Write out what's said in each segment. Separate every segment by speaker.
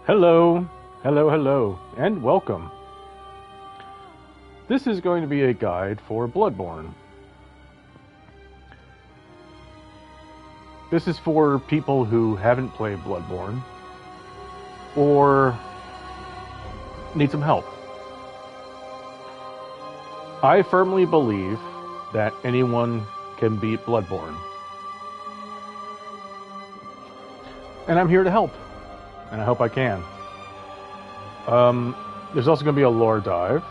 Speaker 1: Hello, hello, and welcome. This is going to be a guide for Bloodborne. This is for people who haven't played Bloodborne or need some help. I firmly believe that anyone can beat Bloodborne. And I'm here to help. And I hope I can. There's also going to be a lore dive,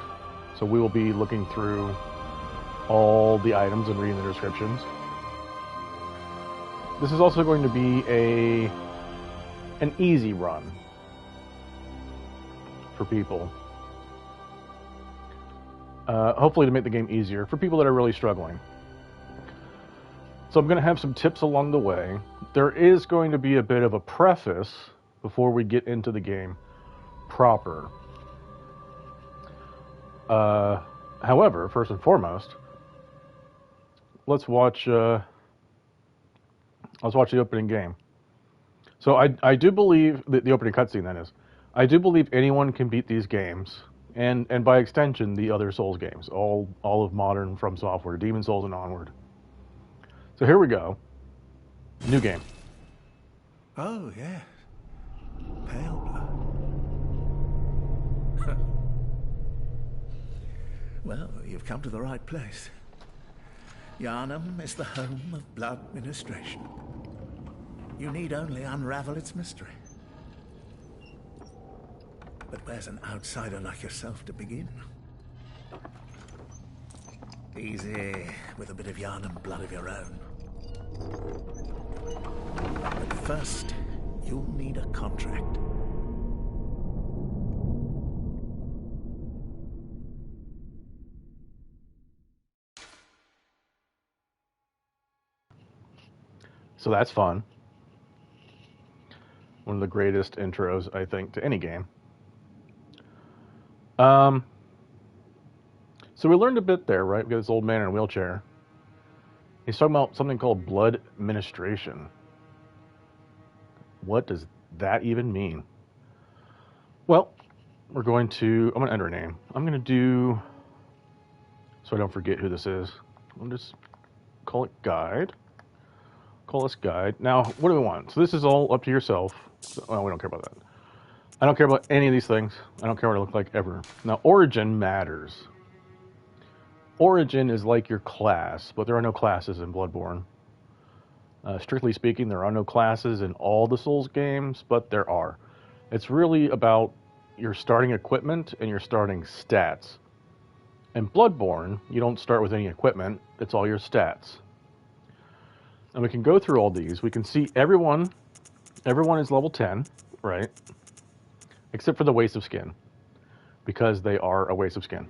Speaker 1: so we will be looking through all the items and reading the descriptions. This is also going to be an easy run for people. Hopefully to make the game easier for people that are really struggling. So I'm going to have some tips along the way. There is going to be a bit of a preface before we get into the game proper. However, first and foremost, let's watch the opening game. So I do believe the opening cutscene, that is. I do believe anyone can beat these games, and by extension the other Souls games, all of modern From Software, Demon Souls and onward. So here we go. New game.
Speaker 2: Oh, yes. Pale blood. Well, you've come to the right place. Yharnam is the home of blood ministration. You need only unravel its mystery. But where's an outsider like yourself to begin? Easy, with a bit of Yharnam blood of your own. But first, you'll need a contract.
Speaker 1: So that's fun. One of the greatest intros, I think, to any game. So we learned a bit there, right? We got this old man in a wheelchair. He's talking about something called blood ministration. What does that even mean? Well, I'm going to enter a name. I'm going to do, so I don't forget who this is, I'll just call it guide. Call this guide. Now, what do we want? So this is all up to yourself. Well, we don't care about that. I don't care about any of these things. I don't care what I look like ever. Now, origin matters. Origin is like your class, but there are no classes in Bloodborne. Strictly speaking, there are no classes in all the Souls games, but there are. It's really about your starting equipment and your starting stats. In Bloodborne, you don't start with any equipment. It's all your stats. And we can go through all these. We can see everyone is level 10, right? Except for the waste of skin, because they are a waste of skin.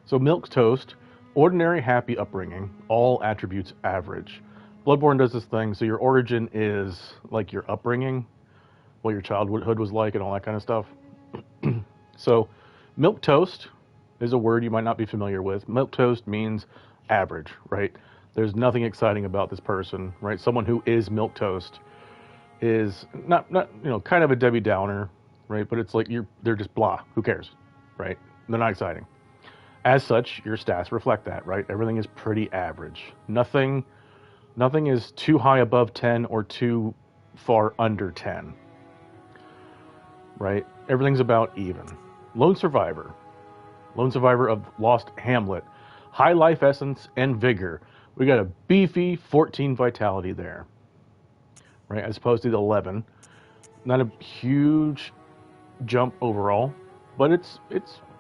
Speaker 1: So milquetoast, ordinary, happy upbringing, all attributes average. Bloodborne does this thing, so your origin is like your upbringing, what your childhood was like and all that kind of stuff. So milquetoast is a word you might not be familiar with. Milquetoast means average, right? There's nothing exciting about this person, right? Someone who is milquetoast is not kind of a Debbie Downer, right? But it's like they're just blah. Who cares, right? They're not exciting. As such, your stats reflect that, right? Everything is pretty average. Nothing is too high above 10 or too far under 10, right? Everything's about even. Lone survivor of Lost Hamlet, high life essence and vigor. We got a beefy 14 vitality there, right? As opposed to the 11. Not a huge jump overall, but it's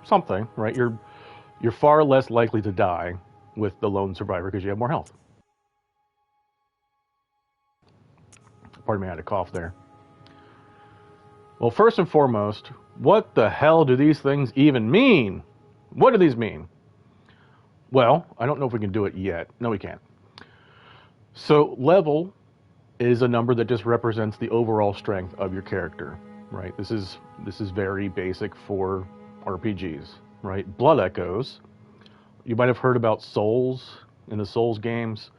Speaker 1: something, right? You're far less likely to die with the lone survivor because you have more health. Pardon me, I had a cough there. Well, first and foremost, what the hell do these things even mean? What do these mean? Well, I don't know if we can do it yet. No, we can't. So level is a number that just represents the overall strength of your character, right? This is very basic for RPGs, right? Blood echoes. You might have heard about souls in the Souls games.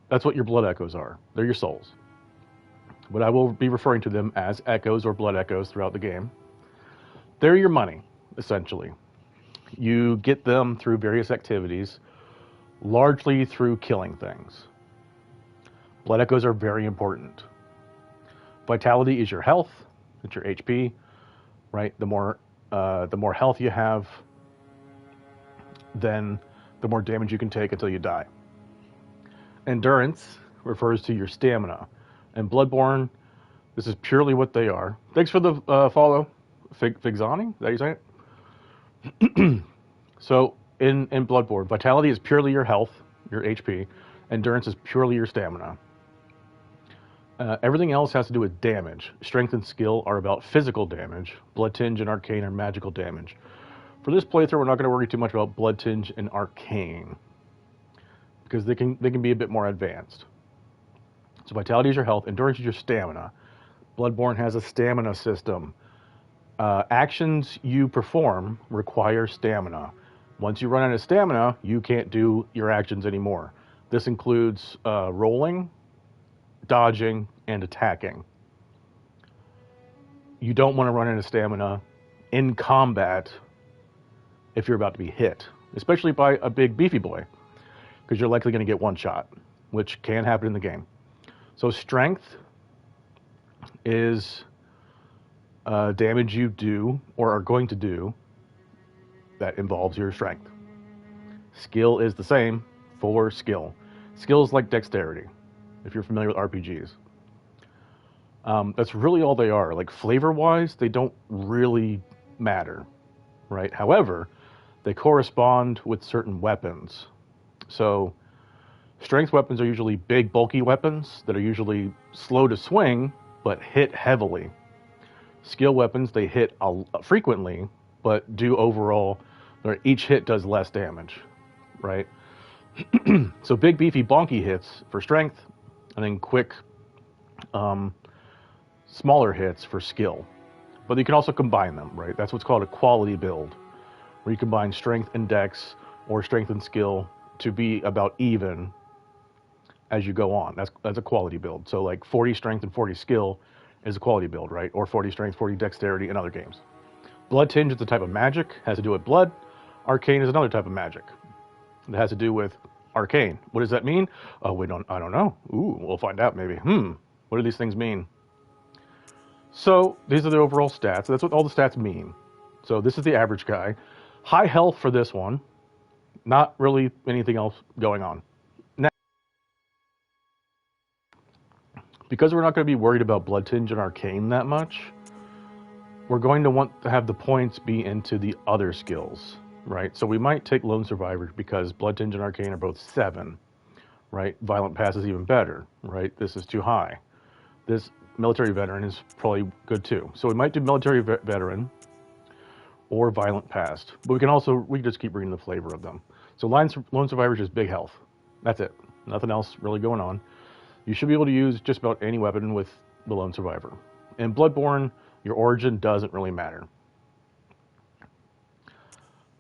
Speaker 1: That's what your blood echoes are. They're your souls. but I will be referring to them as echoes or blood echoes throughout the game. They're your money, essentially. You get them through various activities, largely through killing things. Blood echoes are very important. Vitality is your health, it's your HP, right? The more health you have, then the more damage you can take until you die. Endurance refers to your stamina. And Bloodborne, this is purely what they are. Thanks for the follow, Figzani, is that how you say it? So in Bloodborne, vitality is purely your health, your HP. Endurance is purely your stamina. Everything else has to do with damage. Strength and skill are about physical damage. Blood Tinge and Arcane are magical damage. For this playthrough, we're not going to worry too much about Blood Tinge and Arcane because they can be a bit more advanced. So vitality is your health, endurance is your stamina. Bloodborne has a stamina system. Actions you perform require stamina. Once you run out of stamina, you can't do your actions anymore. This includes rolling, dodging, and attacking. You don't want to run out of stamina in combat if you're about to be hit, especially by a big beefy boy, because you're likely going to get one shot, which can happen in the game. So strength is damage you do or are going to do that involves your strength. Skill is the same for skill. Skill is like dexterity, if you're familiar with RPGs. That's really all they are. Like flavor-wise, they don't really matter, right? However, they correspond with certain weapons. So strength weapons are usually big, bulky weapons that are usually slow to swing, but hit heavily. Skill weapons, they hit frequently, but do overall, or each hit does less damage, right? So big, beefy, bonky hits for strength, and then quick, smaller hits for skill. But you can also combine them, right? That's what's called a quality build, where you combine strength and dex, or strength and skill, to be about even as you go on. That's a quality build. So like 40 strength and 40 skill is a quality build, right? Or 40 strength, 40 dexterity in other games. Blood Tinge is a type of magic, has to do with blood. Arcane is another type of magic. It has to do with arcane. What does that mean? I don't know. Ooh, we'll find out maybe. What do these things mean? So these are the overall stats. That's what all the stats mean. So this is the average guy. High health for this one. Not really anything else going on. Now, because we're not going to be worried about Blood Tinge and Arcane that much, we're going to want to have the points be into the other skills, right? So we might take Lone Survivor because Blood Tinge and Arcane are both 7, right? Violent Pass is even better, right? This is too high. This Military Veteran is probably good too. So we might do Military Veteran or Violent Past. But we can just keep reading the flavor of them. So Lone Survivor is just big health. That's it. Nothing else really going on. You should be able to use just about any weapon with the Lone Survivor. In Bloodborne, your origin doesn't really matter.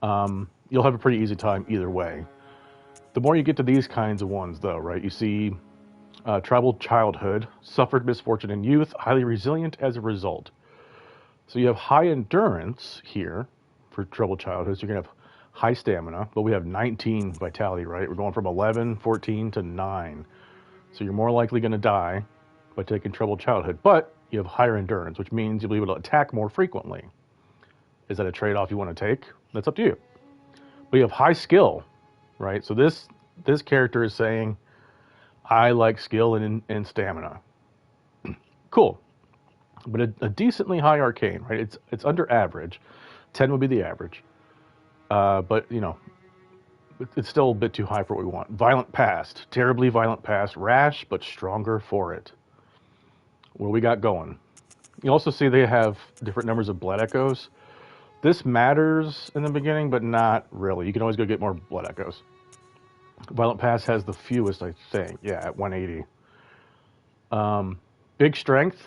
Speaker 1: You'll have a pretty easy time either way. The more you get to these kinds of ones, though, right? You see troubled childhood, suffered misfortune in youth, highly resilient as a result. So you have high endurance here for troubled childhood. So you're going to have high stamina, but we have 19 vitality, right? We're going from 11, 14 to 9. So you're more likely going to die by taking troubled childhood, but you have higher endurance, which means you'll be able to attack more frequently. Is that a trade-off you want to take? That's up to you. But you have high skill, right? So this character is saying, I like skill and stamina. Cool. But a decently high arcane, right? It's under average. 10 would be the average. But, you know, it's still a bit too high for what we want. Violent Past. Terribly violent past. Rash, but stronger for it. What we got going? You also see they have different numbers of blood echoes. This matters in the beginning, but not really. You can always go get more blood echoes. Violent Pass has the fewest, I think. Yeah, at 180. Big strength.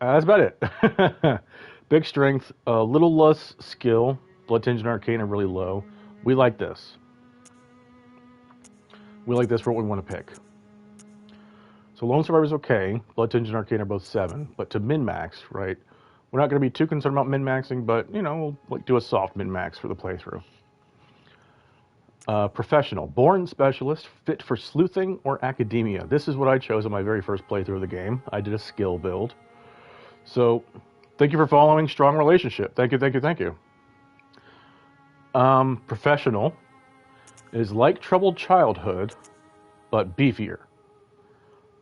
Speaker 1: That's about it. Big strength, a little less skill. Blood Tinge and Arcane are really low. We like this. We like this for what we want to pick. So Lone Survivor's okay. Blood Tinge and Arcane are both 7. But to min-max, right? We're not going to be too concerned about min-maxing, but, you know, we'll like do a soft min-max for the playthrough. Professional. Born Specialist, fit for sleuthing or academia. This is what I chose on my very first playthrough of the game. I did a skill build. So, thank you for following Strong Relationship. Thank you, thank you, thank you. Professional is like Troubled Childhood, but beefier.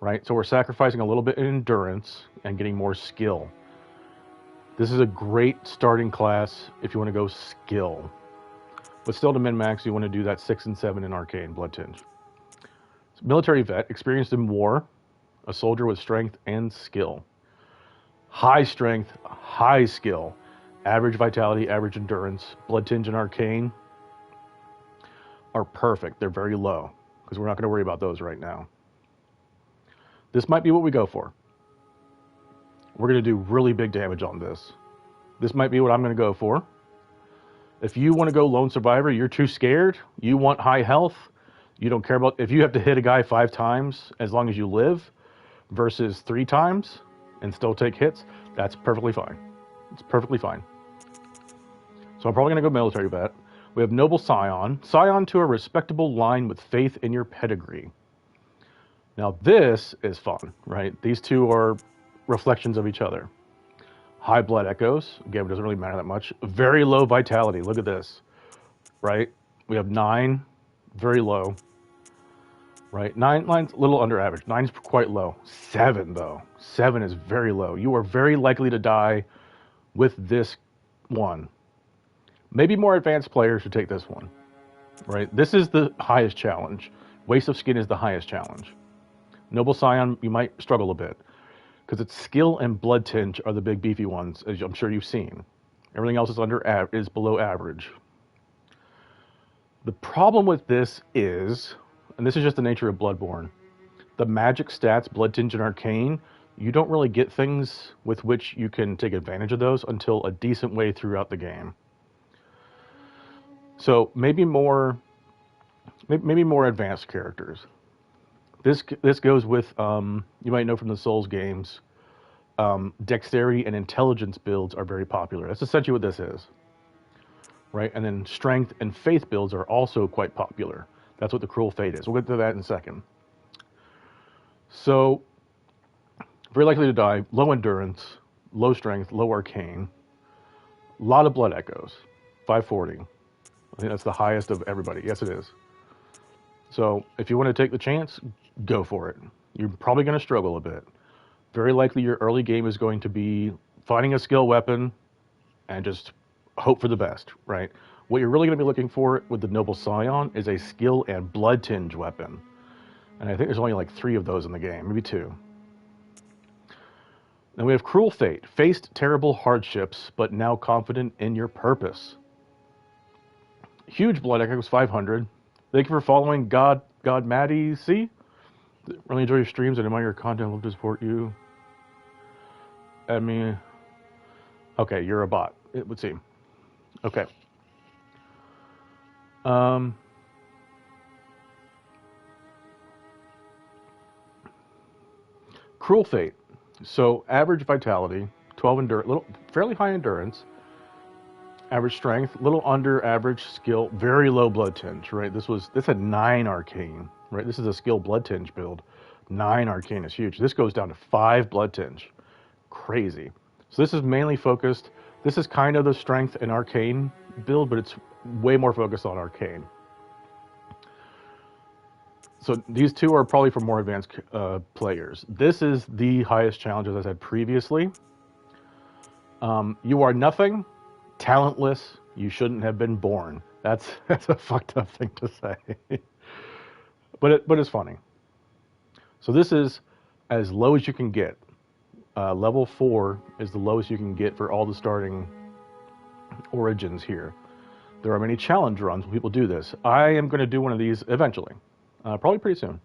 Speaker 1: Right? So we're sacrificing a little bit in endurance and getting more skill. This is a great starting class if you want to go skill. But still to min-max, you want to do that 6 and 7 in Arcane, Blood Tinge. Military vet, experienced in war, a soldier with strength and skill. High strength, high skill, average vitality, average endurance. Blood Tinge and Arcane are perfect. They're very low because we're not going to worry about those right now. This might be what we go for. We're going to do really big damage on this. This might be what I'm going to go for. If you want to go Lone Survivor, you're too scared, you want high health, you don't care about, if you have to hit a guy 5 times as long as you live versus 3 times and still take hits, that's perfectly fine. It's perfectly fine. So I'm probably going to go military vet. We have Noble Scion. Scion to a respectable line with faith in your pedigree. Now this is fun, right? These two are reflections of each other. High blood echoes. Again, it doesn't really matter that much. Very low vitality. Look at this, right? We have 9, very low, right? 9's a little under average. 9's quite low. 7 though. 7 is very low. You are very likely to die with this one. Maybe more advanced players should take this one, right? This is the highest challenge. Waste of Skin is the highest challenge. Noble Scion, you might struggle a bit because its skill and blood tinge are the big beefy ones, as I'm sure you've seen. Everything else is below average. The problem with this is, and this is just the nature of Bloodborne, the magic stats, blood tinge and arcane, you don't really get things with which you can take advantage of those until a decent way throughout the game. So maybe more advanced characters. This goes with, you might know from the Souls games, dexterity and intelligence builds are very popular. That's essentially what this is, right? And then strength and faith builds are also quite popular. That's what the Cruel Fate is. We'll get to that in a second. So, very likely to die, low endurance, low strength, low arcane, a lot of blood echoes, 540. I think that's the highest of everybody. Yes, it is. So if you want to take the chance, go for it. You're probably going to struggle a bit. Very likely your early game is going to be finding a skill weapon and just hope for the best, right? What you're really going to be looking for with the Noble Scion is a skill and blood tinge weapon. And I think there's only like 3 of those in the game, maybe 2. Then we have Cruel Fate. Faced terrible hardships, but now confident in your purpose. Huge blood echoes, 500. Thank you for following God Maddie C. Really enjoy your streams and admire your content. Love to support you. I mean, okay, you're a bot, it would seem. Okay. Cruel Fate. So average vitality, 12 endurance, fairly high endurance. Average strength, little under average skill, very low blood tinge, right? This had 9 arcane, right? This is a skill blood tinge build. 9 arcane is huge. This goes down to 5 blood tinge. Crazy. So this is mainly focused, this is kind of the strength and arcane build, but it's way more focused on arcane. So these two are probably for more advanced players. This is the highest challenge, as I said previously. You are nothing. Talentless, you shouldn't have been born. That's a fucked up thing to say. but it's funny. So this is as low as you can get. Level 4 is the lowest you can get for all the starting origins here. There are many challenge runs when people do this. I am going to do one of these eventually. Probably pretty soon.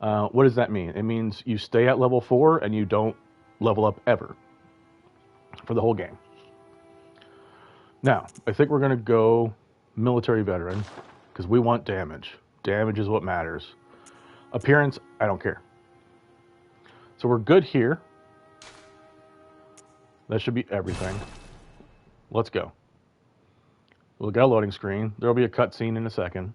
Speaker 1: What does that mean? It means you stay at level 4 and you don't level up ever for the whole game. Now, I think we're going to go military veteran because we want damage. Damage is what matters. Appearance, I don't care. So we're good here. That should be everything. Let's go. We'll get a loading screen. There will be a cutscene in a second.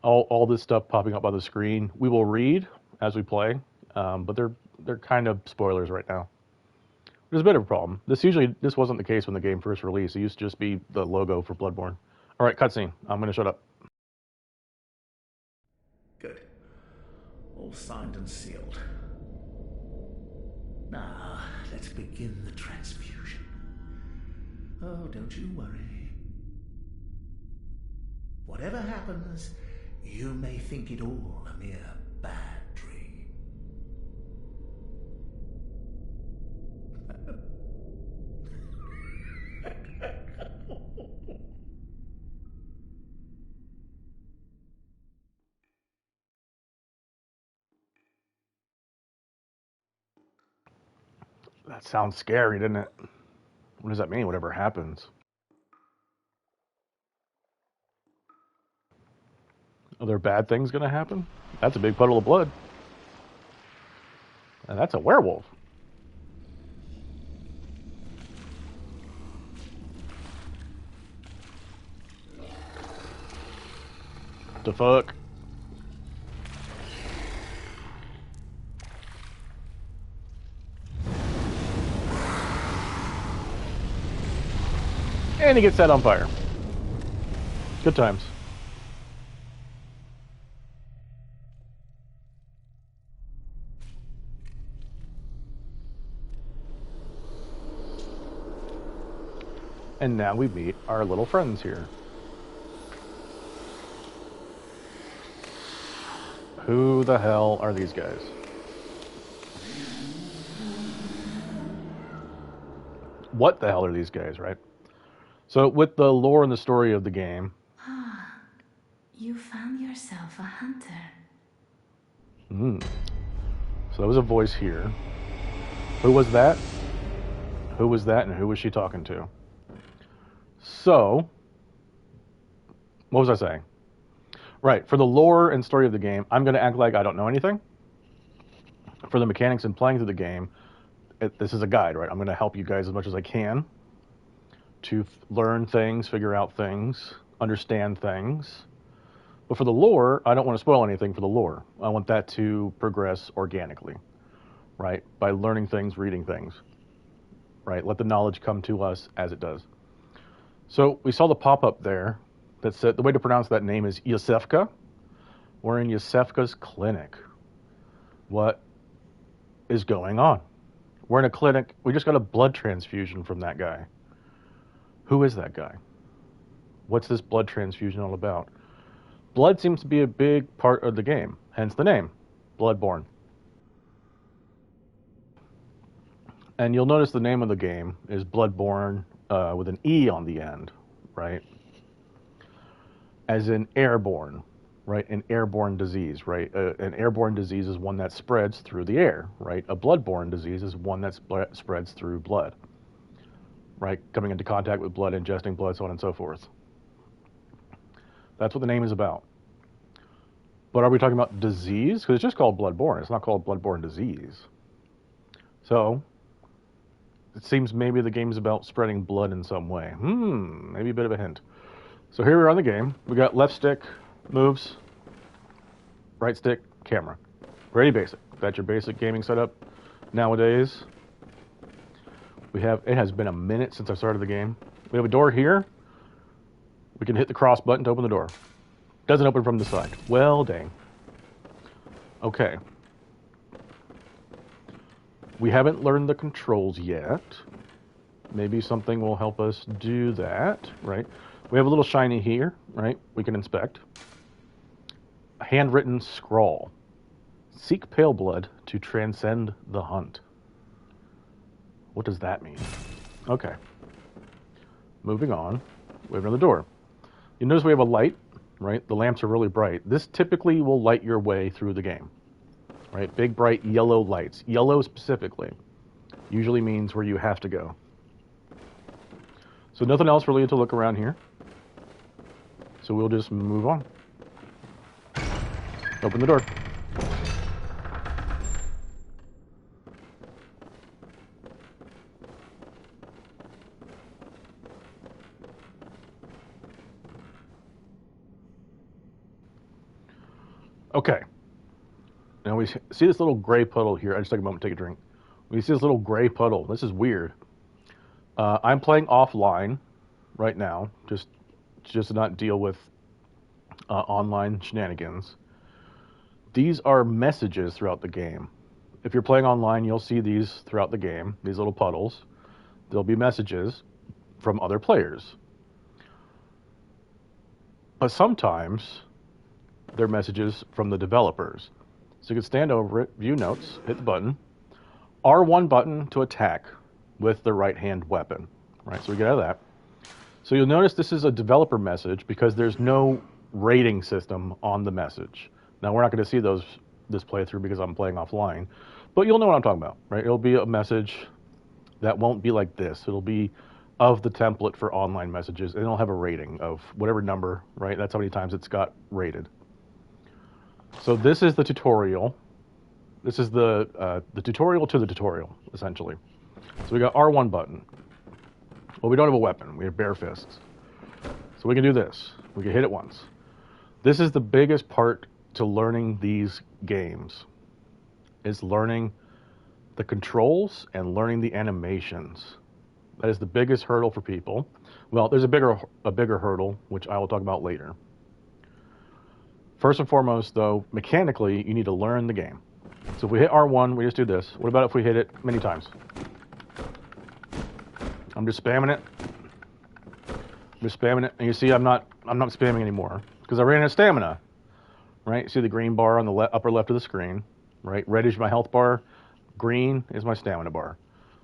Speaker 1: All this stuff popping up on the screen. We will read as we play, but they're kind of spoilers right now. There's a bit of a problem. This wasn't the case when the game first released. It used to just be the logo for Bloodborne. All right, cutscene. I'm going to shut up.
Speaker 2: Good. All signed and sealed. Now, let's begin the transfusion. Oh, don't you worry. Whatever happens, you may think it all a mere bad dream.
Speaker 1: That sounds scary, doesn't it? What does that mean, whatever happens? Are there bad things going to happen? That's a big puddle of blood. And that's a werewolf. The fuck? And he gets set on fire. Good times. And now we meet our little friends here. Who the hell are these guys? What the hell are these guys, right? So with the lore and the story of the game...
Speaker 3: Ah, you found yourself a hunter.
Speaker 1: So there was a voice here. Who was that? Who was that and who was she talking to? So, what was I saying? Right, for the lore and story of the game, I'm going to act like I don't know anything. For the mechanics and playing through the game, this is a guide, right? I'm going to help you guys as much as I can to learn things, figure out things, understand things. But for the lore, I don't want to spoil anything for the lore. I want that to progress organically, right? By learning things, reading things, right? Let the knowledge come to us as it does. So we saw the pop-up there that said, the way to pronounce that name is Yosefka. We're in Yosefka's clinic. What is going on? We're in a clinic. We just got a blood transfusion from that guy. Who is that guy? What's this blood transfusion all about? Blood seems to be a big part of the game, hence the name, Bloodborne. And you'll notice the name of the game is Bloodborne with an E on the end, right? As in airborne, right? An airborne disease, right? An airborne disease is one that spreads through the air, right? A bloodborne disease is one that spreads through blood, right? Coming into contact with blood, ingesting blood, so on and so forth. That's what the name is about. But are we talking about disease? Because it's just called Bloodborne. It's not called Bloodborne disease. So it seems maybe the game's about spreading blood in some way. Maybe a bit of a hint. So here we are on the game. We got left stick, moves, right stick, camera. Pretty basic. That's your basic gaming setup nowadays. It has been a minute since I started the game. We have a door here. We can hit the cross button to open the door. Doesn't open from the side. Well, dang. Okay. We haven't learned the controls yet. Maybe something will help us do that, right? We have a little shiny here, right? We can inspect. A handwritten scrawl. Seek pale blood to transcend the hunt. What does that mean? Okay. Moving on. We have another door. You notice we have a light, right? The lamps are really bright. This typically will light your way through the game, right? Big, bright yellow lights. Yellow specifically. usually means where you have to go. So nothing else really to look around here. So we'll just move on. Open the door. Okay. Now we see this little gray puddle here. I just take a moment to take a drink. We see this little gray puddle. This is weird. I'm playing offline right now, just to not deal with online shenanigans. These are messages throughout the game. If you're playing online, you'll see these throughout the game, these little puddles. There'll be messages from other players. But sometimes they're messages from the developers. So you can stand over it, view notes, hit the button. R1 button to attack with the right-hand weapon. Right, so we get out of that. So you'll notice this is a developer message because there's no rating system on the message. Now we're not going to see this playthrough because I'm playing offline, but you'll know what I'm talking about, right? It'll be a message that won't be like this. It'll be of the template for online messages, and it'll have a rating of whatever number, right? That's how many times it's got rated. So this is the tutorial. This is the tutorial to the tutorial, essentially. So we got R1 button. Well, we don't have a weapon. We have bare fists. So we can do this. We can hit it once. This is the biggest part to learning these games, is learning the controls and learning the animations. That is the biggest hurdle for people. Well, there's a bigger hurdle, which I will talk about later. First and foremost, though, mechanically, you need to learn the game. So if we hit R1, we just do this. What about if we hit it many times? I'm just spamming it. I'm just spamming it, and you see I'm not spamming anymore because I ran out of stamina. Right? See the green bar on the upper left of the screen. Right? Red is my health bar. Green is my stamina bar.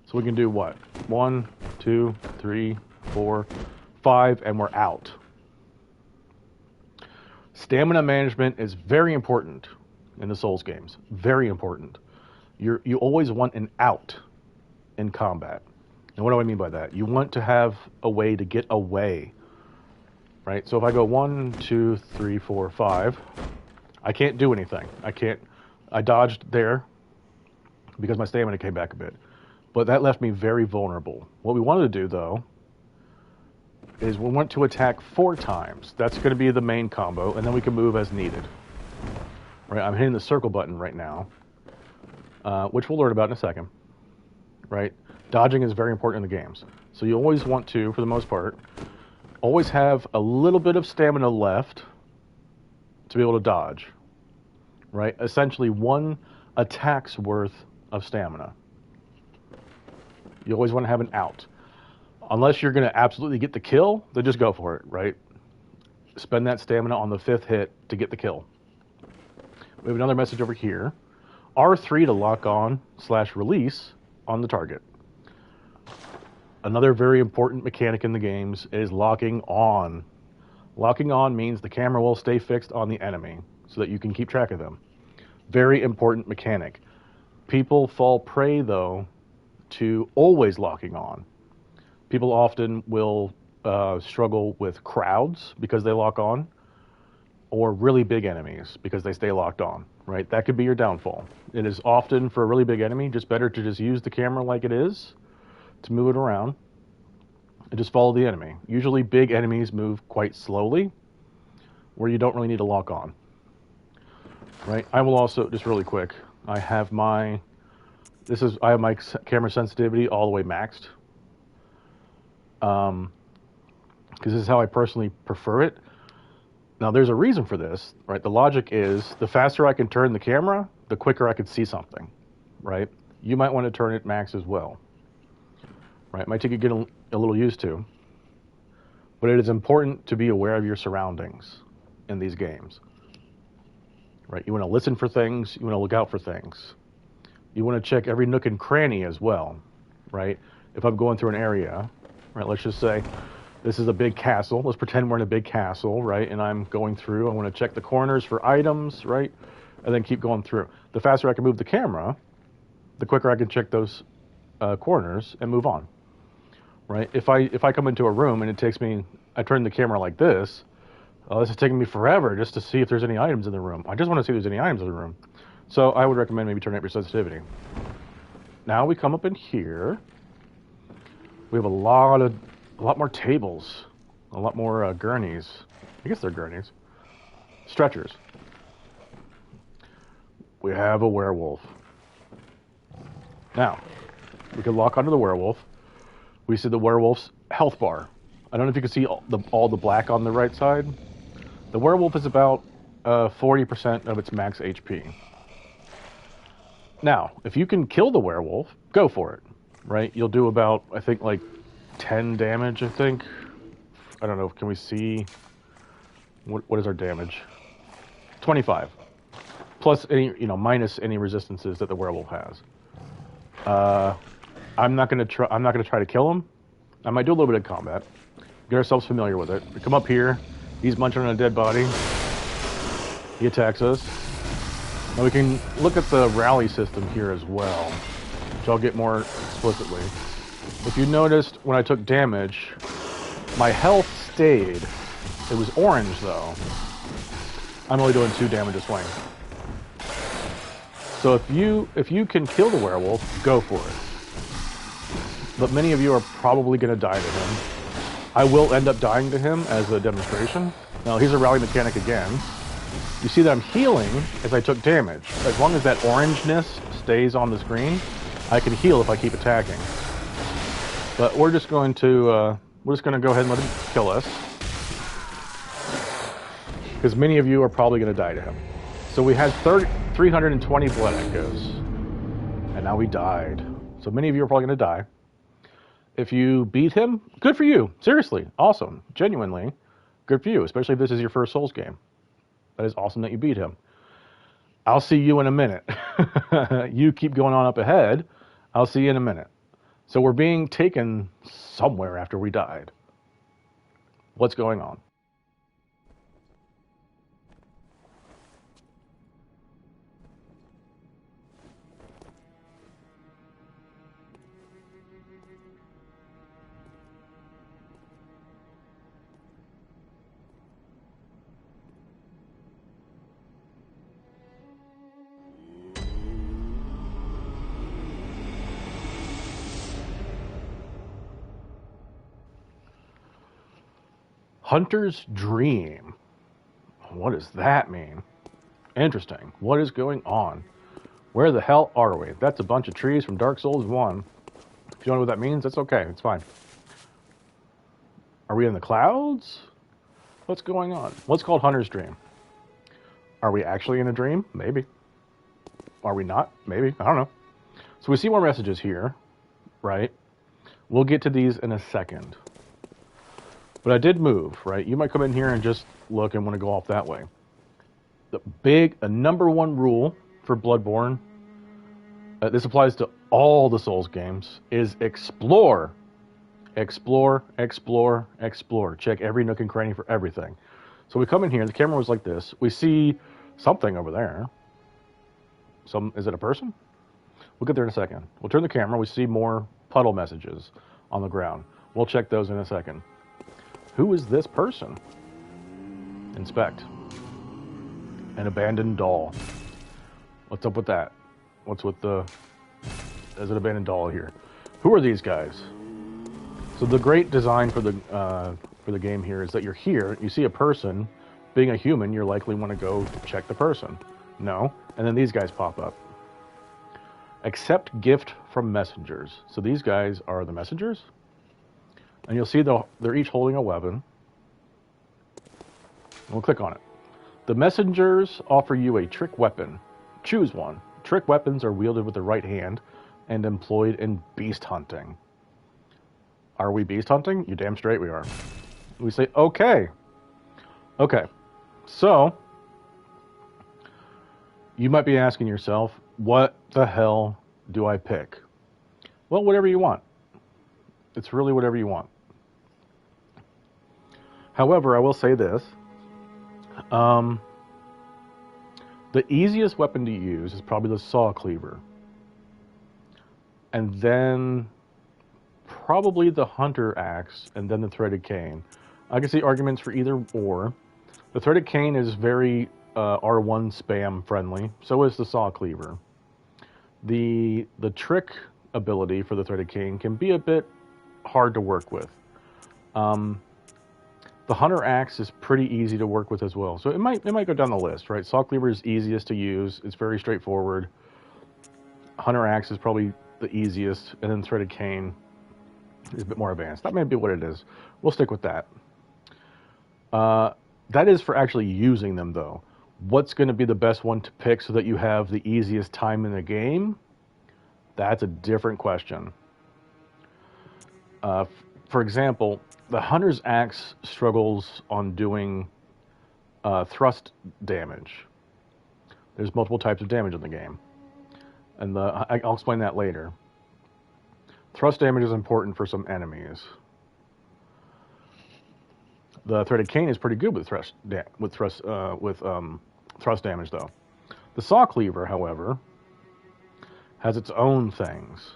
Speaker 1: So we can do what? 1, 2, 3, 4, 5, and we're out. Stamina management is very important in the Souls games. Very important. You always want an out in combat. And what do I mean by that? You want to have a way to get away. Right? So if I go 1, 2, 3, 4, 5, I can't do anything. I dodged there because my stamina came back a bit. But that left me very vulnerable. What we wanted to do, though, is we want to attack 4 times. That's going to be the main combo, and then we can move as needed. Right? I'm hitting the circle button right now, which we'll learn about in a second. Right? Dodging is very important in the games. So you always want to, for the most part, always have a little bit of stamina left to be able to dodge. Right? Essentially 1 attack's worth of stamina. You always want to have an out. Unless you're going to absolutely get the kill, then just go for it, right? Spend that stamina on the 5th hit to get the kill. We have another message over here. R3 to lock on / release on the target. Another very important mechanic in the games is locking on. Locking on means the camera will stay fixed on the enemy so that you can keep track of them. Very important mechanic. People fall prey, though, to always locking on. People often will struggle with crowds because they lock on, or really big enemies because they stay locked on, right? That could be your downfall. It is often, for a really big enemy, just better to just use the camera like it is, to move it around, and just follow the enemy. Usually big enemies move quite slowly, where you don't really need to lock on, right? I will also, just really quick, I have my camera sensitivity all the way maxed. Because this is how I personally prefer it. Now, there's a reason for this, right? The logic is the faster I can turn the camera, the quicker I can see something, right? You might want to turn it max as well, right? It might take you getting a little used to, but it is important to be aware of your surroundings in these games, right? You want to listen for things. You want to look out for things. You want to check every nook and cranny as well, right? If I'm going through an area, right, let's just say this is a big castle. Let's pretend we're in a big castle, right? And I'm going through. I want to check the corners for items, right? And then keep going through. The faster I can move the camera, the quicker I can check those corners and move on. Right? If I come into a room and it takes me, I turn the camera like this. This is taking me forever just to see if there's any items in the room. I just want to see if there's any items in the room. So I would recommend maybe turning up your sensitivity. Now we come up in here. We have a lot more tables, a lot more gurneys. I guess they're gurneys. Stretchers. We have a werewolf. Now, we can lock onto the werewolf. We see the werewolf's health bar. I don't know if you can see all the black on the right side. The werewolf is about 40% of its max HP. Now, if you can kill the werewolf, go for it, right? You'll do about, I think, like 10 damage, I think. I don't know, can we see? What is our damage? 25. Plus any, minus any resistances that the werewolf has. I'm not gonna try to kill him. I might do a little bit of combat. Get ourselves familiar with it. We come up here. He's munching on a dead body. He attacks us. Now we can look at the rally system here as well, which I'll get more explicitly. If you noticed when I took damage, my health stayed. It was orange though. I'm only doing 2 damage a swing. So if you can kill the werewolf, go for it. But many of you are probably going to die to him. I will end up dying to him as a demonstration. Now here's a rally mechanic again. You see that I'm healing as I took damage. As long as that orangeness stays on the screen, I can heal if I keep attacking. But we're just going to go ahead and let him kill us, because many of you are probably going to die to him. So we had 320 blood echoes, and now we died. So many of you are probably going to die. If you beat him, good for you. Seriously, awesome. Genuinely, good for you, especially if this is your first Souls game. That is awesome that you beat him. I'll see you in a minute. You keep going on up ahead. I'll see you in a minute. So we're being taken somewhere after we died. What's going on? Hunter's Dream. What does that mean? Interesting. What is going on? Where the hell are we? That's a bunch of trees from Dark Souls 1. If you don't know what that means, that's okay. It's fine. Are we in the clouds? What's going on? What's called Hunter's Dream? Are we actually in a dream? Maybe. Are we not? Maybe. I don't know. So we see more messages here, right? We'll get to these in a second. But I did move, right? You might come in here and just look and want to go off that way. The number one rule for Bloodborne, this applies to all the Souls games, is explore. Explore, explore, explore. Check every nook and cranny for everything. So we come in here, the camera was like this. We see something over there. Is it a person? We'll get there in a second. We'll turn the camera, we see more puddle messages on the ground. We'll check those in a second. Who is this person? Inspect. An abandoned doll. What's up with that? What's with there's an abandoned doll here. Who are these guys? So the great design for the game here is that you're here, you see a person, being a human, you're likely want to go check the person. No, and then these guys pop up. Accept gift from messengers. So these guys are the messengers. And you'll see they're each holding a weapon. We'll click on it. The messengers offer you a trick weapon. Choose one. Trick weapons are wielded with the right hand and employed in beast hunting. Are we beast hunting? You damn straight we are. We say, okay. Okay. So, you might be asking yourself, what the hell do I pick? Well, whatever you want. It's really whatever you want. However, I will say this. The easiest weapon to use is probably the saw cleaver. and then probably the Hunter Axe, and then the Threaded Cane. I can see arguments for either or. The Threaded Cane is very R1 spam friendly. So is the Saw Cleaver. The trick ability for the Threaded Cane can be a bit hard to work with. The Hunter Axe is pretty easy to work with as well. So it might go down the list, right? Saw Cleaver is easiest to use. It's very straightforward. Hunter Axe is probably the easiest, and then Threaded Cane is a bit more advanced. That may be what it is. We'll stick with that. That is for actually using them, though. What's going to be the best one to pick so that you have the easiest time in the game? That's a different question. For example, the Hunter's Axe struggles on doing thrust damage. There's multiple types of damage in the game. And I'll explain that later. Thrust damage is important for some enemies. The Threaded Cane is pretty good with thrust damage, though. The Saw Cleaver, however, has its own things.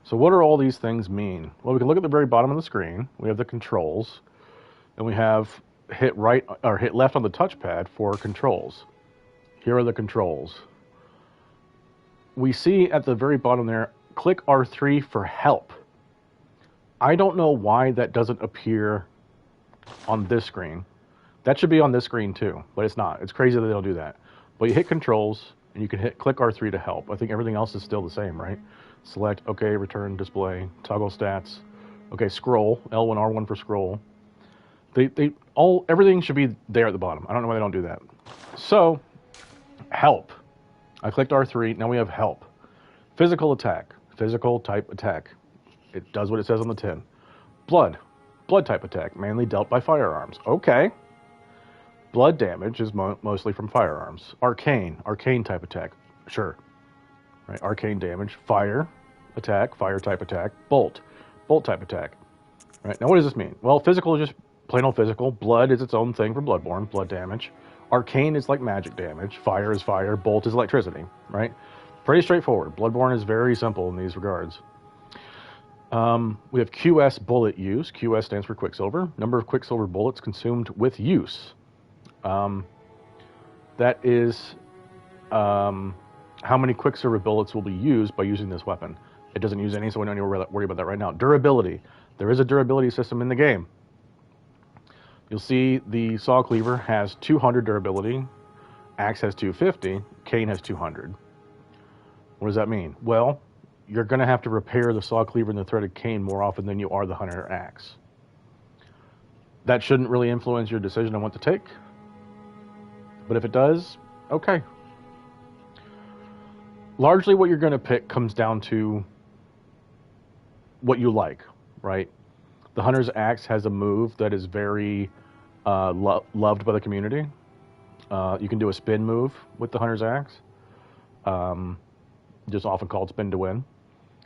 Speaker 1: So what do all these things mean? Well, we can look at the very bottom of the screen. We have the controls, and we have hit right or hit left on the touchpad for controls. Here are the controls. We see at the very bottom there, click R3 for help. I don't know why that doesn't appear on this screen. That should be on this screen too, but it's not. It's crazy that they don't do that. But you hit controls, and you can hit click R3 to help. I think everything else is still the same, right? Select, OK, return, display, toggle stats. OK, scroll, L1, R1 for scroll. Everything should be there at the bottom. I don't know why they don't do that. So, help. I clicked R3, now we have help. Physical attack, physical type attack. It does what it says on the tin. Blood type attack, mainly dealt by firearms. Okay. Blood damage is mostly from firearms. Arcane type attack. Sure. Right, arcane damage. Fire type attack. Bolt type attack. Right, now what does this mean? Well, physical is just plain old physical. Blood is its own thing for Bloodborne, blood damage. Arcane is like magic damage. Fire is fire. Bolt is electricity, right? Pretty straightforward. Bloodborne is very simple in these regards. We have QS bullet use. QS stands for Quicksilver. Number of Quicksilver bullets consumed with use. That is how many Quicksilver bullets will be used by using this weapon. It doesn't use any, so we don't need to worry about that right now. Durability. There is a durability system in the game. You'll see the Saw Cleaver has 200 durability. Axe has 250. Cane has 200. What does that mean? Well, you're going to have to repair the Saw Cleaver and the Threaded Cane more often than you are the Hunter Axe. That shouldn't really influence your decision on what to take. But if it does, okay. Largely what you're going to pick comes down to what you like, right? The Hunter's Axe has a move that is very loved by the community. You can do a spin move with the Hunter's Axe. Just often called spin to win.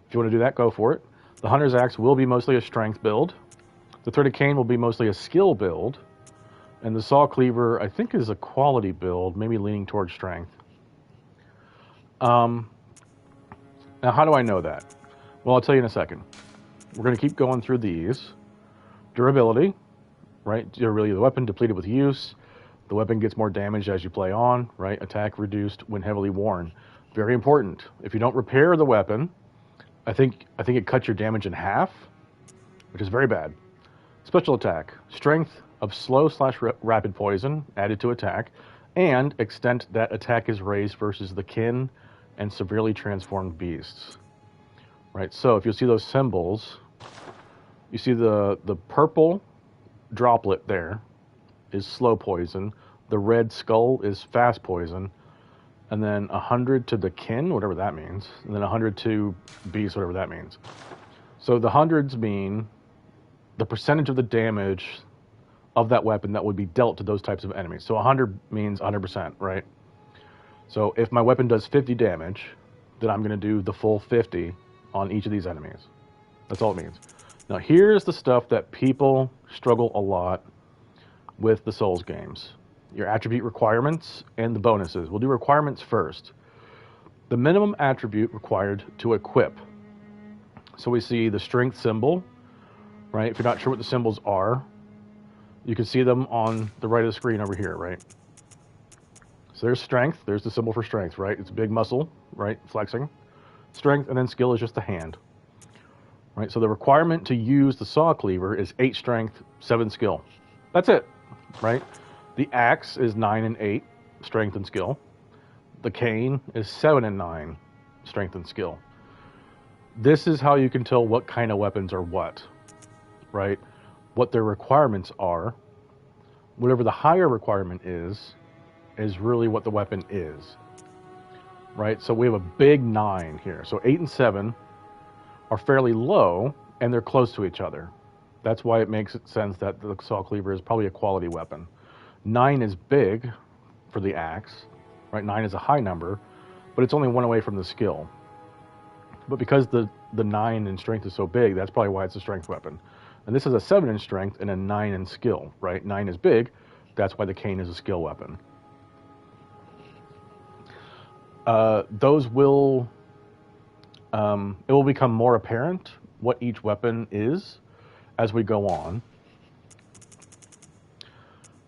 Speaker 1: If you want to do that, go for it. The Hunter's Axe will be mostly a strength build. The Threaded Cane will be mostly a skill build. And the Saw Cleaver, I think, is a quality build, maybe leaning towards strength. Now, how do I know that? Well, I'll tell you in a second. We're going to keep going through these. Durability, right? Durability of the weapon depleted with use. The weapon gets more damage as you play on, right? Attack reduced when heavily worn. Very important. If you don't repair the weapon, I think it cuts your damage in half, which is very bad. Special attack. Strength of slow/rapid poison added to attack, and extent that attack is raised versus the kin and severely transformed beasts. Right, so if you see those symbols, you see the purple droplet there is slow poison, the red skull is fast poison, and then 100 to the kin, whatever that means, and then 100 to beast, whatever that means. So the hundreds mean the percentage of the damage of that weapon that would be dealt to those types of enemies. So 100 means 100%, right? So if my weapon does 50 damage, then I'm going to do the full 50 on each of these enemies. That's all it means. Now here's the stuff that people struggle a lot with the Souls games. Your attribute requirements and the bonuses. We'll do requirements first. The minimum attribute required to equip. So we see the strength symbol, right? If you're not sure what the symbols are, you can see them on the right of the screen over here, right? So there's strength. There's the symbol for strength, right? It's a big muscle, right? Flexing. Strength, and then skill is just the hand, right? So the requirement to use the saw cleaver is 8 strength, 7 skill. That's it, right? The axe is 9 and 8 strength and skill. The cane is 7 and 9 strength and skill. This is how you can tell what kind of weapons are what, right? What their requirements are. Whatever the higher requirement is really what the weapon is, right? So we have a big 9 here. So 8 and 7 are fairly low, and they're close to each other. That's why it makes sense that the saw cleaver is probably a quality weapon. 9 is big for the axe, right? 9 is a high number, but it's only 1 away from the skill. But because the 9 in strength is so big, that's probably why it's a strength weapon. And this is a 7 in strength and a 9 in skill, right? 9 is big, that's why the cane is a skill weapon. Those will, it will become more apparent what each weapon is as we go on.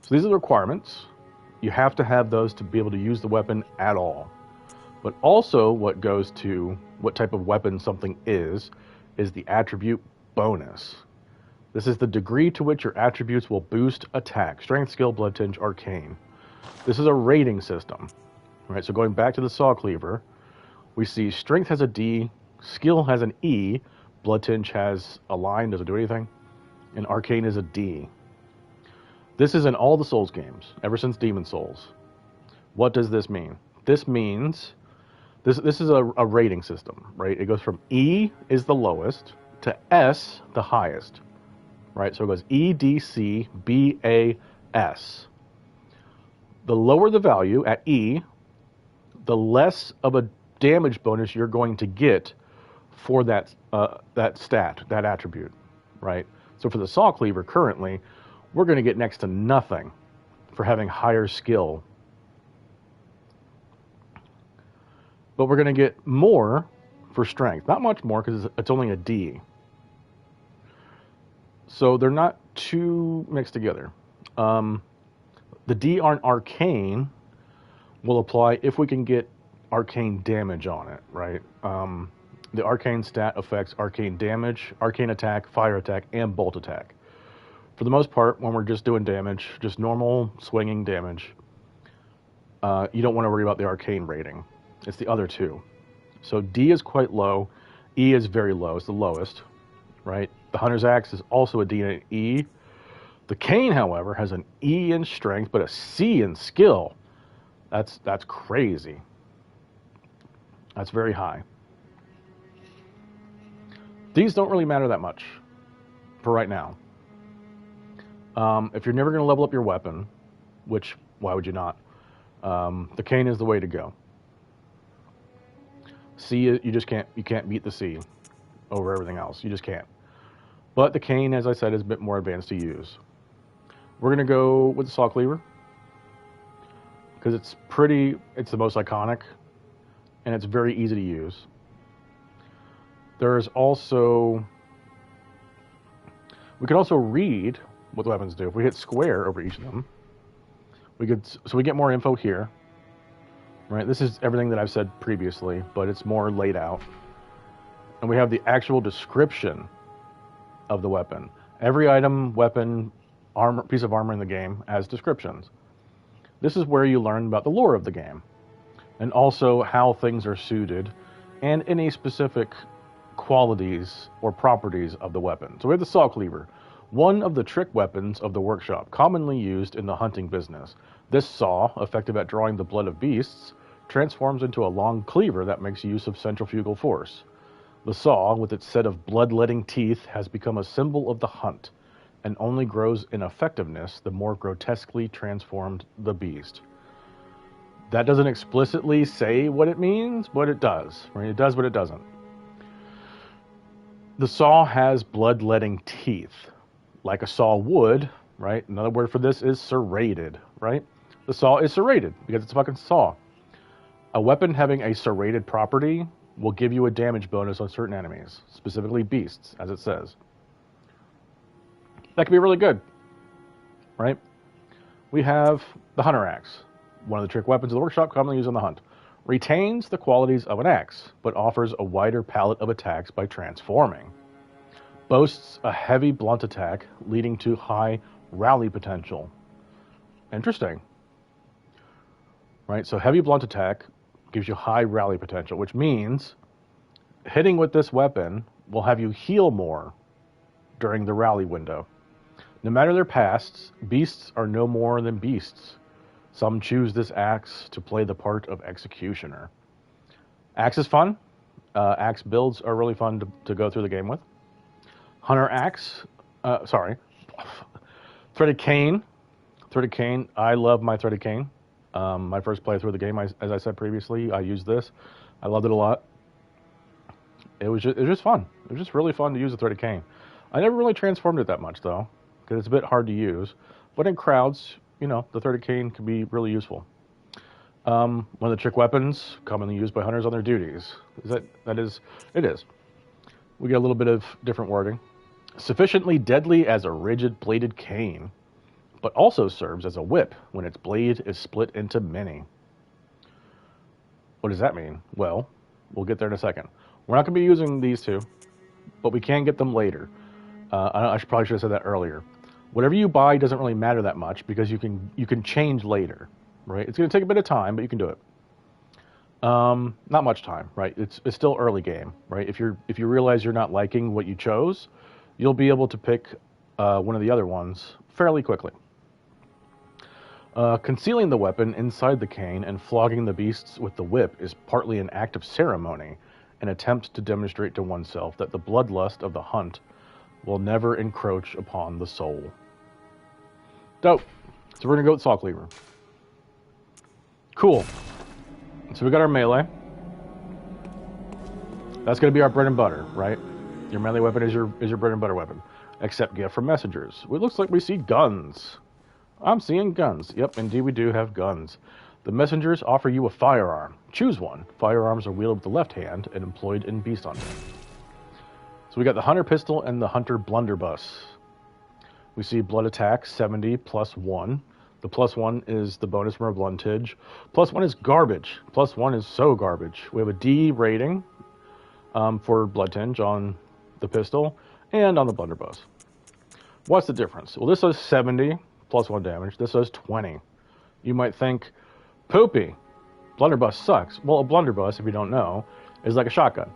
Speaker 1: So these are the requirements. You have to have those to be able to use the weapon at all. But also what goes to what type of weapon something is the attribute bonus. This is the degree to which your attributes will boost attack, strength, skill, blood tinge, arcane. This is a rating system. Right, so going back to the saw cleaver, we see strength has a D, skill has an E, blood tinge has a line, doesn't do anything, and arcane is a D. This is in all the Souls games, ever since Demon Souls. What does this mean? This means, this is a rating system, right? It goes from E is the lowest to S, the highest, right? So it goes E, D, C, B, A, S. The lower the value at E, the less of a damage bonus you're going to get for that stat, that attribute, right? So for the saw cleaver currently, we're going to get next to nothing for having higher skill. But we're going to get more for strength. Not much more because it's only a D. So they're not too mixed together. The D on arcane will apply if we can get arcane damage on it, right? The arcane stat affects arcane damage, arcane attack, fire attack, and bolt attack. For the most part, when we're just doing damage, just normal swinging damage, you don't want to worry about the arcane rating. It's the other two. So D is quite low, E is very low, it's the lowest, right? The Hunter's Axe is also a D and an E. The cane, however, has an E in strength, but a C in skill. That's crazy. That's very high. These don't really matter that much for right now. If you're never going to level up your weapon, which, why would you not? The cane is the way to go. C, you can't beat the C over everything else. You just can't. But the cane, as I said, is a bit more advanced to use. We're going to go with the saw cleaver because it's the most iconic and it's very easy to use. There's also, we could also read what the weapons do. If we hit square over each of them, so we get more info here, right? This is everything that I've said previously, but it's more laid out. And we have the actual description of the weapon. Every item, weapon, armor, piece of armor in the game has descriptions. This is where you learn about the lore of the game, and also how things are suited, and any specific qualities or properties of the weapon. So we have the saw cleaver, one of the trick weapons of the workshop, commonly used in the hunting business. This saw, effective at drawing the blood of beasts, transforms into a long cleaver that makes use of centrifugal force. The saw, with its set of bloodletting teeth, has become a symbol of the hunt, and only grows in effectiveness the more grotesquely transformed the beast. That doesn't explicitly say what it means, but it does. Right? It does, but it doesn't. The saw has bloodletting teeth, like a saw would, right? Another word for this is serrated, right? The saw is serrated because it's a fucking saw. A weapon having a serrated property will give you a damage bonus on certain enemies, specifically beasts, as it says. That can be really good, right? We have the Hunter Axe, one of the trick weapons of the workshop commonly used on the hunt. Retains the qualities of an axe, but offers a wider palette of attacks by transforming. Boasts a heavy blunt attack, leading to high rally potential. Interesting. Right, so heavy blunt attack gives you high rally potential, which means hitting with this weapon will have you heal more during the rally window. No matter their pasts, beasts are no more than beasts. Some choose this axe to play the part of executioner. Axe is fun. Axe builds are really fun to go through the game with. Hunter Axe, Threaded Cane. Threaded Cane, I love my Threaded Cane. My first playthrough of the game, as I said previously, I used this. I loved it a lot. It was just fun. It was just really fun to use the Threaded Cane. I never really transformed it that much, though, because it's a bit hard to use. But in crowds, you know, the Threaded Cane can be really useful. One of the trick weapons commonly used by hunters on their duties. It is. We get a little bit of different wording. Sufficiently deadly as a rigid bladed cane, but also serves as a whip when its blade is split into many. What does that mean? Well, we'll get there in a second. We're not going to be using these two, but we can get them later. Probably should have said that earlier. Whatever you buy doesn't really matter that much because you can change later, right? It's going to take a bit of time, but you can do it. Not much time, right? It's still early game, right? If you realize you're not liking what you chose, you'll be able to pick one of the other ones fairly quickly. Concealing the weapon inside the cane and flogging the beasts with the whip is partly an act of ceremony, an attempt to demonstrate to oneself that the bloodlust of the hunt will never encroach upon the soul. Dope. So we're going to go with Saw Cleaver. Cool. So we got our melee. That's going to be our bread and butter, right? Your melee weapon is your bread and butter weapon. Except gift from messengers. It looks like we see guns. I'm seeing guns. Yep, indeed we do have guns. The messengers offer you a firearm. Choose one. Firearms are wielded with the left hand and employed in beast hunting. So we got the Hunter Pistol and the Hunter Blunderbuss. We see blood attack 70 plus 1. The plus 1 is the bonus from our bluntage. Plus 1 is garbage. Plus 1 is so garbage. We have a D rating for blood tinge on the pistol and on the blunderbuss. What's the difference? Well, this does 70 plus 1 damage. This does 20. You might think, poopy, blunderbuss sucks. Well, a blunderbuss, if you don't know, is like a shotgun.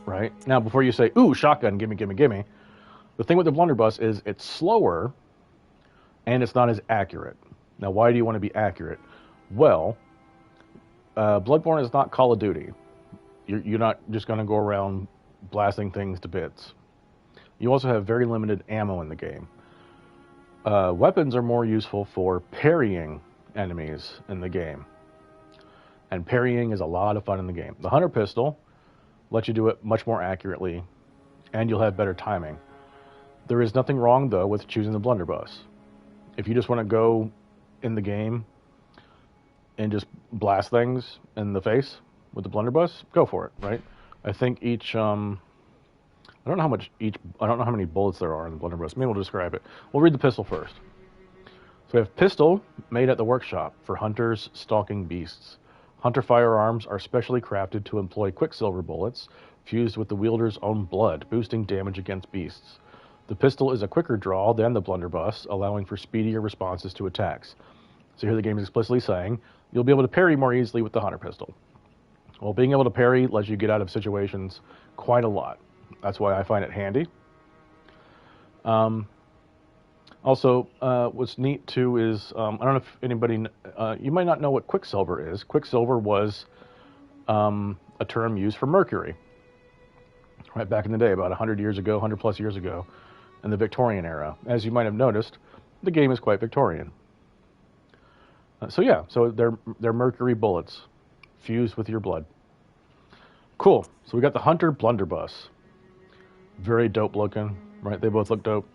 Speaker 1: Right? Now, before you say, ooh, shotgun, gimme, gimme, gimme, the thing with the blunderbuss is it's slower and it's not as accurate. Now, why do you want to be accurate? Well, Bloodborne is not Call of Duty. You're not just going to go around blasting things to bits. You also have very limited ammo in the game. Weapons are more useful for parrying enemies in the game. And parrying is a lot of fun in the game. The Hunter Pistol lets you do it much more accurately, and you'll have better timing. There is nothing wrong, though, with choosing the blunderbuss. If you just want to go in the game and just blast things in the face with the blunderbuss, go for it, right? I think each, I don't know how many bullets there are in the blunderbuss. Maybe we'll describe it. We'll read the pistol first. So we have pistol made at the workshop for hunters stalking beasts. Hunter firearms are specially crafted to employ quicksilver bullets fused with the wielder's own blood, boosting damage against beasts. The pistol is a quicker draw than the blunderbuss, allowing for speedier responses to attacks. So here the game is explicitly saying you'll be able to parry more easily with the Hunter Pistol. Well, being able to parry lets you get out of situations quite a lot. That's why I find it handy. Also, what's neat too is, I don't know if anybody, you might not know what Quicksilver is. Quicksilver was a term used for mercury, right back in the day, about 100 years ago, 100 plus years ago, in the Victorian era. As you might have noticed, the game is quite Victorian. So they're mercury bullets fused with your blood. Cool. So we got the Hunter Blunderbuss. Very dope looking, right? They both look dope.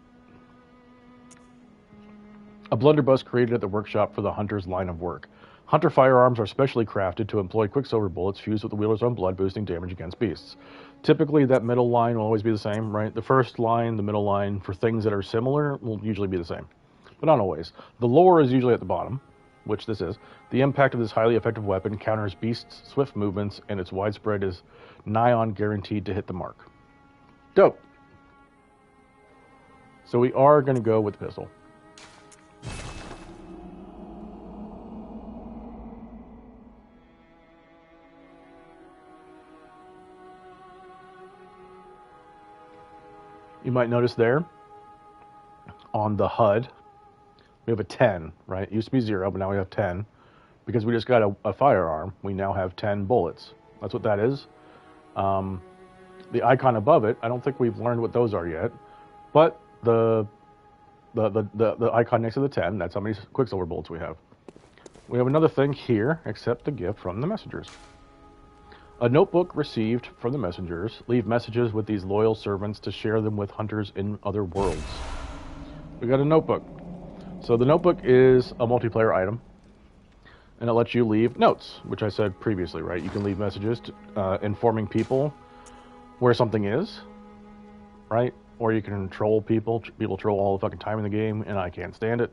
Speaker 1: A blunderbuss created at the workshop for the hunter's line of work. Hunter firearms are specially crafted to employ quicksilver bullets fused with the wielders on blood, boosting damage against beasts. Typically, that middle line will always be the same, right? The first line, the middle line, for things that are similar, will usually be the same. But not always. The lore is usually at the bottom, which this is. The impact of this highly effective weapon counters beasts' swift movements, and its widespread is nigh on guaranteed to hit the mark. Dope. So we are going to go with the pistol. You might notice there on the HUD, we have a 10, right? It used to be 0, but now we have 10. Because we just got a firearm, we now have 10 bullets. That's what that is. The icon above it, I don't think we've learned what those are yet. But the icon next to the 10, that's how many quicksilver bullets we have. We have another thing here, accept the gift from the messengers. A notebook received from the messengers. Leave messages with these loyal servants to share them with hunters in other worlds. We got a notebook. So the notebook is a multiplayer item, and it lets you leave notes, which I said previously, right? You can leave messages to, informing people where something is, right? Or you can troll people. People troll all the fucking time in the game, and I can't stand it.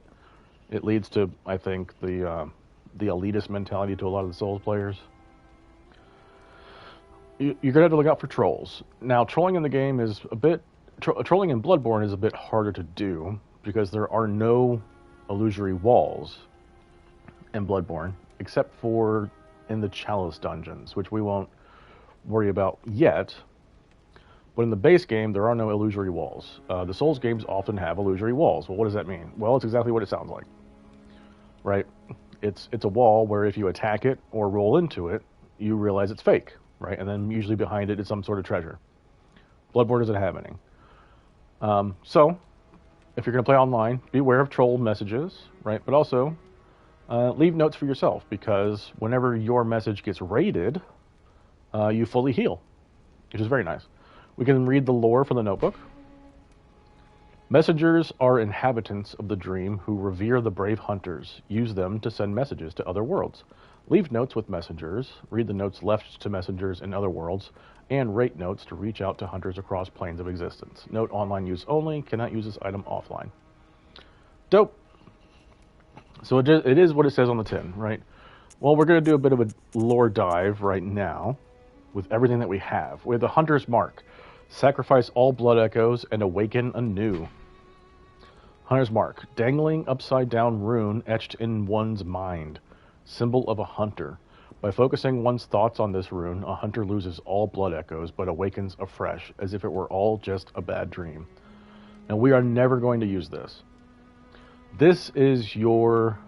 Speaker 1: It leads to, I think, the elitist mentality to a lot of the Souls players. You're going to have to look out for trolls. Now, trolling in the game is a bit... trolling in Bloodborne is a bit harder to do because there are no illusory walls in Bloodborne, except for in the Chalice dungeons, which we won't worry about yet. But in the base game, there are no illusory walls. The Souls games often have illusory walls. Well, what does that mean? Well, it's exactly what it sounds like, right? It's a wall where if you attack it or roll into it, you realize it's fake, right? And then usually behind it is some sort of treasure. Bloodborne doesn't have any. So, if you're going to play online, beware of troll messages, right? But also, leave notes for yourself, because whenever your message gets raided, you fully heal, which is very nice. We can read the lore from the notebook. Messengers are inhabitants of the dream who revere the brave hunters. Use them to send messages to other worlds. Leave notes with messengers. Read the notes left to messengers in other worlds. And rate notes to reach out to hunters across planes of existence. Note online use only. Cannot use this item offline. Dope. So it is what it says on the tin, right? Well, we're going to do a bit of a lore dive right now with everything that we have. We have the Hunter's Mark. Sacrifice all blood echoes and awaken anew. Hunter's Mark. Dangling upside down rune etched in one's mind. Symbol of a hunter. By focusing one's thoughts on this rune, a hunter loses all blood echoes but awakens afresh, as if it were all just a bad dream. And we are never going to use this. This is your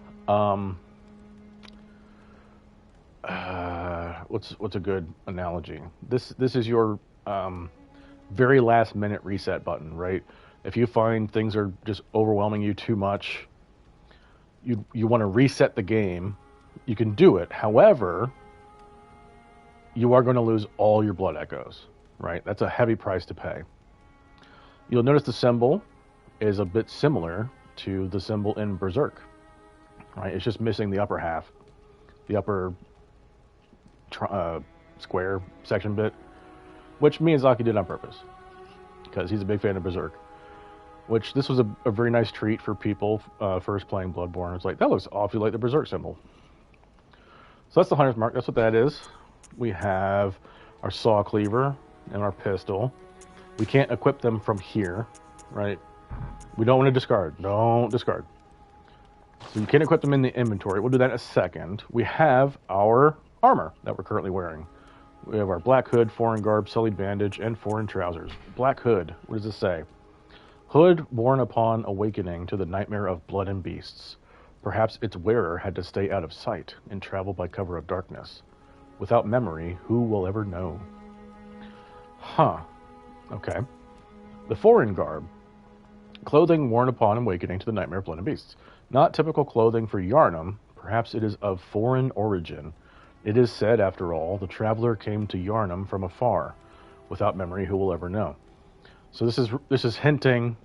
Speaker 1: what's a good analogy? This is your very last minute reset button, right? If you find things are just overwhelming you too much, you want to reset the game, you can do it. However, you are going to lose all your blood echoes, right? That's a heavy price to pay. You'll notice the symbol is a bit similar to the symbol in Berserk, right? It's just missing the upper half, the upper square section bit, which Miyazaki did on purpose because he's a big fan of Berserk. Which this was a very nice treat for people first playing Bloodborne. It's like, that looks awfully like the Berserk symbol. So that's the Hunter's Mark. That's what that is. We have our saw cleaver and our pistol. We can't equip them from here, right? We don't want to discard. Don't discard. So you can't equip them in the inventory. We'll do that in a second. We have our armor that we're currently wearing. We have our black hood, foreign garb, sullied bandage, and foreign trousers. Black hood. What does this say? Hood worn upon awakening to the nightmare of blood and beasts. Perhaps its wearer had to stay out of sight and travel by cover of darkness. Without memory, who will ever know? Huh. Okay. The foreign garb. Clothing worn upon awakening to the nightmare of blood and beasts. Not typical clothing for Yharnam. Perhaps it is of foreign origin. It is said, after all, the traveler came to Yharnam from afar. Without memory, who will ever know? So this is hinting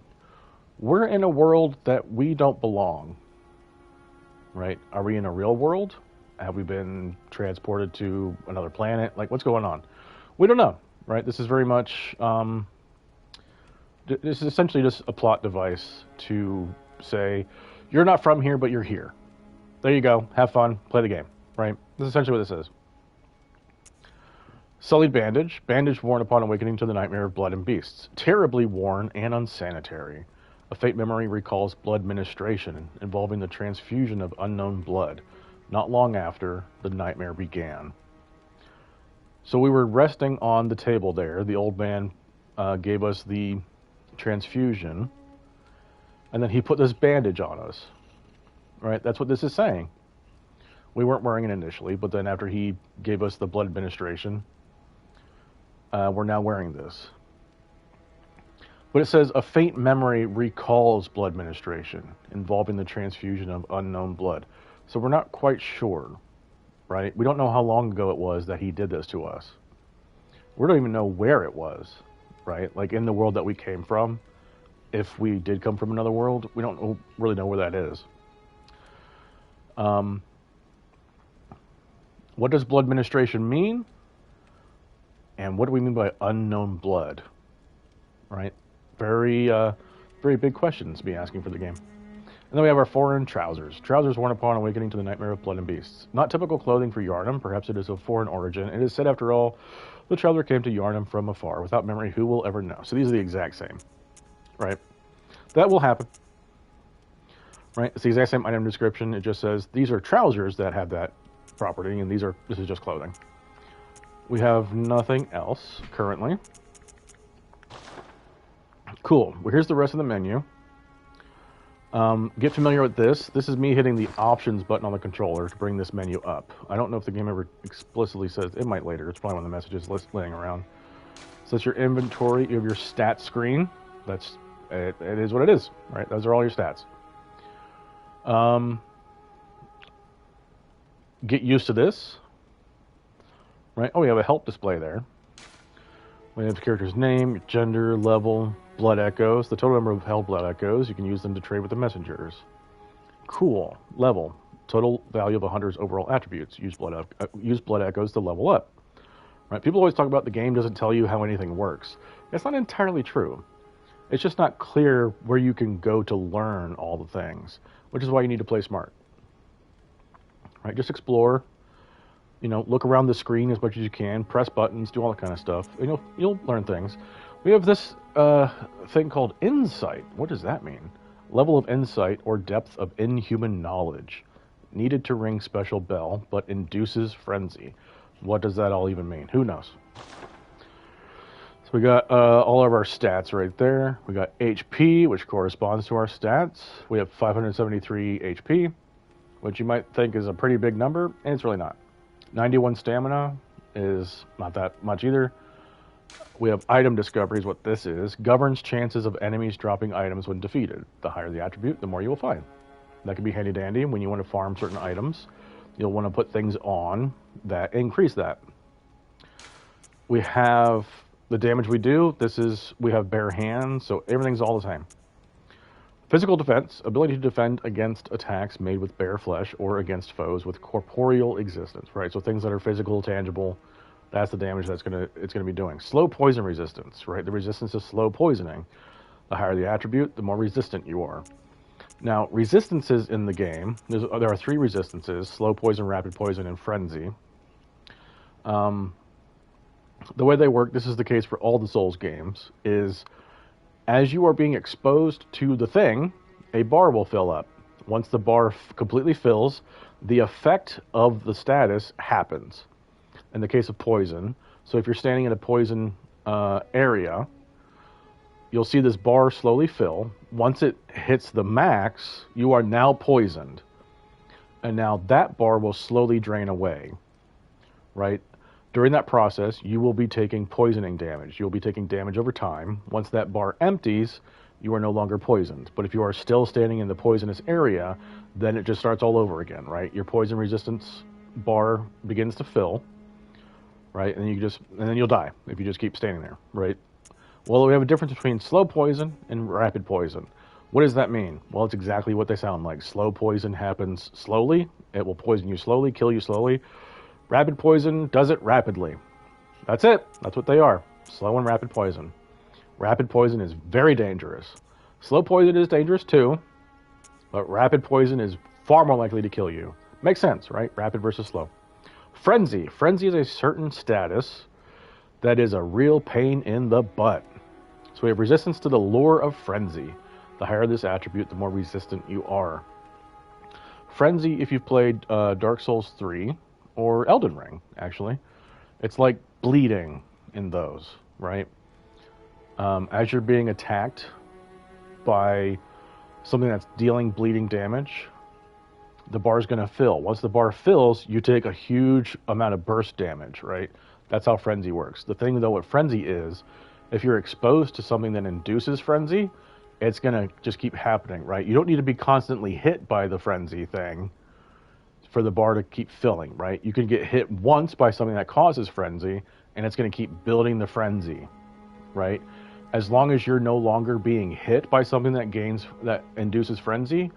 Speaker 1: we're in a world that we don't belong. Right? Are we in a real world? Have we been transported to another planet? Like, what's going on? We don't know, right? This is very much, this is essentially just a plot device to say, you're not from here, but you're here. There you go. Have fun. Play the game, right? This is essentially what this is. Sullied bandage. Bandage worn upon awakening to the nightmare of blood and beasts. Terribly worn and unsanitary. A faint memory recalls blood ministration involving the transfusion of unknown blood, not long after the nightmare began. So we were resting on the table there. The old man gave us the transfusion, and then he put this bandage on us, right? That's what this is saying. We weren't wearing it initially, but then after he gave us the blood administration, we're now wearing this. But it says a faint memory recalls blood ministration involving the transfusion of unknown blood. So we're not quite sure, right? We don't know how long ago it was that he did this to us. We don't even know where it was, right? Like in the world that we came from. If we did come from another world, we don't really know where that is. What does blood ministration mean? And what do we mean by unknown blood? Right? Very big questions to be asking for the game. And then we have our foreign trousers. Trousers worn upon awakening to the nightmare of blood and beasts. Not typical clothing for Yharnam. Perhaps it is of foreign origin. It is said, after all, the traveler came to Yharnam from afar. Without memory, who will ever know? So these are the exact same. Right? That will happen. Right? It's the exact same item description. It just says these are trousers that have that property, and this is just clothing. We have nothing else currently. Cool. Well, here's the rest of the menu. Get familiar with this. This is me hitting the options button on the controller to bring this menu up. I don't know if the game ever explicitly says, it might later. It's probably one of the messages laying around. So that's your inventory. You have your stats screen. It is what it is, right? Those are all your stats. Get used to this, right? Oh, we have a help display there. We have the character's name, gender, level, blood echoes, the total number of held blood echoes. You can use them to trade with the messengers. Cool. Level. Total value of a hunter's overall attributes. Use blood echoes to level up. Right? People always talk about the game doesn't tell you how anything works. That's not entirely true. It's just not clear where you can go to learn all the things, which is why you need to play smart. Right? Just explore. Look around the screen as much as you can, press buttons, do all that kind of stuff, and you'll learn things. We have this thing called insight. What does that mean? Level of insight or depth of inhuman knowledge. Needed to ring special bell, but induces frenzy. What does that all even mean? Who knows? So we got all of our stats right there. We got HP, which corresponds to our stats. We have 573 HP, which you might think is a pretty big number, and it's really not. 91 stamina is not that much either. We have item discovery is what this is. Governs chances of enemies dropping items when defeated. The higher the attribute, the more you will find. That can be handy dandy when you want to farm certain items. You'll want to put things on that increase that. We have the damage we do. We have bare hands, so everything's all the same. Physical defense, ability to defend against attacks made with bare flesh or against foes with corporeal existence, right? So things that are physical, tangible, that's the damage it's gonna be doing. Slow poison resistance, right? The resistance to slow poisoning. The higher the attribute, the more resistant you are. Now, resistances in the game, there are 3 resistances: slow poison, rapid poison, and frenzy. The way they work, this is the case for all the Souls games, is as you are being exposed to the thing, a bar will fill up. Once the bar completely fills, the effect of the status happens. In the case of poison, so if you're standing in a poison area, you'll see this bar slowly fill. Once it hits the max, you are now poisoned. And now that bar will slowly drain away, right? During that process, you will be taking poisoning damage. You'll be taking damage over time. Once that bar empties, you are no longer poisoned. But if you are still standing in the poisonous area, then it just starts all over again, right? Your poison resistance bar begins to fill, right? And then you'll die if you just keep standing there, right? Well, we have a difference between slow poison and rapid poison. What does that mean? Well, it's exactly what they sound like. Slow poison happens slowly. It will poison you slowly, kill you slowly. Rapid poison does it rapidly. That's it. That's what they are. Slow and rapid poison. Rapid poison is very dangerous. Slow poison is dangerous too, but rapid poison is far more likely to kill you. Makes sense, right? Rapid versus slow. Frenzy. Frenzy is a certain status that is a real pain in the butt. So we have resistance to the lure of frenzy. The higher this attribute, the more resistant you are. Frenzy, if you've played Dark Souls 3 or Elden Ring, actually, it's like bleeding in those, right? As you're being attacked by something that's dealing bleeding damage, the bar is going to fill. Once the bar fills, you take a huge amount of burst damage, right? That's how frenzy works. The thing, though, what frenzy is, if you're exposed to something that induces frenzy, it's going to just keep happening, right? You don't need to be constantly hit by the frenzy thing for the bar to keep filling, right? You can get hit once by something that causes frenzy, and it's going to keep building the frenzy, right? As long as you're no longer being hit by something that induces frenzy,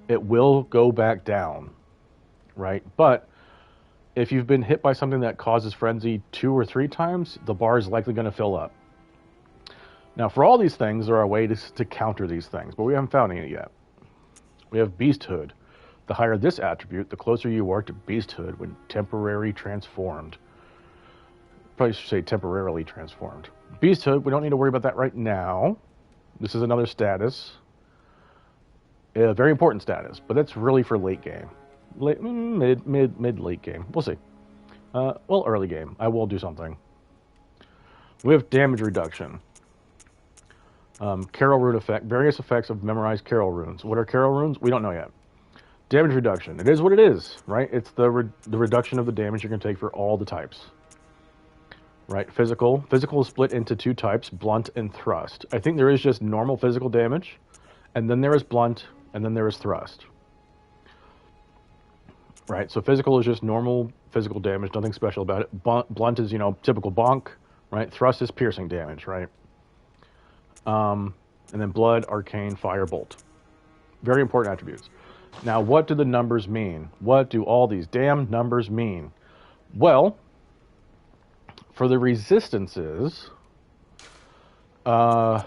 Speaker 1: it will go back down, right? But if you've been hit by something that causes frenzy 2 or 3 times, the bar is likely going to fill up. Now, for all these things, there are ways to counter these things, but we haven't found any yet. We have Beasthood. The higher this attribute, the closer you are to Beasthood when temporarily transformed. Probably should say temporarily transformed. Beasthood, we don't need to worry about that right now. This is another status. A very important status, but that's really for late game. Mid-late game. We'll see. Well, early game. I will do something. We have damage reduction. Carol rune effect. Various effects of memorized Carol runes. What are Carol runes? We don't know yet. Damage reduction. It is what it is, right? It's the reduction of the damage you're going to take for all the types. Right? Physical. Physical is split into 2 types, blunt and thrust. I think there is just normal physical damage, and then there is blunt, and then there is thrust. Right? So physical is just normal physical damage, nothing special about it. Blunt is, typical bonk, right? Thrust is piercing damage, right? And then blood, arcane, fire, bolt. Very important attributes. Now, what do the numbers mean? What do all these damn numbers mean? Well, for the resistances, I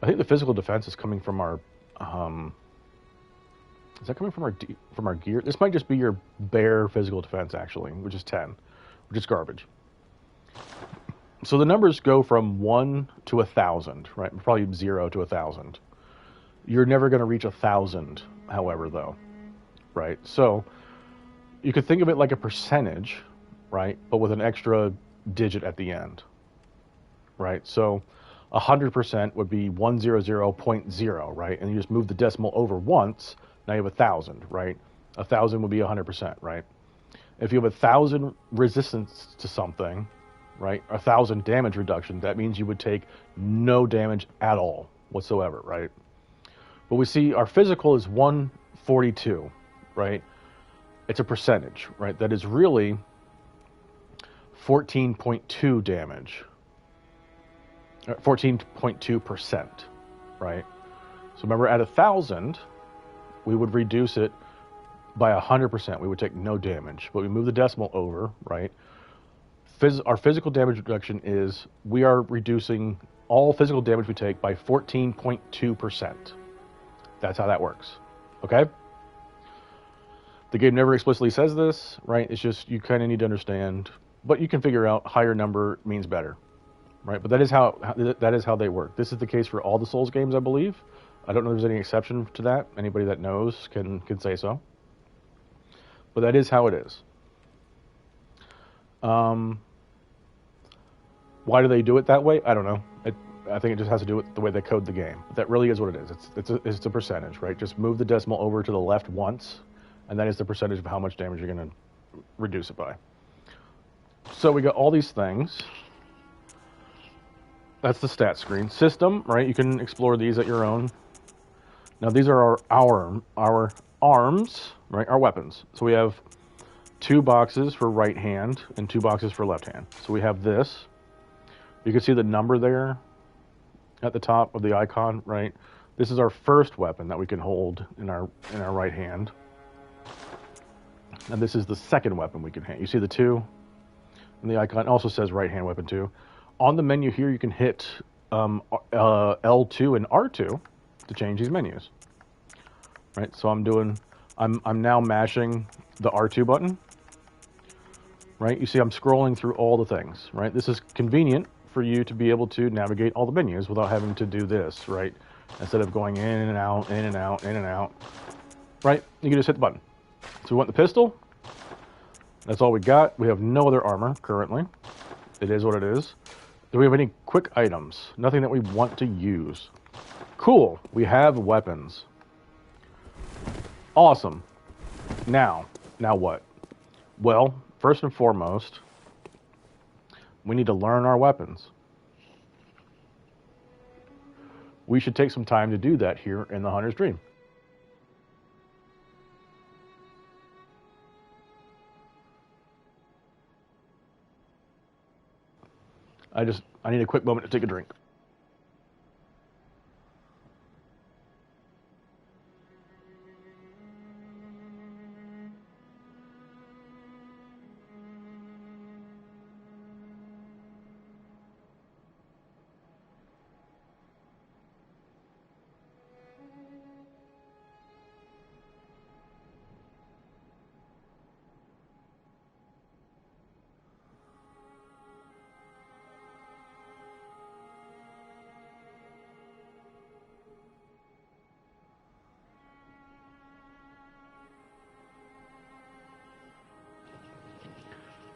Speaker 1: think the physical defense is coming from our. Is that coming from our gear? This might just be your bare physical defense, actually, which is 10, which is garbage. So the numbers go from 1 to 1,000, right? Probably 0 to 1,000. You're never going to reach 1,000, however, though, right? So you could think of it like a percentage, right? But with an extra digit at the end, right? So 100% would be 100.0, right? And you just move the decimal over once, now you have 1,000, right? 1,000 would be 100%, right? If you have 1,000 resistance to something, right, 1,000 damage reduction, that means you would take no damage at all whatsoever, right? But we see our physical is 142, right? It's a percentage, right? That is really 14.2 damage, 14.2%, right? So remember, at 1,000, we would reduce it by 100%. We would take no damage, but we move the decimal over, right? Our physical damage reduction is, we are reducing all physical damage we take by 14.2%. That's how that works, okay? The game never explicitly says this, right? It's just, you kind of need to understand, but you can figure out higher number means better, right? But that is how they work. This is the case for all the Souls games, I believe. I don't know if there's any exception to that. Anybody that knows can say so. But that is how it is. Why do they do it that way? I don't know. I think it just has to do with the way they code the game. But that really is what it is. It's a percentage, right? Just move the decimal over to the left once, and that is the percentage of how much damage you're going to reduce it by. So we got all these things. That's the stat screen. System, right? You can explore these at your own. Now these are our arms, right? Our weapons. So we have 2 boxes for right hand and 2 boxes for left hand. So we have this. You can see the number there at the top of the icon, right? This is our first weapon that we can hold in our right hand. And this is the second weapon we can hit. You see the 2? And the icon also says right hand weapon 2. On the menu here, you can hit L2 and R2 to change these menus. Right, so I'm now mashing the R2 button. Right, you see I'm scrolling through all the things. Right, this is convenient for you to be able to navigate all the menus without having to do this. Right, instead of going in and out, in and out, in and out. Right, you can just hit the button. So we want the pistol. That's all we got. We have no other armor currently. It is what it is. Do we have any quick items? Nothing that we want to use. Cool. We have weapons. Awesome. Now what? Well, first and foremost, we need to learn our weapons. We should take some time to do that here in the Hunter's Dream. I need a quick moment to take a drink.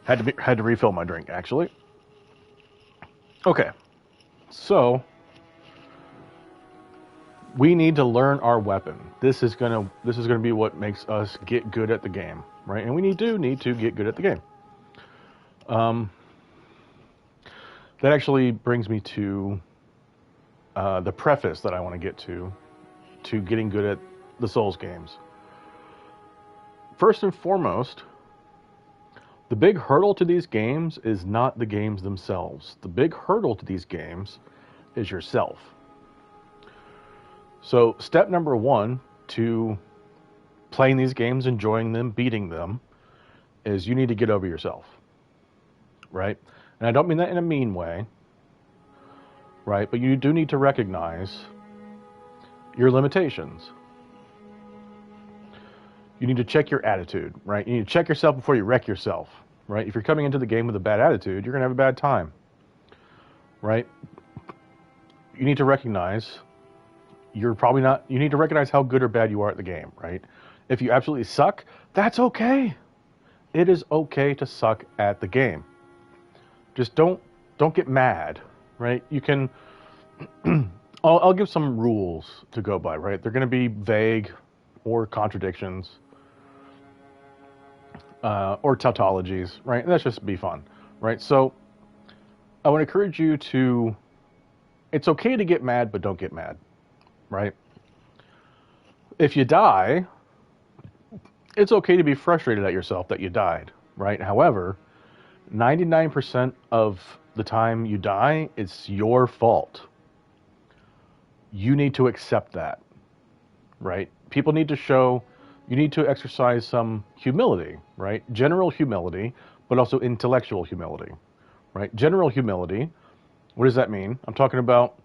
Speaker 1: Had to refill my drink, actually. Okay, so we need to learn our weapon. This is gonna be what makes us get good at the game, right? And we need to get good at the game. That actually brings me to the preface that I want to get to getting good at the Souls games. First and foremost, the big hurdle to these games is not the games themselves. The big hurdle to these games is yourself. So step number 1 to playing these games, enjoying them, beating them, is you need to get over yourself, right? And I don't mean that in a mean way, right? But you do need to recognize your limitations. You need to check your attitude, right? You need to check yourself before you wreck yourself, right? If you're coming into the game with a bad attitude, you're going to have a bad time, right? You need to recognize you need to recognize how good or bad you are at the game, right? If you absolutely suck, that's okay. It is okay to suck at the game. Just don't get mad, right? You can, I'll give some rules to go by, right? They're going to be vague or contradictions. Or tautologies, right? And that's just be fun, right? So I would encourage you to, it's okay to get mad, but don't get mad, right? If you die, it's okay to be frustrated at yourself that you died, right? However, 99% of the time you die, it's your fault. You need to accept that, right? People need to you need to exercise some humility, right? General humility, but also intellectual humility, right? General humility, what does that mean? I'm talking about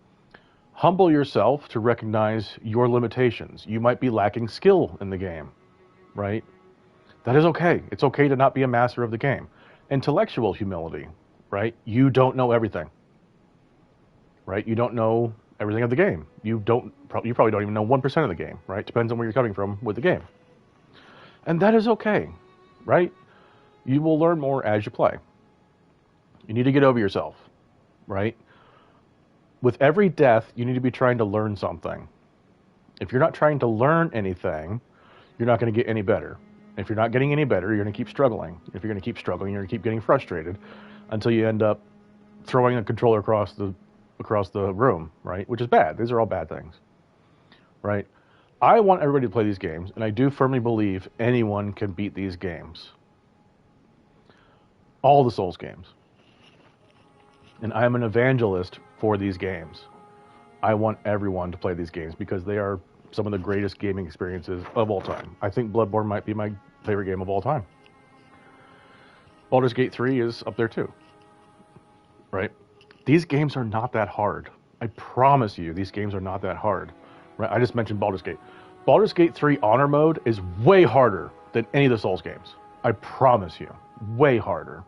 Speaker 1: humble yourself to recognize your limitations. You might be lacking skill in the game, right? That is okay. It's okay to not be a master of the game. Intellectual humility, right? You don't know everything, right? You don't know everything of the game. You probably don't even know 1% of the game, right? Depends on where you're coming from with the game. And that is okay, right? You will learn more as you play. You need to get over yourself, right? With every death, you need to be trying to learn something. If you're not trying to learn anything, you're not going to get any better. If you're not getting any better, you're going to keep struggling. If you're going to keep struggling, you're going to keep getting frustrated until you end up throwing a controller across the room, right? Which is bad. These are all bad things, right? I want everybody to play these games, and I do firmly believe anyone can beat these games. All the Souls games. And I am an evangelist for these games, I want everyone to play these games because they are some of the greatest gaming experiences of all time. I think Bloodborne might be my favorite game of all time. Baldur's Gate 3 is up there too, right? These games are not that hard. I promise you, these games are not that hard, right? I just mentioned Baldur's Gate. Baldur's Gate 3 Honor Mode is way harder than any of the Souls games. I promise you, way harder,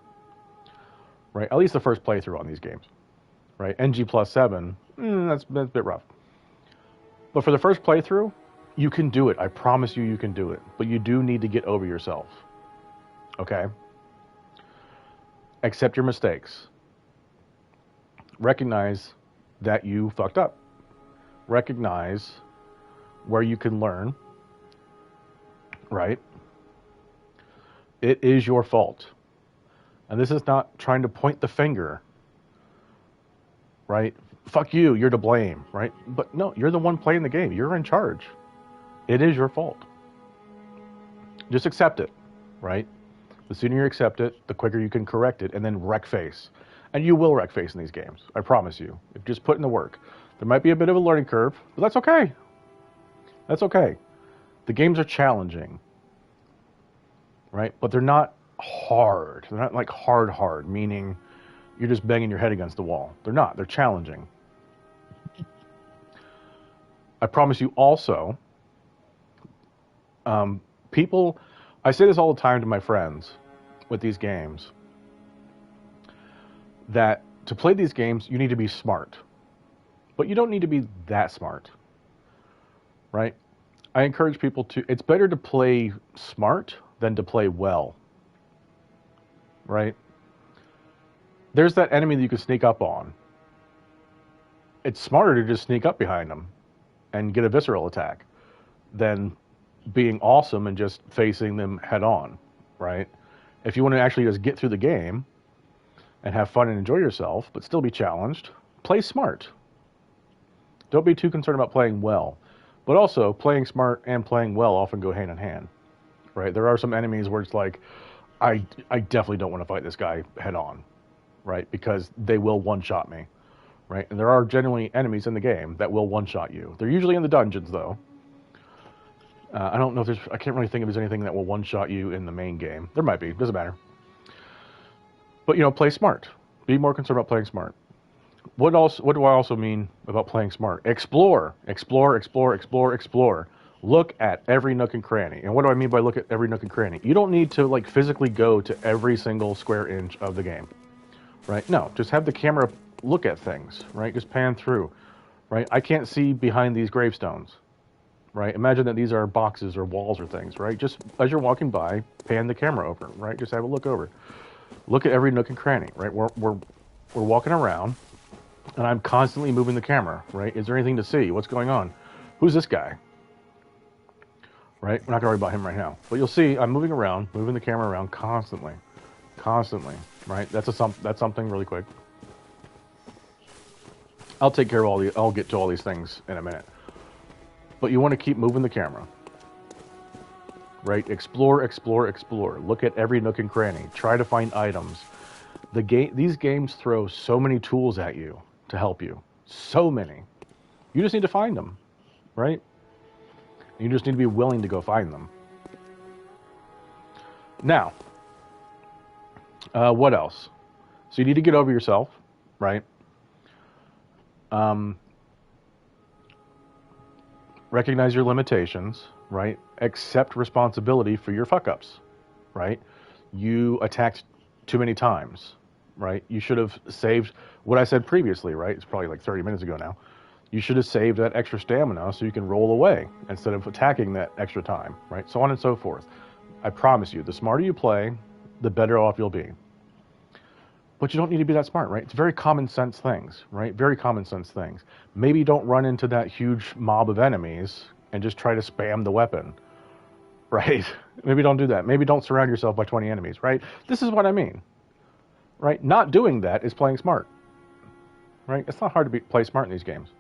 Speaker 1: right? At least the first playthrough on these games, right? NG plus 7, that's a bit rough. But for the first playthrough, you can do it. I promise you, you can do it. But you do need to get over yourself, okay? Accept your mistakes. Recognize that you fucked up. Recognize where you can learn, right? It is your fault. And this is not trying to point the finger, right? Fuck you, you're to blame, right? But no, you're the one playing the game. You're in charge. It is your fault. Just accept it, right? The sooner you accept it, the quicker you can correct it and then wreck face. And you will wreck face in these games. I promise you. If just put in the work. There might be a bit of a learning curve, but that's okay. That's okay. The games are challenging, right? But they're not hard. They're not like hard, meaning you're just banging your head against the wall. They're not. They're challenging. I promise you also, people, I say this all the time to my friends with these games, that to play these games, you need to be smart. But you don't need to be that smart, right? I encourage people to, it's better to play smart than to play well, right? There's that enemy that you can sneak up on. It's smarter to just sneak up behind them and get a visceral attack than being awesome and just facing them head on, right? If you want to actually just get through the game and have fun and enjoy yourself, but still be challenged, play smart. Don't be too concerned about playing well. But also, playing smart and playing well often go hand in hand, right? There are some enemies where it's like, I definitely don't want to fight this guy head on, right? Because they will one-shot me, right? And there are generally enemies in the game that will one-shot you. They're usually in the dungeons, though. I don't know if there's, I can't really think if there's anything that will one-shot you in the main game. There might be, doesn't matter. But, you know, play smart. Be more concerned about playing smart. What do I also mean about playing smart? Explore. Look at every nook and cranny. And what do I mean by look at every nook and cranny? You don't need to like physically go to every single square inch of the game, right? No, just have the camera look at things, right? Just pan through, right? I can't see behind these gravestones, right? Imagine that these are boxes or walls or things, right? Just as you're walking by, pan the camera over, right? Just have a look over. Look at every nook and cranny, right? We're walking around, and I'm constantly moving the camera, right? Is there anything to see? What's going on? Who's this guy? Right? We're not going to worry about him right now. But you'll see I'm moving around, moving the camera around constantly, right? That's something really quick. I'll take care of I'll get to all these things in a minute. But you want to keep moving the camera, right? Explore. Look at every nook and cranny. Try to find items. These games throw so many tools at you to help you. So many. You just need to find them, right? You just need to be willing to go find them. Now, what else? So you need to get over yourself, right? Recognize your limitations, right? Accept responsibility for your fuck-ups, right? You attacked too many times, right? You should have saved what I said previously, right? It's probably like 30 minutes ago now. You should have saved that extra stamina so you can roll away instead of attacking that extra time, right? So on and so forth. I promise you, the smarter you play, the better off you'll be. But you don't need to be that smart, right? It's very common sense things, right? Very common sense things. Maybe don't run into that huge mob of enemies and just try to spam the weapon, right? Maybe don't do that. Maybe don't surround yourself by 20 enemies, right? This is what I mean, right? Not doing that is playing smart, right? It's not hard to play smart in these games.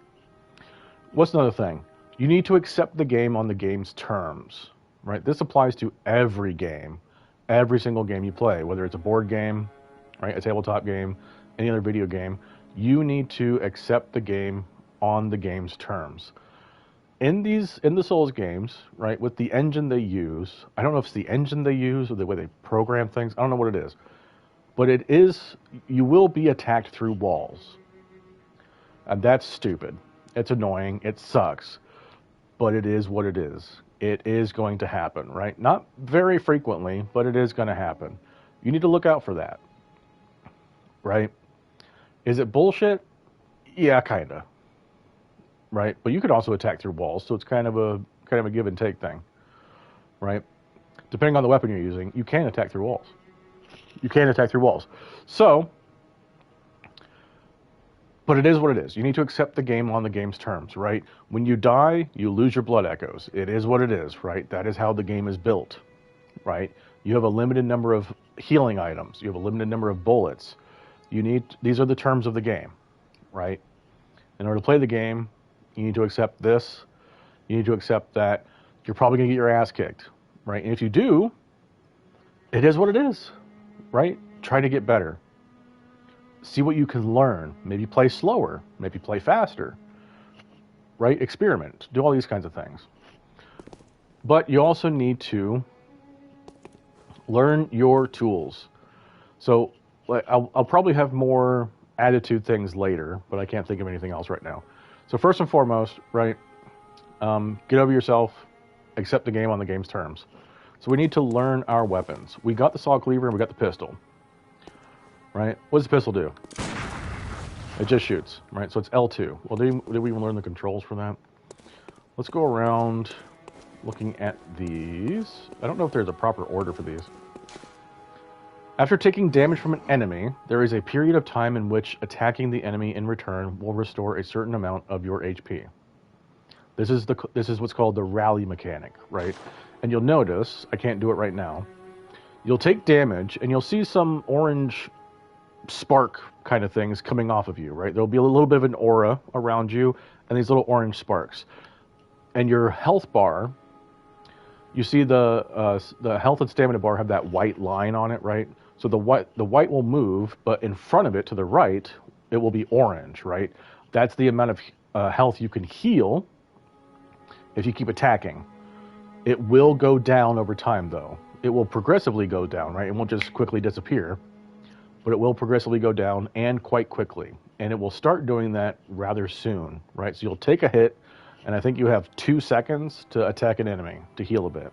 Speaker 1: What's another thing? You need to accept the game on the game's terms, right? This applies to every game, every single game you play, whether it's a board game, right, a tabletop game, any other video game. You need to accept the game on the game's terms. In the Souls games, right, with the engine they use, I don't know if it's the engine they use or the way they program things, I don't know what it is. But it is, you will be attacked through walls. And that's stupid. It's annoying, it sucks. But it is what it is. It is going to happen, right? Not very frequently, but it is going to happen. You need to look out for that, right? Is it bullshit? Yeah, kinda. Right? But you could also attack through walls, so it's kind of a give and take thing, right? Depending on the weapon you're using, you can attack through walls. You can attack through walls. So, but it is what it is. You need to accept the game on the game's terms, right? When you die, you lose your blood echoes. It is what it is, right? That is how the game is built, right? You have a limited number of healing items. You have a limited number of bullets. These are the terms of the game, right? In order to play the game, you need to accept this. You need to accept that you're probably going to get your ass kicked, right? And if you do, it is what it is, right? Try to get better. See what you can learn. Maybe play slower. Maybe play faster, right? Experiment. Do all these kinds of things. But you also need to learn your tools. So I'll probably have more attitude things later, but I can't think of anything else right now. So first and foremost, right, get over yourself, accept the game on the game's terms. So we need to learn our weapons. We got the saw cleaver and we got the pistol, right? What does the pistol do? It just shoots, right? So it's L2. Well, did we even learn the controls for that? Let's go around looking at these. I don't know if there's a proper order for these. After taking damage from an enemy, there is a period of time in which attacking the enemy in return will restore a certain amount of your HP. This is what's called the rally mechanic, right? And you'll notice, I can't do it right now, you'll take damage and you'll see some orange spark kind of things coming off of you, right? There'll be a little bit of an aura around you and these little orange sparks. And your health bar, you see the health and stamina bar have that white line on it, right? So the white will move, but in front of it to the right, it will be orange, right? That's the amount of health you can heal if you keep attacking. It will go down over time, though. It will progressively go down, right? It won't just quickly disappear, but it will progressively go down and quite quickly. And it will start doing that rather soon, right? So you'll take a hit, and I think you have 2 seconds to attack an enemy to heal a bit.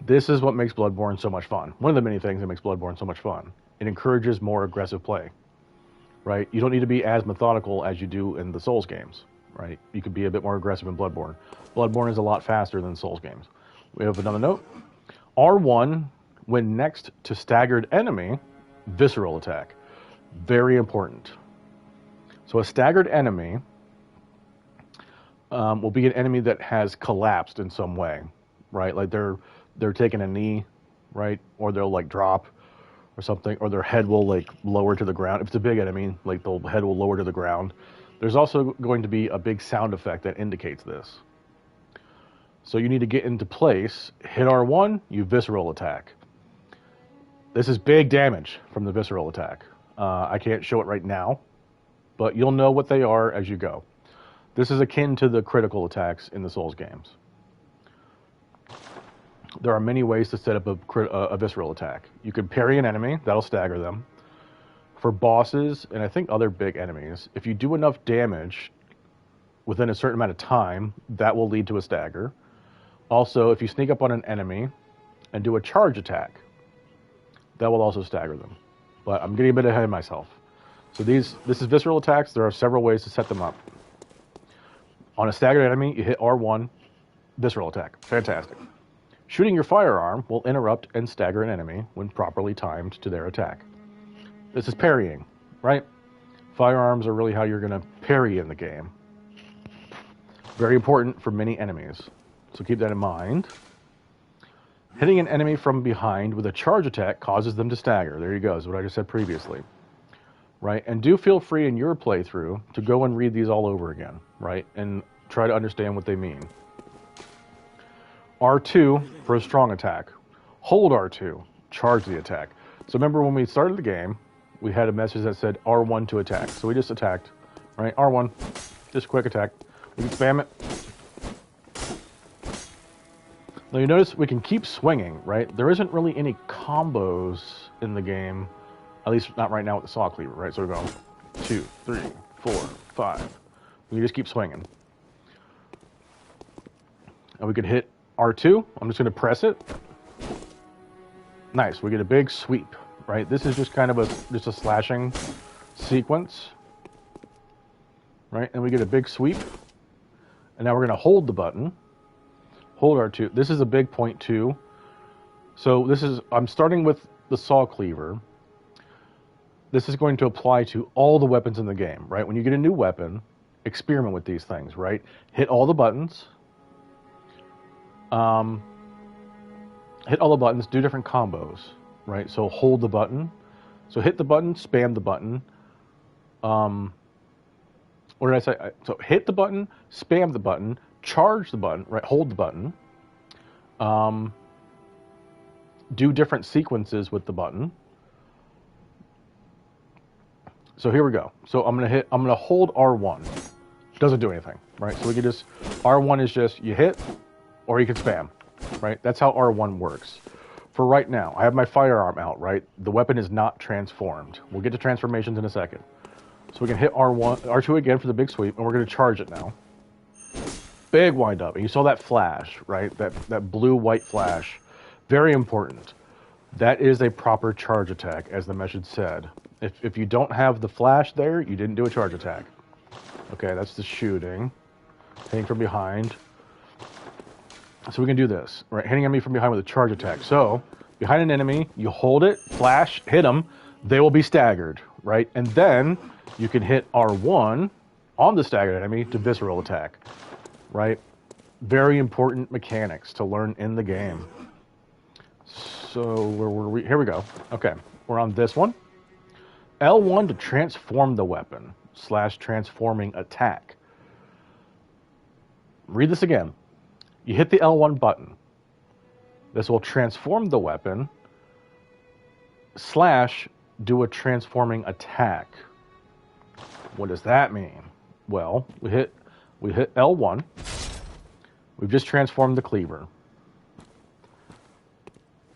Speaker 1: This is what makes Bloodborne so much fun. One of the many things that makes Bloodborne so much fun. It encourages more aggressive play, right? You don't need to be as methodical as you do in the Souls games, right? You could be a bit more aggressive in Bloodborne. Bloodborne is a lot faster than Souls games. We have another note. R1, when next to staggered enemy, visceral attack. Very important. So a staggered enemy will be an enemy that has collapsed in some way, right? Like they're taking a knee, right? Or they'll like drop or something, or their head will like lower to the ground. If it's a big enemy, like the head will lower to the ground. There's also going to be a big sound effect that indicates this. So you need to get into place, hit R1, you visceral attack. This is big damage from the visceral attack. I can't show it right now, but you'll know what they are as you go. This is akin to the critical attacks in the Souls games. There are many ways to set up a visceral attack. You can parry an enemy, that'll stagger them. For bosses, and I think other big enemies, if you do enough damage within a certain amount of time, that will lead to a stagger. Also, if you sneak up on an enemy and do a charge attack, that will also stagger them. But I'm getting a bit ahead of myself. So this is visceral attacks. There are several ways to set them up. On a staggered enemy, you hit R1, visceral attack. Fantastic. Shooting your firearm will interrupt and stagger an enemy when properly timed to their attack. This is parrying, right? Firearms are really how you're going to parry in the game. Very important for many enemies. So keep that in mind. Hitting an enemy from behind with a charge attack causes them to stagger. There you go, is what I just said previously. Right? And do feel free in your playthrough to go and read these all over again, right? And try to understand what they mean. R2 for a strong attack. Hold R2, charge the attack. So remember when we started the game, we had a message that said R1 to attack. So we just attacked, right? R1, Just quick attack. We can spam it. Now you notice we can keep swinging, right? There isn't really any combos in the game, at least not right now with the saw cleaver, right? So we're going 2, 3, 4, 5. We just keep swinging. And we can hit R2. I'm just going to press it. Nice. We get a big sweep, right? This is just kind of just a slashing sequence, right? And we get a big sweep. And now we're going to hold the button. Hold R2. This is a big point too. So this is, I'm starting with the saw cleaver. This is going to apply to all the weapons in the game, right? When you get a new weapon, experiment with these things, right? Hit all the buttons. Hit all the buttons, do different combos, right? So hold the button. So hit the button, spam the button. What did I say? So hit the button, spam the button, charge the button, right? Hold the button. Do different sequences with the button. So here we go. So I'm gonna hold R1. Doesn't do anything, right? So we can just, R1 is just, you hit, or you can spam, right? That's how R1 works. For right now, I have my firearm out, right? The weapon is not transformed. We'll get to transformations in a second. So we can hit R2 again for the big sweep, and we're gonna charge it now. Big wind up, and you saw that flash, right? That blue-white flash. Very important. That is a proper charge attack, as the message said. If you don't have the flash there, you didn't do a charge attack. Okay, that's the shooting. Hitting from behind. So we can do this, right? Hitting enemy from behind with a charge attack. So, behind an enemy, you hold it, flash, hit them, they will be staggered, right? And then you can hit R1 on the staggered enemy to visceral attack, right? Very important mechanics to learn in the game. So, where were we? Here we go. Okay, we're on this one. L1 to transform the weapon / transforming attack. Read this again. You hit the L1 button. This will transform the weapon / do a transforming attack. What does that mean? Well, we hit L1. We've just transformed the cleaver.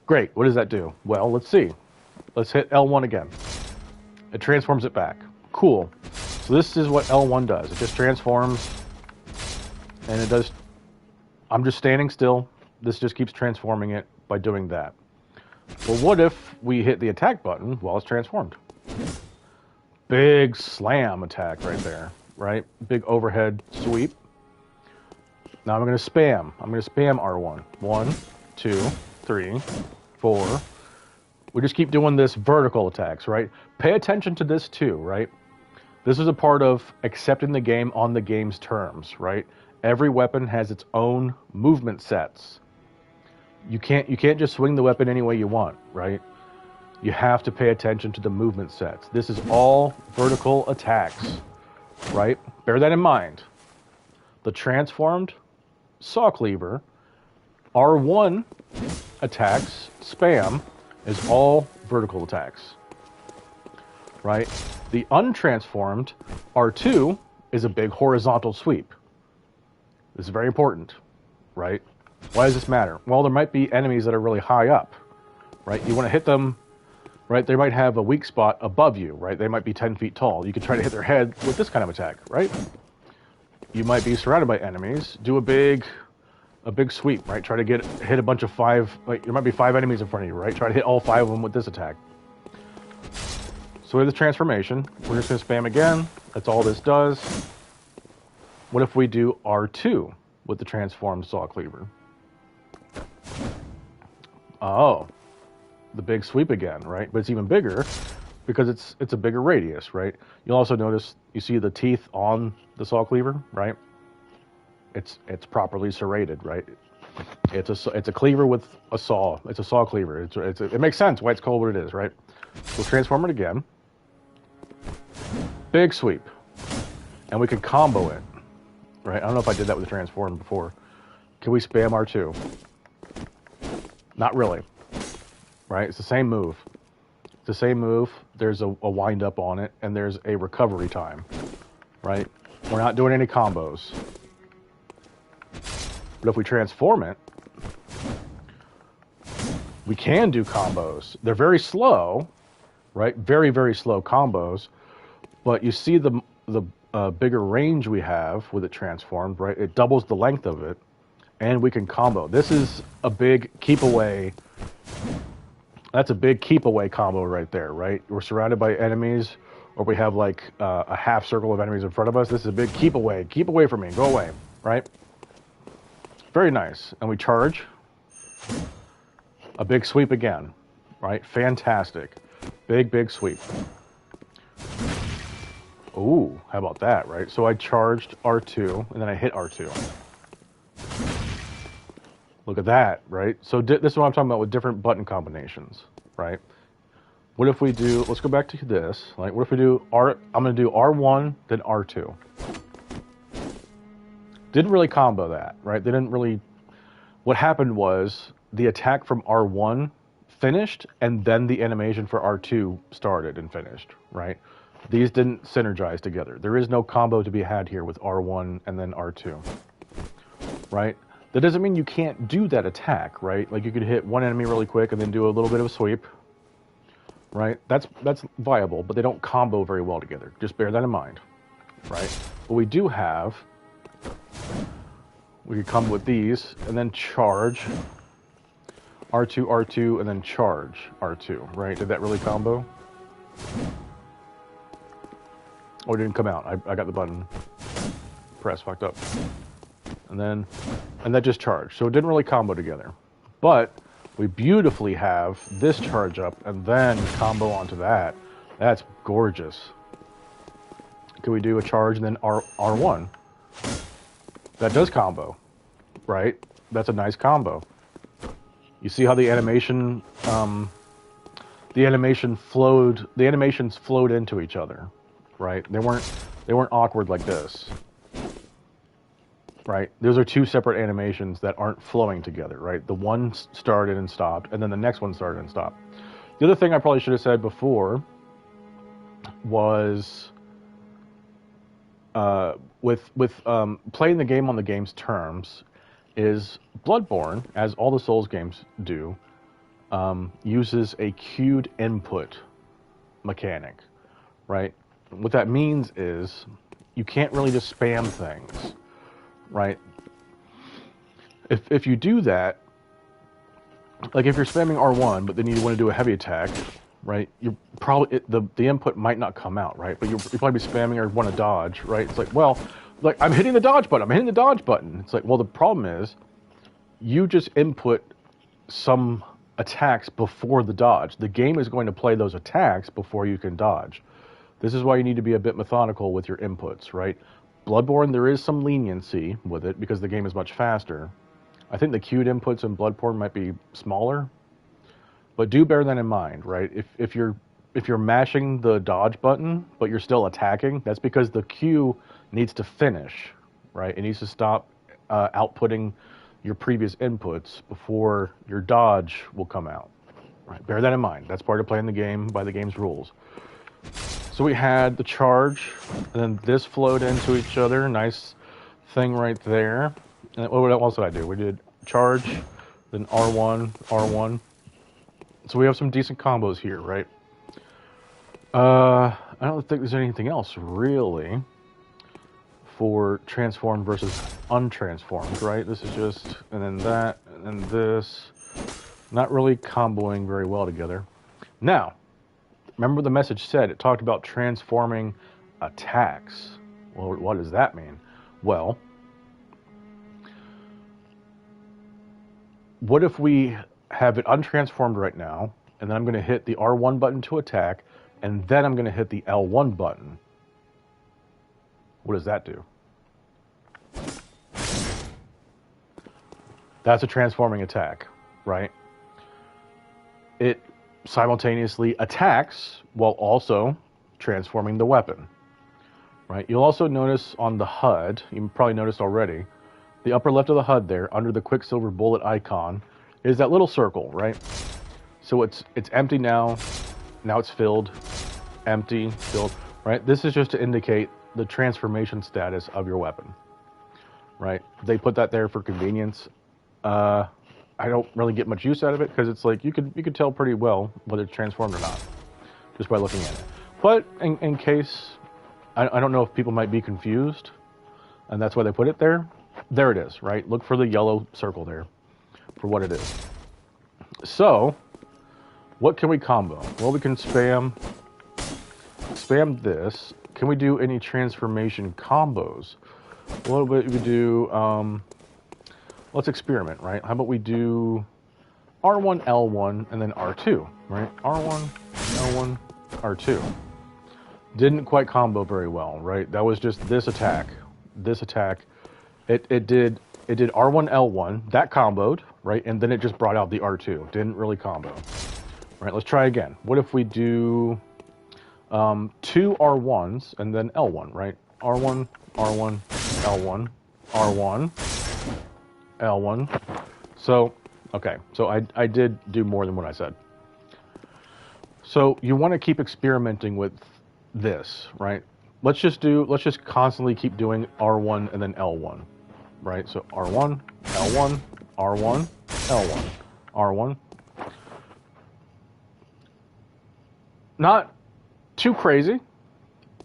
Speaker 1: Great. What does that do? Well, let's see. Let's hit L1 again. It transforms it back. Cool. So this is what L1 does. It just transforms, and it does. I'm just standing still. This just keeps transforming it by doing that. Well, what if we hit the attack button while it's transformed? Big slam attack right there, right? Big overhead sweep. Now I'm going to spam. I'm going to spam R1. 1, 2, 3, 4. We just keep doing this vertical attacks, right? Pay attention to this too, right? This is a part of accepting the game on the game's terms, right? Every weapon has its own movement sets. You can't just swing the weapon any way you want, right? You have to pay attention to the movement sets. This is all vertical attacks, right? Bear that in mind. The transformed saw cleaver, R1 attacks, spam, is all vertical attacks, right? The untransformed R2 is a big horizontal sweep. This is very important, right? Why does this matter? Well, there might be enemies that are really high up, right? You want to hit them, right? They might have a weak spot above you, right? They might be 10 feet tall. You can try to hit their head with this kind of attack, right? You might be surrounded by enemies. Do a big sweep, right? Try to hit a bunch of 5, like there might be 5 enemies in front of you, right? Try to hit all 5 of them with this attack. So we have the transformation. We're just going to spam again. That's all this does. What if we do R2 with the transformed saw cleaver? Oh, the big sweep again, right? But it's even bigger because it's a bigger radius, right? You'll also notice you see the teeth on the saw cleaver, right? It's properly serrated, right? It's a cleaver with a saw. It's a saw cleaver. It makes sense why it's called what it is, right? We'll transform it again. Big sweep, and we can combo it, right? I don't know if I did that with the transform before. Can we spam R2? Not really, right? It's the same move. It's the same move. There's a wind up on it, and there's a recovery time, right? We're not doing any combos. But if we transform it, we can do combos. They're very slow, right? Very, very slow combos. But you see the bigger range we have with it transformed, right? It doubles the length of it, and we can combo. This is a big keep away. That's a big keep away combo right there, right? We're surrounded by enemies, or we have like a half circle of enemies in front of us. This is a big keep away. Keep away from me. Go away, right? Very nice. And we charge. A big sweep again, right? Fantastic. Big, big sweep. Ooh, how about that, right? So I charged R2, and then I hit R2. Look at that, right? So this is what I'm talking about with different button combinations, right? What if we do, let's go back to this, like what if we do I'm going to do R1, then R2. Didn't really combo that, right? They didn't really, what happened was the attack from R1 finished, and then the animation for R2 started and finished, right? These didn't synergize together. There is no combo to be had here with R1 and then R2, right? That doesn't mean you can't do that attack, right? Like you could hit one enemy really quick and then do a little bit of a sweep, right? That's viable, but they don't combo very well together. Just bear that in mind, right? But we do have, we could combo with these and then charge R2, R2, and then charge R2, right? Did that really combo? Oh, it didn't come out. I got the button press fucked up. And that just charged. So it didn't really combo together. But we beautifully have this charge up and then combo onto that. That's gorgeous. Can we do a charge and then R1? That does combo, right? That's a nice combo. You see how the animation, the animations flowed into each other, right? They weren't awkward like this, right? Those are two separate animations that aren't flowing together, right? The one started and stopped, and then the next one started and stopped. The other thing I probably should have said before was with playing the game on the game's terms is Bloodborne, as all the Souls games do, uses a queued input mechanic, right? What that means is you can't really just spam things, right? If you do that, like if you're spamming R1, but then you want to do a heavy attack, right? You're probably the input might not come out, right? But you'll probably be spamming or want to dodge, right? It's like, well, like I'm hitting the dodge button. I'm hitting the dodge button. It's like, well, the problem is you just input some attacks before the dodge. The game is going to play those attacks before you can dodge. This is why you need to be a bit methodical with your inputs, right? Bloodborne, there is some leniency with it because the game is much faster. I think the queued inputs in Bloodborne might be smaller, but do bear that in mind, right? If you're mashing the dodge button, but you're still attacking, that's because the queue needs to finish, right? It needs to stop outputting your previous inputs before your dodge will come out. Right? Bear that in mind. That's part of playing the game by the game's rules. So we had the charge, and then this flowed into each other. Nice thing right there. And what else did I do? We did charge, then R1, R1. So we have some decent combos here, right? I don't think there's anything else really for transformed versus untransformed, right? This is just, and then that, and then this. Not really comboing very well together. Now, remember the message said, it talked about transforming attacks. Well, what does that mean? Well, what if we have it untransformed right now, and then I'm going to hit the R1 button to attack, and then I'm going to hit the L1 button. What does that do? That's a transforming attack, right? It simultaneously attacks while also transforming the weapon, right? You'll also notice on the HUD, you probably noticed already, the upper left of the HUD there, under the Quicksilver bullet icon, is that little circle, right? So it's empty now. Now it's filled, empty, filled, right? This is just to indicate the transformation status of your weapon, right? They put that there for convenience. I don't really get much use out of it because it's like you could tell pretty well whether it's transformed or not just by looking at it. But in case, I don't know if people might be confused, and that's why they put it there. There it is, right? Look for the yellow circle there for what it is. So, what can we combo? Well, we can spam this. Can we do any transformation combos? What would we do? Let's experiment, right? How about we do R1, L1, and then R2, right? R1, L1, R2. Didn't quite combo very well, right? That was just this attack. This attack, it did R1, L1, that comboed, right? And then it just brought out the R2. Didn't really combo. Right, let's try again. What if we do 2 R1s and then L1, right? R1, R1, L1, R1, L1. So, okay, so I did do more than what I said. So you want to keep experimenting with this, right? Let's just constantly keep doing R1 and then L1, right? So R1, L1, R1, L1, R1. Not too crazy,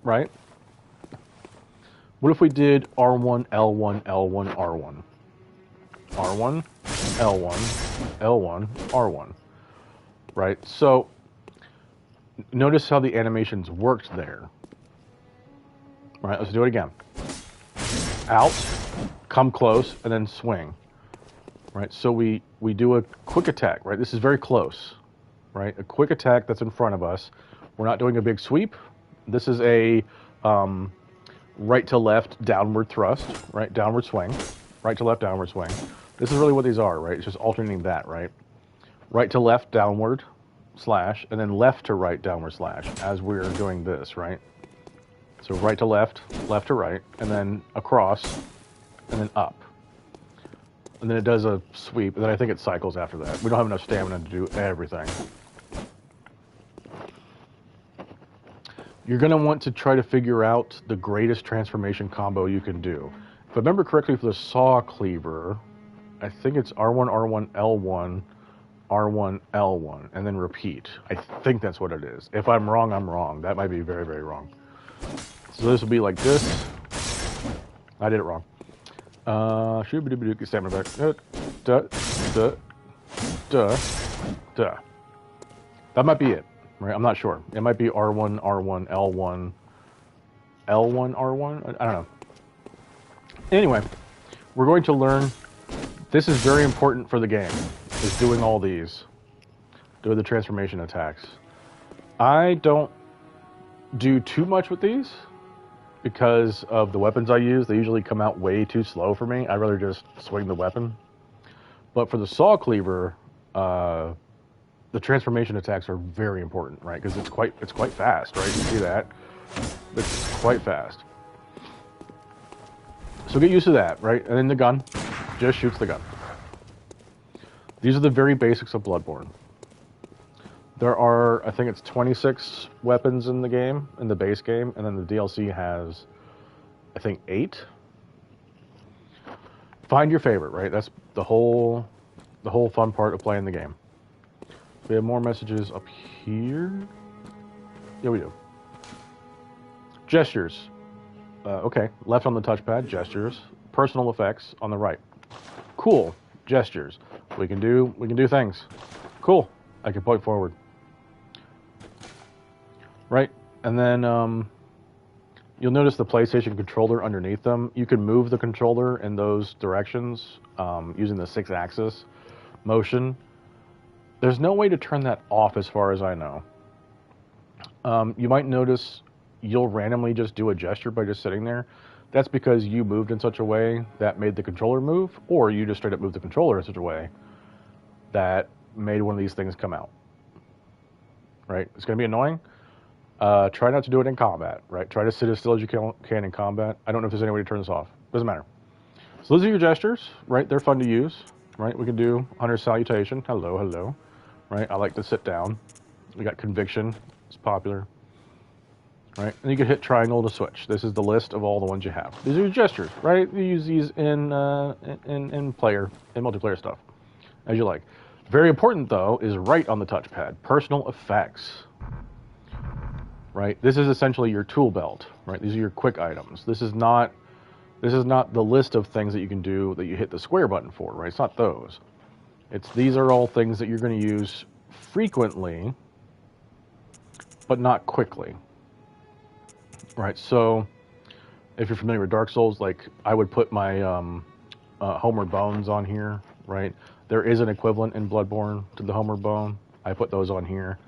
Speaker 1: right? What if we did R1, L1, L1, R1? R1, L1, L1, R1, right? So notice how the animations worked there. All right, let's do it again. Out, come close, and then swing. Right, so we do a quick attack, right? This is very close, right? A quick attack that's in front of us. We're not doing a big sweep. This is a right to left downward thrust, right? Downward swing. Right to left downward swing. This is really what these are, right? It's just alternating that, right? Right to left downward slash, and then left to right downward slash as we're doing this, right? So right to left, left to right, and then across, and then up. And then it does a sweep, and then I think it cycles after that. We don't have enough stamina to do everything. You're going to want to try to figure out the greatest transformation combo you can do. If I remember correctly for the saw cleaver, I think it's R1, R1, L1, R1, L1, and then repeat. I think that's what it is. If I'm wrong, I'm wrong. That might be very, very wrong. So this will be like this. I did it wrong. Stamina back. That might be it, right? I'm not sure. It might be R1, R1, L1, L1, R1. I don't know. Anyway, we're going to learn. This is very important for the game, is doing all these. Doing the transformation attacks. I don't do too much with these because of the weapons I use. They usually come out way too slow for me. I'd rather just swing the weapon. But for the saw cleaver, the transformation attacks are very important, right? Because it's quite fast, right? You see that? It's quite fast. So get used to that, right? And then the gun just shoots the gun. These are the very basics of Bloodborne. There are, I think it's 26 weapons in the game, in the base game, and then the DLC has, I think, 8. Find your favorite, right? That's the whole fun part of playing the game. We have more messages up here. Yeah, we do. Gestures. Okay, left on the touchpad, gestures. Personal effects on the right. Cool, gestures. We can do things. Cool, I can point forward. Right, and then you'll notice the PlayStation controller underneath them. You can move the controller in those directions using the 6-axis motion. There's no way to turn that off as far as I know. You might notice you'll randomly just do a gesture by just sitting there. That's because you moved in such a way that made the controller move, or you just straight up moved the controller in such a way that made one of these things come out. Right? It's going to be annoying. Try not to do it in combat, right? Try to sit as still as you can in combat. I don't know if there's any way to turn this off. Doesn't matter. So those are your gestures, right? They're fun to use, right? We can do Hunter's Salutation. Hello, hello. Right? I like to sit down. We got Conviction. It's popular. right? And you can hit triangle to switch. This is the list of all the ones you have. These are your gestures, right? You use these in multiplayer stuff, as you like. Very important though is right on the touchpad, personal effects. Right? This is essentially your tool belt, right? These are your quick items. This is not the list of things that you can do that you hit the square button for, right? It's not those. These are all things that you're going to use frequently, but not quickly. Right? So if you're familiar with Dark Souls, like I would put my homeward bones on here, right? There is an equivalent in Bloodborne to the homeward bone. I put those on here.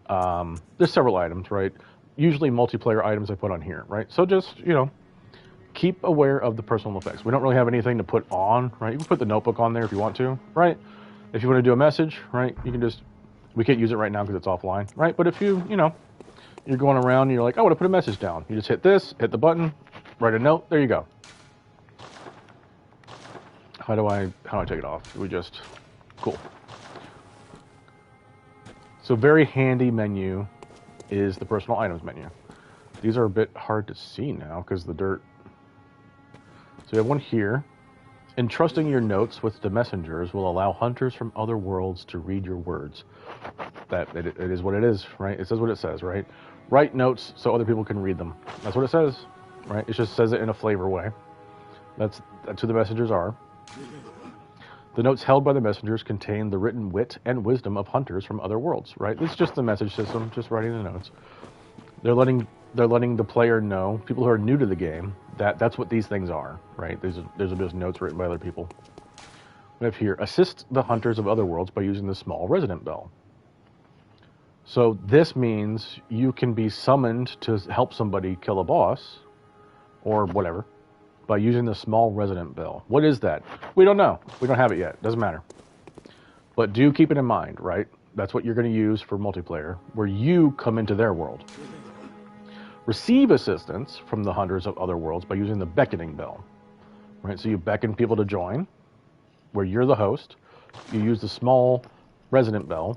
Speaker 1: There's several items, right? Usually multiplayer items I put on here, right? So just, keep aware of the personal effects. We don't really have anything to put on, right? You can put the notebook on there if you want to, right? If you want to do a message, right? You can we can't use it right now because it's offline, right? But if you're going around and you're like, I want to put a message down. You just hit the button, write a note, there you go. How do I take it off? Cool. So very handy menu is the personal items menu. These are a bit hard to see now because the dirt. So you have one here. Entrusting your notes with the messengers will allow hunters from other worlds to read your words. It is what it is, right? It says what it says, right? Write notes so other people can read them. That's what it says, right? It just says it in a flavor way. That's who the messengers are. The notes held by the messengers contain the written wit and wisdom of hunters from other worlds, right? It's just the message system, just writing the notes. They're letting the player know, people who are new to the game, that's what these things are, right? There's just notes written by other people. We have here, assist the hunters of other worlds by using the small resident bell. So this means you can be summoned to help somebody kill a boss, or whatever, by using the small resident bell. What is that? We don't know. We don't have it yet. Doesn't matter. But do keep it in mind, right? That's what you're going to use for multiplayer, where you come into their world. Receive assistance from the hunters of other worlds by using the beckoning bell. Right? So you beckon people to join, where you're the host. You use the small resident bell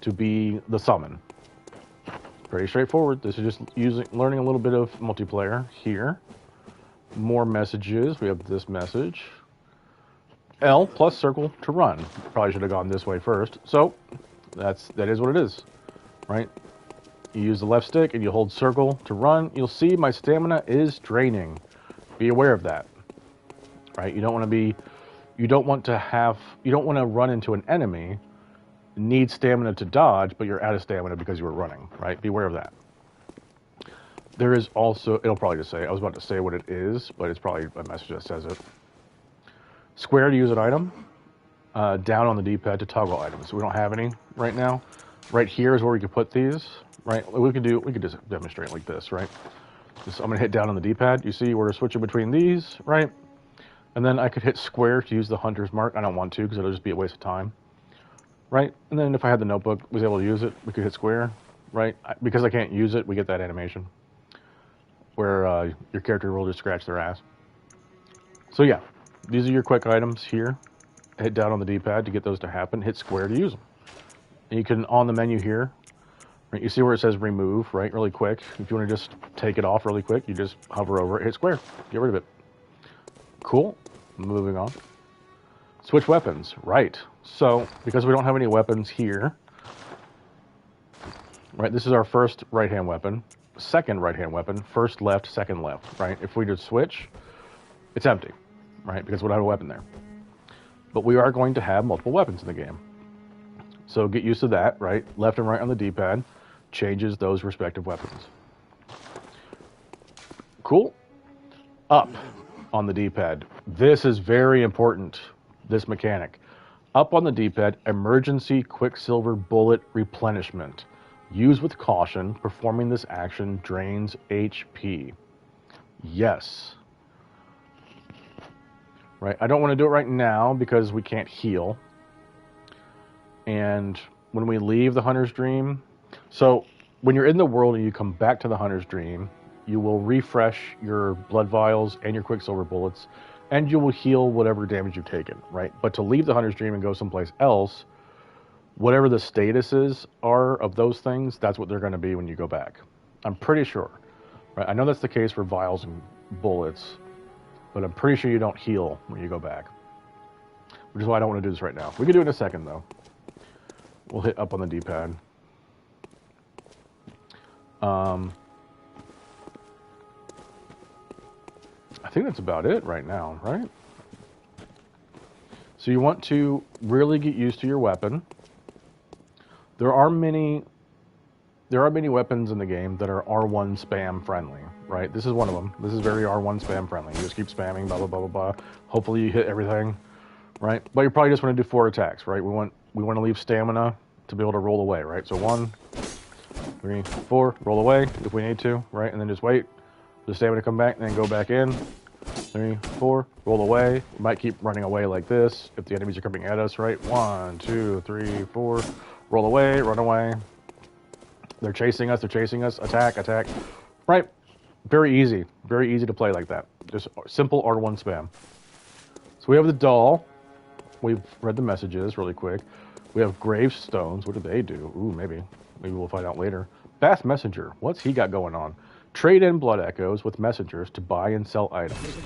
Speaker 1: to be the summon. Pretty straightforward. This is just learning a little bit of multiplayer here. More messages. We have this message. L plus circle to run. Probably should have gone this way first. So that is what it is, right? You use the left stick and you hold circle to run. You'll see my stamina is draining. Be aware of that, right? You don't want to run into an enemy, need stamina to dodge, but you're out of stamina because you were running, right? Be aware of that. There is also, it'll probably just say, I was about to say what it is, but it's probably a message that says it. Square to use an item. Down on the D-pad to toggle items. So we don't have any right now. Right here is where we could put these, right? We could just demonstrate like this, right? I'm gonna hit down on the D-pad. You see we're switching between these, right? And then I could hit square to use the hunter's mark. I don't want to because it'll just be a waste of time, right? And then if I had the notebook, was able to use it, we could hit square, right? Because I can't use it, we get that animation where your character will just scratch their ass. So yeah, these are your quick items here. Hit down on the D-pad to get those to happen. Hit square to use them. And you can, on the menu here, right, you see where it says remove, right, really quick. If you want to just take it off really quick, you just hover over it, hit square, get rid of it. Cool, moving on. Switch weapons, right. So, because we don't have any weapons here, right, this is our first right-hand weapon, second right-hand weapon, first left, second left, right? If we just switch, it's empty, right, because we don't have a weapon there. But we are going to have multiple weapons in the game. So get used to that, right? Left and right on the D-pad changes those respective weapons. Cool. Up on the D-pad. This is very important, this mechanic. Up on the D-pad, emergency quicksilver bullet replenishment. Use with caution. Performing this action drains HP. Yes. Right, I don't want to do it right now because we can't heal. And when we leave the Hunter's Dream, so when you're in the world and you come back to the Hunter's Dream, you will refresh your blood vials and your quicksilver bullets, and you will heal whatever damage you've taken, right? But to leave the Hunter's Dream and go someplace else, whatever the statuses are of those things, that's what they're going to be when you go back. I'm pretty sure. Right? I know that's the case for vials and bullets, but I'm pretty sure you don't heal when you go back. Which is why I don't want to do this right now. We can do it in a second, though. We'll hit up on the D-pad. I think that's about it right now, right? So you want to really get used to your weapon. There are many weapons in the game that are R1 spam friendly, right? This is one of them. This is very R1 spam friendly. You just keep spamming, blah, blah, blah, blah, blah. Hopefully you hit everything, right? But you probably just want to do 4 attacks, right? We want to leave stamina to be able to roll away, right? So 1, 3, 4, roll away if we need to, right? And then just wait for the stamina to come back, and then go back in. 3, 4, roll away. We might keep running away like this if the enemies are coming at us, right? 1, 2, 3, 4, roll away, run away. They're chasing us, attack, attack. Right? Very easy to play like that. Just simple R1 spam. So we have the doll. We've read the messages really quick. We have gravestones. What do they do? Ooh, maybe we'll find out later. Bath Messenger. What's he got going on? Trade in blood echoes with messengers to buy and sell items.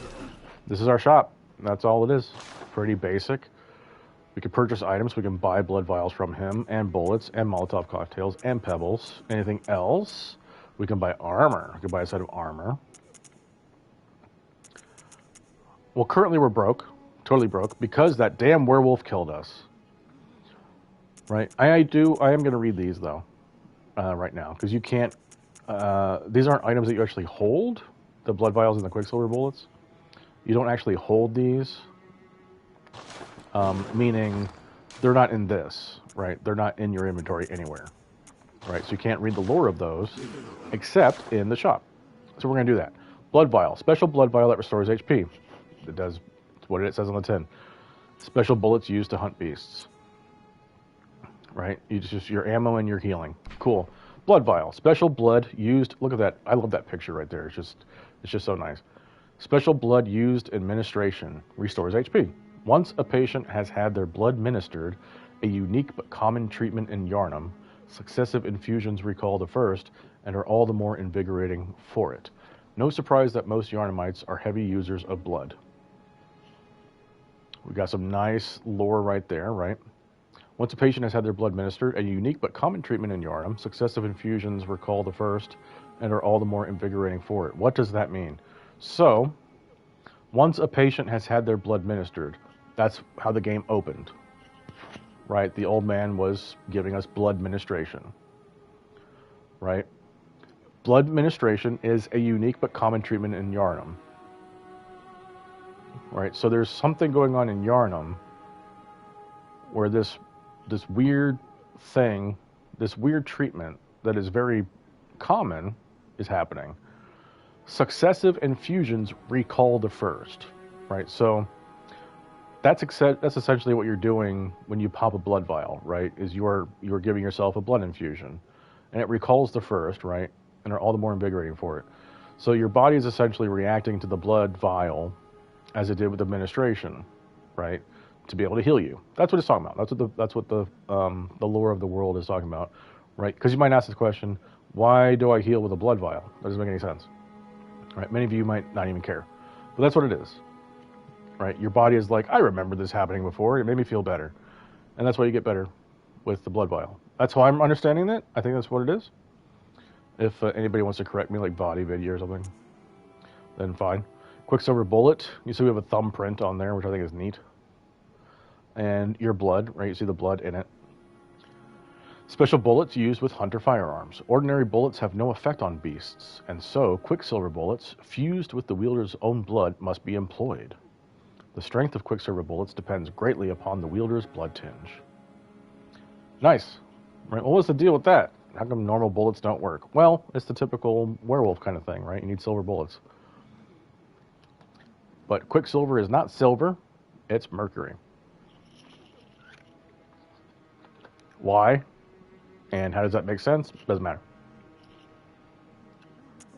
Speaker 1: This is our shop. That's all it is. Pretty basic. We can purchase items. We can buy blood vials from him, and bullets, and Molotov cocktails, and pebbles. Anything else? We can buy armor. We can buy a set of armor. Well, currently we're broke. Totally broke. Because that damn werewolf killed us. Right? I am going to read these, though. Right now. Because you can't... these aren't items that you actually hold. The blood vials and the quicksilver bullets. You don't actually hold these. Meaning they're not in this, right? They're not in your inventory anywhere, right? So you can't read the lore of those except in the shop. So we're going to do that. Blood vial. Special blood vial that restores HP. It does what it says on the tin. Special bullets used to hunt beasts. Right? It's just your ammo and your healing. Cool. Blood vial. Special blood used. Look at that. I love that picture right there. It's just so nice. Special blood used administration restores HP. Once a patient has had their blood ministered, a unique but common treatment in Yarnum, successive infusions recall the first and are all the more invigorating for it. No surprise that most Yarnamites are heavy users of blood. We got some nice lore right there, right? Once a patient has had their blood ministered, a unique but common treatment in Yarnum, successive infusions recall the first and are all the more invigorating for it. What does that mean? So, once a patient has had their blood ministered, that's how the game opened, right? The old man was giving us blood ministration, right? Blood ministration is a unique but common treatment in Yarnum, right? So there's something going on in Yarnum where this weird thing, this weird treatment that is very common is happening. Successive infusions recall the first, right? So that's essentially what you're doing when you pop a blood vial, right? Is you're giving yourself a blood infusion, and it recalls the first, right? And are all the more invigorating for it. So your body is essentially reacting to the blood vial as it did with administration, right? To be able to heal you. That's what it's talking about. That's what the lore of the world is talking about, right? Because you might ask this question: why do I heal with a blood vial? That doesn't make any sense, right? Many of you might not even care, but that's what it is. Right? Your body is like, I remember this happening before. It made me feel better. And that's why you get better with the blood vial. That's how I'm understanding it. I think that's what it is. If anybody wants to correct me, like Body Video or something, then fine. Quicksilver bullet. You see we have a thumbprint on there, which I think is neat. And your blood, right? You see the blood in it. Special bullets used with hunter firearms. Ordinary bullets have no effect on beasts, and so quicksilver bullets fused with the wielder's own blood must be employed. The strength of quicksilver bullets depends greatly upon the wielder's blood tinge. Nice. Right, well, what's the deal with that? How come normal bullets don't work? Well, it's the typical werewolf kind of thing, right? You need silver bullets. But quicksilver is not silver, it's mercury. Why? And how does that make sense? Doesn't matter.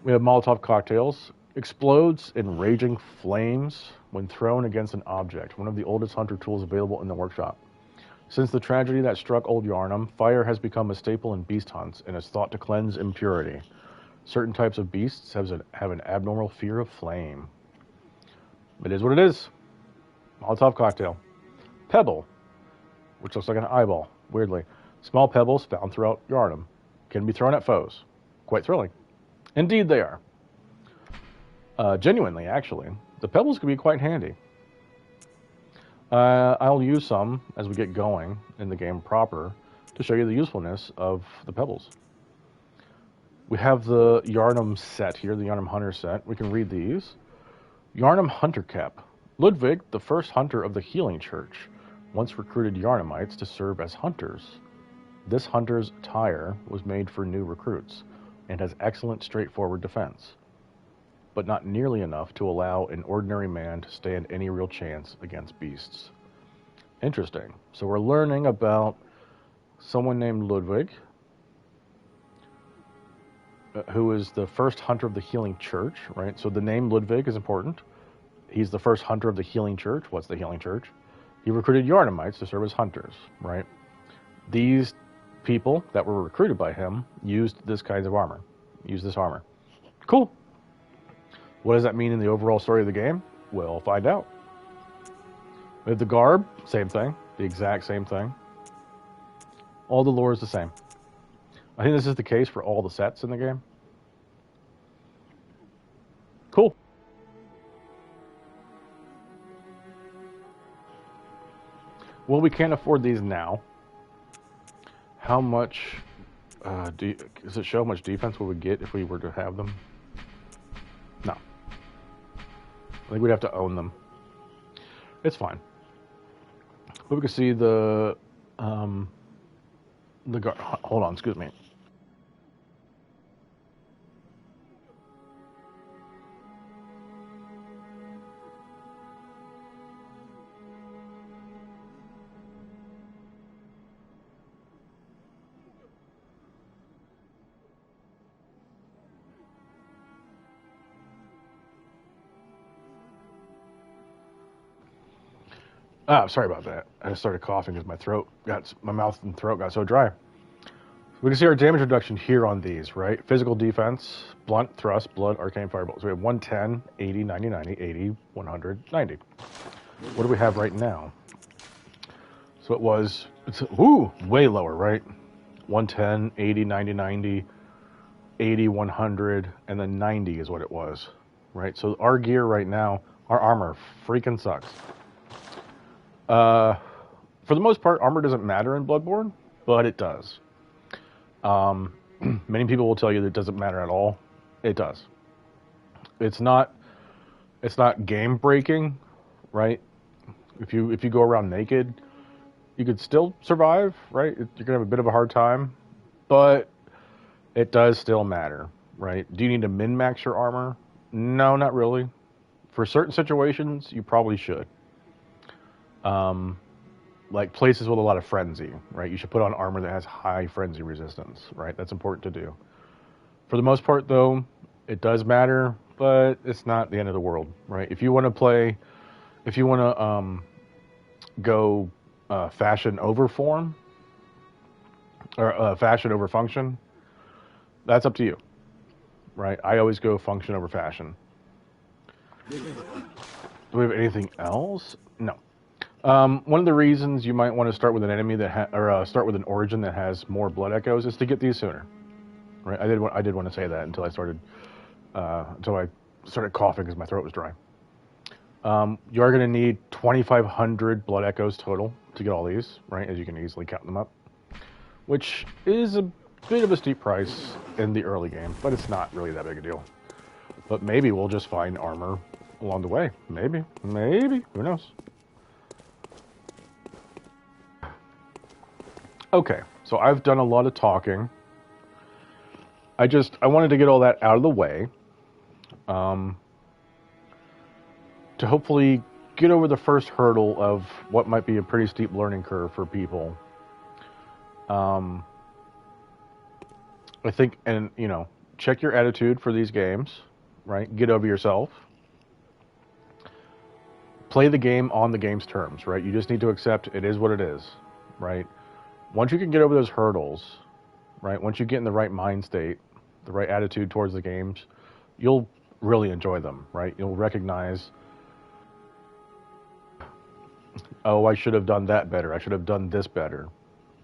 Speaker 1: We have Molotov cocktails. Explodes in raging flames when thrown against an object, one of the oldest hunter tools available in the workshop. Since the tragedy that struck Old Yarnum, fire has become a staple in beast hunts and is thought to cleanse impurity. Certain types of beasts have an abnormal fear of flame. It is what it is. Molotov cocktail. Pebble, which looks like an eyeball, weirdly. Small pebbles found throughout Yarnum can be thrown at foes. Quite thrilling. Indeed they are. Genuinely, actually. The pebbles can be quite handy. I'll use some as we get going in the game proper to show you the usefulness of the pebbles. We have the Yarnum set here, the Yarnum Hunter set. We can read these. Yarnum Hunter Cap. Ludwig, the first hunter of the Healing Church, once recruited Yarnumites to serve as hunters. This hunter's attire was made for new recruits and has excellent straightforward defense, but not nearly enough to allow an ordinary man to stand any real chance against beasts. Interesting. So we're learning about someone named Ludwig, who is the first hunter of the Healing Church, right? So the name Ludwig is important. He's the first hunter of the Healing Church. What's the Healing Church? He recruited Yarnumites to serve as hunters, right? These people that were recruited by him used this kind of armor. Used this armor. Cool. What does that mean in the overall story of the game? We'll find out. We have the garb, same thing. The exact same thing. All the lore is the same. I think this is the case for all the sets in the game. Cool. Well, we can't afford these now. How much does it show how much defense we would get if we were to have them? No. I think we'd have to own them. It's fine. But we can see the hold on, excuse me. Ah, sorry about that. I just started coughing because my mouth and throat got so dry. We can see our damage reduction here on these, right? Physical defense, blunt, thrust, blood, arcane, firebolt. So we have 110, 80, 90, 90, 80, 100, 90. What do we have right now? So it's way lower, right? 110, 80, 90, 90, 80, 100, and then 90 is what it was, right? So our gear right now, our armor freaking sucks. For the most part, armor doesn't matter in Bloodborne, but it does. Many people will tell you that it doesn't matter at all. It does. It's not game breaking, right? If you go around naked, you could still survive, right? You're gonna have a bit of a hard time, but it does still matter, right? Do you need to min-max your armor? No, not really. For certain situations, you probably should. Like places with a lot of frenzy, right? You should put on armor that has high frenzy resistance, right? That's important to do. For the most part, though, it does matter, but it's not the end of the world, right? If you want to go fashion over form or fashion over function, that's up to you, right? I always go function over fashion. Do we have anything else? No. One of the reasons you might want to start with an enemy start with an origin that has more blood echoes is to get these sooner, right? I did want to say that until I started coughing because my throat was dry. You are going to need 2,500 blood echoes total to get all these, right? As you can easily count them up, which is a bit of a steep price in the early game, but it's not really that big a deal. But maybe we'll just find armor along the way. Maybe, who knows? Okay, so I've done a lot of talking. I wanted to get all that out of the way to hopefully get over the first hurdle of what might be a pretty steep learning curve for people. I think, and check your attitude for these games, right? Get over yourself. Play the game on the game's terms, right? You just need to accept it is what it is, right? Once you can get over those hurdles, right? Once you get in the right mind state, the right attitude towards the games, you'll really enjoy them, right? You'll recognize, oh, I should have done that better. I should have done this better,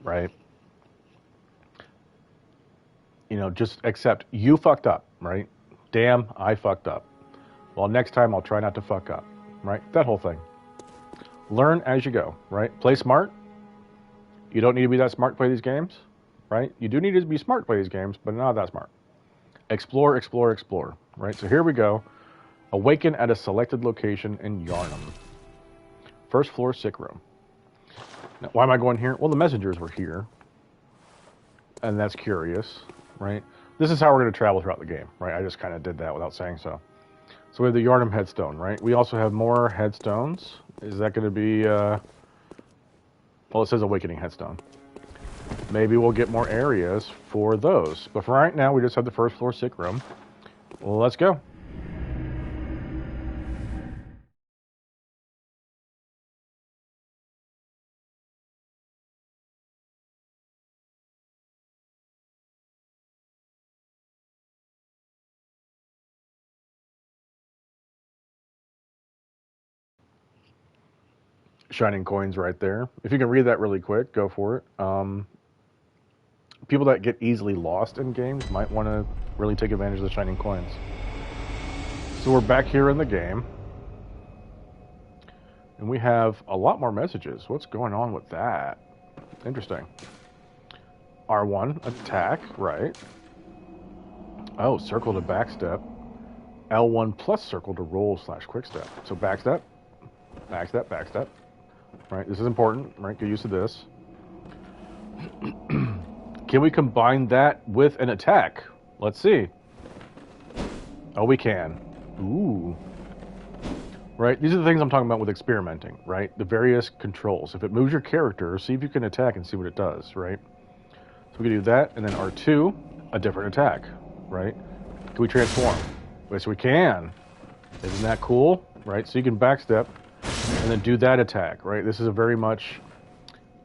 Speaker 1: right? You know, just accept you fucked up, right? Damn, I fucked up. Well, next time I'll try not to fuck up, right? That whole thing. Learn as you go, right? Play smart. You don't need to be that smart to play these games, right? You do need to be smart to play these games, but not that smart. Explore, explore, explore, right? So here we go. Awaken at a selected location in Yarnum. First floor sick room. Now, why am I going here? Well, the messengers were here, and that's curious, right? This is how we're going to travel throughout the game, right? I just kind of did that without saying so. So we have the Yarnum headstone, right? We also have more headstones. Is that going to be, well, it says Awakening headstone. Maybe we'll get more areas for those. But for right now, we just have the first floor sick room. Well, let's go. Shining coins right there. If you can read that really quick, go for it. People that get easily lost in games might want to really take advantage of the shining coins. So we're back here in the game. And we have a lot more messages. What's going on with that? Interesting. R1, attack, right. Oh, circle to backstep. L1 plus circle to roll / quickstep. So backstep, backstep, backstep. Right, this is important, right? Get used to this. Can we combine that with an attack? Let's see. Oh, we can. Ooh. Right, these are the things I'm talking about with experimenting, right? The various controls. If it moves your character, see if you can attack and see what it does, right? So we can do that, and then R2, a different attack, right? Can we transform? Yes, we can. Isn't that cool? Right, so you can backstep and then do that attack, right? This is a very much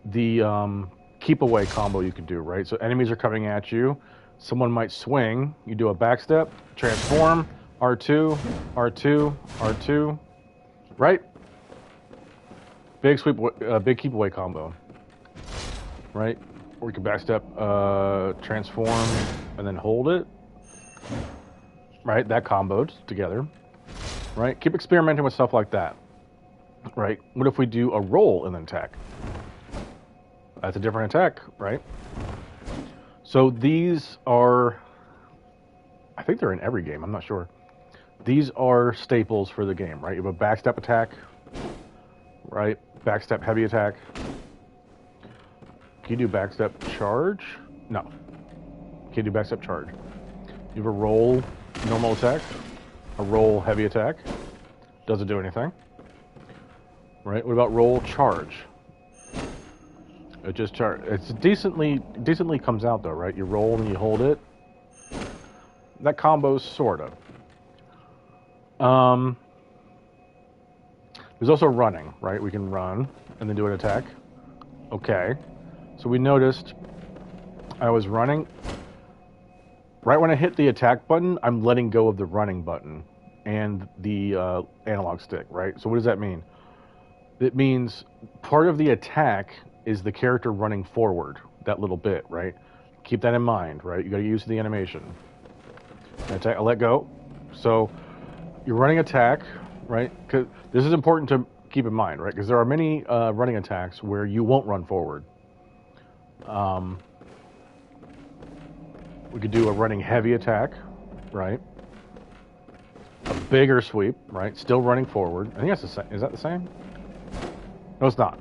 Speaker 1: the keep away combo you can do, right? So enemies are coming at you, someone might swing, you do a backstep, transform, R2, R2, R2, right? Big sweep, big keep away combo, right? Or you can backstep, transform, and then hold it, right? That comboed together, right? Keep experimenting with stuff like that. Right? What if we do a roll and then attack? That's a different attack, right? So these are, I think they're in every game, I'm not sure. These are staples for the game, right? You have a backstep attack, right? Backstep heavy attack. Can you do backstep charge? No. Can you do backstep charge? You have a roll normal attack, a roll heavy attack. Doesn't do anything. Right? What about roll charge? It just it's decently comes out though, right? You roll and you hold it. That combo's sort of. There's also running, right? We can run and then do an attack. Okay. So we noticed I was running. Right when I hit the attack button, I'm letting go of the running button and the analog stick, right? So what does that mean? It means part of the attack is the character running forward, that little bit, right? Keep that in mind, right? You got to use the animation. Attack, let go. So you're running attack, right? Because this is important to keep in mind, right? Because there are many running attacks where you won't run forward. We could do a running heavy attack, right? A bigger sweep, right? Still running forward. I think that's the same. Is that the same? No, it's not,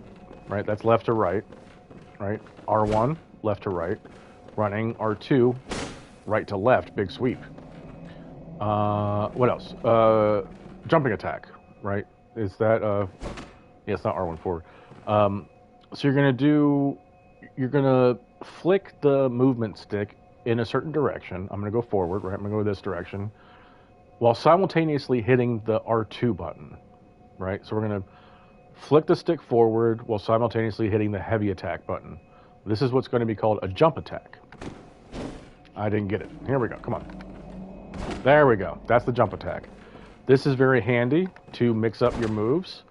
Speaker 1: right? That's left to right, right? R1, left to right. Running, R2, right to left, big sweep. What else? Jumping attack, right? Is that, yeah, it's not R1 forward. So you're gonna flick the movement stick in a certain direction. I'm gonna go forward, right? I'm gonna go this direction, while simultaneously hitting the R2 button, right? So we're gonna flick the stick forward while simultaneously hitting the heavy attack button. This is what's going to be called a jump attack. I didn't get it. Here we go. Come on. There we go. That's the jump attack. This is very handy to mix up your moves.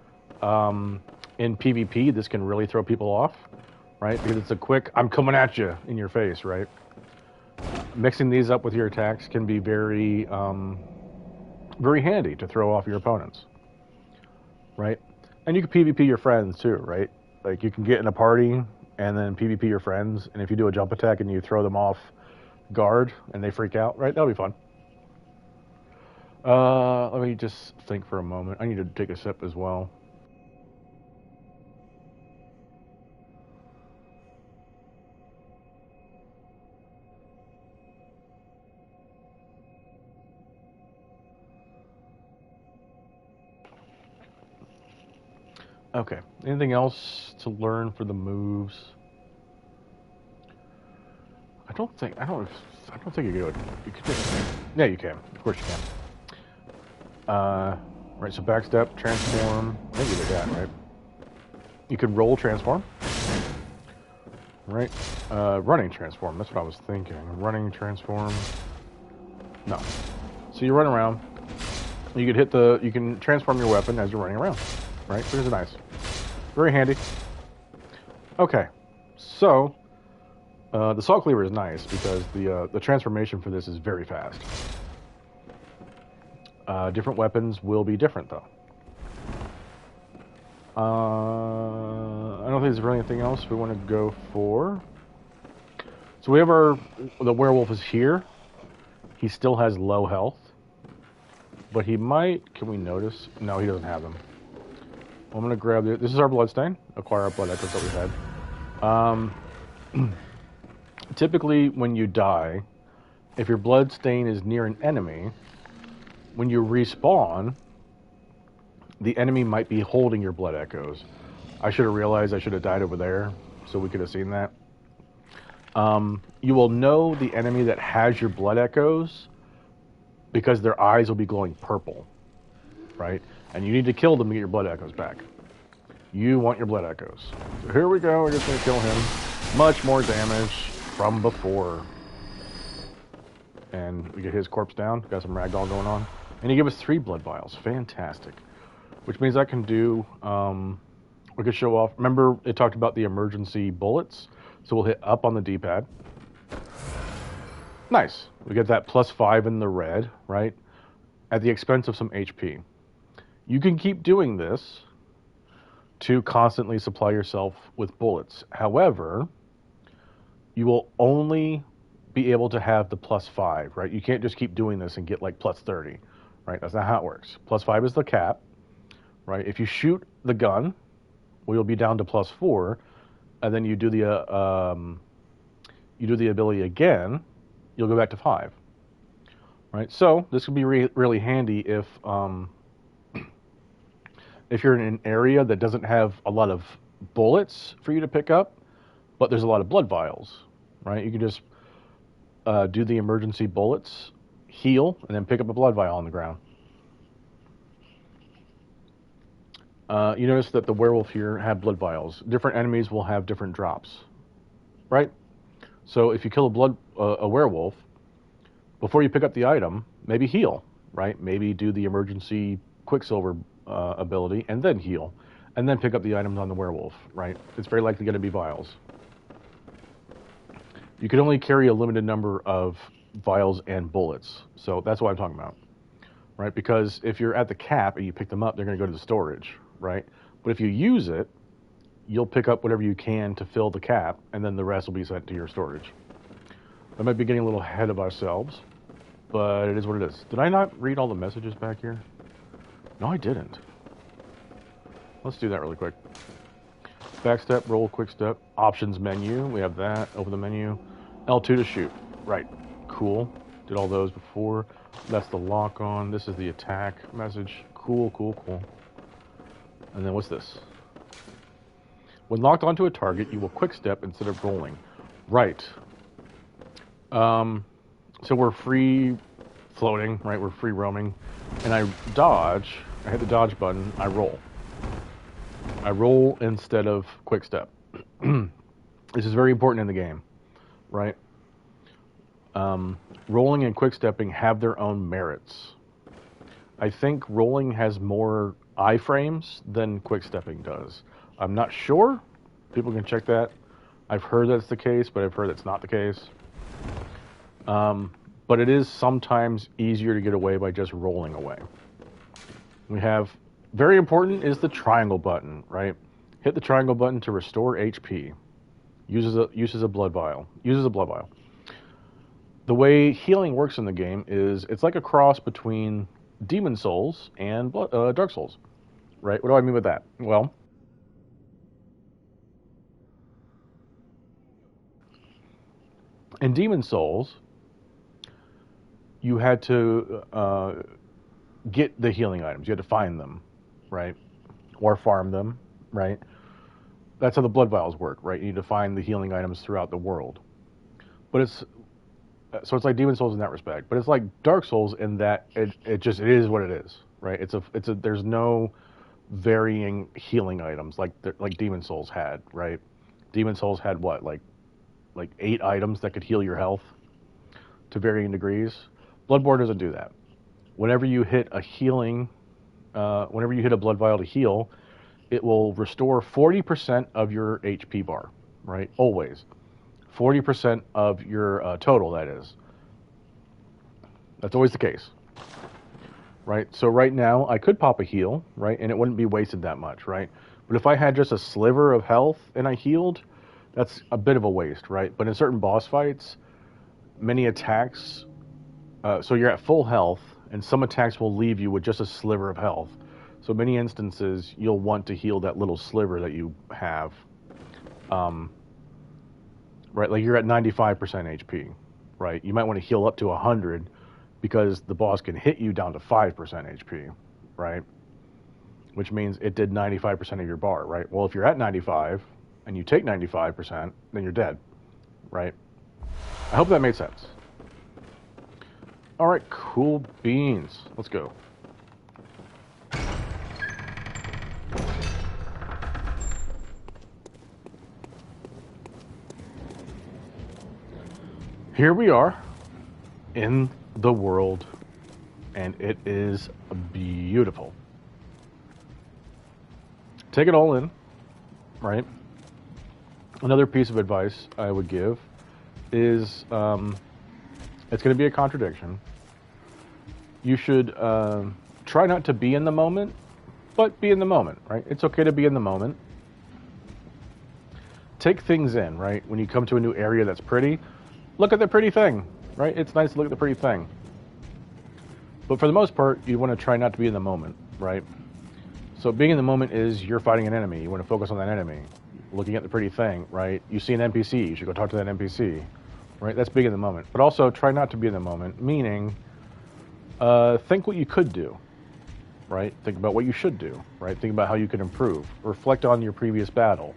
Speaker 1: In PvP, this can really throw people off, right? Because it's a quick, I'm coming at you in your face, right? Mixing these up with your attacks can be very, very handy to throw off your opponents, right? And you can PvP your friends too, right? Like you can get in a party and then PvP your friends, and if you do a jump attack and you throw them off guard and they freak out, right? That'll be fun. Let me just think for a moment. I need to take a sip as well. Okay. Anything else to learn for the moves? I don't think you can do it. You can yeah, you can. Of course you can. Right, so backstep, transform. I think you did that, right? You can roll transform. Right? Running transform. That's what I was thinking. Running transform. No. So you run around. You can you can transform your weapon as you're running around. Right? Which is nice. Very handy. Okay. So, the Saw Cleaver is nice because the transformation for this is very fast. Different weapons will be different, though. I don't think there's really anything else we want to go for. So we have the werewolf is here. He still has low health. But he might, can we notice? No, he doesn't have them. I'm going to grab this is our bloodstain. Acquire our blood echoes that we had. Typically, when you die, if your bloodstain is near an enemy, when you respawn, the enemy might be holding your blood echoes. I should have realized I should have died over there, so we could have seen that. You will know the enemy that has your blood echoes because their eyes will be glowing purple, right? And you need to kill them to get your blood echoes back. You want your blood echoes. So here we go, we're just going to kill him. Much more damage from before. And we get his corpse down. Got some ragdoll going on. And he gave us 3 blood vials. Fantastic. Which means I can do, we could show off. Remember, it talked about the emergency bullets. So we'll hit up on the D-pad. Nice. We get that +5 in the red, right? At the expense of some HP. You can keep doing this to constantly supply yourself with bullets. However, you will only be able to have the +5, right? You can't just keep doing this and get like +30, right? That's not how it works. +5 is the cap, right? If you shoot the gun, we'll be down to +4, and then you do the ability again, you'll go back to 5, right? So this would be really handy if you're in an area that doesn't have a lot of bullets for you to pick up, but there's a lot of blood vials, right? You can just do the emergency bullets, heal, and then pick up a blood vial on the ground. You notice that the werewolf here had blood vials. Different enemies will have different drops, right? So if you kill a werewolf, before you pick up the item, maybe heal, right? Maybe do the emergency Quicksilver ability and then heal, and then pick up the items on the werewolf, right? It's very likely going to be vials. You can only carry a limited number of vials and bullets, so that's what I'm talking about, right? Because if you're at the cap and you pick them up, they're going to go to the storage, right? But if you use it, you'll pick up whatever you can to fill the cap, and then the rest will be sent to your storage. I might be getting a little ahead of ourselves, but it is what it is. Did I not read all the messages back here? No, I didn't. Let's do that really quick. Backstep, roll, quick step, options menu. We have that. Open the menu. L2 to shoot. Right. Cool. Did all those before. That's the lock on. This is the attack message. Cool, cool, cool. And then what's this? When locked onto a target, you will quick step instead of rolling. Right. So we're free floating, right? We're free roaming. And I dodge. I hit the dodge button. I roll. I roll instead of quick step. This is very important in the game, right? rolling and quick-stepping have their own merits. I think rolling has more iframes than quick-stepping does. I'm not sure. People can check that. I've heard that's the case, but I've heard that's not the case. But it is sometimes easier to get away by just rolling away. We have, very important is the triangle button, right? Hit the triangle button to restore HP. Uses a blood vial. The way healing works in the game is it's like a cross between Demon Souls and Dark Souls, right? What do I mean by that? Well, in Demon Souls, you had to get the healing items. You had to find them, right? Or farm them, right? That's how the blood vials work, right? You need to find the healing items throughout the world. But it's like Demon Souls in that respect. But it's like Dark Souls in that it is what it is, right? There's no varying healing items like Demon Souls had, right? Demon Souls had what, like 8 items that could heal your health to varying degrees. Bloodborne doesn't do that. Whenever you hit a blood vial to heal, it will restore 40% of your HP bar, right? Always. 40% of your total, that is. That's always the case, right? So right now, I could pop a heal, right? And it wouldn't be wasted that much, right? But if I had just a sliver of health and I healed, that's a bit of a waste, right? But in certain boss fights, many attacks, so you're at full health, and some attacks will leave you with just a sliver of health. So many instances, you'll want to heal that little sliver that you have. Right, like you're at 95% HP, right? You might want to heal up to 100 because the boss can hit you down to 5% HP, right? Which means it did 95% of your bar, right? Well, if you're at 95 and you take 95%, then you're dead, right? I hope that made sense. All right, cool beans. Let's go. Here we are in the world, and it is beautiful. Take it all in, right? Another piece of advice I would give is, it's going to be a contradiction. You should try not to be in the moment, but be in the moment, right? It's okay to be in the moment. Take things in, right? When you come to a new area that's pretty, look at the pretty thing, right? It's nice to look at the pretty thing. But for the most part, you want to try not to be in the moment, right? So being in the moment is you're fighting an enemy. You want to focus on that enemy. Looking at the pretty thing, right? You see an NPC, you should go talk to that NPC, right? That's being in the moment. But also try not to be in the moment, meaning think what you could do, right? Think about what you should do, right? Think about how you could improve. Reflect on your previous battle,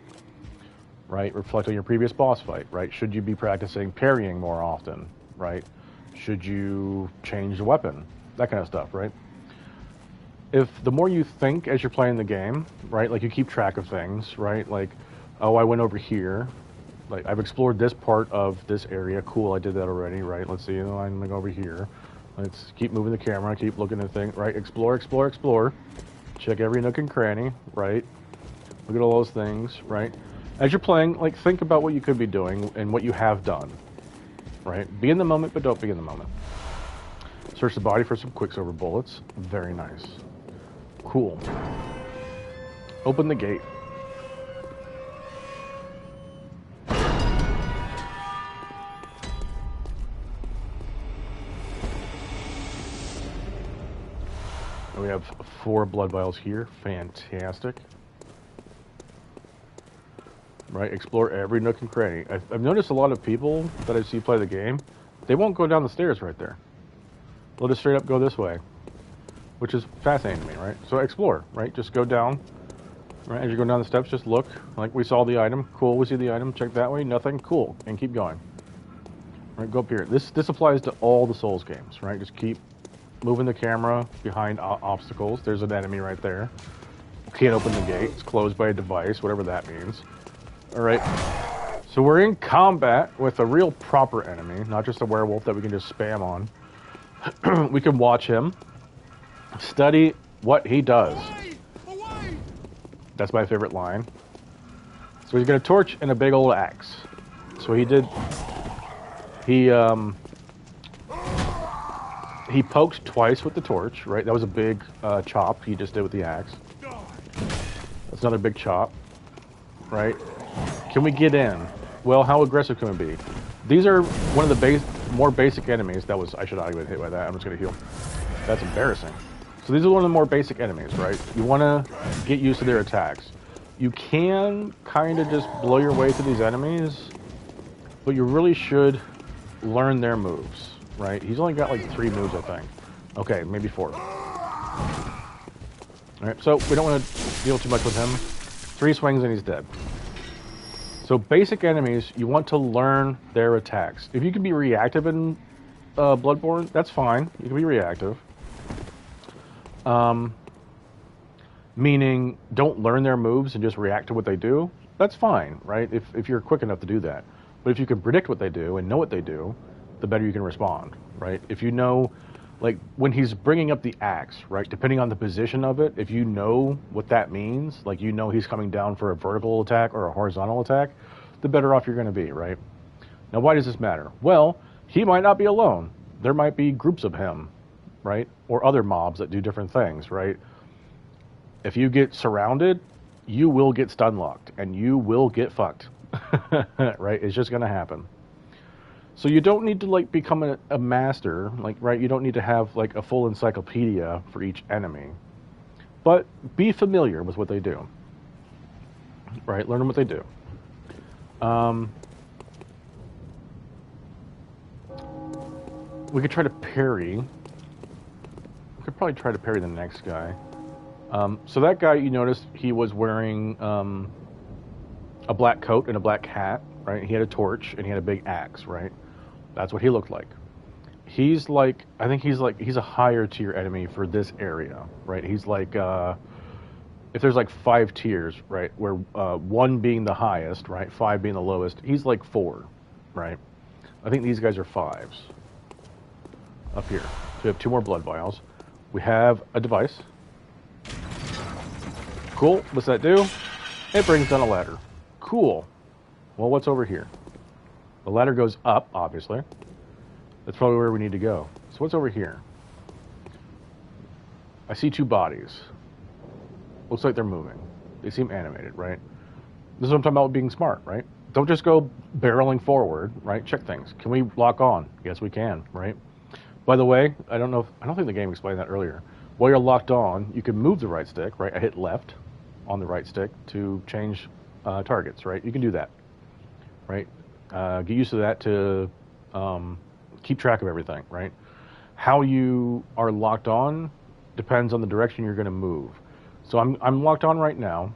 Speaker 1: right? Reflect on your previous boss fight, right? Should you be practicing parrying more often, right? Should you change the weapon? That kind of stuff, right? If the more you think as you're playing the game, right? Like you keep track of things, right? Like, oh, I went over here. Like I've explored this part of this area. Cool, I did that already, right? Let's see, I'm gonna go over here. Let's keep moving the camera, keep looking at things, right? Explore, explore, explore. Check every nook and cranny, right? Look at all those things, right? As you're playing, like think about what you could be doing and what you have done, right? Be in the moment, but don't be in the moment. Search the body for some Quicksilver bullets. Very nice. Cool. Open the gate. And we have 4 blood vials here. Fantastic. Right, explore every nook and cranny. I've noticed a lot of people that I see play the game, they won't go down the stairs right there. They'll just straight up go this way, which is fascinating to me, right? So explore, right? Just go down, right? As you go down the steps, just look. Like we saw the item, cool, we see the item, check that way, nothing, cool, and keep going. Right, go up here. This applies to all the Souls games, right? Just keep moving the camera behind obstacles. There's an enemy right there. Can't open the gate, it's closed by a device, whatever that means. All right, So we're in combat with a real proper enemy, not just a werewolf that we can just spam on. We can watch him, study what he does.
Speaker 4: Away!
Speaker 1: That's my favorite line. So he's got a torch and a big old axe. So he poked twice with the torch, right? That was a big chop he just did with the axe. That's another big chop, right? Can we get in? Well, how aggressive can we be? These are one of the more basic enemies. I should not have been hit by that. I'm just going to heal. That's embarrassing. So these are one of the more basic enemies, right? You want to get used to their attacks. You can kind of just blow your way through these enemies, but you really should learn their moves, right? He's only got like 3 moves, I think. Okay, maybe 4. Alright, so we don't want to deal too much with him. 3 swings and he's dead. So basic enemies, you want to learn their attacks. If you can be reactive in Bloodborne, that's fine. You can be reactive. Meaning, don't learn their moves and just react to what they do. That's fine, right? If you're quick enough to do that. But if you can predict what they do and know what they do, the better you can respond, right? If you know, like, when he's bringing up the axe, right? Depending on the position of it, if you know what that means, like you know he's coming down for a vertical attack or a horizontal attack, the better off you're going to be, right? Now, why does this matter? Well, he might not be alone. There might be groups of him, right? Or other mobs that do different things, right? If you get surrounded, you will get stun locked and you will get fucked, right? It's just going to happen. So you don't need to like become a master, like, right? You don't need to have like a full encyclopedia for each enemy, but be familiar with what they do, right? Learn what they do. We could try to parry. We could probably try to parry the next guy. So that guy, you noticed he was wearing a black coat and a black hat, right? He had a torch and he had a big axe, right? That's what he looked like. He's like, I think he's a higher tier enemy for this area, right? He's like, if there's like 5 tiers, right? Where 1 being the highest, right? 5 being the lowest. He's like 4, right? I think these guys are 5s. Up here. So we have 2 more blood vials. We have a device. Cool. What's that do? It brings down a ladder. Cool. Well, what's over here? The ladder goes up, obviously. That's probably where we need to go. So what's over here? I see 2 bodies. Looks like they're moving. They seem animated, right? This is what I'm talking about with being smart, right? Don't just go barreling forward, right? Check things. Can we lock on? Yes, we can, right? By the way, I don't think the game explained that earlier. While you're locked on, you can move the right stick, right? I hit left on the right stick to change targets, right? You can do that, right? Get used to that to keep track of everything, right? How you are locked on depends on the direction you're going to move. So I'm locked on right now.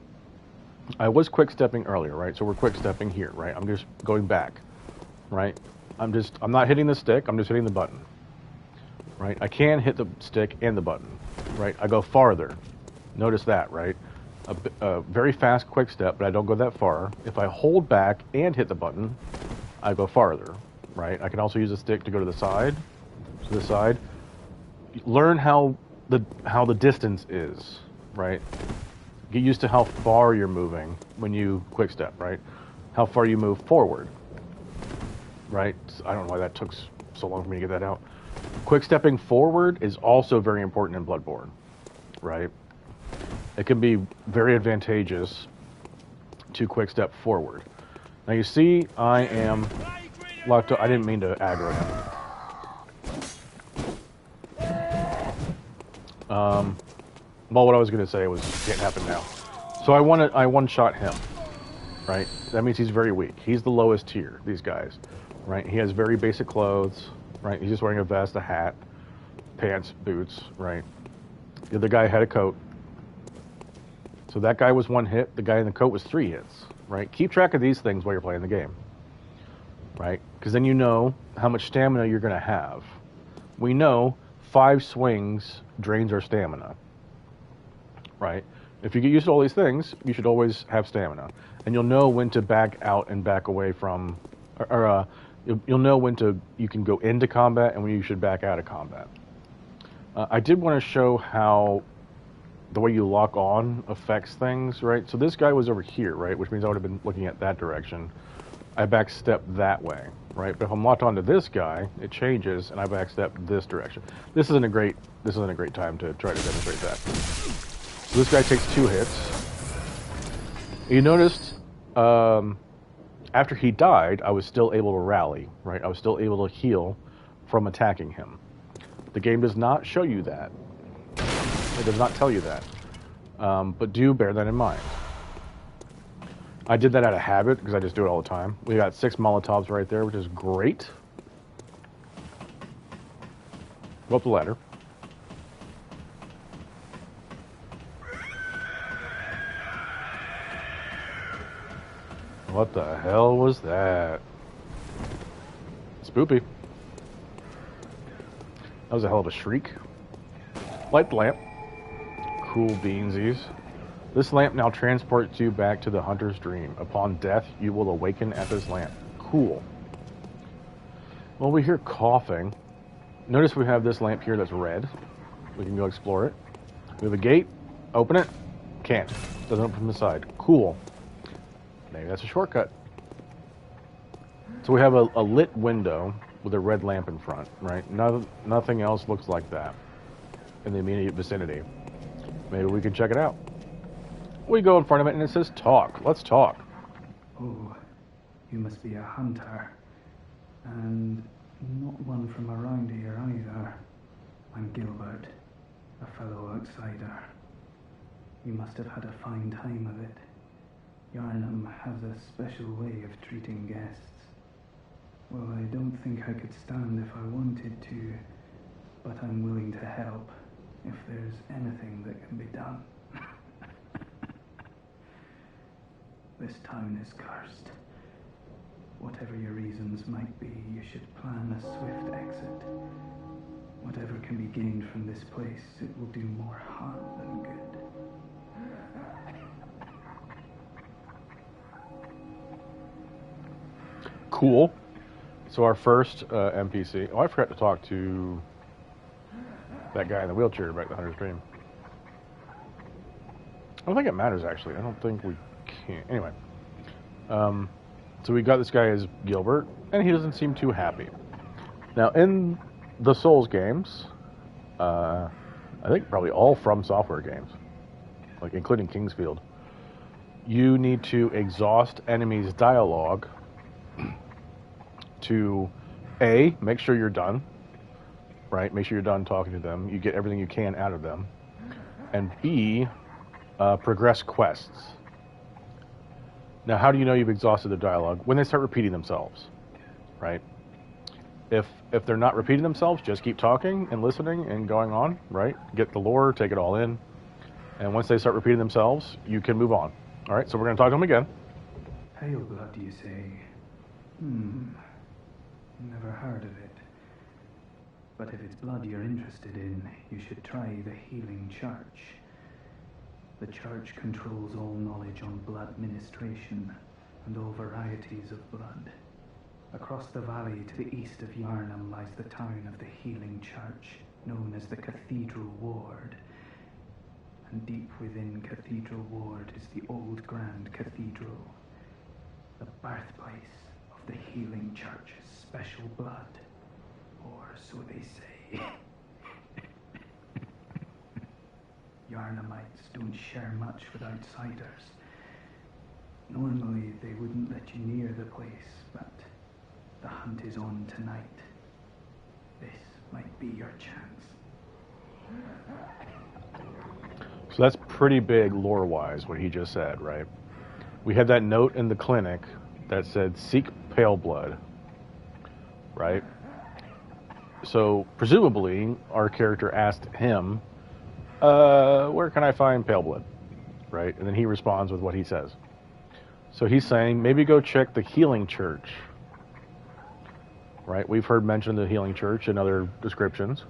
Speaker 1: I was quick stepping earlier, right? So we're quick stepping here, right? I'm just going back, right? I'm not hitting the stick. I'm just hitting the button, right? I can hit the stick and the button, right? I go farther. Notice that, right? A very fast quick step, but I don't go that far. If I hold back and hit the button, I go farther, right? I can also use a stick to go to the side. To the side. Learn how the distance is, right? Get used to how far you're moving when you quick step, right? How far you move forward, right? I don't know why that took so long for me to get that out. Quick stepping forward is also very important in Bloodborne, right? It can be very advantageous to quick step forward. Now you see, I am locked up. I didn't mean to aggro him. Well, what I was going to say was can't happen now. So I one-shot him, right? That means he's very weak. He's the lowest tier, these guys, right? He has very basic clothes, right? He's just wearing a vest, a hat, pants, boots, right? The other guy had a coat. So that guy was 1 hit. The guy in the coat was 3 hits, right? Keep track of these things while you're playing the game, right? Because then you know how much stamina you're going to have. We know 5 swings drains our stamina, right? If you get used to all these things, you should always have stamina, and you'll know when to back out and back away from, you'll know when you can go into combat and when you should back out of combat. I did want to show how the way you lock on affects things, right? So this guy was over here, right? Which means I would have been looking at that direction. I backstep that way, right? But if I'm locked onto this guy, it changes, and I backstep this direction. This isn't a great time to try to demonstrate that. So this guy takes 2 hits. You noticed after he died, I was still able to rally, right? I was still able to heal from attacking him. The game does not show you that. It does not tell you that. But do bear that in mind. I did that out of habit because I just do it all the time. We got 6 Molotovs right there, which is great. Go up the ladder. What the hell was that? Spoopy. That was a hell of a shriek. Light the lamp. Cool beansies. This lamp now transports you back to the hunter's dream. Upon death, you will awaken at this lamp. Cool. Well, we hear coughing. Notice we have this lamp here that's red. We can go explore it. We have a gate. Open it. Can't. Doesn't open from the side. Cool. Maybe that's a shortcut. So we have a lit window with a red lamp in front, right? Nothing else looks like that in the immediate vicinity. Maybe we can check it out. We go in front of it and it says talk. Let's talk.
Speaker 4: Oh, you must be a hunter. And not one from around here either. I'm Gilbert, a fellow outsider. You must have had a fine time of it. Yarnum has a special way of treating guests. Well, I don't think I could stand if I wanted to, but I'm willing to help if there's anything that can be done. This town is cursed. Whatever your reasons might be, you should plan a swift exit. Whatever can be gained from this place, it will do more harm than good.
Speaker 1: Cool. So our first NPC... Oh, I forgot to talk to that guy in the wheelchair back at the Hunter's Dream. I don't think it matters, actually. I don't think we can. Anyway. So we got this guy as Gilbert, and he doesn't seem too happy. Now, in the Souls games, I think probably all From Software games, like including Kingsfield, you need to exhaust enemies' dialogue to A, make sure you're done, right? Make sure you're done talking to them. You get everything you can out of them. And B, progress quests. Now, how do you know you've exhausted the dialogue? When they start repeating themselves, right? If they're not repeating themselves, just keep talking and listening and going on, right? Get the lore, take it all in. And once they start repeating themselves, you can move on. All right, so we're going to talk to them again.
Speaker 4: Pale blood, you say? Never heard of it. But if it's blood you're interested in, you should try the Healing Church. The church controls all knowledge on blood ministration and all varieties of blood. Across the valley to the east of Yarnum lies the town of the Healing Church, known as the Cathedral Ward. And deep within Cathedral Ward is the old Grand Cathedral, the birthplace of the Healing Church's special blood, or so they say. Yarnumites don't share much with outsiders. Normally they wouldn't let you near the place, but the hunt is on tonight. This might be your chance.
Speaker 1: So that's pretty big lore-wise, what he just said, right? We had that note in the clinic that said, seek pale blood, right? So presumably, our character asked him, where can I find pale blood, right? And then he responds with what he says. So he's saying, maybe go check the Healing Church, right? We've heard mention of the Healing Church in other descriptions.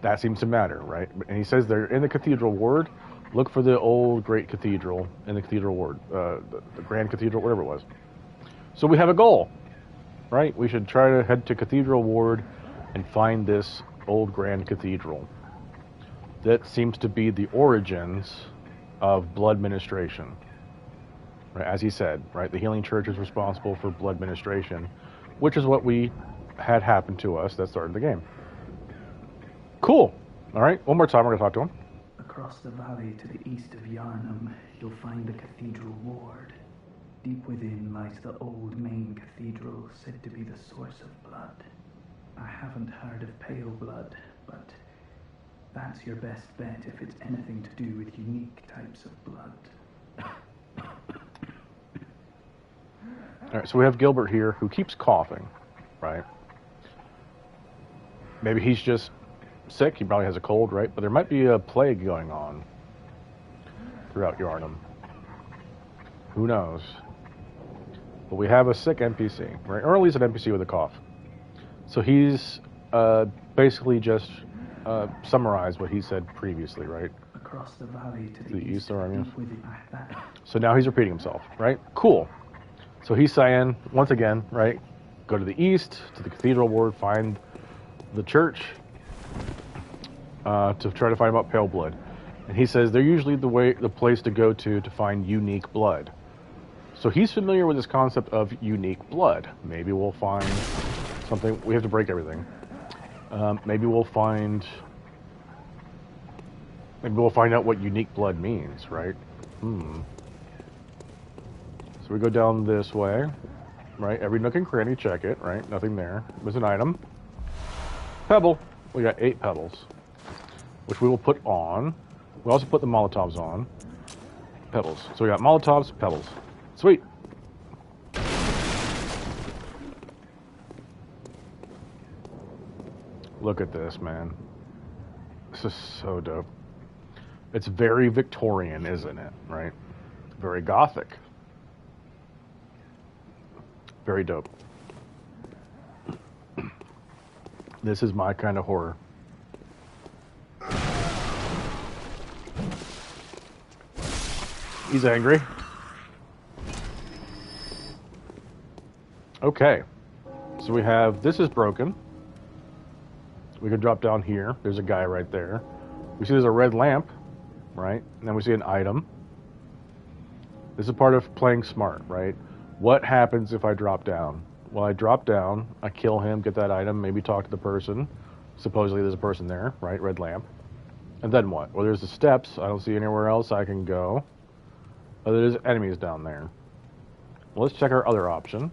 Speaker 1: That seems to matter, right? And he says they're in the cathedral ward. Look for the old great cathedral in the cathedral ward, the grand cathedral, whatever it was. So we have a goal, right? We should try to head to cathedral ward and find this old grand cathedral. That seems to be the origins of blood ministration. Right? As he said, right? The healing church is responsible for blood ministration, which is what we had happen to us that started the game. Cool. All right, one more time, we're going to talk to him.
Speaker 4: Across the valley to the east of Yarnum, you'll find the cathedral ward. Deep within lies the old main cathedral, said to be the source of blood. I haven't heard of pale blood, but that's your best bet if it's anything to do with unique types of blood.
Speaker 1: All right, so we have Gilbert here who keeps coughing, right? Maybe he's just sick. He probably has a cold, right? But there might be a plague going on throughout Yarnum. Who knows? But we have a sick NPC, right? Or at least an NPC with a cough. So he's basically just summarized what he said previously, right?
Speaker 4: Across the valley to the
Speaker 1: east, sorry.
Speaker 4: within
Speaker 1: So now he's repeating himself, right? Cool. So he's saying, once again, right, go to the east, to the cathedral ward, find the church, to try to find about pale blood. And he says they're usually the place to go to find unique blood. So he's familiar with this concept of unique blood. Maybe we'll find something. We have to break everything. Maybe we'll find out what unique blood means, right? So we go down this way, right? Every nook and cranny, check it, right? Nothing there. There's an item. Pebble. We got 8 pebbles, which we will put on. We also put the Molotovs on. Pebbles. So we got Molotovs, pebbles. Sweet. Look at this, man. This is so dope. It's very Victorian, isn't it? Right? Very Gothic. Very dope. This is my kind of horror. He's angry. Okay. So we have, this is broken. We can drop down here. There's a guy right there. We see there's a red lamp, right? And then we see an item. This is part of playing smart, right? What happens if I drop down? Well, I drop down, I kill him, get that item, maybe talk to the person. Supposedly there's a person there, right? Red lamp. And then what? Well, there's the steps. I don't see anywhere else I can go. Oh, there's enemies down there. Well, let's check our other option.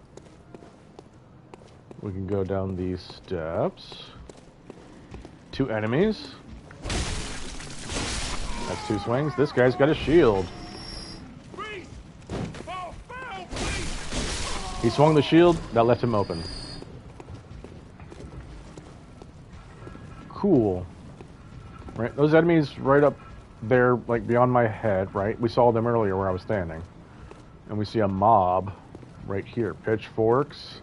Speaker 1: We can go down these steps. 2 enemies. That's 2 swings. This guy's got a shield. He swung the shield, that left him open. Cool. Right, those enemies right up there, like beyond my head, right? We saw them earlier where I was standing. And we see a mob right here. Pitchforks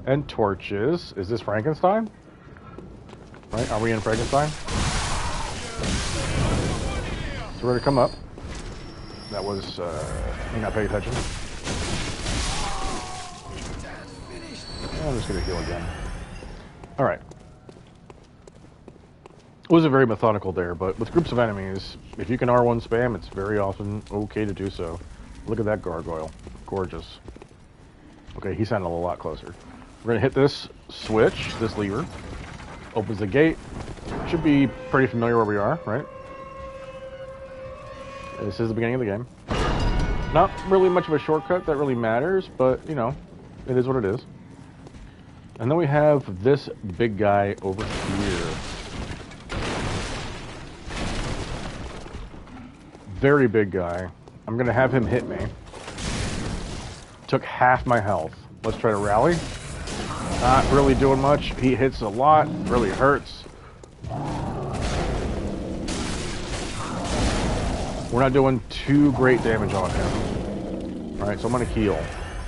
Speaker 1: and torches. Is this Frankenstein? Right, are we in Frankenstein? So we're gonna come up. That was, me not paying attention. I'm just going to heal again. Alright. It wasn't very methodical there, but with groups of enemies, if you can R1 spam, it's very often okay to do so. Look at that gargoyle. Gorgeous. Okay, he sounded a lot closer. We're going to hit this switch, this lever. Opens the gate. Should be pretty familiar where we are, right? This is the beginning of the game. Not really much of a shortcut that really matters, but, you know, it is what it is. And then we have this big guy over here. Very big guy. I'm going to have him hit me. Took half my health. Let's try to rally. Not really doing much. He hits a lot. Really hurts. We're not doing too great damage on him. Alright, so I'm going to heal.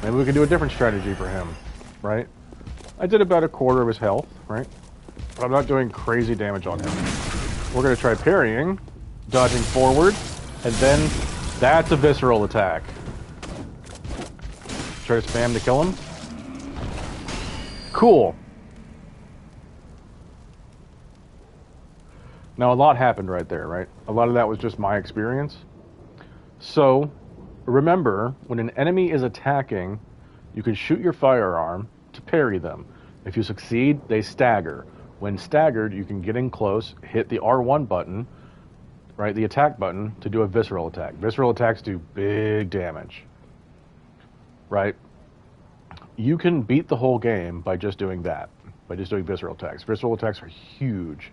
Speaker 1: Maybe we can do a different strategy for him. Right? I did about 1/4 of his health, right? But I'm not doing crazy damage on him. we're going to try parrying, dodging forward, and then that's a visceral attack. Try to spam to kill him. Cool. Now, a lot happened right there, right? A lot of that was just my experience. So, remember, when an enemy is attacking, you can shoot your firearm to parry them. If you succeed, they stagger. When staggered, you can get in close, hit the R1 button, right, the attack button, to do a visceral attack. Visceral attacks do big damage, right? You can beat the whole game by just doing that, by just doing visceral attacks. Visceral attacks are huge.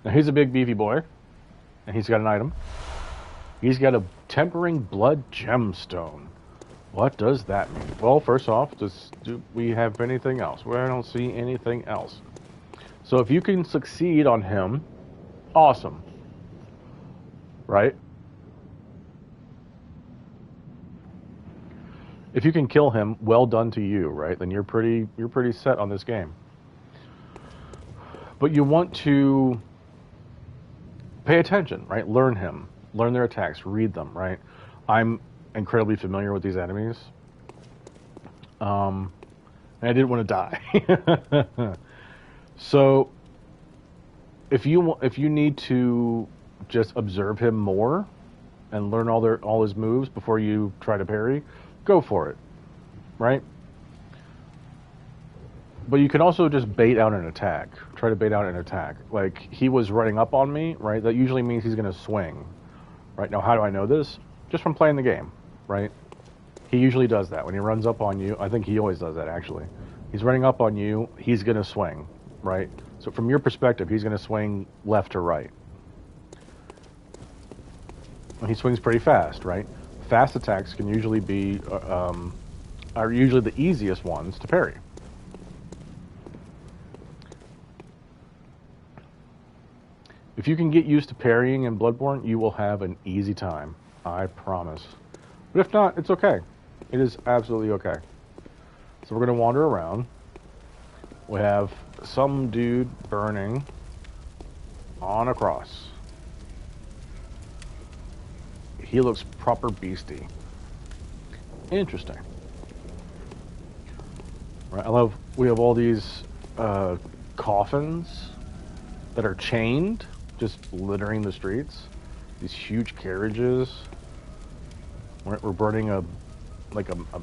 Speaker 1: Now, he's a big, beefy boy, and he's got an item. He's got a tempering blood gemstone. What does that mean? Well, first off, do we have anything else? Well, I don't see anything else. So if you can succeed on him, awesome. Right? If you can kill him, well done to you, right? Then you're pretty set on this game. But you want to pay attention, right? Learn him. Learn their attacks. Read them, right? I'm incredibly familiar with these enemies. And I didn't want to die. So, if you need to just observe him more and learn all his moves before you try to parry, go for it, right? But you can also just bait out an attack. Try to bait out an attack. Like, he was running up on me, right? That usually means he's going to swing. Right? Now, how do I know this? Just from playing the game, right? He usually does that. When he runs up on you, I think he always does that, actually. He's running up on you, he's going to swing, right? So from your perspective, he's going to swing left to right. And he swings pretty fast, right? Fast attacks can usually be, are usually the easiest ones to parry. If you can get used to parrying in Bloodborne, you will have an easy time. I promise. But if not, it's okay. It is absolutely okay. So we're going to wander around. We have some dude burning on a cross. He looks proper beastie. Interesting. Right, I love, we have all these coffins that are chained, just littering the streets. These huge carriages. We're burning a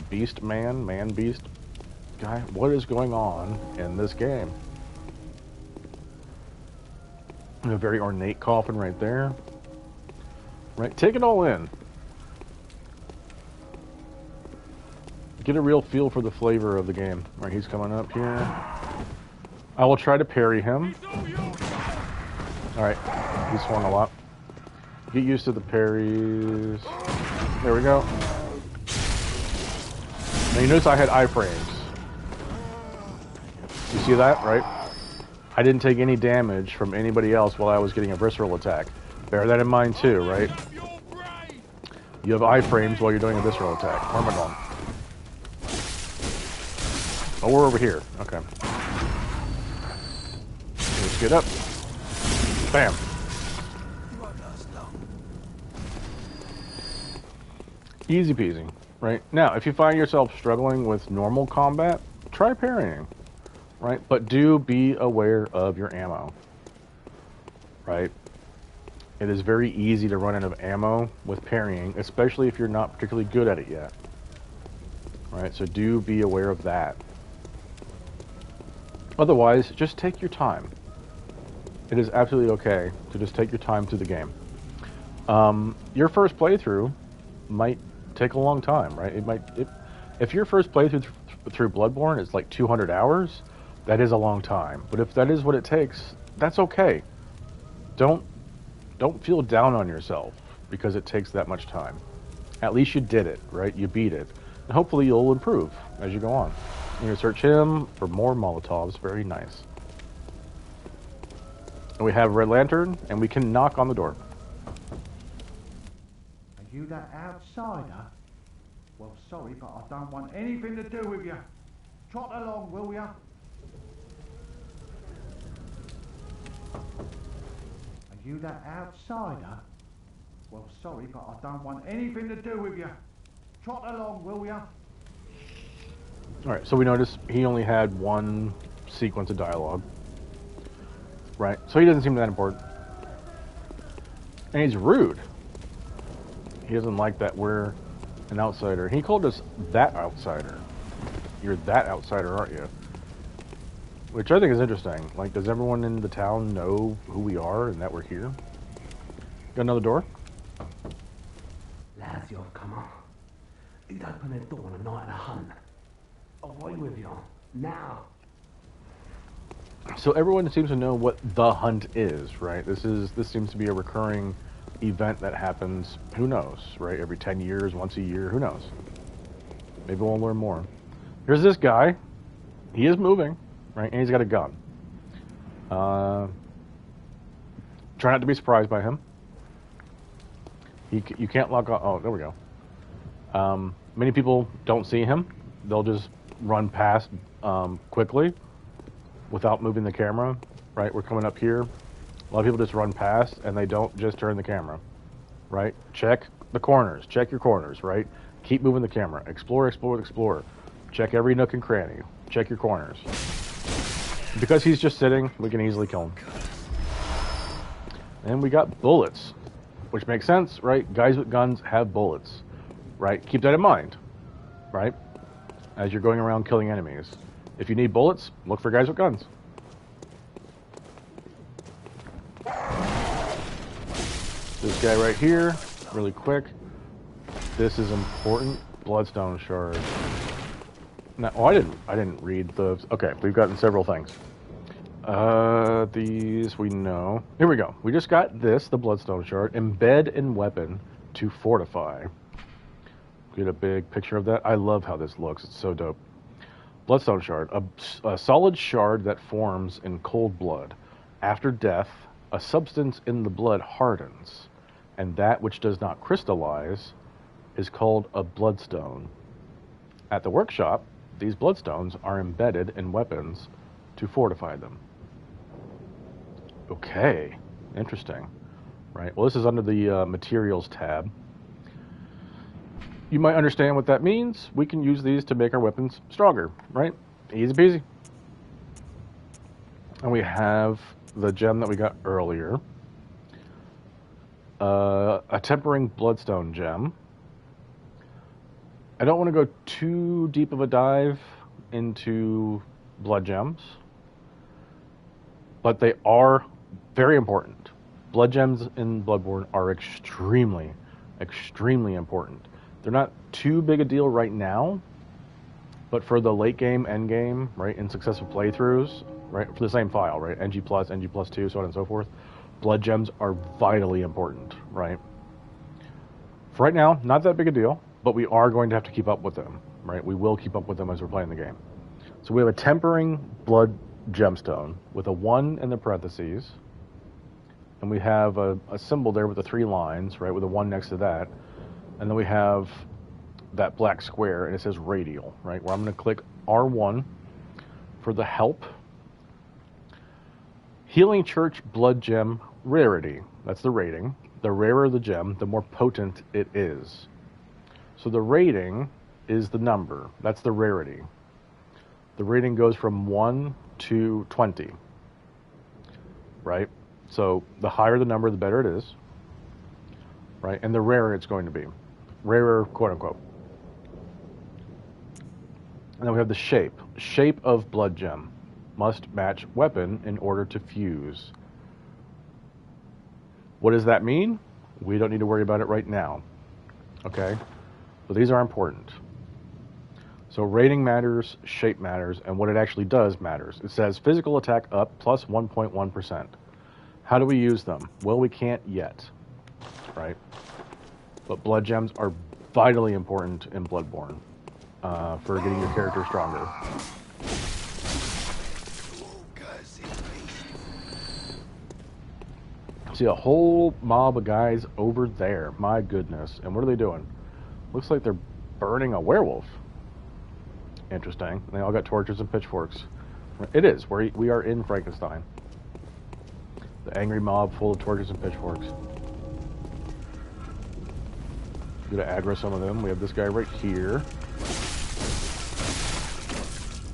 Speaker 1: beast man beast guy. What is going on in this game? A very ornate coffin right there. Right, take it all in. Get a real feel for the flavor of the game. Right, he's coming up here. I will try to parry him. Alright, he swung a lot. Get used to the parries. There we go. Now you notice I had iframes. You see that, right? I didn't take any damage from anybody else while I was getting a visceral attack. Bear that in mind too, right? You have iframes while you're doing a visceral attack. Where am I going? Oh, we're over here. Okay. Let's get up. Bam. Easy peasy, right? Now, if you find yourself struggling with normal combat, try parrying, right? But do be aware of your ammo, right? It is very easy to run out of ammo with parrying, especially if you're not particularly good at it yet, right? So do be aware of that. Otherwise, just take your time. It is absolutely okay to just take your time through the game. Your first playthrough might take a long time, right? If your first playthrough through Bloodborne is like 200 hours, that is a long time. But if that is what it takes, that's okay. Don't feel down on yourself because it takes that much time. At least you did it, right? You beat it. And hopefully you'll improve as you go on. You're going to search him for more Molotovs. Very nice. And we have a red lantern, and we can knock on the door.
Speaker 5: Are you that outsider? Well, sorry, but I don't want anything to do with you. Trot along, will ya? Are you that outsider? Well, sorry, but I don't want anything to do with you. Trot along, will ya?
Speaker 1: Alright, so we notice he only had one sequence of dialogue. Right? So he doesn't seem that important. And he's rude. He doesn't like that we're an outsider. He called us that outsider. You're that outsider, aren't you? Which I think is interesting. Like, does everyone in the town know who we are and that we're here? Got another door?
Speaker 6: Lads, you've come on. You'd open the door on a night of a hunt. Away with you. Now.
Speaker 1: So everyone seems to know what the hunt is, right? This seems to be a recurring event that happens, who knows, right? Every 10 years, once a year, who knows? Maybe we'll learn more. Here's this guy. He is moving, right? And he's got a gun. Try not to be surprised by him. You can't lock on. Oh, there we go. Many people don't see him. They'll just run past quickly without moving the camera, right? We're coming up here. A lot of people just run past and they don't just turn the camera, right? Check the corners. Check your corners, right? Keep moving the camera. Explore, explore, explore. Check every nook and cranny. Check your corners. Because he's just sitting, we can easily kill him. And we got bullets, which makes sense, right? Guys with guns have bullets, right? Keep that in mind, right? As you're going around killing enemies. If you need bullets, look for guys with guns. This guy right here, really quick. This is important. Bloodstone shard. Now, oh, I didn't read the. Okay, we've gotten several things. These we know. Here we go. We just got this, the Bloodstone shard. Embed in weapon to fortify. Get a big picture of that. I love how this looks. It's so dope. Bloodstone shard. A solid shard that forms in cold blood. After death, a substance in the blood hardens, and that which does not crystallize is called a bloodstone. At the workshop, these bloodstones are embedded in weapons to fortify them. Okay, interesting. Right, well, this is under the materials tab. You might understand what that means. We can use these to make our weapons stronger, right? Easy peasy. And we have the gem that we got earlier. A tempering bloodstone gem. I don't want to go too deep of a dive into blood gems, but they are very important. Blood gems in Bloodborne are extremely, extremely important. They're not too big a deal right now, but for the late game, end game, right, in successive playthroughs, right, for the same file, right, NG+, NG+2, so on and so forth, blood gems are vitally important, right? For right now, not that big a deal, but we are going to have to keep up with them, right? We will keep up with them as we're playing the game. So we have a tempering blood gemstone with a 1 in the parentheses, and we have a symbol there with the 3 lines, right, with a 1 next to that, and then we have that black square, and it says radial, right, where I'm going to click R1 for the help. Healing Church Blood Gem Rarity. That's the rating. The rarer the gem, the more potent it is. So the rating is the number. That's the rarity. The rating goes from 1 to 20. Right? So the higher the number, the better it is. Right? And the rarer it's going to be. Rarer, quote unquote. And then we have the shape. Shape of blood gem. Must match weapon in order to fuse. What does that mean? We don't need to worry about it right now. Okay? But these are important. So rating matters, shape matters, and what it actually does matters. It says physical attack up plus 1.1%. How do we use them? Well, we can't yet. Right? But blood gems are vitally important in Bloodborne for getting your character stronger. See a whole mob of guys over there. My goodness. And what are they doing? Looks like they're burning a werewolf. Interesting. They all got torches and pitchforks. It is. We are in Frankenstein. The angry mob full of torches and pitchforks. Gonna aggro some of them. We have this guy right here.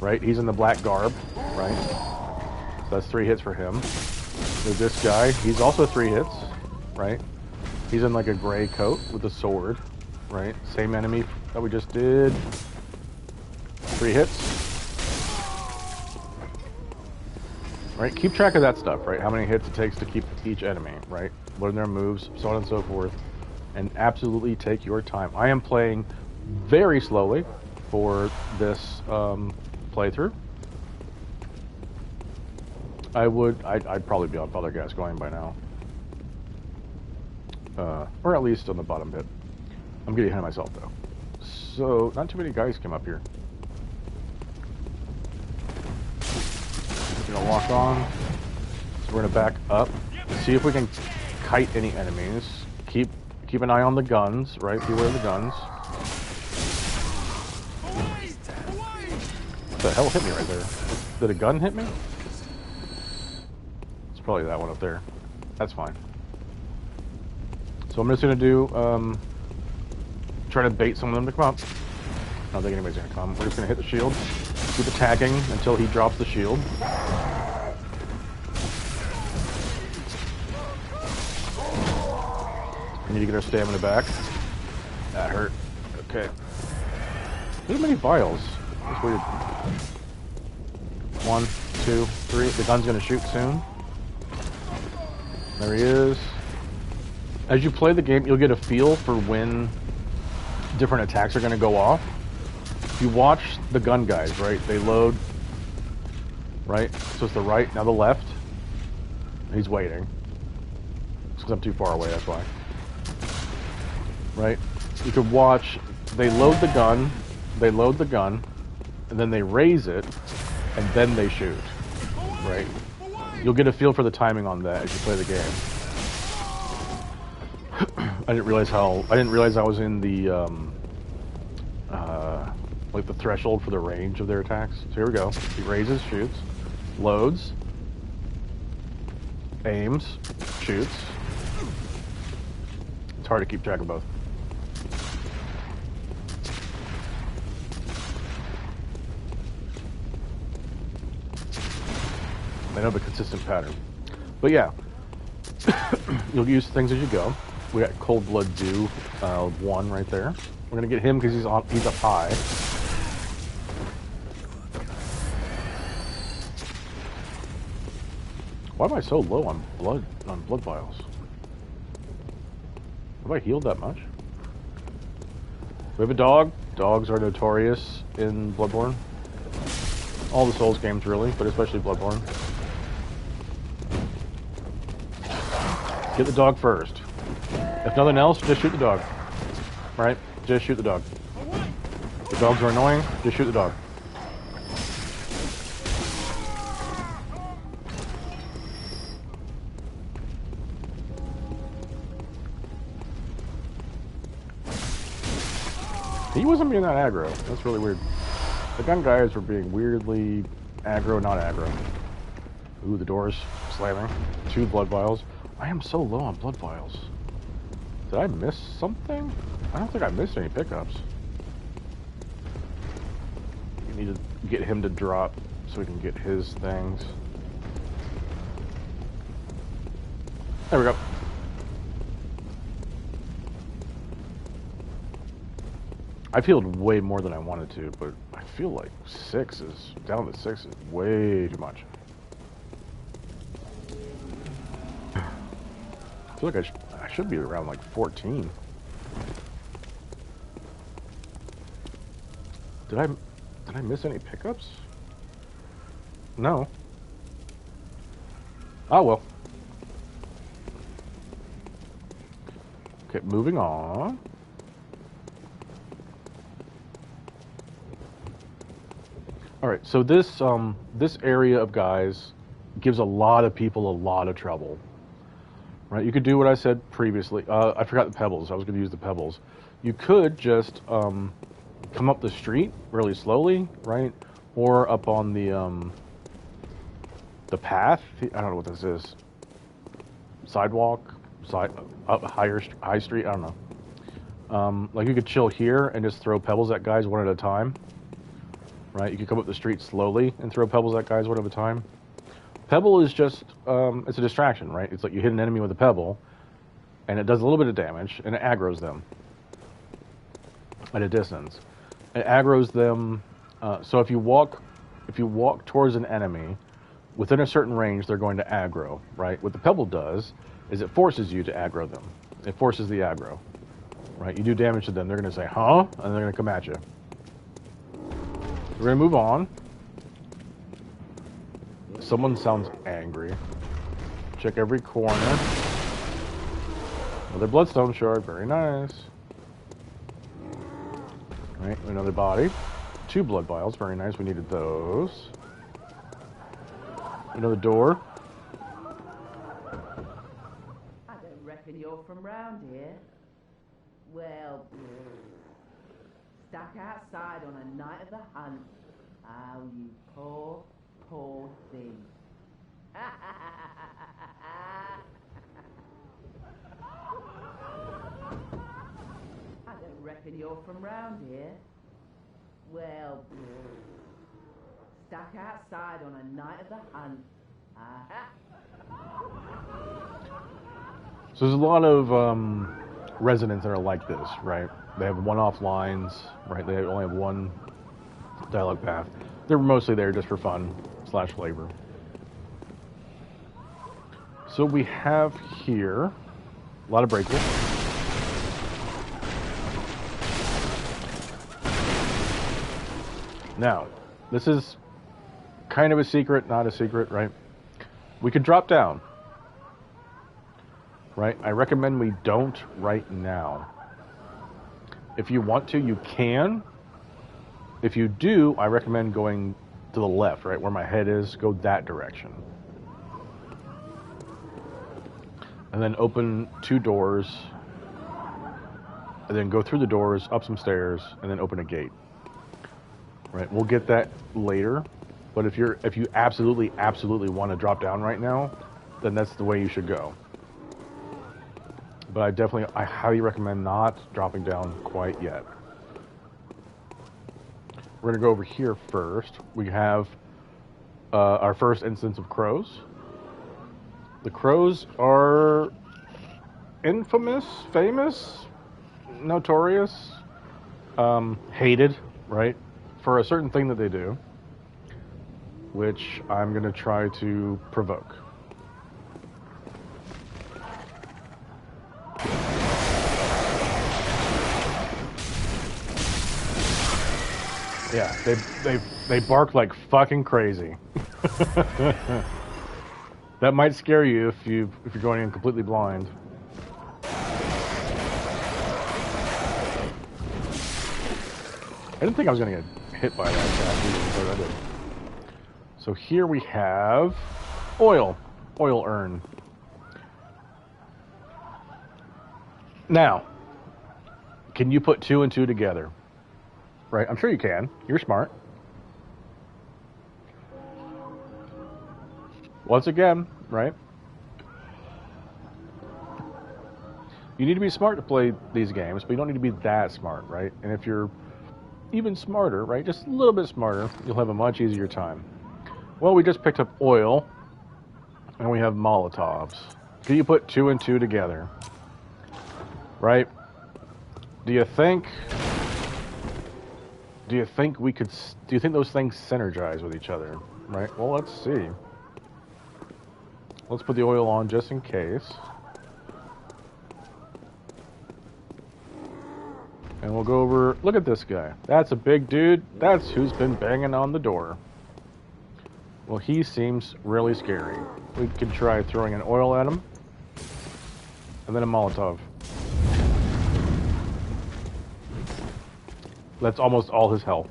Speaker 1: Right, he's in the black garb, right? So that's 3 hits for him. There's this guy, he's also 3 hits, right? He's in like a gray coat with a sword, right? Same enemy that we just did. 3 hits. Right, keep track of that stuff, right? How many hits it takes to keep each enemy, right? Learn their moves, so on and so forth. And absolutely take your time. I am playing very slowly for this playthrough. I'd probably be on Father Gascoigne by now. Or at least on the bottom bit. I'm getting ahead of myself though. So, not too many guys came up here. We're gonna walk on. So we're gonna back up. See if we can kite any enemies. Keep an eye on the guns, right? Beware of the guns. What the hell hit me right there? Did a gun hit me? It's probably that one up there. That's fine. So I'm just gonna do, try to bait some of them to come up. I don't think anybody's gonna come. We're just gonna hit the shield. Keep attacking until he drops the shield. We need to get our stamina back. That hurt. Okay. There's many vials. That's weird. 1, 2, 3. The gun's gonna shoot soon. There he is. As you play the game, you'll get a feel for when different attacks are gonna go off. If you watch the gun guys, right? They load, right? So it's the right, now the left. He's waiting. It's because I'm too far away, that's why. Right? You could watch, they load the gun, and then they raise it, and then they shoot. Right? You'll get a feel for the timing on that as you play the game. I didn't realize I was in the, like the threshold for the range of their attacks. So here we go. He raises, shoots, loads, aims, shoots. It's hard to keep track of both. I know the consistent pattern. But yeah, you'll use things as you go. We got Cold Blood Dew 1 right there. We're gonna get him because he's up high. Why am I so low on blood vials? Have I healed that much? We have a dog. Dogs are notorious in Bloodborne. All the Souls games really, but especially Bloodborne. Get the dog first. If nothing else, just shoot the dog. Right? Just shoot the dog. The dogs are annoying, just shoot the dog. He wasn't being that aggro. That's really weird. The gun guys were being weirdly aggro, not aggro. Ooh, the door's slamming. 2 blood vials. I am so low on blood vials. Did I miss something? I don't think I missed any pickups. You need to get him to drop so we can get his things. There we go. I've healed way more than I wanted to, but I feel like 6 is, down to 6 is way too much. I feel like I should be around like 14. Did I miss any pickups? No. Oh well. Okay, moving on. All right, so this area of guys gives a lot of people a lot of trouble. Right, you could do what I said previously. I forgot the pebbles. I was going to use the pebbles. You could just come up the street really slowly, right? Or up on the path. I don't know what this is. sidewalk, up high street. I don't know. Like you could chill here and just throw pebbles at guys one at a time. Right? You could come up the street slowly and throw pebbles at guys one at a time. Pebble is just it's a distraction, right? It's like you hit an enemy with a pebble, and it does a little bit of damage, and it aggroes them at a distance. It aggroes them. So if you walk towards an enemy within a certain range, they're going to aggro, right? What the pebble does is it forces you to aggro them. It forces the aggro, right? You do damage to them, they're going to say, huh? And they're going to come at you. We're going to move on. Someone sounds angry. Check every corner. Another bloodstone shard, very nice. Right, another body. 2 blood vials, very nice, we needed those. Another door.
Speaker 7: I don't reckon you're from round here. Well, stuck outside on a night of the hunt. Oh, you poor, poor thing. I don't reckon you're from round here. Well, stuck outside on a night of the hunt.
Speaker 1: So there's a lot of residents that are like this, right? They have one-off lines, right? They only have one dialogue path. They're mostly there just for fun / flavor. So we have here a lot of breakables. Now, this is kind of a secret, not a secret, right? We could drop down, right? I recommend we don't right now. If you want to, you can. If you do, I recommend going to the left, right? Where my head is, go that direction. And then open 2 doors. And then go through the doors, up some stairs, and then open a gate. Right, we'll get that later. But if you absolutely want to drop down right now, then that's the way you should go. But I highly recommend not dropping down quite yet. We're gonna go over here first. We have our first instance of crows. The crows are infamous, famous, notorious, hated, right? For a certain thing that they do, which I'm going to try to provoke. Yeah, they bark like fucking crazy. That might scare you if you're going in completely blind. I didn't think I was going to get hit by that, but I did. So here we have oil urn. Now, can you put 2 and 2 together? Right, I'm sure you can. You're smart. Once again, right? You need to be smart to play these games, but you don't need to be that smart, right? And if you're even smarter, right? Just a little bit smarter, you'll have a much easier time. Well, we just picked up oil, and we have Molotovs. Can you put 2 and 2 together? Right? Do you think we could? Do you think those things synergize with each other? Right? Well, let's see. Let's put the oil on just in case. And we'll go over, look at this guy. That's a big dude. That's who's been banging on the door. Well, he seems really scary. We could try throwing an oil at him. And then a Molotov. That's almost all his health.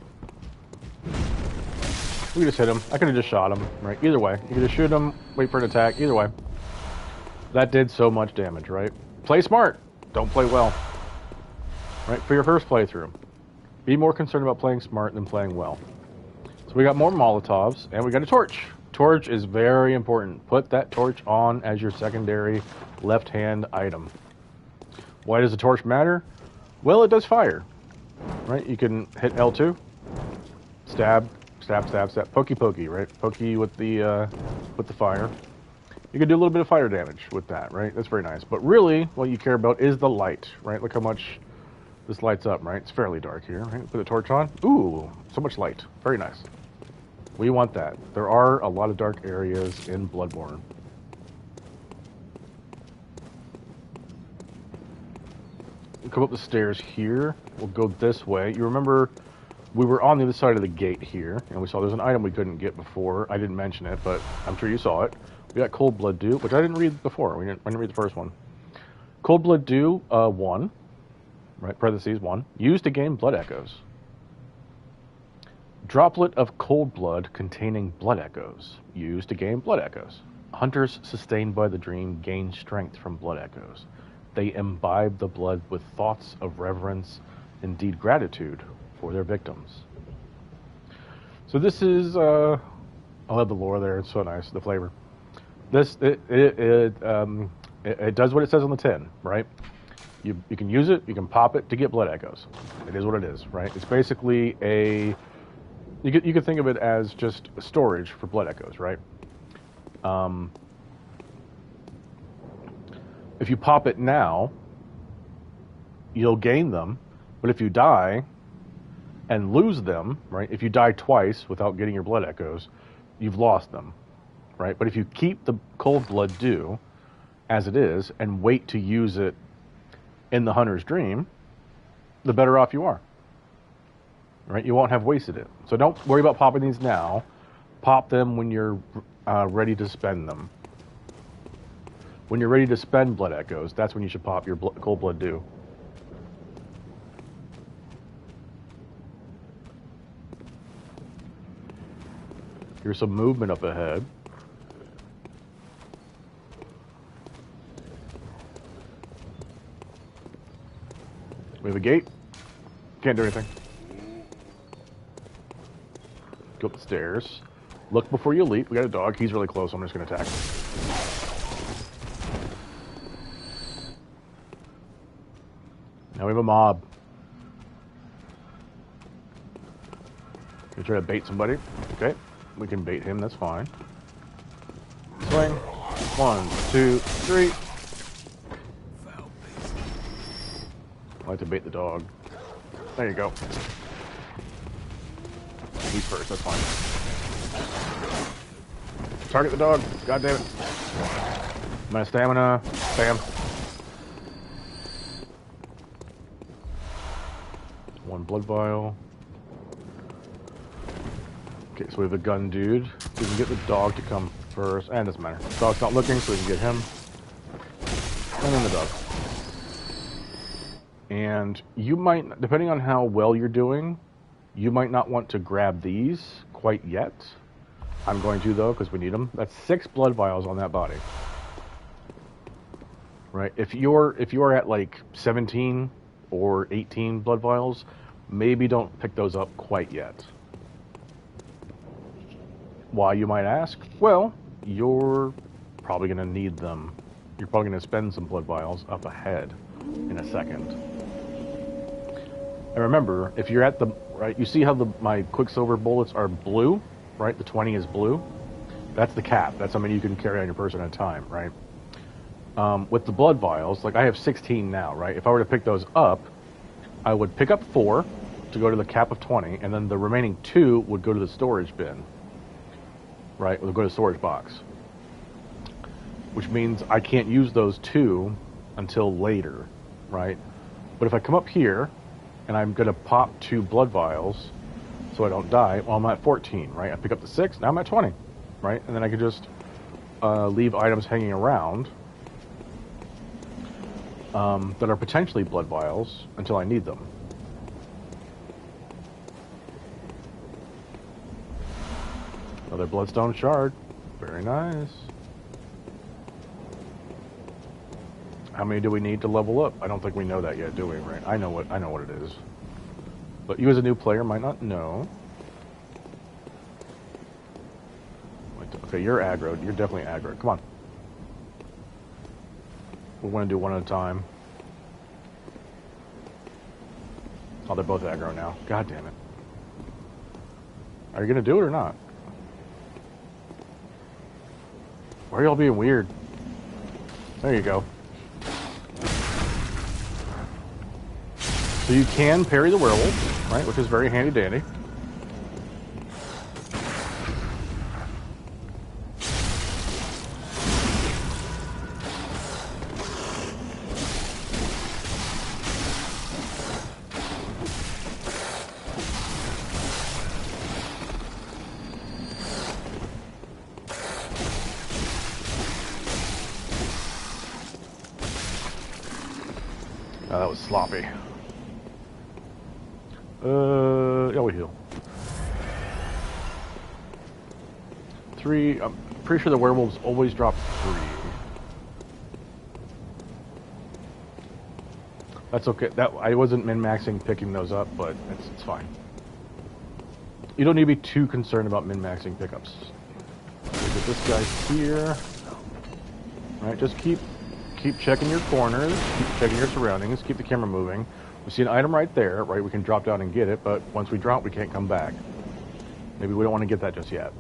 Speaker 1: We just hit him. I could have just shot him, right? Either way. You could just shoot him, wait for an attack. Either way. That did so much damage, right? Play smart. Don't play well. Right? For your first playthrough. Be more concerned about playing smart than playing well. So we got more Molotovs, and we got a torch. Torch is very important. Put that torch on as your secondary left-hand item. Why does the torch matter? Well, it does fire, right? You can hit L2, stab, stab, stab, stab, pokey, pokey, right? Pokey with the fire. You can do a little bit of fire damage with that, right? That's very nice. But really, what you care about is the light, right? Look how much this lights up, right? It's fairly dark here, right? Put the torch on. Ooh, so much light. Very nice. We want that. There are a lot of dark areas in Bloodborne. We'll come up the stairs here. We'll go this way. You remember we were on the other side of the gate here, and we saw there's an item we couldn't get before. I didn't mention it, but I'm sure you saw it. We got Cold Blood Dew, which I didn't read before. I didn't read the first one. Cold Blood Dew 1, right, parentheses 1, used to gain blood echoes. Droplet of cold blood containing blood echoes, used to gain blood echoes. Hunters sustained by the dream gain strength from blood echoes. They imbibe the blood with thoughts of reverence, indeed gratitude, for their victims. So this is, I love the lore there, it's so nice, the flavor. This, it does what it says on the tin, right? You can use it, you can pop it to get blood echoes. It is what it is, right? It's basically a, you could think of it as just storage for blood echoes, right? If you pop it now, you'll gain them, but if you die and lose them, right? If you die twice without getting your blood echoes, you've lost them, right? But if you keep the cold blood dew as it is and wait to use it in the hunter's dream, the better off you are, right? You won't have wasted it. So don't worry about popping these now. Pop them when you're ready to spend them. When you're ready to spend blood echoes, that's when you should pop your cold blood dew. Here's some movement up ahead. We have a gate. Can't do anything. Go up the stairs. Look before you leap. We got a dog. He's really close. I'm just going to attack him. Now we have a mob. You try to bait somebody. Okay. We can bait him. That's fine. Swing. 1, 2, 3. I like to bait the dog. There you go. He's first, that's fine. Target the dog. God damn it. I'm out of stamina. Bam. 1 blood vial. Okay, so we have a gun dude. We can get the dog to come first. And it doesn't matter. The dog's not looking, so we can get him. And then the dog. And you might, depending on how well you're doing, you might not want to grab these quite yet. I'm going to, though, because we need them. That's 6 blood vials on that body. Right? If you're at like 17 or 18 blood vials, maybe don't pick those up quite yet. Why, you might ask? Well, you're probably going to need them. You're probably going to spend some blood vials up ahead in a second. And remember, if you're at the, right, you see how my Quicksilver bullets are blue, right? The 20 is blue. That's the cap. That's how many you can carry on your person at a time, right? With the blood vials, like I have 16 now, right? If I were to pick those up, I would pick up 4 to go to the cap of 20, and then the remaining 2 would go to the storage bin, right? Would go to the storage box. Which means I can't use those 2 until later, right? But if I come up here, and I'm going to pop 2 blood vials so I don't die, well, I'm at 14, right? I pick up the 6, now I'm at 20, right? And then I could just leave items hanging around that are potentially blood vials until I need them. Another bloodstone shard. Very nice. How many do we need to level up? I don't think we know that yet, do we? Right? I know what it is. But you as a new player might not know. My Okay, you're aggroed. You're definitely aggroed. Come on. We want to do one at a time. Oh, they're both aggro now. God damn it. Are you going to do it or not? Why are y'all being weird? There you go. So you can parry the werewolf, right? Which is very handy dandy. Oh, that was sloppy. Yeah, we heal. 3, I'm pretty sure the werewolves always drop 3. That's okay. That I wasn't min-maxing picking those up, but it's fine. You don't need to be too concerned about min-maxing pickups. Get this guy here. All right, just keep checking your corners, keep checking your surroundings, keep the camera moving. We see an item right there, right? We can drop down and get it, but once we drop, we can't come back. Maybe we don't want to get that just yet.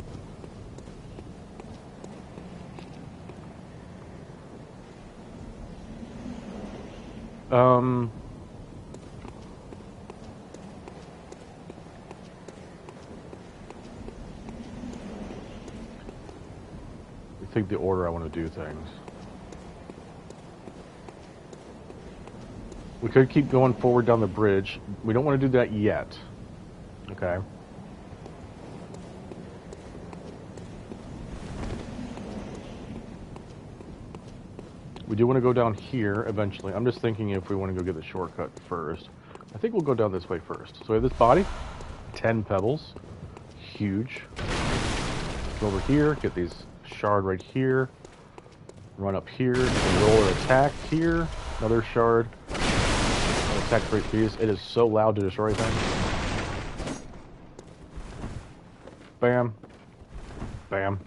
Speaker 1: I think the order I want to do things. We could keep going forward down the bridge. We don't want to do that yet. Okay. We do want to go down here eventually. I'm just thinking if we want to go get the shortcut first. I think we'll go down this way first. So we have this body, 10 pebbles, huge. Go over here, get these shard right here, run up here, and roll an attack here, another shard, attack for 8 piece. It is so loud to destroy things. Bam, bam.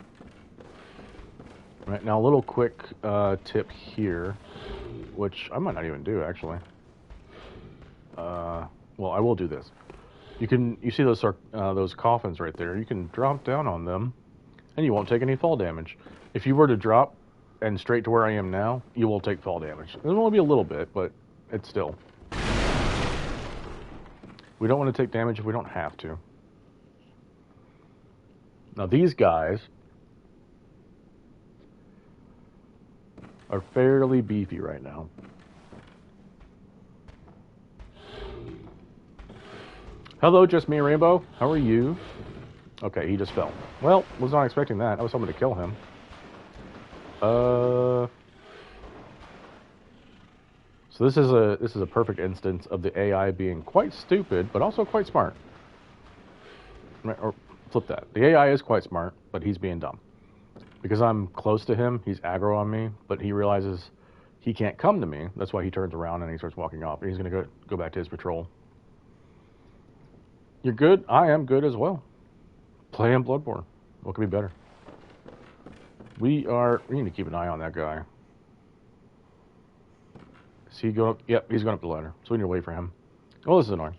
Speaker 1: Right, now a little quick tip here, which I might not even do actually. Well, I will do this. You see those coffins right there. You can drop down on them, and you won't take any fall damage. If you were to drop and straight to where I am now, you will take fall damage. It'll only be a little bit, but it's still. We don't want to take damage if we don't have to. Now these guys are fairly beefy right now. Hello, just me, Rainbow. How are you? Okay, he just fell. Well, was not expecting that. I was hoping to kill him. So this is a perfect instance of the AI being quite stupid, but also quite smart. Or flip that. The AI is quite smart, but he's being dumb. Because I'm close to him, he's aggro on me, but he realizes he can't come to me. That's why he turns around and he starts walking off. He's going to go back to his patrol. You're good? I am good as well. Playing Bloodborne. What could be better? We need to keep an eye on that guy. Is he going up? Yep, he's going up the ladder. So we need to wait for him. Oh, this is annoying.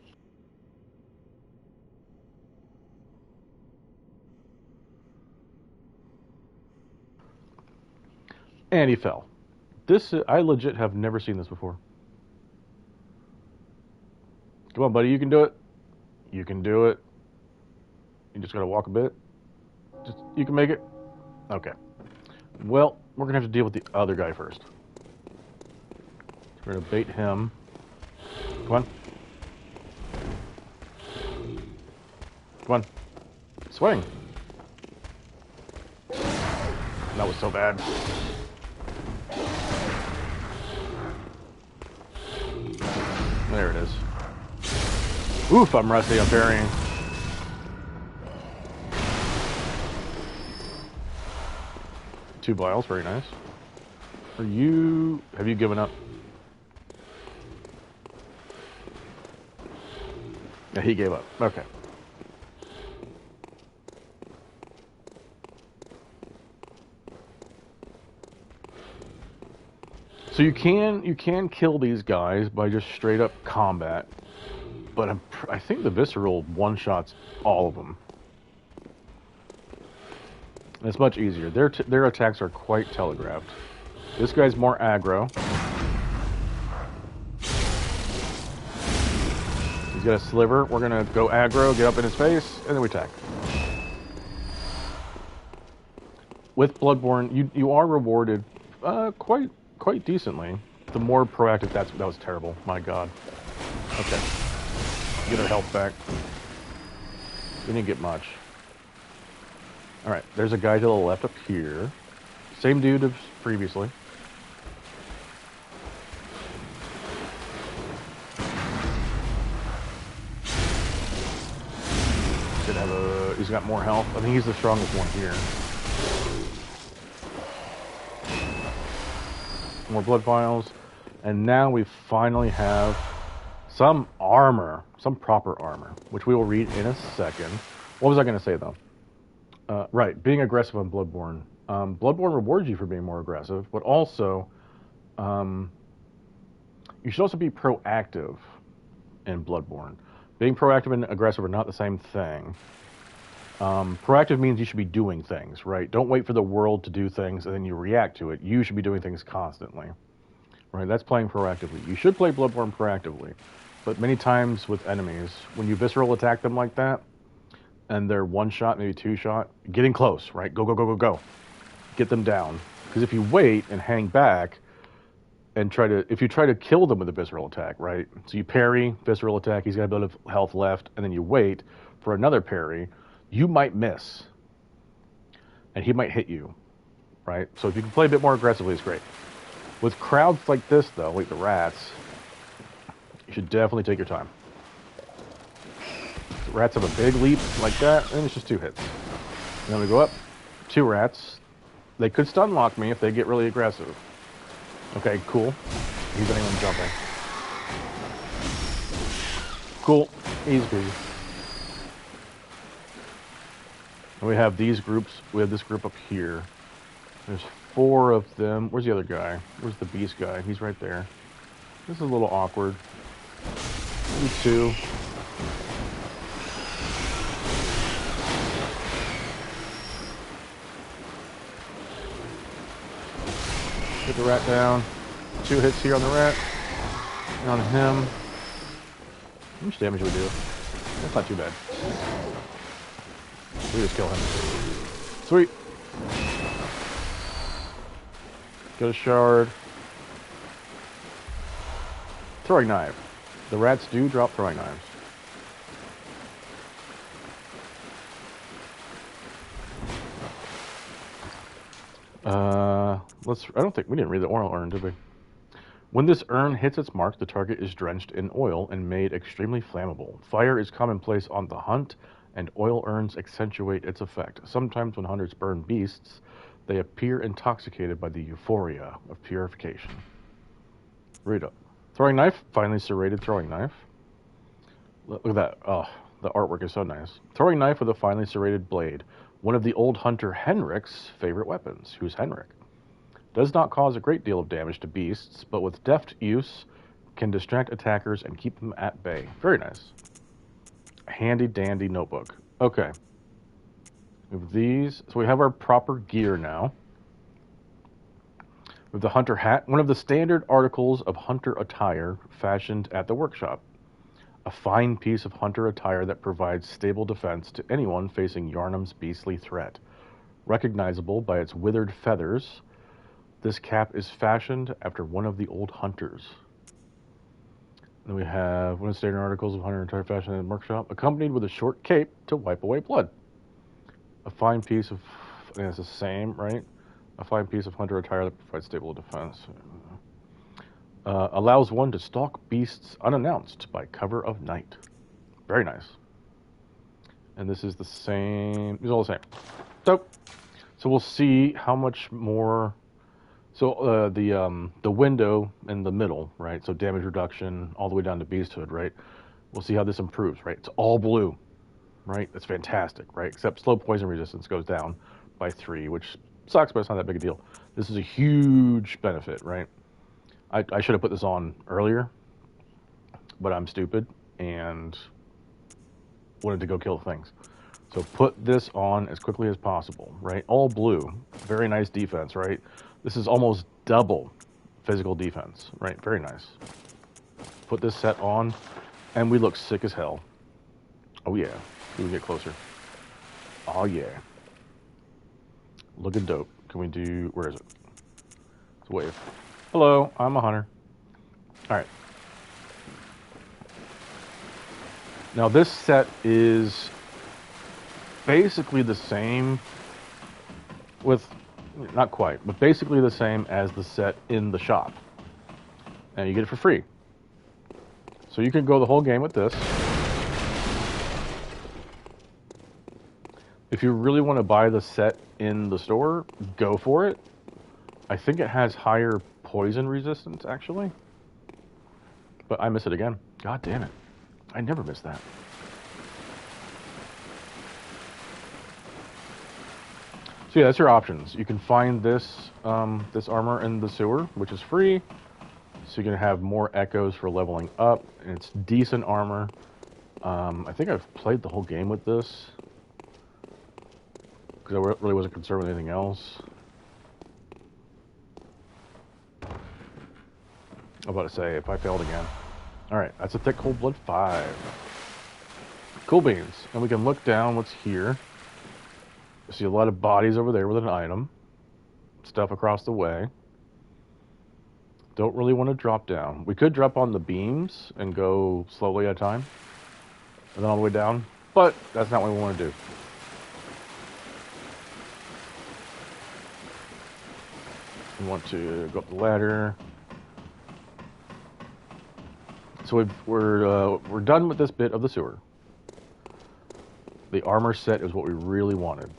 Speaker 1: And he fell. I legit have never seen this before. Come on, buddy, you can do it. You can do it. You just gotta walk a bit. You can make it. Okay. Well, we're gonna have to deal with the other guy first. We're gonna bait him. Come on. Come on. Swing. That was so bad. There it is. Oof, I'm rusty, I'm parrying. Two vials, very nice. Have you given up? Yeah, he gave up. Okay. So you can kill these guys by just straight up combat, but I think the visceral one-shots all of them. And it's much easier. Their attacks are quite telegraphed. This guy's more aggro. He's got a sliver. We're gonna go aggro, get up in his face, and then we attack. With Bloodborne, you are rewarded quite decently. The more proactive, that was terrible. My God. Okay. Get our health back. We didn't get much. All right. There's a guy to the left up here. Same dude as previously. He's got more health. I think he's the strongest one here. More blood vials. And now we finally have some armor. Some proper armor. Which we will read in a second. What was I going to say, though? Right. Being aggressive on Bloodborne. Bloodborne rewards you for being more aggressive. But also, you should also be proactive in Bloodborne. Being proactive and aggressive are not the same thing. Proactive means you should be doing things, right? Don't wait for the world to do things and then you react to it. You should be doing things constantly, right? That's playing proactively. You should play Bloodborne proactively, but many times with enemies, when you visceral attack them like that, and they're one shot, maybe two shot, getting close, right? Go, go, go, go, go. Get them down. Because if you wait and hang back and if you try to kill them with a visceral attack, right? So you parry, visceral attack, he's got a bit of health left, and then you wait for another parry, you might miss, and he might hit you, right? So if you can play a bit more aggressively, it's great. With crowds like this, though, like the rats, you should definitely take your time. The rats have a big leap like that, and it's just 2 hits. And then we go up, 2 rats. They could stun lock me if they get really aggressive. Okay, cool. He's not even jumping. Cool. Easy peasy. And we have these groups. We have this group up here. There's 4 of them. Where's the other guy? Where's the beast guy? He's right there. This is a little awkward. Maybe 2. Get the rat down. 2 hits here on the rat. And on him. How much damage do we do? That's not too bad. We just kill him. Sweet. Get a shard. Throwing knife. The rats do drop throwing knives. I don't think we didn't read the oil urn, did we? When this urn hits its mark, the target is drenched in oil and made extremely flammable. Fire is commonplace on the hunt, and oil urns accentuate its effect. Sometimes when hunters burn beasts, they appear intoxicated by the euphoria of purification. Read up. Throwing knife, finely serrated throwing knife. Look at that. Oh, the artwork is so nice. Throwing knife with a finely serrated blade. One of the old hunter Henrik's favorite weapons. Who's Henrik? Does not cause a great deal of damage to beasts, but with deft use, can distract attackers and keep them at bay. Very nice. Handy dandy notebook. Okay. With these, so we have our proper gear now. With the hunter hat, one of the standard articles of hunter attire fashioned at the workshop. A fine piece of hunter attire that provides stable defense to anyone facing Yharnam's beastly threat. Recognizable by its withered feathers, this cap is fashioned after one of the old hunters. Then we have one of the standard articles of hunter attire fashioned at the workshop, accompanied with a short cape to wipe away blood. A fine piece of, I think it's the same, right? A fine piece of hunter attire that provides stable defense. Allows one to stalk beasts unannounced by cover of night. Very nice. And this is the same. It's all the same. So we'll see how much more. So the window in the middle, right? So damage reduction all the way down to beasthood, right? We'll see how this improves, right? It's all blue, right? That's fantastic, right? Except slow poison resistance goes down by 3, which sucks, but it's not that big a deal. This is a huge benefit, right? I should have put this on earlier, but I'm stupid and wanted to go kill things. So put this on as quickly as possible, right? All blue. Very nice defense, right? This is almost double physical defense, right? Very nice. Put this set on, and we look sick as hell. Oh, yeah. Can we get closer? Oh, yeah. Looking dope. Can we do... Where is it? It's wave. Hello, I'm a hunter. All right. Now, this set is basically the same with... Not quite, but basically the same as the set in the shop. And you get it for free. So you can go the whole game with this. If you really want to buy the set in the store, go for it. I think it has higher poison resistance, actually. But I miss it again. God damn it. I never miss that. So yeah, that's your options. You can find this this armor in the sewer, which is free. So you can have more echoes for leveling up. And it's decent armor. I think I've played the whole game with this, because I really wasn't concerned with anything else. I'm about to say, if I failed again. Alright, that's a thick cold blood 5. Cool beans. And we can look down what's here. See a lot of bodies over there with an item. Stuff across the way. Don't really want to drop down. We could drop on the beams and go slowly at a time. And then all the way down. But that's not what we want to do. We want to go up the ladder. So we're done with this bit of the sewer. The armor set is what we really wanted.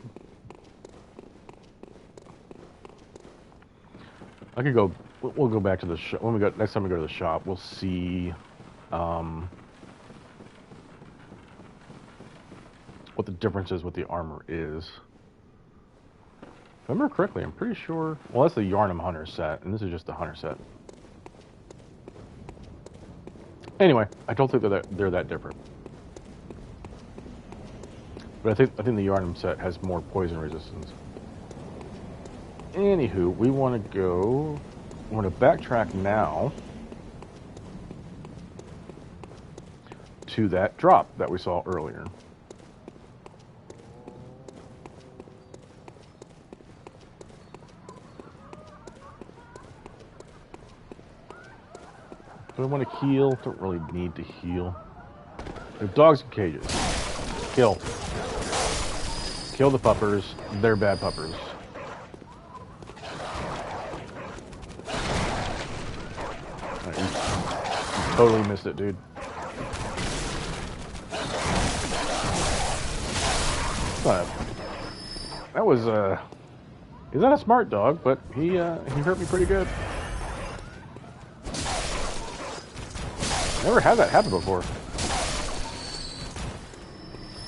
Speaker 1: I could go. We'll go back to the shop when we go next time we go to the shop. We'll see what the difference is with the armor is. If I remember correctly, I'm pretty sure. Well, that's the Yarnum Hunter set, and this is just the Hunter set. Anyway, I don't think they're that different. But I think the Yarnum set has more poison resistance. Anywho, we want to backtrack now to that drop that we saw earlier. Do I want to heal? Don't really need to heal. There's dogs in cages. Kill. Kill the puppers. They're bad puppers. Right, you totally missed it, dude. That was he's not a smart dog, but he hurt me pretty good. Never had that happen before.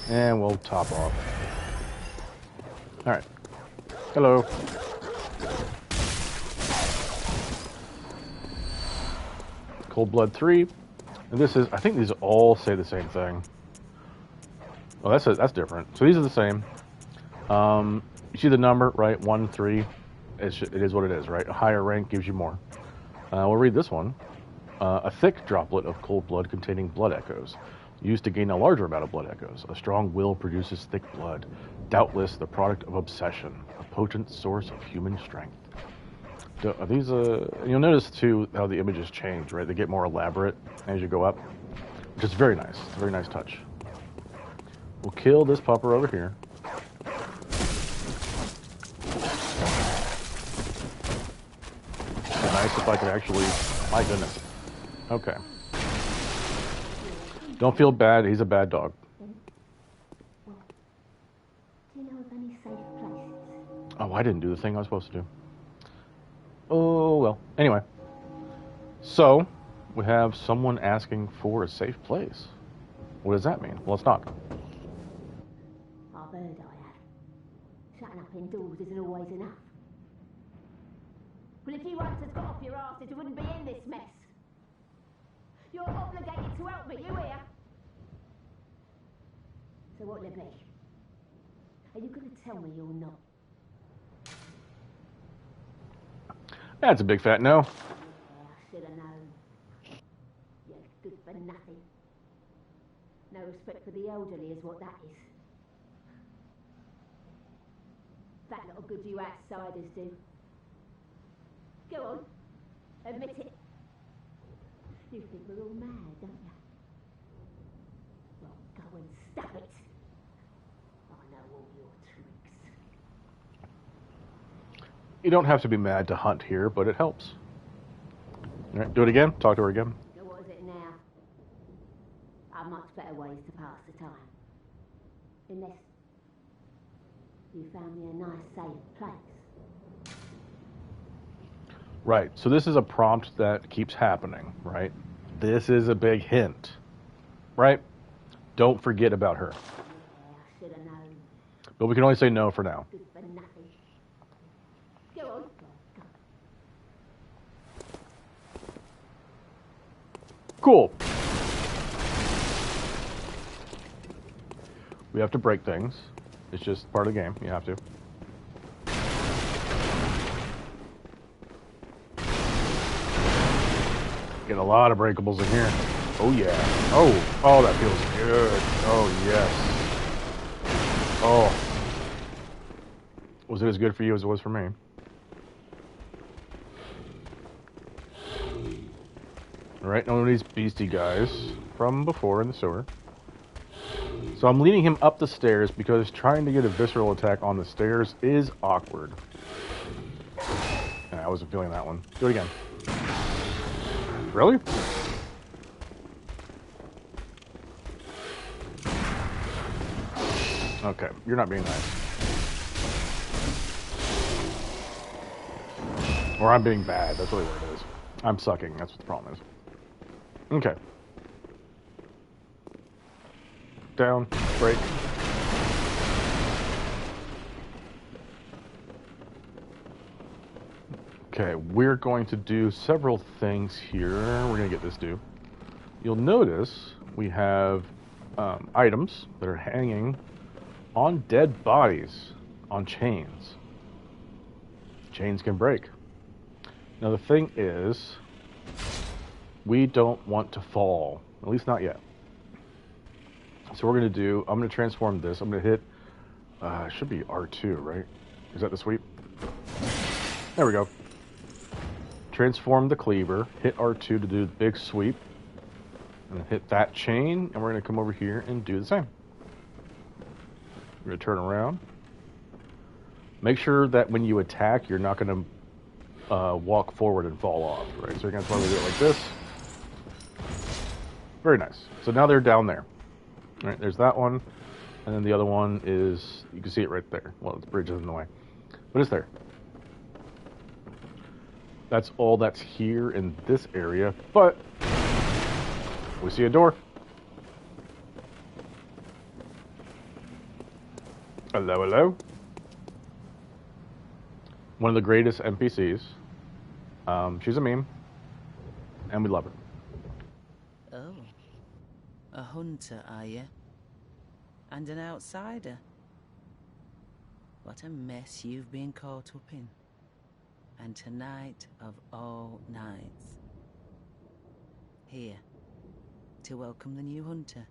Speaker 1: And we'll top off. Alright. Hello. Cold Blood 3. And this is, I think these all say the same thing. Oh, that's different. So these are the same. You see the number, right? 1, 3. It is what it is, right? A higher rank gives you more. We'll read this one. A thick droplet of cold blood containing blood echoes, used to gain a larger amount of blood echoes. A strong will produces thick blood, doubtless the product of obsession, a potent source of human strength. Are these, you'll notice too how the images change, right? They get more elaborate as you go up, which is very nice. Very nice touch. We'll kill this pupper over here. Nice if I could actually, my goodness. Okay. Don't feel bad. He's a bad dog.
Speaker 8: Do you know of any safe places?
Speaker 1: Oh, I didn't do the thing I was supposed to do. Oh, well. Anyway. So, we have someone asking for a safe place. What does that mean? Well, let's knock.
Speaker 8: I've heard I have. Shutting up indoors isn't always enough. Well, if you hadn't have got off your arse, it wouldn't be in this mess. You're obligated to help me, you hear? So what'll it be? Are you going to tell me you're not?
Speaker 1: That's a big fat no.
Speaker 8: I should have known. You're good for nothing. No respect for the elderly is what that is. That little good you outsiders do. Go on, admit it. You think we're all mad, don't you? Well, go and stop it. I know all your tricks.
Speaker 1: You don't have to be mad to hunt here, but it helps. All right, do it again. Talk to her again.
Speaker 8: So what is it now? Are much better ways to pass the time. Unless you found me a nice, safe place.
Speaker 1: Right, so this is a prompt that keeps happening, right? This is a big hint, right? Don't forget about her.
Speaker 8: Yeah, I should have known.
Speaker 1: But we can only say no for now.
Speaker 8: Good for nothing. Go on. Go.
Speaker 1: Cool. We have to break things. It's just part of the game. You have to. Get a lot of breakables in here. Oh yeah. Oh, that feels good. Oh yes. Oh. Was it as good for you as it was for me? Alright, one of these beastie guys from before in the sewer. So I'm leading him up the stairs because trying to get a visceral attack on the stairs is awkward. And I wasn't feeling that one. Do it again. Really? Okay, you're not being nice. Or I'm being bad, that's really what it is. I'm sucking, that's what the problem is. Okay. Down, break. Okay, we're going to do several things here. We're going to get this due. You'll notice we have items that are hanging on dead bodies on chains. Chains can break. Now the thing is, we don't want to fall, at least not yet. So we're going to do, I'm going to transform this. I'm going to hit, it should be R2, right? Is that the sweep? There we go. Transform the cleaver, hit R2 to do the big sweep, and then hit that chain, and we're going to come over here and do the same. We're going to turn around. Make sure that when you attack, you're not going to walk forward and fall off, right? So you're going to probably do it like this. Very nice. So now they're down there. All right, there's that one, and then the other one is, you can see it right there. Well, the bridge is in the way, but it's there. That's all that's here in this area, but we see a door. Hello, hello. One of the greatest NPCs. She's a meme, and we love her.
Speaker 7: Oh. A hunter, are you? And an outsider? What a mess you've been caught up in. And tonight of all nights. Here, to welcome the new hunter.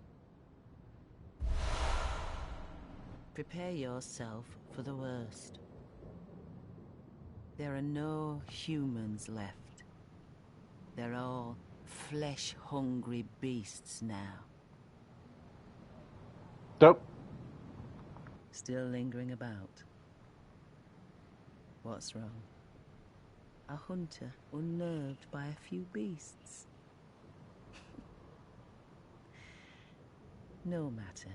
Speaker 7: Prepare yourself for the worst. There are no humans left. They're all flesh-hungry beasts now.
Speaker 1: Dope.
Speaker 7: Still lingering about. What's wrong? A hunter unnerved by a few beasts. No matter.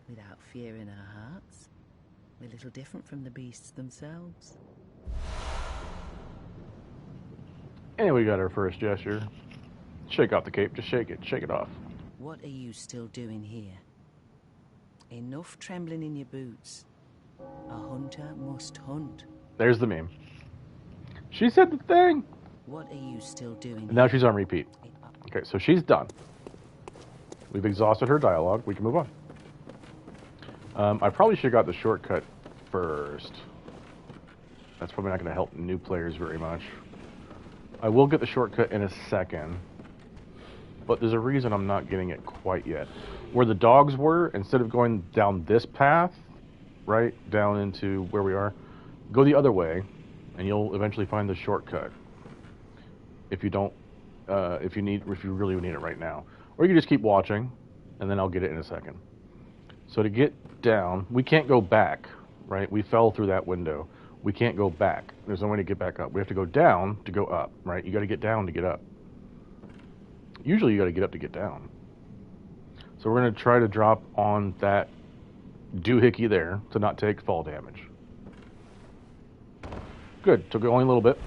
Speaker 7: Without fear in our hearts, we're little different from the beasts themselves.
Speaker 1: And we got our first gesture. Shake off the cape, just shake it off.
Speaker 7: What are you still doing here? Enough trembling in your boots. A hunter must hunt.
Speaker 1: There's the meme. She said the thing.
Speaker 7: What are you still doing?
Speaker 1: And now she's on repeat. Okay, so she's done. We've exhausted her dialogue. We can move on. I probably should have got the shortcut first. That's probably not going to help new players very much. I will get the shortcut in a second. But there's a reason I'm not getting it quite yet. Where the dogs were, instead of going down this path, right, down into where we are, go the other way, and you'll eventually find the shortcut. If you don't, if you really need it right now. Or you can just keep watching, and then I'll get it in a second. So to get down, we can't go back, right? We fell through that window. We can't go back. There's no way to get back up. We have to go down to go up, right? You got to get down to get up. Usually you got to get up to get down. So we're going to try to drop on that doohickey there to not take fall damage. Good. Took only a little bit.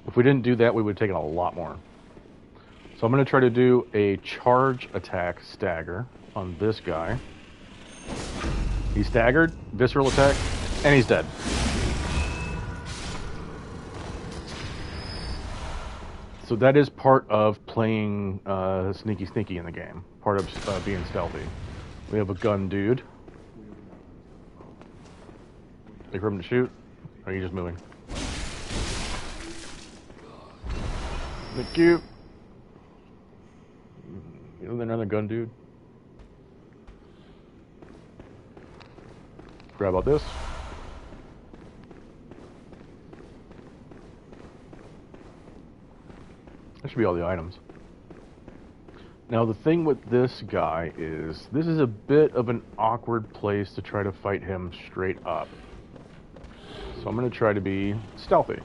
Speaker 1: If we didn't do that, we would have taken a lot more. So I'm going to try to do a charge attack stagger on this guy. He's staggered, visceral attack, and he's dead. So that is part of playing sneaky in the game. Part of being stealthy. We have a gun dude. Wait for him to shoot. Or are you just moving? Thank you. You know another gun dude? Grab out this. That should be all the items. Now the thing with this guy is, this is a bit of an awkward place to try to fight him straight up. So I'm going to try to be stealthy.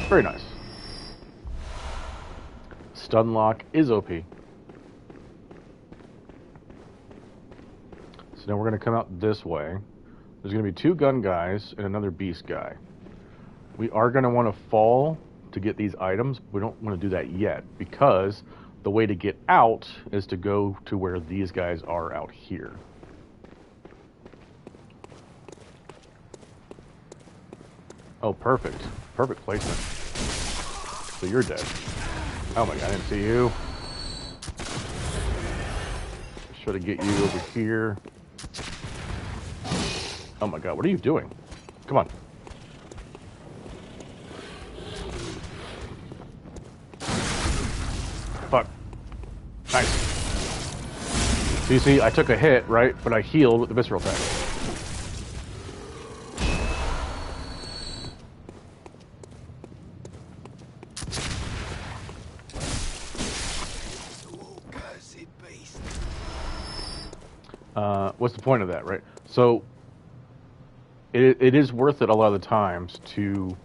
Speaker 1: Very nice. Stun lock is OP. So now we're going to come out this way. There's going to be 2 gun guys and another beast guy. We are going to want to fall to get these items. We don't want to do that yet because the way to get out is to go to where these guys are out here. Oh, perfect. Perfect placement. So you're dead. Oh my god, I didn't see you. Try to get you over here. Oh my god, what are you doing? Come on. Fuck. Nice. So you see, I took a hit, right? But I healed with the visceral attack. What's the point of that, right? So it is worth it a lot of the times to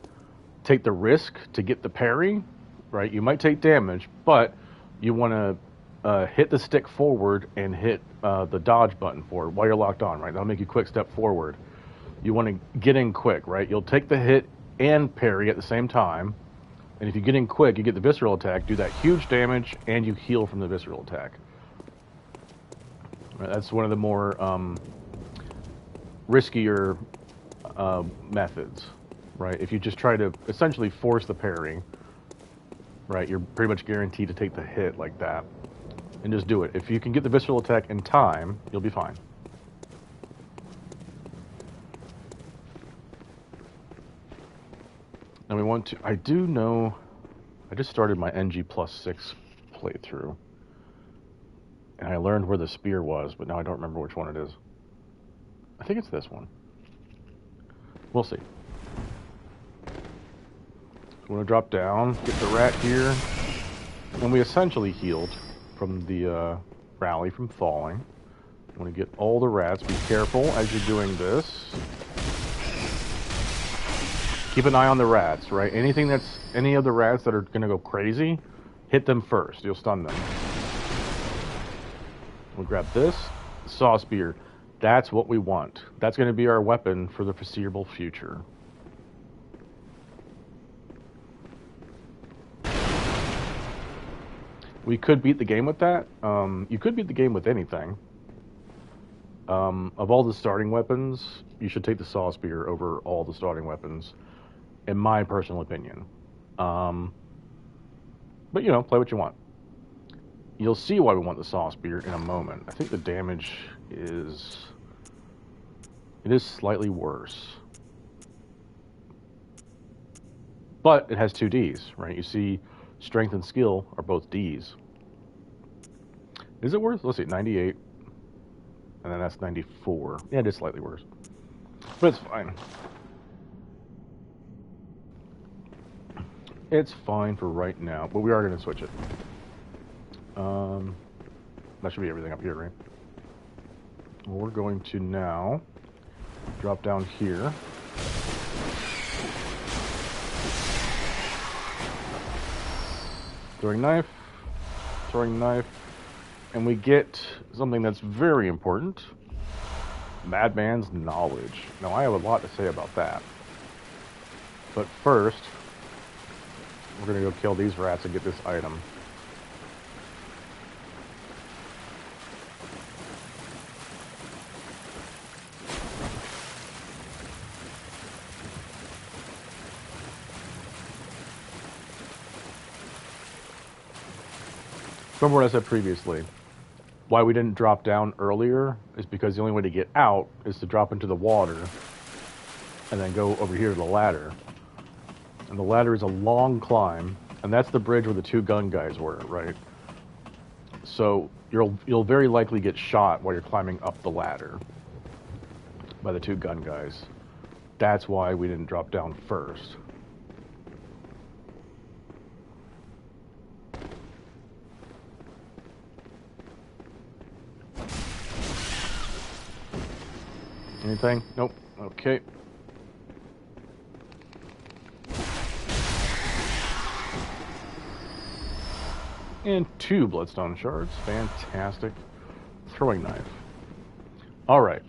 Speaker 1: take the risk to get the parry, right? You might take damage, but you want to hit the stick forward and hit the dodge button forward while you're locked on, right? That'll make you quick step forward. You want to get in quick, right? You'll take the hit and parry at the same time, and if you get in quick, you get the visceral attack, do that huge damage, and you heal from the visceral attack. That's one of the more riskier methods, right? If you just try to essentially force the parry, right, you're pretty much guaranteed to take the hit like that. And just do it. If you can get the visceral attack in time, you'll be fine. Now we want to, I do know, I just started my NG +6 playthrough. And I learned where the spear was, but now I don't remember which one it is. I think it's this one. We'll see. So we want to drop down, get the rat here. And we essentially healed from the rally from falling. Want to get all the rats. Be careful as you're doing this. Keep an eye on the rats, right? Any of the rats that are going to go crazy, hit them first. You'll stun them. We'll grab this saw spear. That's what we want. That's going to be our weapon for the foreseeable future. We could beat the game with that. You could beat the game with anything. Of all the starting weapons, you should take the saw spear over all the starting weapons, in my personal opinion. But you know, play what you want. You'll see why we want the saw spear in a moment. I think the damage is... It is slightly worse. But it has 2 Ds, right? You see, strength and skill are both Ds. Is it worse? Let's see, 98. And then that's 94. Yeah, it is slightly worse. But it's fine. It's fine for right now, but we are going to switch it. That should be everything up here, right? Well, we're going to now drop down here. Throwing knife, and we get something that's very important. Madman's knowledge. Now, I have a lot to say about that. But first, we're going to go kill these rats and get this item. Remember what I said previously. Why we didn't drop down earlier is because the only way to get out is to drop into the water and then go over here to the ladder. And the ladder is a long climb, and that's the bridge where the 2 gun guys were, right? So you'll very likely get shot while you're climbing up the ladder by the 2 gun guys. That's why we didn't drop down first. Anything? Nope. Okay. And 2 bloodstone shards. Fantastic. Throwing knife. Alright.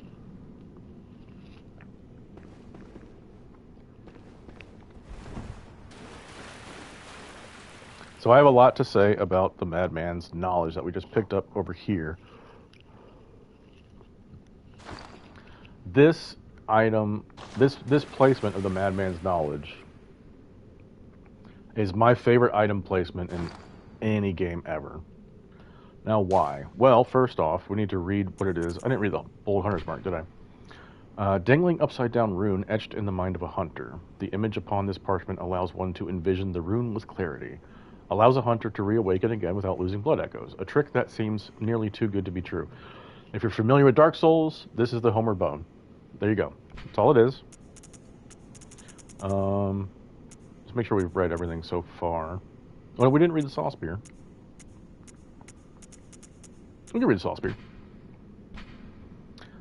Speaker 1: So I have a lot to say about the Madman's knowledge that we just picked up over here. This item, this placement of the Madman's knowledge is my favorite item placement in any game ever. Now, why? Well, first off, we need to read what it is. I didn't read the Bold Hunter's Mark, did I? Dangling upside-down rune etched in the mind of a hunter. The image upon this parchment allows one to envision the rune with clarity. Allows a hunter to reawaken again without losing blood echoes. A trick that seems nearly too good to be true. If you're familiar with Dark Souls, this is the Homer Bone. There you go. That's all it is. Let's make sure we've read everything so far. Oh, we didn't read the saw spear. We can read the saw spear.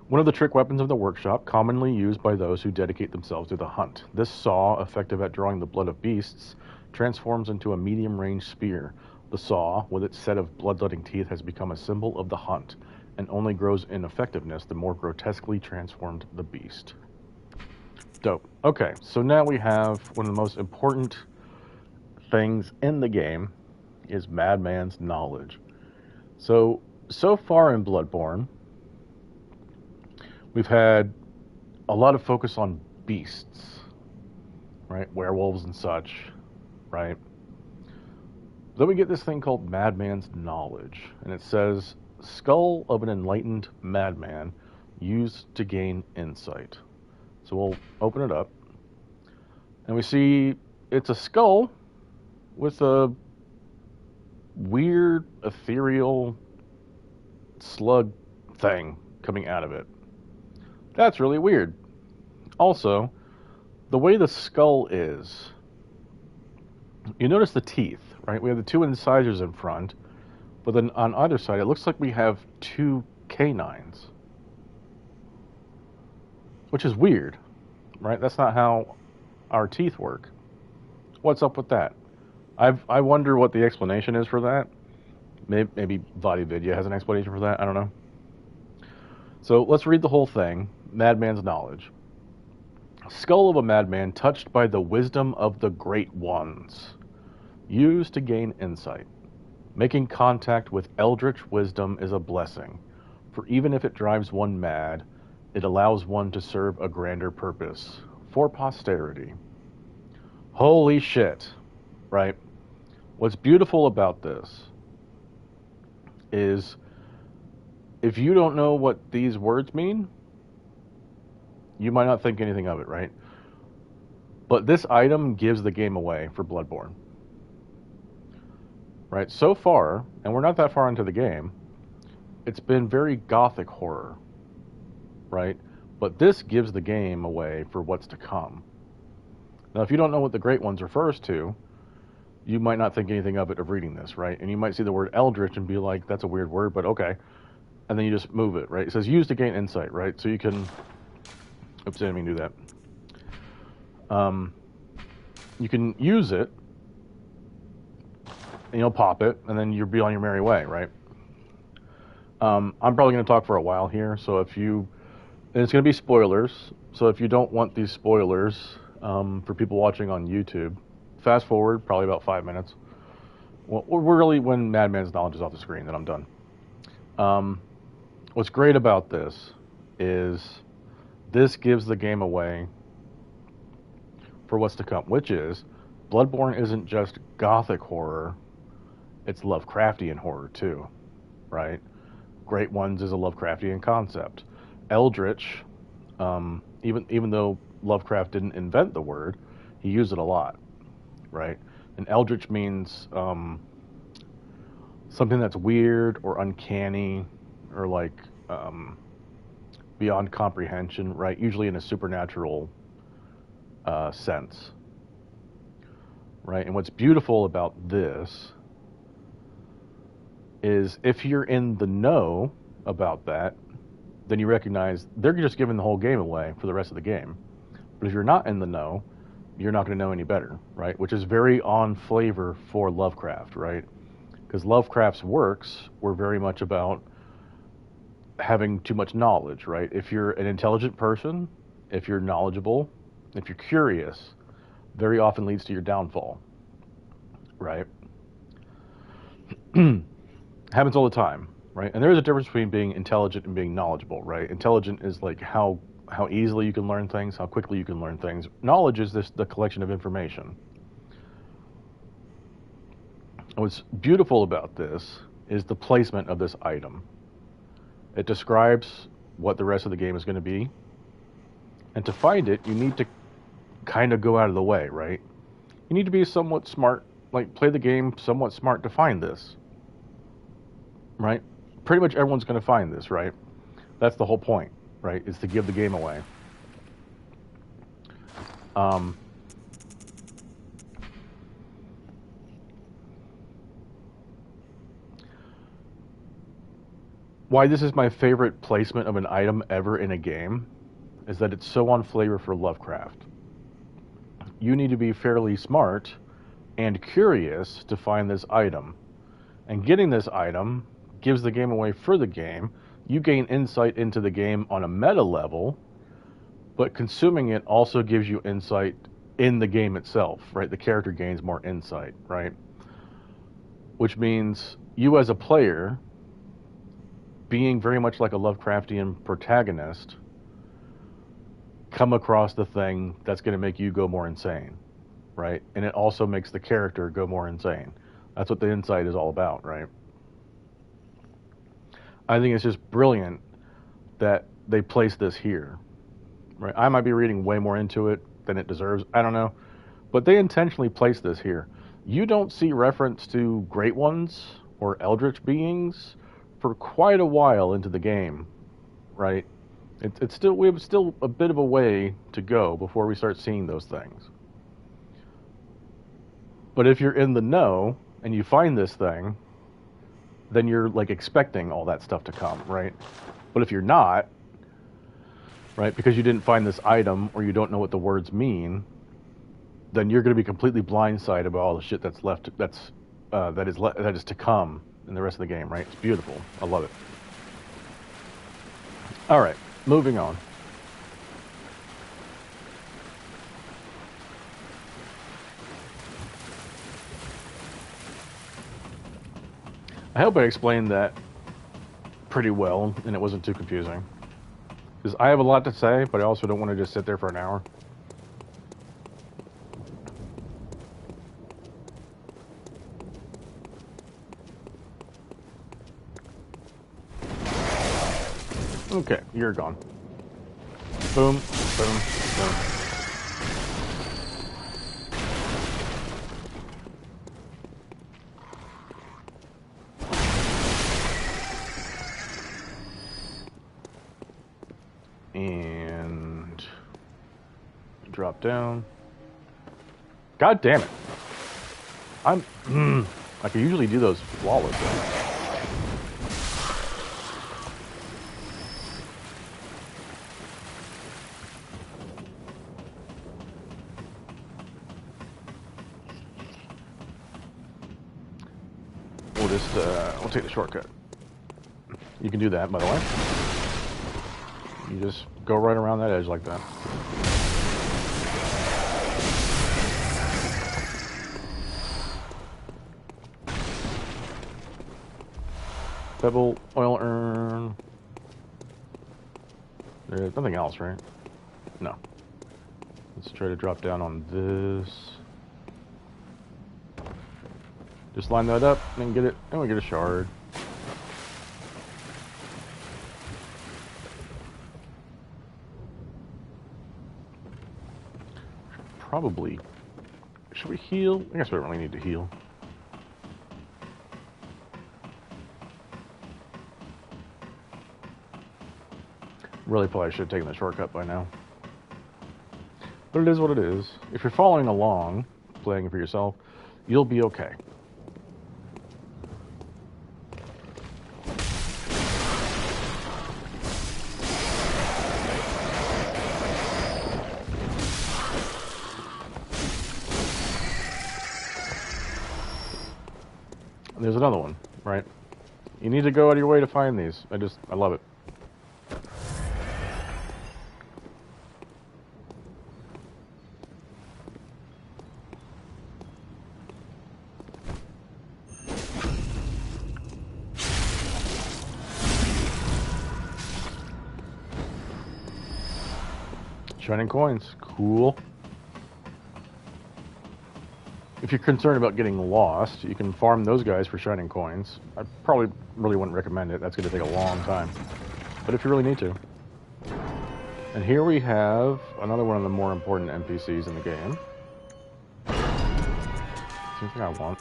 Speaker 1: One of the trick weapons of the workshop, commonly used by those who dedicate themselves to the hunt. This saw, effective at drawing the blood of beasts, transforms into a medium-range spear. The saw, with its set of bloodletting teeth, has become a symbol of the hunt, and only grows in effectiveness the more grotesquely transformed the beast. Dope. Okay, so now we have one of the most important things in the game is Madman's knowledge. So far in Bloodborne, we've had a lot of focus on beasts, right? Werewolves and such, right? Then we get this thing called Madman's knowledge, and it says, skull of an enlightened madman used to gain insight. So we'll open it up, and we see it's a skull with a weird ethereal slug thing coming out of it. That's really weird. Also, the way the skull is, you notice the teeth, right? We have the 2 incisors in front, but then on either side, it looks like we have 2 canines, which is weird, right? That's not how our teeth work. What's up with that? I wonder what the explanation is for that. Maybe VodiVidya has an explanation for that. I don't know. So let's read the whole thing. Madman's knowledge. Skull of a madman touched by the wisdom of the great ones. Used to gain insight. Making contact with eldritch wisdom is a blessing, for even if it drives one mad, it allows one to serve a grander purpose, for posterity. Holy shit, right? What's beautiful about this is if you don't know what these words mean, you might not think anything of it, right? But this item gives the game away for Bloodborne. Right? So far, and we're not that far into the game, it's been very gothic horror. Right? But this gives the game away for what's to come. Now, if you don't know what the Great Ones refers to, you might not think anything of it of reading this, right? And you might see the word eldritch and be like, that's a weird word, but okay. And then you just move it, right? It says use to gain insight, right? So you can... Oops, I didn't mean to do that. You can use it, and you'll pop it, and then you'll be on your merry way, right? I'm probably going to talk for a while here, so if you... And it's going to be spoilers, so if you don't want these spoilers for people watching on YouTube, fast forward probably about 5 minutes. Well, we're really when Madman's knowledge is off the screen, then I'm done. What's great about this is this gives the game away for what's to come, which is Bloodborne isn't just gothic horror, it's Lovecraftian horror too, right? Great Ones is a Lovecraftian concept. Eldritch, even though Lovecraft didn't invent the word, he used it a lot, right? And Eldritch means something that's weird or uncanny or like beyond comprehension, right? Usually in a supernatural sense, right? And what's beautiful about this is if you're in the know about that, then you recognize they're just giving the whole game away for the rest of the game. But if you're not in the know, you're not going to know any better, right? Which is very on flavor for Lovecraft, right? Because Lovecraft's works were very much about having too much knowledge, right? If you're an intelligent person, if you're knowledgeable, if you're curious, very often leads to your downfall, right? Happens all the time, right? And there is a difference between being intelligent and being knowledgeable, right? Intelligent is like how easily you can learn things, how quickly you can learn things. Knowledge is the collection of information. And what's beautiful about this is the placement of this item. It describes what the rest of the game is going to be. And to find it, you need to kind of go out of the way, right? You need to be somewhat smart, like play the game somewhat smart to find this, right? Pretty much everyone's going to find this, right? That's the whole point, right? Is to give the game away. Why this is my favorite placement of an item ever in a game is that it's so on flavor for Lovecraft. You need to be fairly smart and curious to find this item. And getting this item gives the game away for the game. You gain insight into the game on a meta level, but consuming it also gives you insight in the game itself, right? The character gains more insight, right? Which means you as a player, being very much like a Lovecraftian protagonist, come across the thing that's going to make you go more insane, right? And it also makes the character go more insane. That's what the insight is all about, right? I think it's just brilliant that they place this here, right? I might be reading way more into it than it deserves. I don't know. But they intentionally place this here. You don't see reference to Great Ones or Eldritch beings for quite a while into the game, right? We have still a bit of a way to go before we start seeing those things. But if you're in the know and you find this thing, then you're like expecting all that stuff to come, right? But if you're not, right, because you didn't find this item or you don't know what the words mean, then you're going to be completely blindsided about all the shit that's left. That is to come in the rest of the game, right? It's beautiful. I love it. All right, moving on. I hope I explained that pretty well and it wasn't too confusing. Because I have a lot to say, but I also don't want to just sit there for an hour. Okay, you're gone. Boom, boom, boom. And drop down. God damn it. I can usually do those flawlessly. We'll take the shortcut. You can do that, by the way. You just go right around that edge like that. Pebble, oil urn. There's nothing else, right? No. Let's try to drop down on this. Just line that up and get it, and we get a shard. Probably. Should we heal? I guess we don't really need to heal. Really probably should have taken the shortcut by now. But it is what it is. If you're following along, playing for yourself, you'll be okay. There's another one, right? You need to go out of your way to find these. I love it. Shining coins, cool. If you're concerned about getting lost, you can farm those guys for shining coins. I probably really wouldn't recommend it. That's going to take a long time. But if you really need to. And here we have another one of the more important NPCs in the game. Something I want.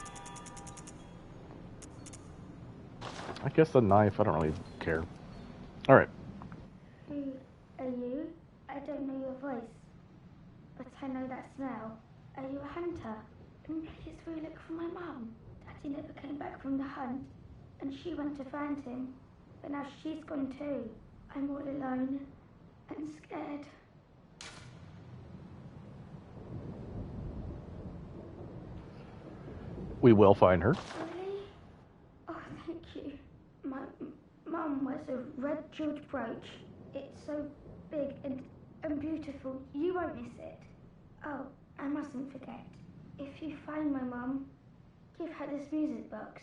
Speaker 1: I guess the knife, I don't really care. Alright.
Speaker 9: Who are you? I don't know your voice, but I know that smell. Are you a hunter? Please will you look for my mum? Daddy never came back from the hunt, and she went to find him, but now she's gone too. I'm all alone and scared.
Speaker 1: We will find her.
Speaker 9: Really? Oh, thank you. My mum wears a red jeweled brooch. It's so big and beautiful. You won't miss it. Oh, I mustn't forget. If you find my mum, give her this music box.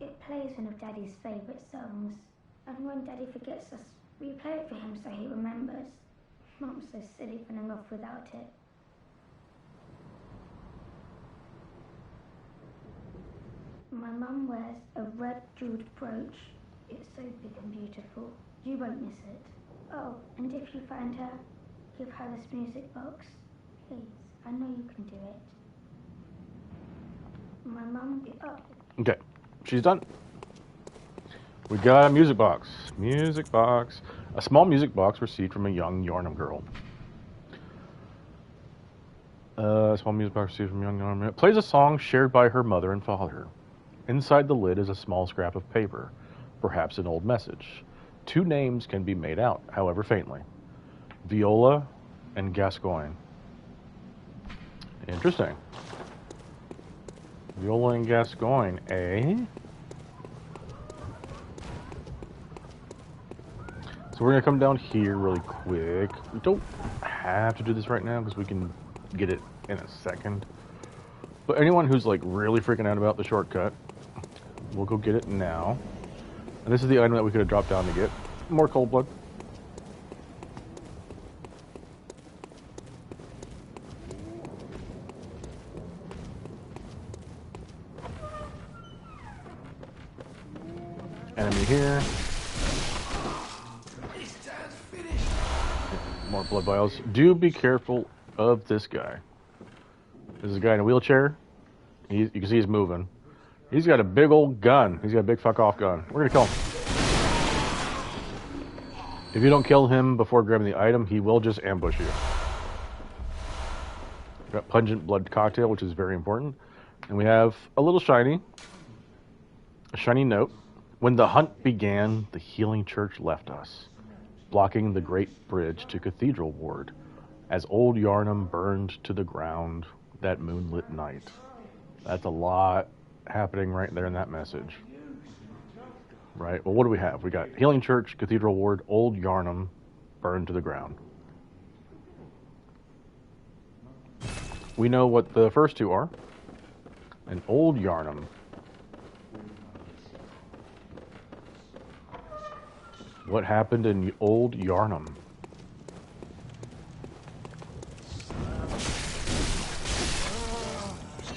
Speaker 9: It plays one of Daddy's favourite songs. And when Daddy forgets us, we play it for him so he remembers. Mum's so silly running off without it. My mum wears a red jeweled brooch. It's so big and beautiful. You won't miss it. Oh, and if you find her, give her this music box. Please, I know you can do it. My mum... Oh.
Speaker 1: Okay, she's done. We got a music box. Music box. A small music box received from a young Yarnum girl. A small music box received from a young Yarnum girl. It plays a song shared by her mother and father. Inside the lid is a small scrap of paper, perhaps an old message. Two names can be made out, however faintly. Viola and Gascoigne. Interesting. Viola and Gascoigne, eh? So we're going to come down here really quick. We don't have to do this right now because we can get it in a second. But anyone who's like really freaking out about the shortcut, we'll go get it now. And this is the item that we could have dropped down to get. More cold blood. Enemy here. More blood vials. Do be careful of this guy. This is a guy in a wheelchair. You can see he's moving. He's got a big old gun. He's got a big fuck off gun. We're gonna kill him. If you don't kill him before grabbing the item, he will just ambush you. Got pungent blood cocktail, which is very important. And we have a little shiny. A shiny note. When the hunt began, the healing church left us, blocking the great bridge to Cathedral Ward, as old Yarnum burned to the ground that moonlit night. That's a lot happening right there in that message. Right, well, what do we have? We got Healing Church, Cathedral Ward, Old Yarnum, burned to the ground. We know what the first two are. And Old Yarnum. What happened in Old Yarnum?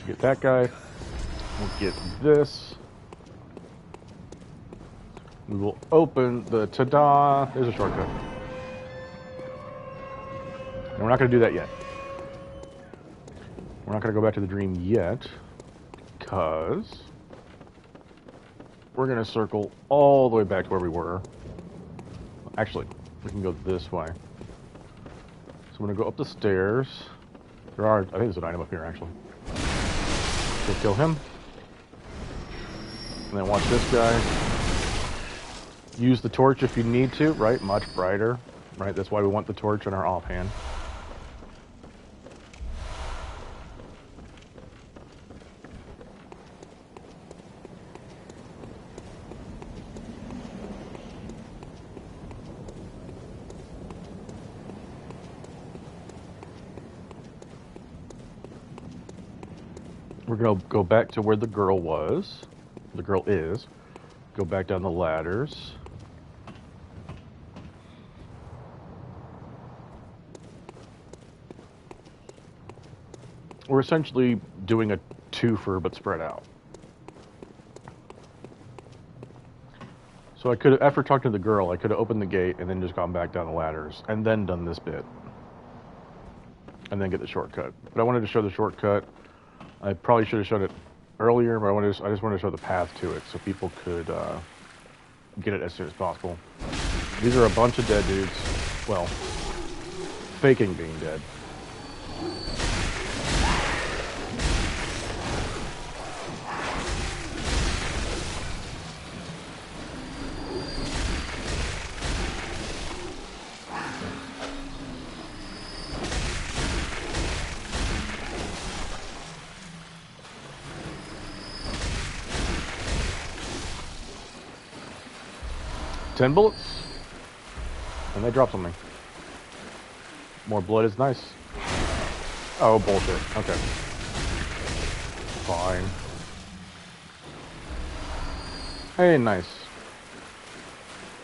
Speaker 1: Get that guy. We'll get this. We will open the ta-da. There's a shortcut. And we're not going to do that yet. We're not going to go back to the dream yet, because we're going to circle all the way back to where we were. Actually, we can go this way. So I'm going to go up the stairs. I think there's an item up here, actually. So kill him. And then watch this guy. Use the torch if you need to, right? Much brighter, right? That's why we want the torch in our offhand. We're going to go back to where the girl was. The girl is. Go back down the ladders. We're essentially doing a twofer, but spread out. So I could have, after talking to the girl, I could have opened the gate and then just gone back down the ladders and then done this bit. And then get the shortcut. But I wanted to show the shortcut. I probably should have shown it earlier, but I just wanted to show the path to it so people could get it as soon as possible. These are a bunch of dead dudes. Well, faking being dead. Ten bullets, and they drop something. More blood is nice. Oh, bullshit. Okay. Fine. Hey, nice.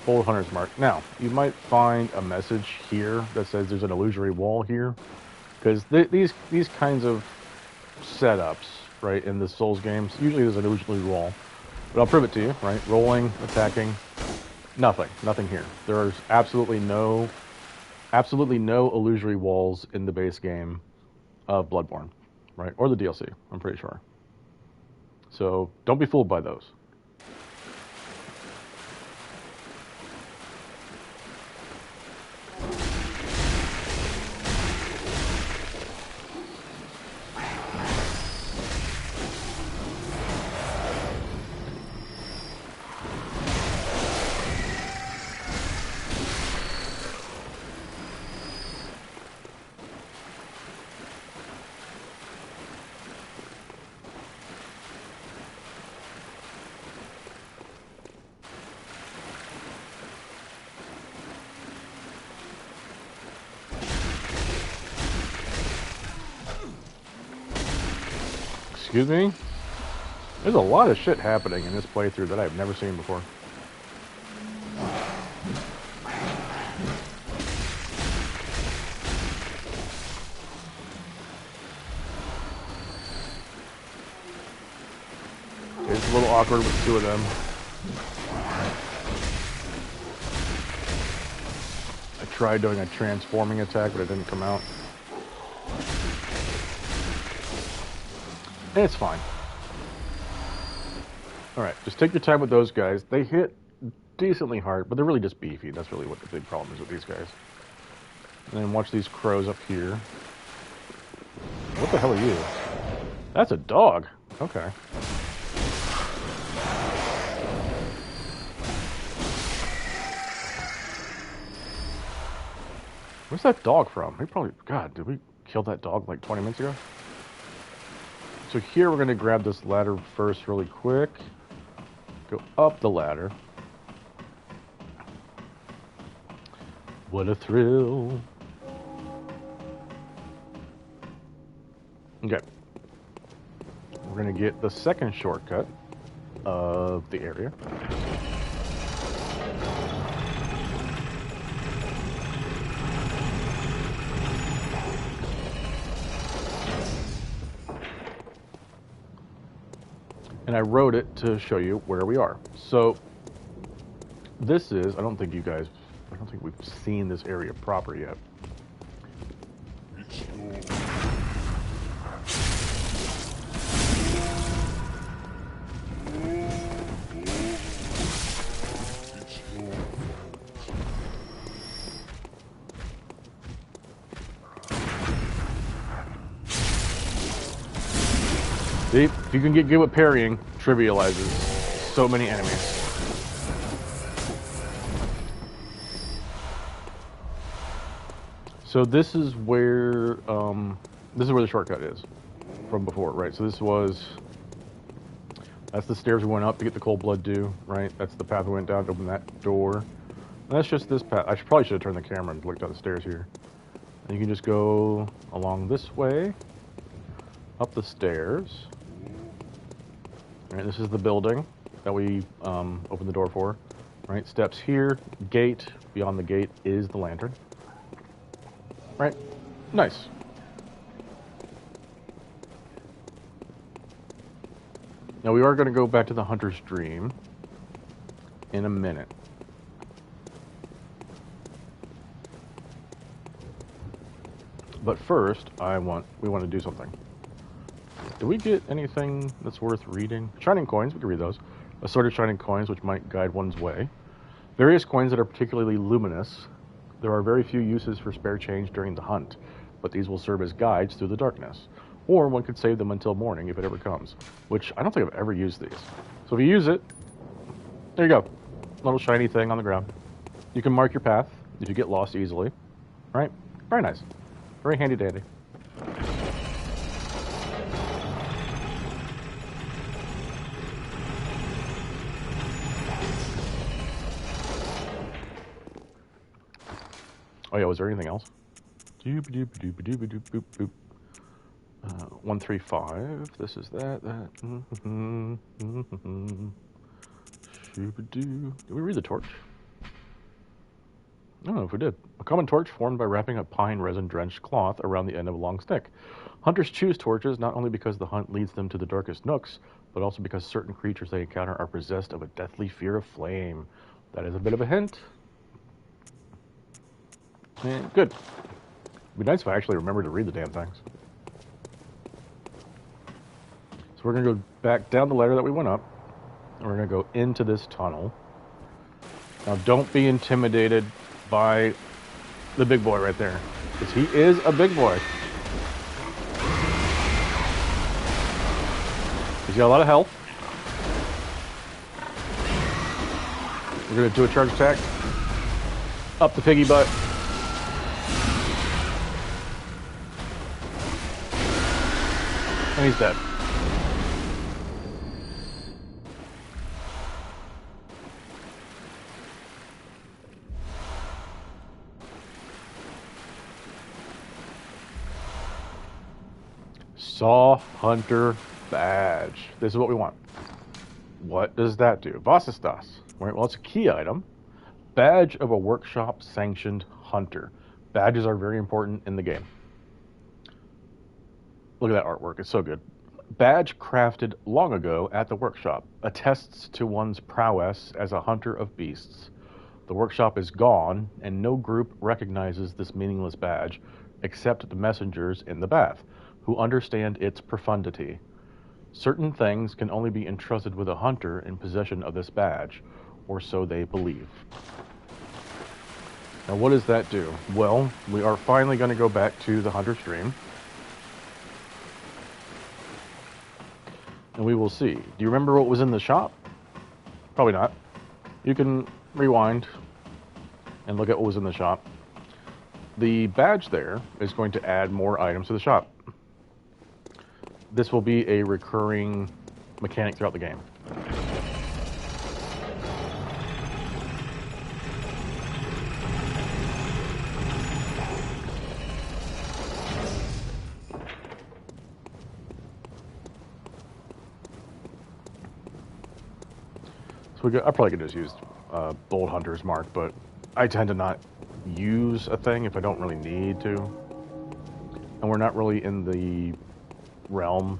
Speaker 1: Bold Hunter's Mark. Now, you might find a message here that says there's an illusory wall here. Because these kinds of setups, right, in the Souls games, usually there's an illusory wall. But I'll prove it to you, right? Rolling, attacking. Nothing here. There's absolutely no illusory walls in the base game of Bloodborne, right? Or the DLC, I'm pretty sure. So don't be fooled by those. Excuse me? There's a lot of shit happening in this playthrough that I've never seen before. It's a little awkward with two of them. I tried doing a transforming attack, but it didn't come out. And it's fine. Alright, just take your time with those guys. They hit decently hard, but they're really just beefy. That's really what the big problem is with these guys. And then watch these crows up here. What the hell are you? That's a dog. Okay. Where's that dog from? We probably... God, did we kill that dog like 20 minutes ago? So here we're going to grab this ladder first really quick. Go up the ladder. What a thrill. Okay. We're going to get the second shortcut of the area. And I wrote it to show you where we are. So this is, I don't think we've seen this area proper yet. See, if you can get good with parrying, trivializes so many enemies. So this is where the shortcut is from before, right? So that's the stairs we went up to get the cold blood dew, right? That's the path we went down to open that door. And that's just this path. I probably should have turned the camera and looked down the stairs here. And you can just go along this way, up the stairs. Right, this is the building that we opened the door for. Right, steps here, gate. Beyond the gate is the lantern. Right, nice. Now we are going to go back to the Hunter's Dream in a minute. But first, we want to do something. Do we get anything that's worth reading? Shining coins, we can read those. Assorted shining coins, which might guide one's way. Various coins that are particularly luminous. There are very few uses for spare change during the hunt, but these will serve as guides through the darkness. Or one could save them until morning if it ever comes, which I don't think I've ever used these. So if you use it, there you go. Little shiny thing on the ground. You can mark your path if you get lost easily. Right? Very nice. Very handy dandy. Oh yeah, was there anything else? 135. This is that. Did we read the torch? I don't know if we did. A common torch formed by wrapping a pine resin-drenched cloth around the end of a long stick. Hunters choose torches not only because the hunt leads them to the darkest nooks, but also because certain creatures they encounter are possessed of a deathly fear of flame. That is a bit of a hint. Good. It'd be nice if I actually remembered to read the damn things. So we're going to go back down the ladder that we went up. And we're going to go into this tunnel. Now don't be intimidated by the big boy right there. Because he is a big boy. He's got a lot of health. We're going to do a charge attack. Up the piggy butt. And he's dead. Saw Hunter badge. This is what we want. What does that do? Was ist das? Right, well, it's a key item. Badge of a workshop sanctioned hunter. Badges are very important in the game. Look at that artwork. It's so good. Badge crafted long ago at the workshop attests to one's prowess as a hunter of beasts. The workshop is gone, and no group recognizes this meaningless badge except the messengers in the bath, who understand its profundity. Certain things can only be entrusted with a hunter in possession of this badge, or so they believe. Now, what does that do? Well, we are finally going to go back to the hunter stream. And we will see. Do you remember what was in the shop? Probably not. You can rewind and look at what was in the shop. The badge there is going to add more items to the shop. This will be a recurring mechanic throughout the game. I probably could just use Bold Hunter's Mark, but I tend to not use a thing if I don't really need to. And we're not really in the realm.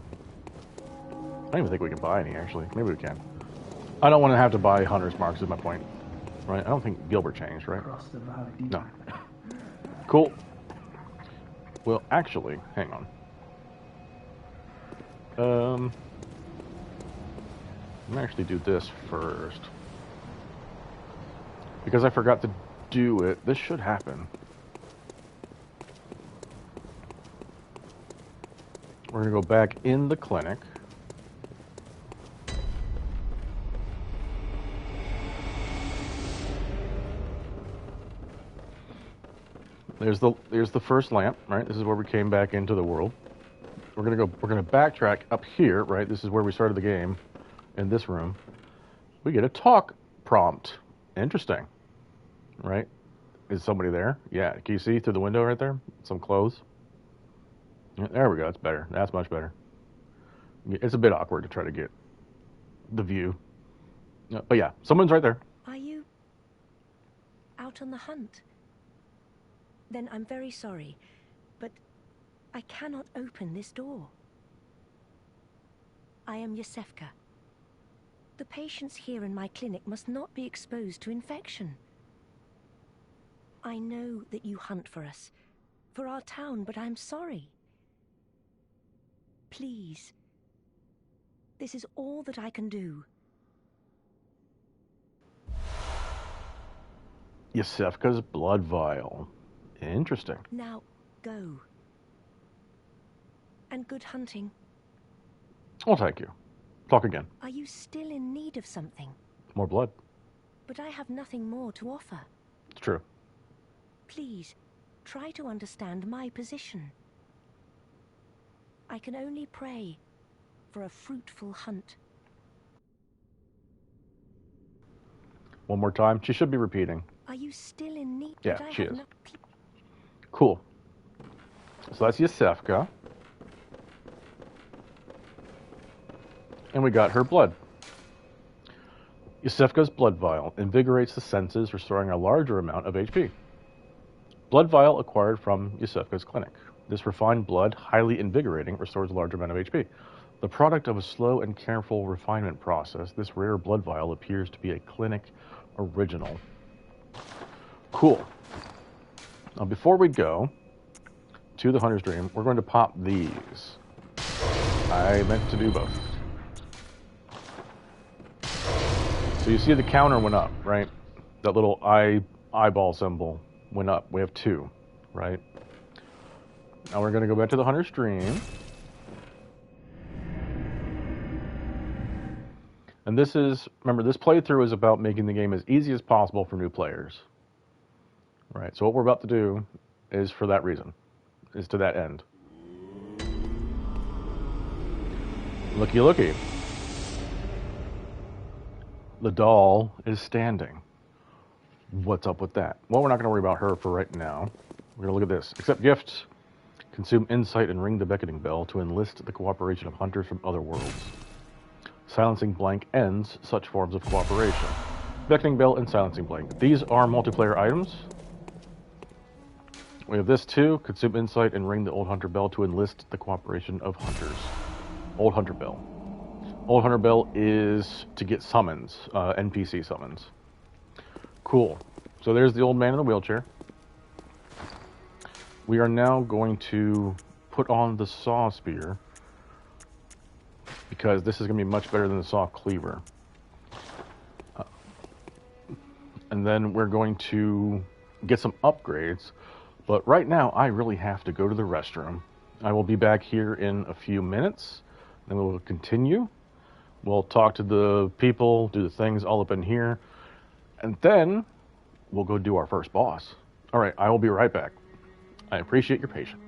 Speaker 1: I don't even think we can buy any, actually. Maybe we can. I don't want to have to buy Hunter's Marks, is my point. Right? I don't think Gilbert changed, right? No. Cool. Well, actually, hang on. I'm going to actually do this first. Because I forgot to do it. This should happen. We're going to go back in the clinic. There's the first lamp, right? This is where we came back into the world. We're going to backtrack up here, right? This is where we started the game. In this room, we get a talk prompt. Interesting, right? Is somebody there? Yeah. Can you see through the window right there? Some clothes. Yeah, there we go. That's better. That's much better. It's a bit awkward to try to get the view. But yeah, someone's right there.
Speaker 10: Are you out on the hunt? Then I'm very sorry, but I cannot open this door. I am Yosefka. The patients here in my clinic must not be exposed to infection. I know that you hunt for us, for our town, but I'm sorry. Please. This is all that I can do.
Speaker 1: Yosefka's blood vial. Interesting.
Speaker 10: Now, go. And good hunting.
Speaker 1: Well, thank you. Talk again.
Speaker 10: Are you still in need of something?
Speaker 1: More blood.
Speaker 10: But I have nothing more to offer.
Speaker 1: It's true.
Speaker 10: Please, try to understand my position. I can only pray for a fruitful hunt.
Speaker 1: One more time. She should be repeating.
Speaker 10: Are you still in need?
Speaker 1: Yeah, she is. Cool. So that's Yosefka. And we got her blood. Yosefka's blood vial invigorates the senses, restoring a larger amount of HP. Blood vial acquired from Yosefka's clinic. This refined blood, highly invigorating, restores a large amount of HP. The product of a slow and careful refinement process, this rare blood vial appears to be a clinic original. Cool. Now, before we go to the Hunter's Dream, we're going to pop these. I meant to do both. So you see the counter went up, right? That little eyeball symbol went up. We have 2, right? Now we're going to go back to the Hunter's Dream. And this is, remember, this playthrough is about making the game as easy as possible for new players. Right, so what we're about to do is for that reason, is to that end. Looky, looky. The doll is standing. What's up with that? Well, we're not going to worry about her for right now. We're going to look at this. Accept gifts. Consume insight and ring the beckoning bell to enlist the cooperation of hunters from other worlds. Silencing blank ends such forms of cooperation. Beckoning bell and silencing blank. These are multiplayer items. We have this too. Consume insight and ring the old hunter bell to enlist the cooperation of hunters. Old hunter bell. Old hunter bell is to get summons, NPC summons. Cool. So there's the old man in the wheelchair. We are now going to put on the saw spear because this is going to be much better than the saw cleaver. And then we're going to get some upgrades. But right now, I really have to go to the restroom. I will be back here in a few minutes. Then we'll continue. We'll talk to the people, do the things all up in here. And then we'll go do our first boss. All right, I will be right back. I appreciate your patience.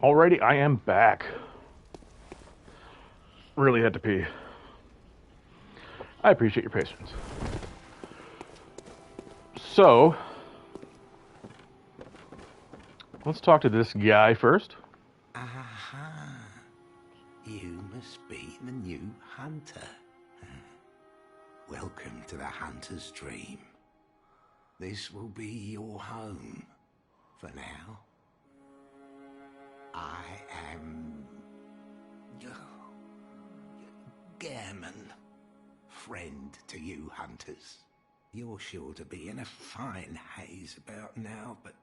Speaker 1: Alrighty, I am back. Really had to pee. I appreciate your patience. So, let's talk to this guy first.
Speaker 11: Aha. You must be the new hunter. Welcome to the hunter's dream. This will be your home for now. I am Gairman, friend to you hunters. You're sure to be in a fine haze about now, but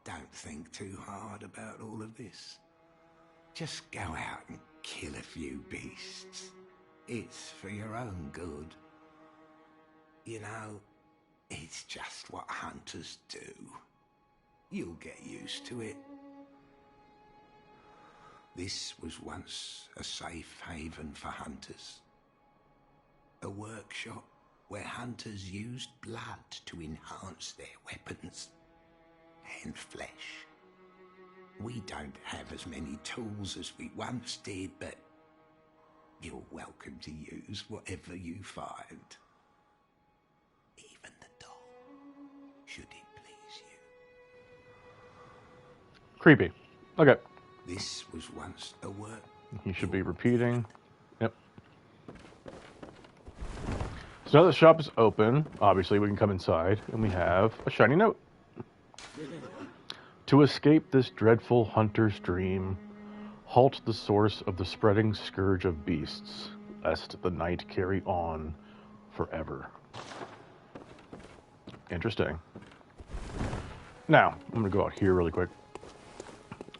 Speaker 11: don't think too hard about all of this. Just go out and kill a few beasts. It's for your own good. You know, it's just what hunters do. You'll get used to it. This was once a safe haven for hunters. A workshop where hunters used blood to enhance their weapons and flesh. We don't have as many tools as we once did, but you're welcome to use whatever you find. Even the doll, should it please you.
Speaker 1: Creepy. Okay.
Speaker 11: This was once a work.
Speaker 1: He should be repeating. Yep. So now the shop is open. Obviously, we can come inside, and we have a shiny note. To escape this dreadful hunter's dream, halt the source of the spreading scourge of beasts, lest the night carry on forever. Interesting. Now, I'm going to go out here really quick.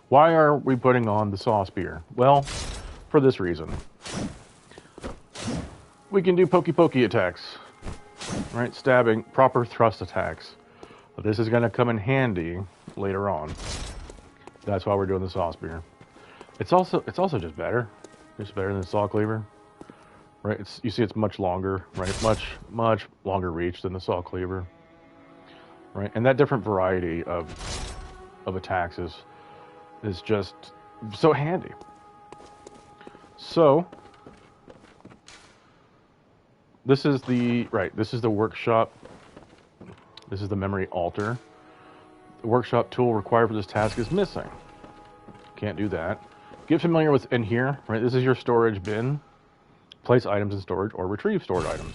Speaker 1: Why are we putting on the saw spear? Well, for this reason. We can do pokey attacks, right? Stabbing, proper thrust attacks. But this is going to come in handy later on. That's why we're doing the saw spear. It's also just better. It's better than the saw cleaver, right? You see, it's much longer, right? Much longer reach than the saw cleaver, right? And that different variety of attacks is just so handy. So this is the workshop. This is the memory altar. The workshop tool required for this task is missing. Can't do that. Get familiar with in here, right? This is your storage bin. Place items in storage or retrieve stored items,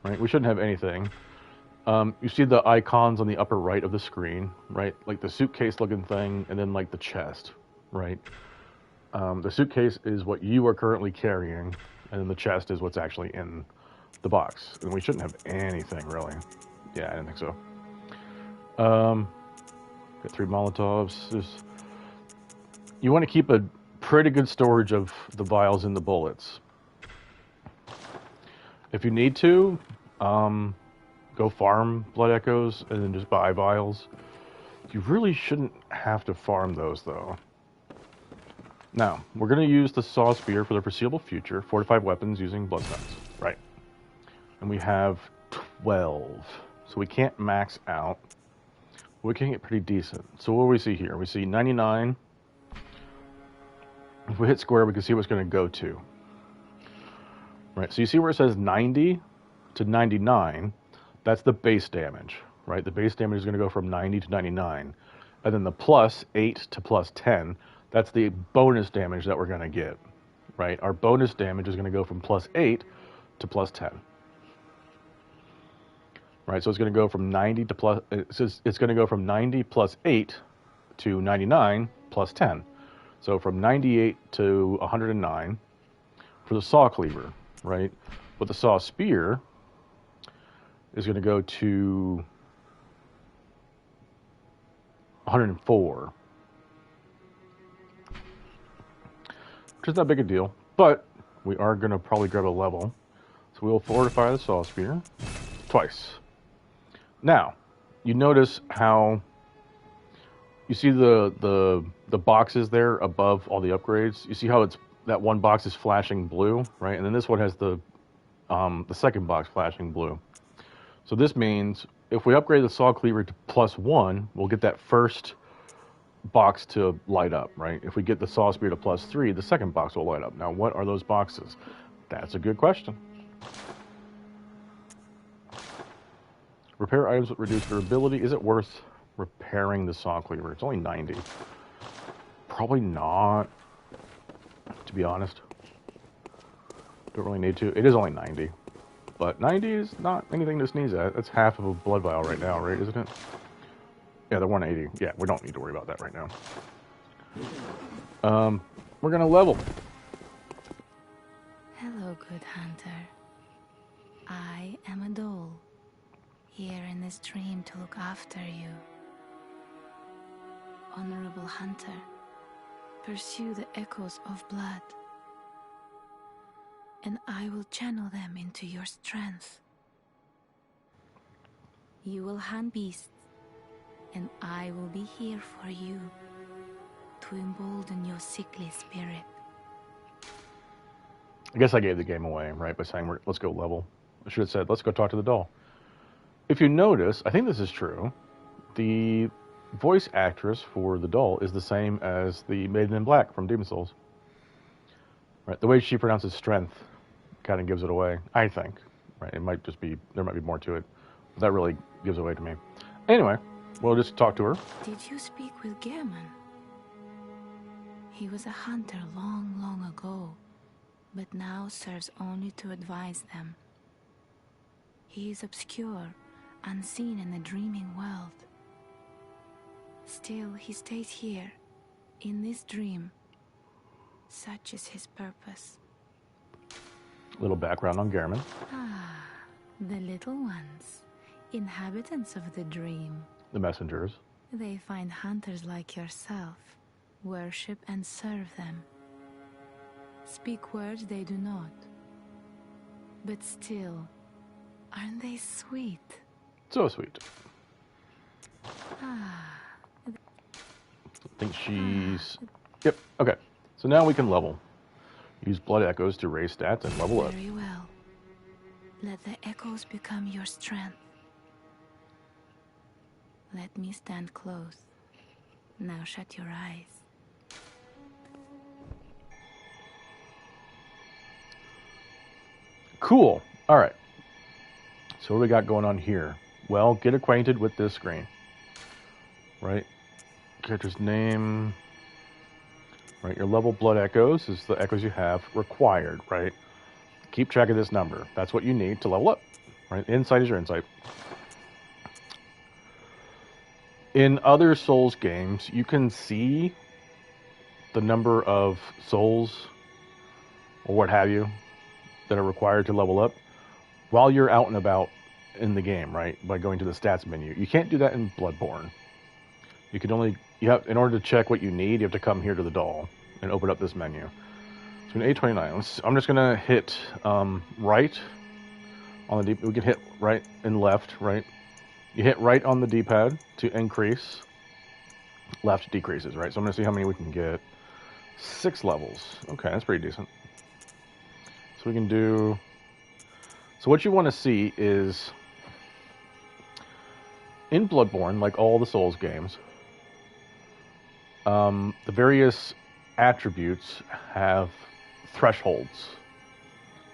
Speaker 1: right? We shouldn't have anything. You see the icons on the upper right of the screen, right? Like the suitcase looking thing, and then like the chest, right? The suitcase is what you are currently carrying, and then the chest is what's actually in the box. And we shouldn't have anything really. Yeah, I didn't think so. Got 3 Molotovs. You want to keep a pretty good storage of the vials and the bullets. If you need to, go farm blood echoes and then just buy vials. You really shouldn't have to farm those though. Now, we're going to use the saw spear for the foreseeable future. Fortified weapons using bloodstones. Right. And we have 12. So we can't max out. We can get pretty decent. So what do we see here? We see 99. If we hit square, we can see what's going to go to. Right, so you see where it says 90 to 99. That's the base damage, right? The base damage is going to go from 90 to 99. And then the plus 8 to plus 10, that's the bonus damage that we're going to get, right? Our bonus damage is going to go from plus 8 to plus 10. Right, so it's going to go from 90 to plus, it's going to go from 90 plus 8 to 99 plus 10. So from 98 to 109 for the saw cleaver, right? But the saw spear is going to go to 104. Which is not big a deal, but we are going to probably grab a level. So we will fortify the saw spear twice. Now, you notice how you see the boxes there above all the upgrades. You see how that one box is flashing blue, right? And then this one has the second box flashing blue. So this means if we upgrade the saw cleaver to +1, we'll get that first box to light up, right? If we get the Saw Spear to +3, the second box will light up. Now, what are those boxes? That's a good question. Repair items with reduced durability. Is it worth repairing the Saw Cleaver? It's only 90. Probably not, to be honest. Don't really need to. It is only 90. But 90 is not anything to sneeze at. That's half of a blood vial right now, right? Isn't it? Yeah, the 180. Yeah, we don't need to worry about that right now. We're going to level.
Speaker 3: Hello, good hunter. I am a doll, here in this dream to look after you. Honorable hunter, pursue the echoes of blood, and I will channel them into your strength. You will hunt beasts, and I will be here for you to embolden your sickly spirit.
Speaker 1: I guess I gave the game away, right, by saying, let's go level. I should have said, let's go talk to the doll. If you notice, I think this is true, the voice actress for the doll is the same as the Maiden in Black from Demon Souls. Right, the way she pronounces strength kind of gives it away, I think. Right, it might just be, there might be more to it. But that really gives it away to me. Anyway, we'll just talk to her.
Speaker 3: Did you speak with Gehrman? He was a hunter long, long ago, but now serves only to advise them. He is obscure, unseen in the dreaming world. Still, he stays here, in this dream. Such is his purpose.
Speaker 1: Little background on Gehrman.
Speaker 3: Ah, the little ones, inhabitants of the dream.
Speaker 1: The messengers.
Speaker 3: They find hunters like yourself, worship and serve them. Speak words they do not. But still, aren't they sweet?
Speaker 1: So sweet.
Speaker 3: Ah.
Speaker 1: I think she's... Yep, okay. So now we can level. Use blood echoes to raise stats and level up.
Speaker 3: Very well. Let the echoes become your strength. Let me stand close. Now shut your eyes.
Speaker 1: Cool. All right. So what do we got going on here? Well, get acquainted with this screen. Right? Character's name. Right? Your level blood echoes is the echoes you have required, right? Keep track of this number. That's what you need to level up. Right? Insight is your insight. In other Souls games, you can see the number of souls or what have you that are required to level up while you're out and about in the game, right? By going to the stats menu. You can't do that in Bloodborne. You can only, in order to check what you need, you have to come here to the doll and open up this menu. So in A29, I'm just gonna hit right on the D. We can hit right and left, right? You hit right on the D-pad to increase. Left decreases, right? So I'm gonna see how many we can get. 6 levels. Okay, that's pretty decent. So we can do... So what you want to see is, in Bloodborne, like all the Souls games, the various attributes have thresholds.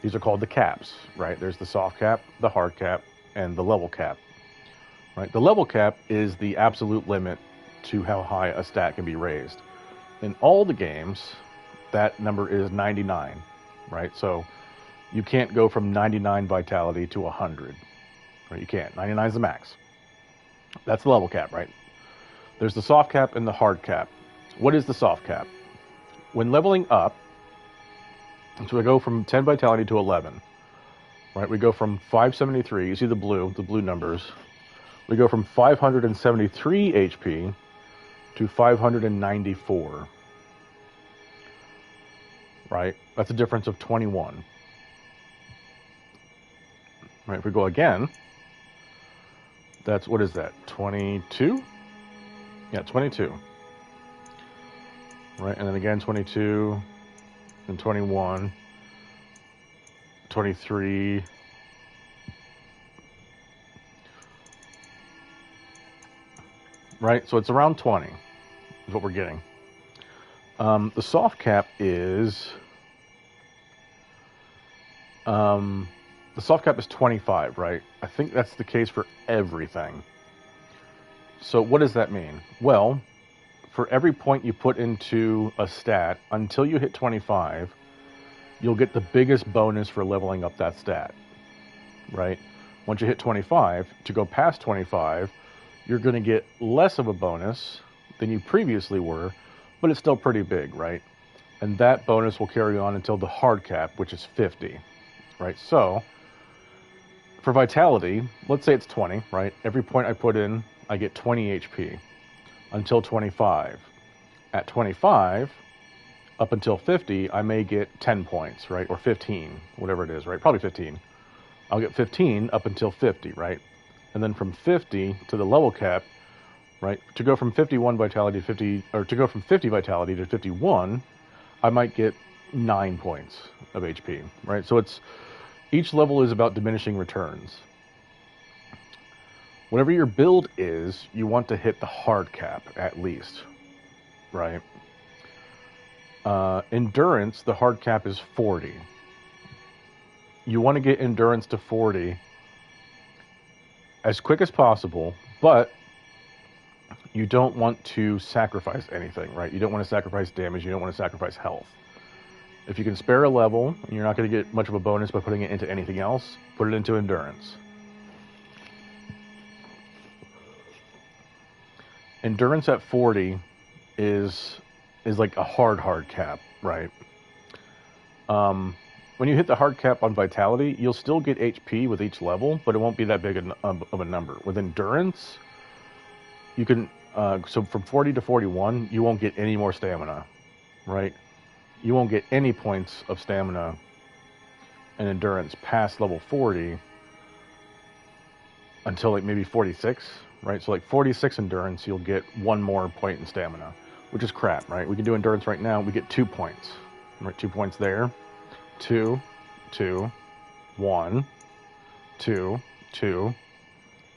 Speaker 1: These are called the caps, right? There's the soft cap, the hard cap, and the level cap. Right? The level cap is the absolute limit to how high a stat can be raised. In all the games, that number is 99, right? So you can't go from 99 vitality to 100, right? You can't. 99 is the max. That's the level cap, right? There's the soft cap and the hard cap. What is the soft cap? When leveling up, so we go from 10 vitality to 11, right? We go from 573, you see the blue numbers. We go from 573 HP to 594, right? That's a difference of 21. Right, if we go again, that's, what is that, 22? Yeah, 22. Right, and then again 22, and 21, 23, right? So it's around 20 is what we're getting. The soft cap is... the soft cap is 25, right? I think that's the case for everything. So what does that mean? Well, for every point you put into a stat, until you hit 25, you'll get the biggest bonus for leveling up that stat, right? Once you hit 25, to go past 25, you're going to get less of a bonus than you previously were, but it's still pretty big, right? And that bonus will carry on until the hard cap, which is 50, right? So, for vitality, let's say it's 20, right? Every point I put in, I get 20 HP until 25. At 25, up until 50, I may get 10 points, right? Or 15, whatever it is, right? Probably 15. I'll get 15 up until 50, right? And then from 50 to the level cap, right? To go from 51 vitality to 50, or to go from 50 vitality to 51, I might get 9 points of HP, right? So it's, each level is about diminishing returns. Whatever your build is, you want to hit the hard cap at least, right? Endurance, the hard cap is 40. You want to get endurance to 40 as quick as possible, but you don't want to sacrifice anything, right? You don't want to sacrifice damage, you don't want to sacrifice health. If you can spare a level, and you're not going to get much of a bonus by putting it into anything else, put it into endurance. Endurance at 40 is like a hard cap, right? When you hit the hard cap on vitality, you'll still get HP with each level, but it won't be that big of a number. With endurance, you can, so from 40 to 41, you won't get any more stamina, right? You won't get any points of stamina and endurance past level 40 until like maybe 46, right? So like 46 endurance, you'll get 1 more point in stamina, which is crap, right? We can do endurance right now, we get 2 points, right? 2 points there. 2, 2, 1, 2, 2,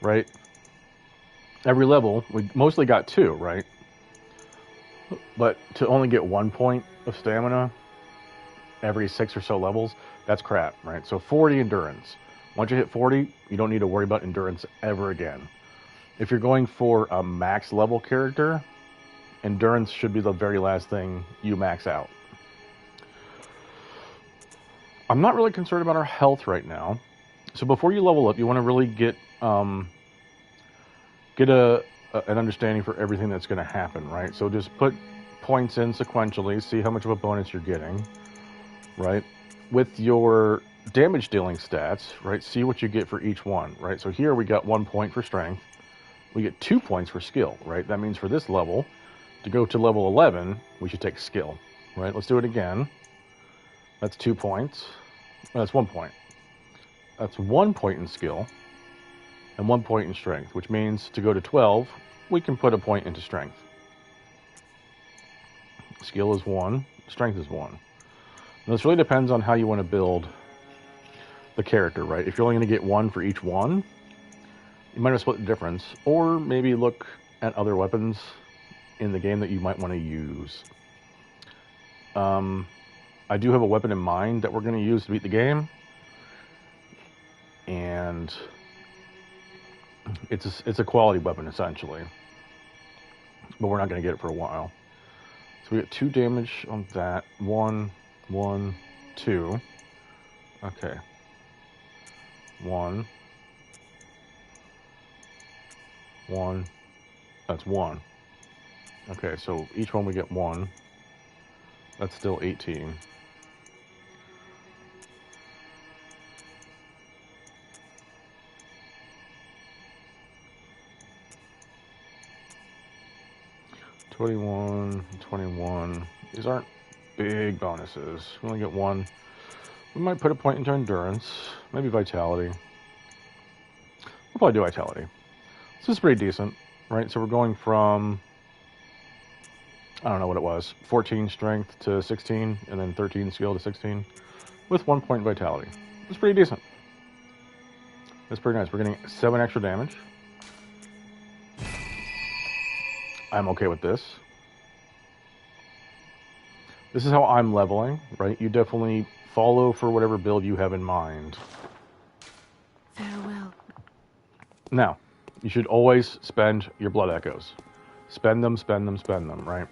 Speaker 1: right? Every level, we mostly got 2, right? But to only get 1 point of stamina every 6 or so levels, that's crap, right? So 40 endurance. Once you hit 40, you don't need to worry about endurance ever again. If you're going for a max level character, endurance should be the very last thing you max out. I'm not really concerned about our health right now. So before you level up, you want to really get an understanding for everything that's going to happen, right? So just put points in sequentially, see how much of a bonus you're getting, right? With your damage dealing stats, right? See what you get for each one, right? So here we got 1 point for strength. We get 2 points for skill, right? That means for this level, to go to level 11, we should take skill, right? Let's do it again. That's 2 points. No, that's 1 point. That's 1 point in skill and 1 point in strength, which means to go to 12, we can put a point into strength. Skill is 1, strength is 1. Now, this really depends on how you want to build the character, right? If you're only going to get 1 for each one, you might have split the difference, or maybe look at other weapons in the game that you might want to use. I do have a weapon in mind that we're going to use to beat the game, and it's a quality weapon essentially, but we're not going to get it for a while. So we get 2 damage on that. 1, 1, 2. Okay. 1, 1. That's 1. Okay, so each one we get 1. That's still 18. $21. These aren't big bonuses. We only get 1. We might put a point into endurance, maybe vitality. We'll probably do vitality. This is pretty decent, right? So we're going from, I don't know what it was, 14 strength to 16, and then 13 skill to 16, with 1 point vitality. It's pretty decent. That's pretty nice. We're getting 7 extra damage. I'm okay with this. This is how I'm leveling, right? You definitely follow for whatever build you have in mind.
Speaker 3: Farewell.
Speaker 1: Now, you should always spend your blood echoes. Spend them, spend them, spend them, right?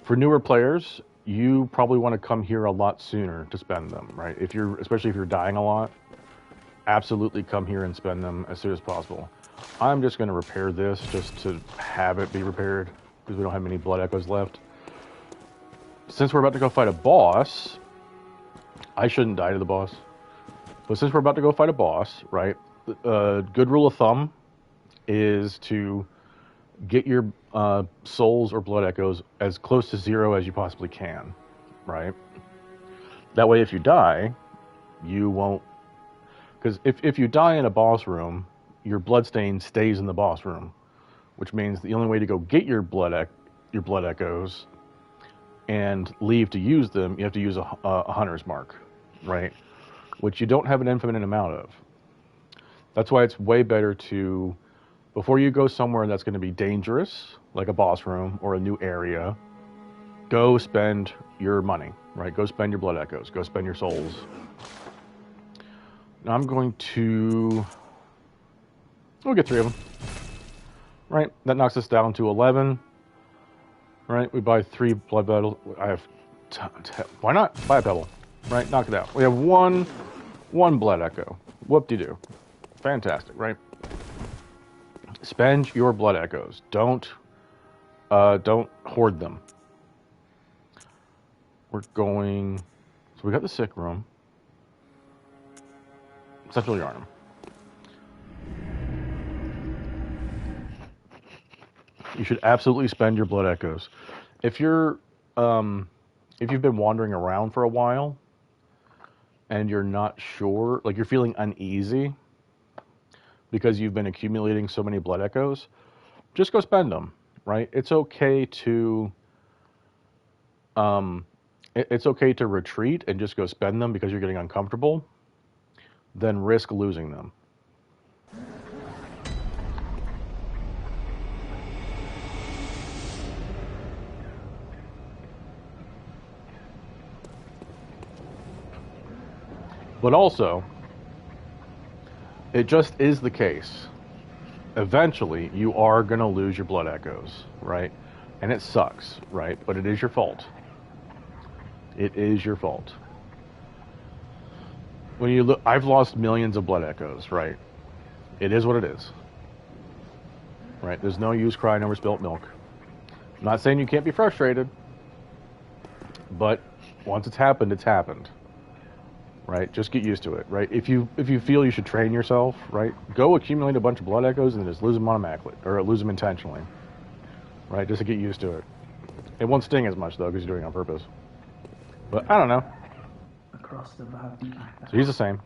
Speaker 1: For newer players, you probably want to come here a lot sooner to spend them, right? Especially if you're dying a lot, absolutely come here and spend them as soon as possible. I'm just going to repair this just to have it be repaired because we don't have many blood echoes left. Since we're about to go fight a boss, I shouldn't die to the boss, but since we're about to go fight a boss, right? Good rule of thumb is to get your souls or blood echoes as close to 0 as you possibly can, right? That way, if you die, you won't... Because if you die in a boss room, your blood stain stays in the boss room, which means the only way to go get your blood echoes and leave to use them, you have to use a hunter's mark, right? Which you don't have an infinite amount of. That's why it's way better to... Before you go somewhere that's going to be dangerous, like a boss room or a new area, go spend your money, right? Go spend your blood echoes. Go spend your souls. Now I'm going to... We'll get 3 of them. Right? That knocks us down to 11. Right? We buy 3 blood petals. I have... Why not? Buy a pebble. Right? Knock it out. We have one blood echo. Whoop-de-doo. Fantastic, right? Spend your blood echoes. Don't hoard them. We're going... So we got the sick room. Central Yarnum. You should absolutely spend your blood echoes. If you've been wandering around for a while and you're not sure, like you're feeling uneasy because you've been accumulating so many blood echoes, just go spend them, right? It's okay to retreat and just go spend them because you're getting uncomfortable, than risk losing them. But also, it just is the case. Eventually, you are going to lose your blood echoes, right? And it sucks, right? But it is your fault. It is your fault. When you look, I've lost millions of blood echoes, right? It is what it is. Right? There's no use crying over spilt milk. I'm not saying you can't be frustrated, but once it's happened, it's happened. Right? Just get used to it, right? If you feel you should train yourself, right? Go accumulate a bunch of blood echoes and just lose them automatically, or lose them intentionally. Right? Just to get used to it. It won't sting as much, though, because you're doing it on purpose. But I don't know.
Speaker 4: Across the
Speaker 1: So he's the same.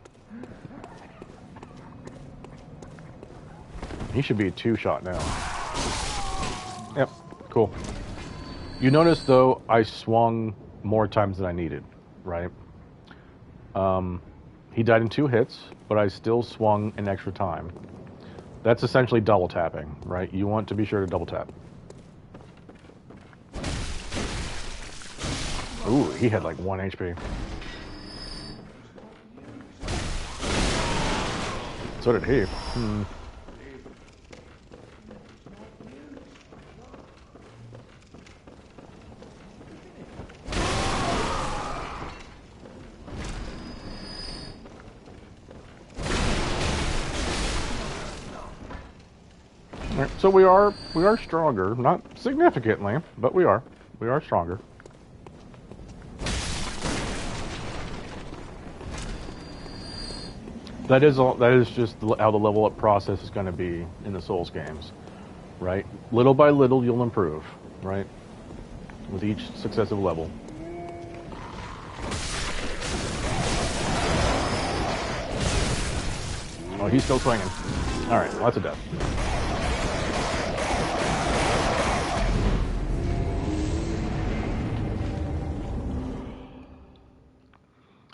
Speaker 1: He should be a 2-shot now. Yep, cool. You notice, though, I swung more times than I needed, right? He died in 2 hits, but I still swung an extra time. That's essentially double tapping, right? You want to be sure to double tap. Ooh, he had like 1 HP. So did he. Right, so we are stronger, not significantly, but we are stronger. That is just how the level up process is going to be in the Souls games, right? Little by little, you'll improve, right? With each successive level. Oh, he's still swinging. All right, lots of death.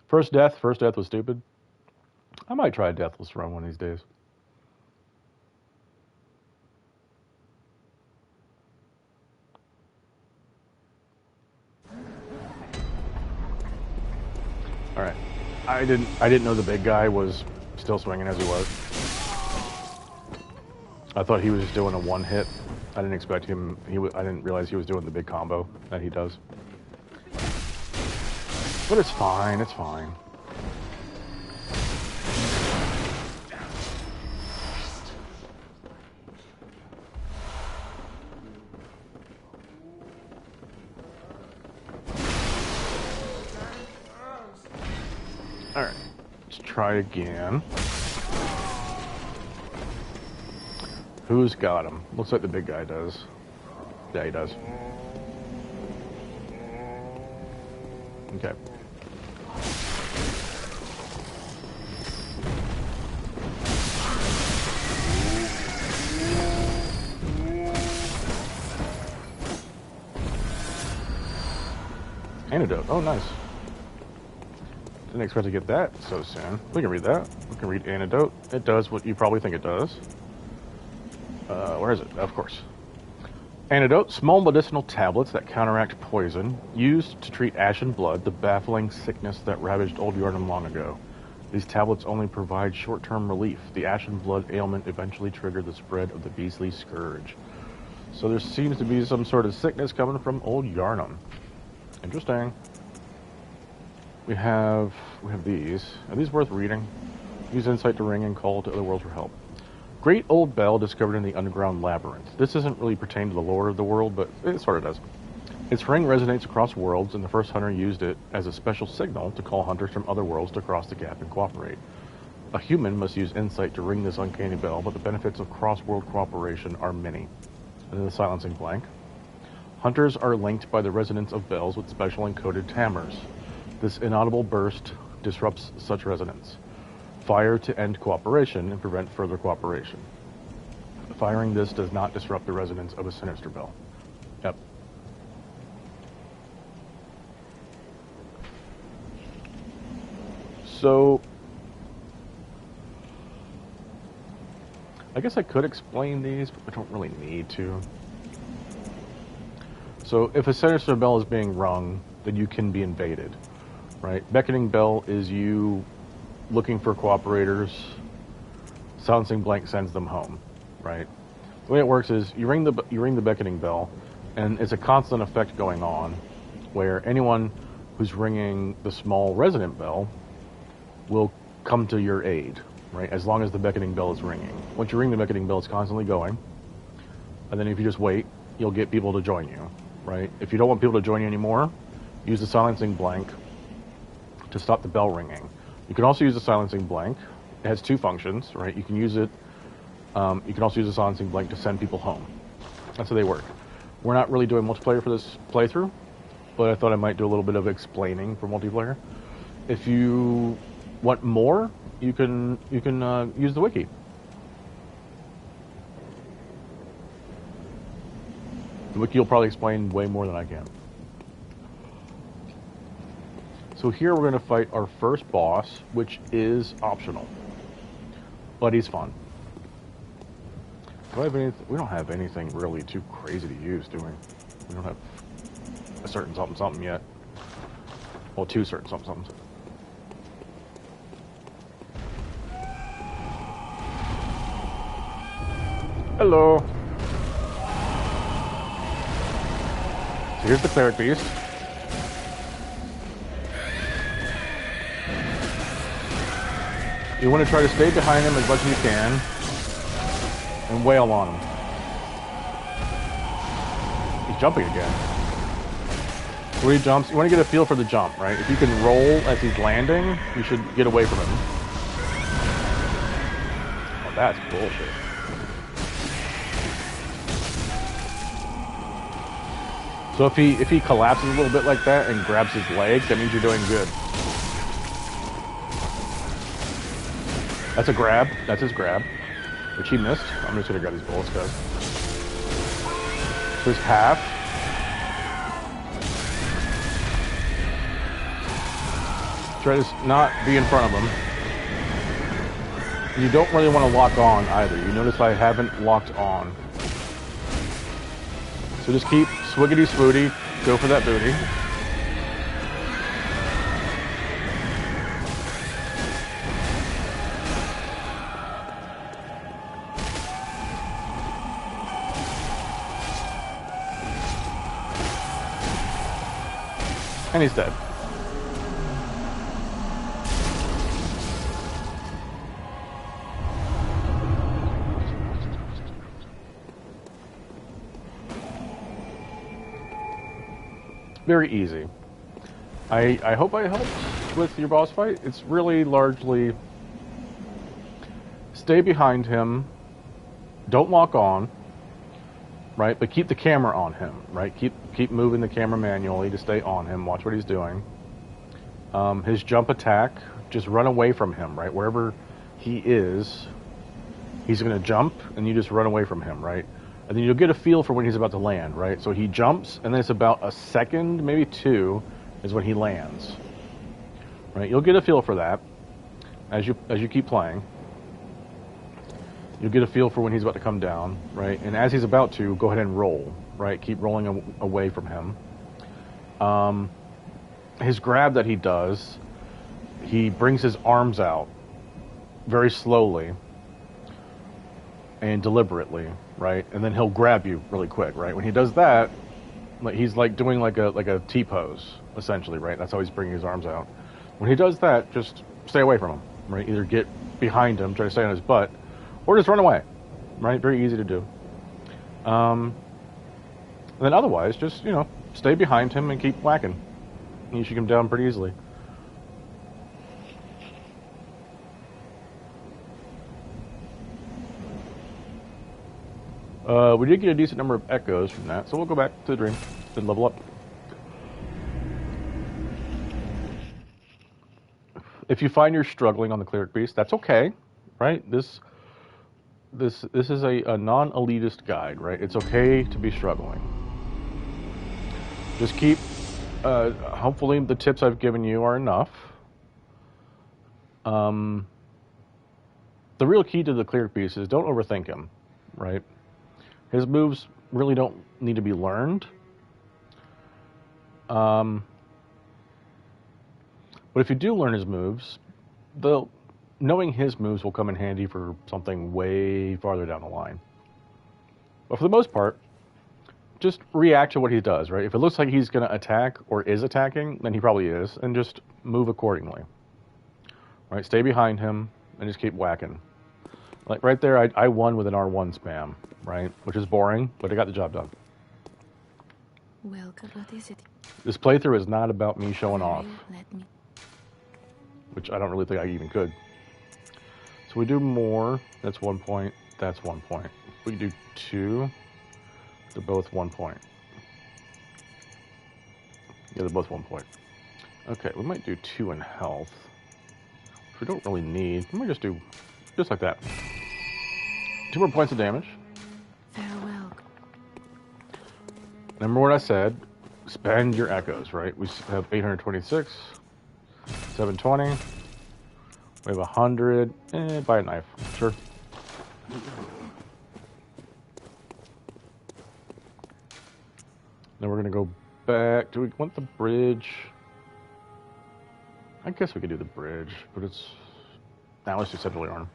Speaker 1: First death was stupid. I might try a deathless run one of these days. Alright. I didn't know the big guy was still swinging as he was. I thought he was just doing a one hit. I didn't expect him, I didn't realize he was doing the big combo that he does. But it's fine, it's fine. Alright, let's try again. Who's got him? Looks like the big guy does. Yeah, he does. Okay. Antidote. Oh, nice. Didn't expect to get that so soon. We can read that. We can read antidote. It does what you probably think it does. Where is it? Of course. Antidote, small medicinal tablets that counteract poison, used to treat ashen blood, the baffling sickness that ravaged Old Yharnam long ago. These tablets only provide short-term relief. The ashen blood ailment eventually triggered the spread of the beastly scourge. So there seems to be some sort of sickness coming from Old Yharnam. Interesting. We have these. Are these worth reading? Use insight to ring and call to other worlds for help. Great old bell discovered in the underground labyrinth. This doesn't really pertain to the lore of the world, but it sort of does. Its ring resonates across worlds, and the first hunter used it as a special signal to call hunters from other worlds to cross the gap and cooperate. A human must use insight to ring this uncanny bell, but the benefits of cross-world cooperation are many. And then the silencing blank. Hunters are linked by the resonance of bells with special encoded tamers. This inaudible burst disrupts such resonance. Fire to end cooperation and prevent further cooperation. Firing this does not disrupt the resonance of a sinister bell. Yep. So, I guess I could explain these, but I don't really need to. So, if a sinister bell is being rung, then you can be invaded, right? Beckoning bell is you looking for cooperators. Silencing blank sends them home, right? The way it works is you ring the beckoning bell, and it's a constant effect going on, where anyone who's ringing the small resonant bell will come to your aid, right? As long as the beckoning bell is ringing. Once you ring the beckoning bell, it's constantly going, and then if you just wait, you'll get people to join you, right? If you don't want people to join you anymore, use the silencing blank to stop the bell ringing. You can also use the silencing blank. It has two functions, right? You can use it. You can also use the silencing blank to send people home. That's how they work. We're not really doing multiplayer for this playthrough, but I thought I might do a little bit of explaining for multiplayer. If you want more, you can use the wiki. The wiki will probably explain way more than I can. So here we're going to fight our first boss, which is optional, but he's fun. Do I have anything? We don't have anything really too crazy to use, do we? We don't have a certain something something yet. Well, two certain something somethings. Hello. So here's the cleric beast. You want to try to stay behind him as much as you can and wail on him. He's jumping again. So when he jumps, you want to get a feel for the jump, right? If you can roll as he's landing, you should get away from him. Oh, that's bullshit. So if he collapses a little bit like that and grabs his leg, that means you're doing good. That's a grab. That's his grab, which he missed. I'm just gonna grab these bullets, guys. So his half. Try to not be in front of him. You don't really want to lock on either. You notice I haven't locked on. So just keep swiggity swooty. Go for that booty. And he's dead. Very easy. I hope I helped with your boss fight. It's really largely stay behind him, don't lock on, right? But keep the camera on him, right? Keep moving the camera manually to stay on him. Watch what he's doing. His jump attack, just run away from him, right? Wherever he is, he's going to jump, and you just run away from him, right? And then you'll get a feel for when he's about to land, right? So he jumps, and then it's about a second, maybe two, is when he lands, right? You'll get a feel for that as you keep playing. You'll get a feel for when he's about to come down, right? And as he's about to, go ahead and roll, right? Keep rolling away from him. His grab that he does, he brings his arms out very slowly and deliberately, right? And then he'll grab you really quick, right? When he does that, he's like doing like a T-pose, essentially, right? That's how he's bringing his arms out. When he does that, just stay away from him, right? Either get behind him, try to stay on his butt, or just run away, right? Very easy to do. And then otherwise, just, stay behind him and keep whacking. And you should get him down pretty easily. We did get a decent number of echoes from that, so we'll go back to the dream and level up. If you find you're struggling on the cleric beast, that's okay, right? This is a non-elitist guide, right? It's okay to be struggling. Just keep, hopefully the tips I've given you are enough. The real key to the cleric beast is don't overthink him, right? His moves really don't need to be learned. But if you do learn his moves, knowing his moves will come in handy for something way farther down the line. But for the most part, just react to what he does, right? If it looks like he's going to attack or is attacking, then he probably is, and just move accordingly. Right? Stay behind him and just keep whacking. Like right there, I won with an R1 spam, right? Which is boring, but I got the job done.
Speaker 3: Welcome. What is it?
Speaker 1: This playthrough is not about me showing off, which I don't really think I even could. So we do more, that's 1 point, that's 1 point. We do 2, they're both 1 point. Yeah, they're both 1 point. Okay, we might do 2 in health. Which we don't really need. We might just do, just like that. 2 more points of damage.
Speaker 3: Farewell.
Speaker 1: Remember what I said, spend your echoes, right? We have 826, 720. We have 100. Buy a knife. Sure. Then we're going to go back. Do we want the bridge? I guess we could do the bridge, but it's... Now let's do Central Yarn.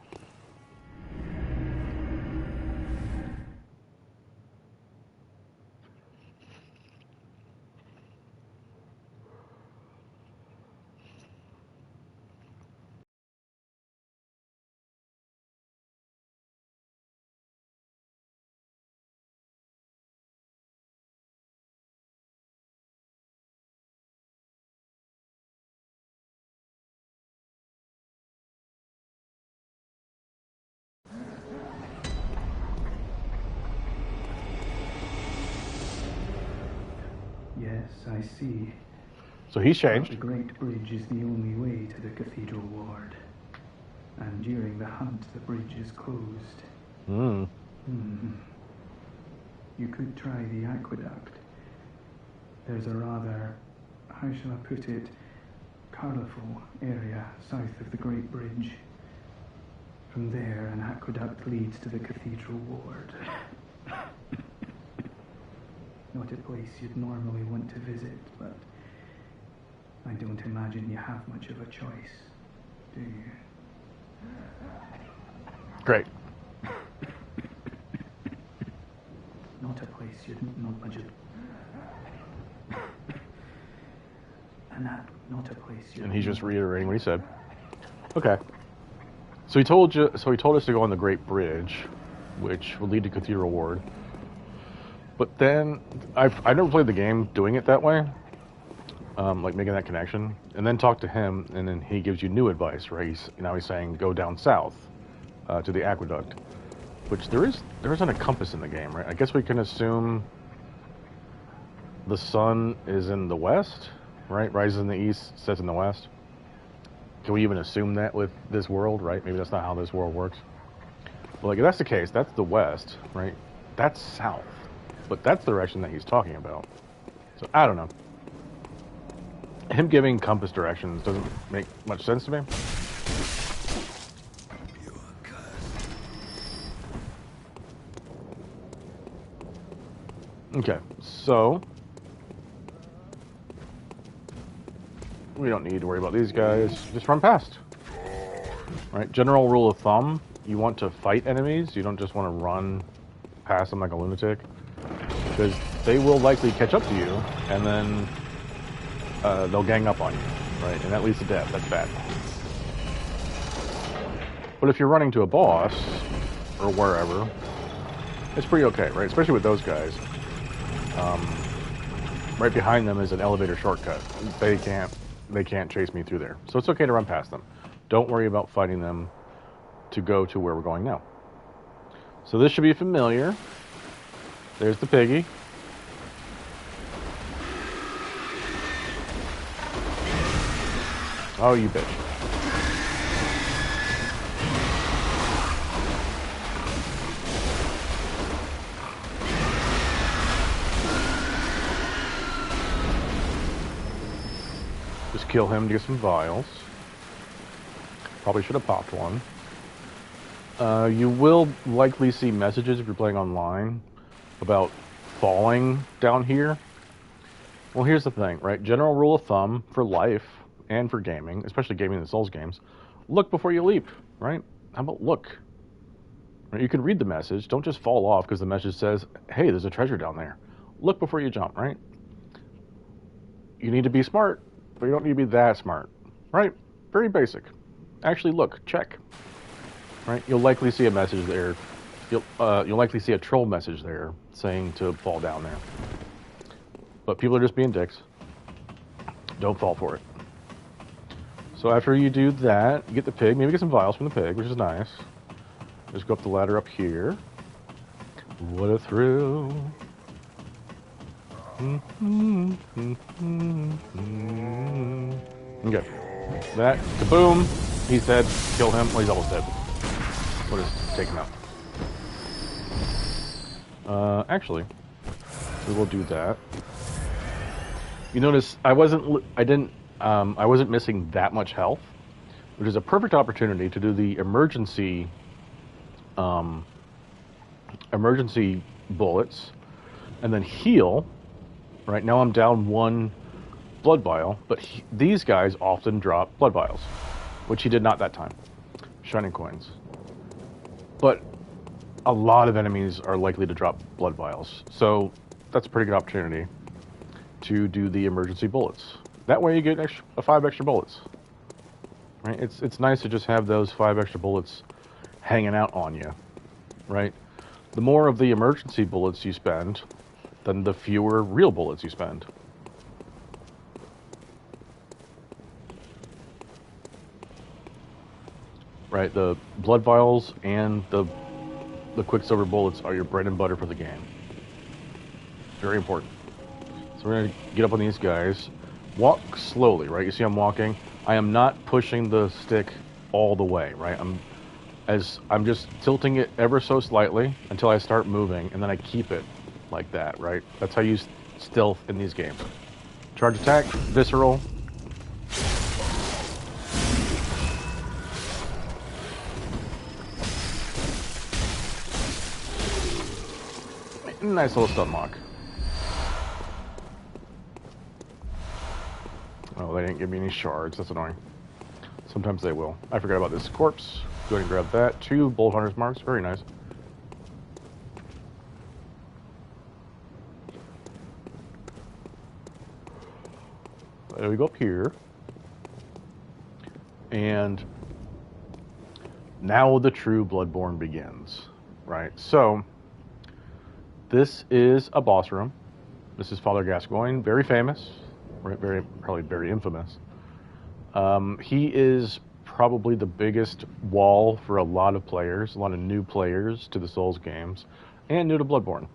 Speaker 4: Yes, I see.
Speaker 1: So he's changed.
Speaker 4: The Great Bridge is the only way to the Cathedral Ward. And during the hunt, the bridge is closed. You could try the aqueduct. There's a rather, how shall I put it, colourful area south of the Great Bridge. From there, an aqueduct leads to the Cathedral Ward. Not a place you'd normally want to visit, but I don't imagine you have much of a choice, do you?
Speaker 1: Great.
Speaker 4: Not a place you'd not much of... not a place you...
Speaker 1: And he's just reiterating what he said. Okay. So he told us to go on the Great Bridge, which will lead to Cathedral Ward. But then I've never played the game doing it that way, like making that connection, and then talk to him, and then he gives you new advice, right? He's saying go down south to the aqueduct, which there isn't a compass in the game, right? I guess we can assume the sun is in the west, right? Rises in the east, sets in the west. Can we even assume that with this world, right? Maybe that's not how this world works. Well, like, if that's the case, that's the west, right? That's south. But that's the direction that he's talking about. So, I don't know. Him giving compass directions doesn't make much sense to me. Okay, so... we don't need to worry about these guys. Just run past. Right? General rule of thumb, you want to fight enemies. You don't just want to run past them like a lunatic. Because they will likely catch up to you, and then they'll gang up on you. Right? And that leads to death. That's bad. But if you're running to a boss, or wherever, it's pretty okay, right? Especially with those guys. Right behind them is an elevator shortcut. They can't chase me through there. So it's okay to run past them. Don't worry about fighting them to go to where we're going now. So this should be familiar. There's the piggy. Oh, you bitch. Just kill him to get some vials. Probably should have popped one. You will likely see messages if you're playing online about falling down here. Well, here's the thing, right? General rule of thumb for life and for gaming, especially gaming in the Souls games, look before you leap, right? How about look? Right? You can read the message. Don't just fall off because the message says, hey, there's a treasure down there. Look before you jump, right? You need to be smart, but you don't need to be that smart, right? Very basic. Actually, look, check. Right? You'll likely see a message there. You'll likely see a troll message there saying to fall down there. But people are just being dicks. Don't fall for it. So after you do that, you get the pig. Maybe get some vials from the pig, which is nice. Just go up the ladder up here. What a thrill. Okay. That, kaboom. He's dead. Kill him. Well, he's almost dead. We'll just take him out. Actually, we will do that. You notice I wasn't missing that much health, which is a perfect opportunity to do the emergency bullets, and then heal. Right now I'm down 1 blood vial, but these guys often drop blood vials, which he did not that time. Shining coins. But a lot of enemies are likely to drop blood vials, so that's a pretty good opportunity to do the emergency bullets. That way you get 5 extra bullets. Right? It's nice to just have those 5 extra bullets hanging out on you, right? The more of the emergency bullets you spend, then the fewer real bullets you spend. Right, the blood vials and the quicksilver bullets are your bread and butter for the game. Very important. So we're going to get up on these guys. Walk slowly, right? You see I'm walking. I am not pushing the stick all the way, right? I'm just tilting it ever so slightly until I start moving, and then I keep it like that, right? That's how you use stealth in these games. Charge attack, visceral. Nice little stun lock. Oh, they didn't give me any shards. That's annoying. Sometimes they will. I forgot about this corpse. Go ahead and grab that. 2 bolt hunter's marks. Very nice. So we go up here. And now the true Bloodborne begins, right? So this is a boss room. This is Father Gascoigne, very famous, probably very infamous. He is probably the biggest wall for a lot of players, a lot of new players to the Souls games, and new to Bloodborne.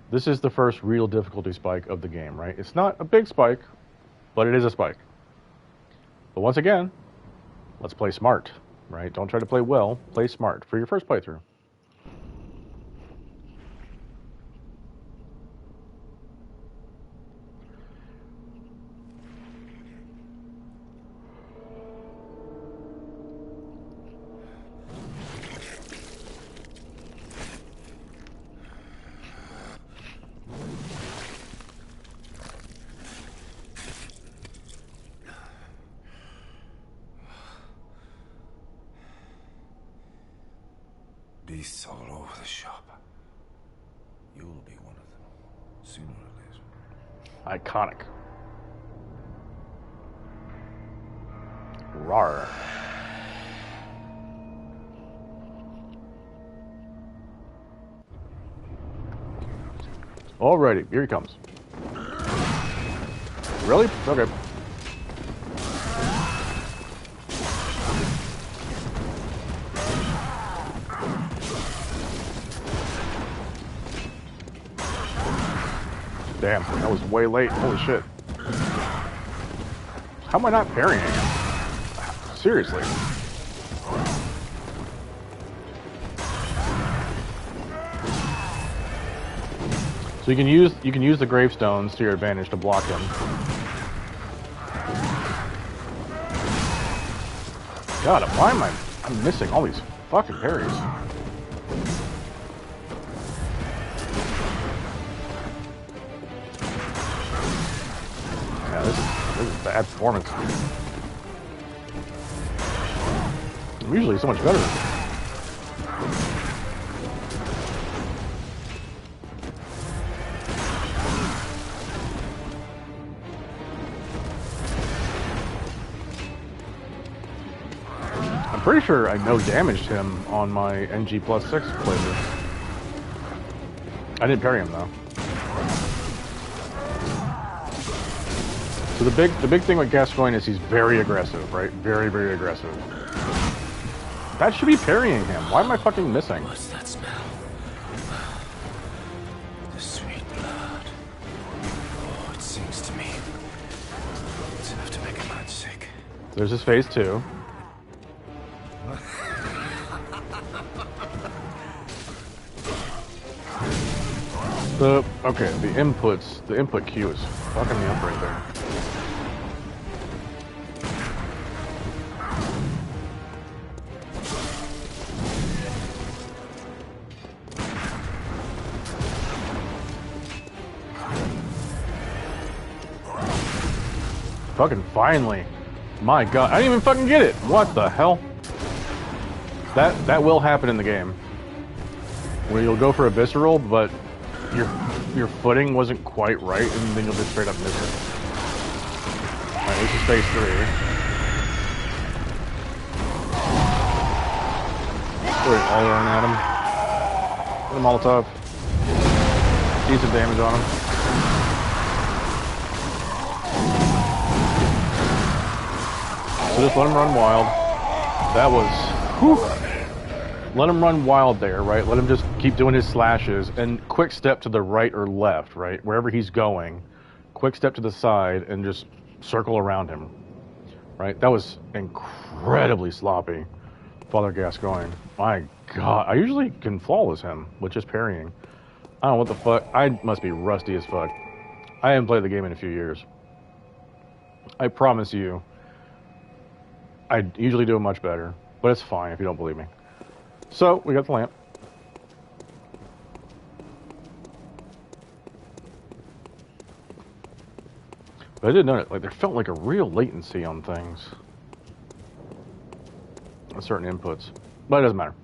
Speaker 1: This is the first real difficulty spike of the game, right? It's not a big spike, but it is a spike. But once again, let's play smart, right? Don't try to play well, play smart for your first playthrough.
Speaker 11: Beasts all over the shop. You'll be one of them, sooner or later.
Speaker 1: Iconic. Rawr. Alrighty, here he comes. Really? Okay. Damn, that was way late. Holy shit. How am I not parrying him? Seriously. So you can use the gravestones to your advantage to block him. God, why am I'm missing all these fucking parries? Yeah, this is bad performance. I'm usually so much better. I'm pretty sure I no damaged him on my NG +6 playthrough. I didn't parry him though. So the big thing with Gascoigne is he's very aggressive, right? Very, very aggressive. That should be parrying him. Why am I fucking missing?
Speaker 11: What's that smell? The sweet blood. Oh, it sings to me. It's enough to make a man sick.
Speaker 1: There's his phase 2. The input queue is fucking me up right there. Fucking finally. My god, I didn't even fucking get it. What the hell? That will happen in the game. Where you'll go for a visceral, but your footing wasn't quite right, and then you'll just straight up miss it. Alright, this is phase 3. Put it all around at him. Put him Molotov. Decent damage on him. So just let him run wild. That was... whew. Let him run wild there, right? Let him just keep doing his slashes and quick step to the right or left, right? Wherever he's going, quick step to the side and just circle around him, right? That was incredibly sloppy, Father Gascoigne. My god, I usually can flawless him with just parrying. I don't know what the fuck. I must be rusty as fuck. I haven't played the game in a few years. I promise you, I usually do it much better, but it's fine if you don't believe me. So, we got the lamp. But I did notice, like, there felt like a real latency on things. On certain inputs. But it doesn't matter.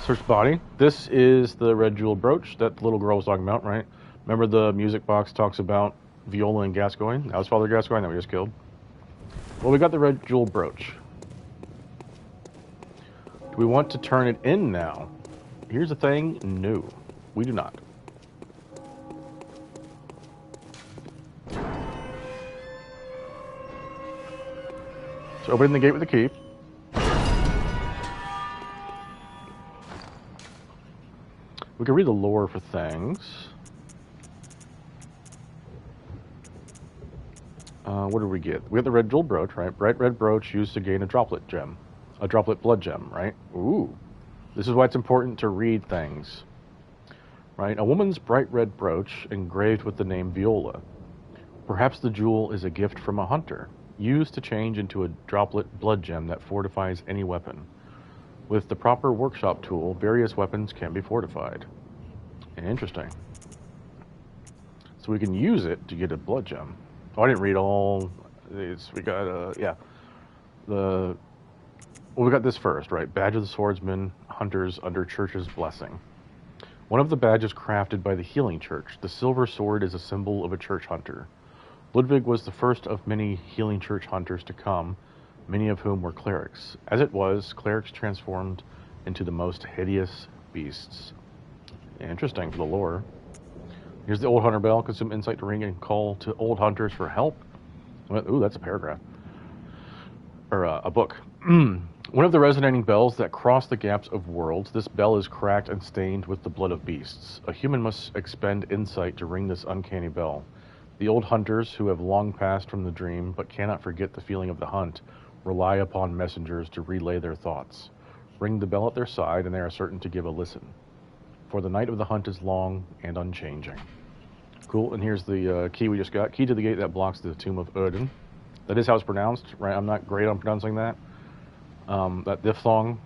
Speaker 1: Search body. This is the red jewel brooch that the little girl was talking about, right? Remember the music box talks about Viola and Gascoigne? That was Father Gascoigne that we just killed. Well, we got the red jewel brooch. Do we want to turn it in now? Here's the thing. No, we do not. So opening the gate with the key. We can read the lore for things. What did we get? We got the red jewel brooch, right? Bright red brooch used to gain a droplet gem. A droplet blood gem, right? Ooh. This is why it's important to read things. Right? A woman's bright red brooch engraved with the name Viola. Perhaps the jewel is a gift from a hunter, used to change into a droplet blood gem that fortifies any weapon. With the proper workshop tool, various weapons can be fortified. Interesting. So we can use it to get a blood gem. Oh, I didn't read all these. We got, yeah. Well, we got this first, right? Badge of the Swordsman, Hunters under Church's blessing. One of the badges crafted by the Healing Church. The silver sword is a symbol of a church hunter. Ludwig was the first of many Healing Church hunters to come, many of whom were clerics. As it was, clerics transformed into the most hideous beasts. Interesting for the lore. Here's the old hunter bell. Consume insight to ring and call to old hunters for help. Ooh, that's a paragraph. Or a book. One of the resonating bells that cross the gaps of worlds. This bell is cracked and stained with the blood of beasts. A human must expend insight to ring this uncanny bell. The old hunters, who have long passed from the dream but cannot forget the feeling of the hunt, rely upon messengers to relay their thoughts. Ring the bell at their side and they are certain to give a listen. For the night of the hunt is long and unchanging. Cool, and here's the key we just got. Key to the gate that blocks the tomb of Odin. That is how it's pronounced, right? I'm not great on pronouncing that. That diphthong,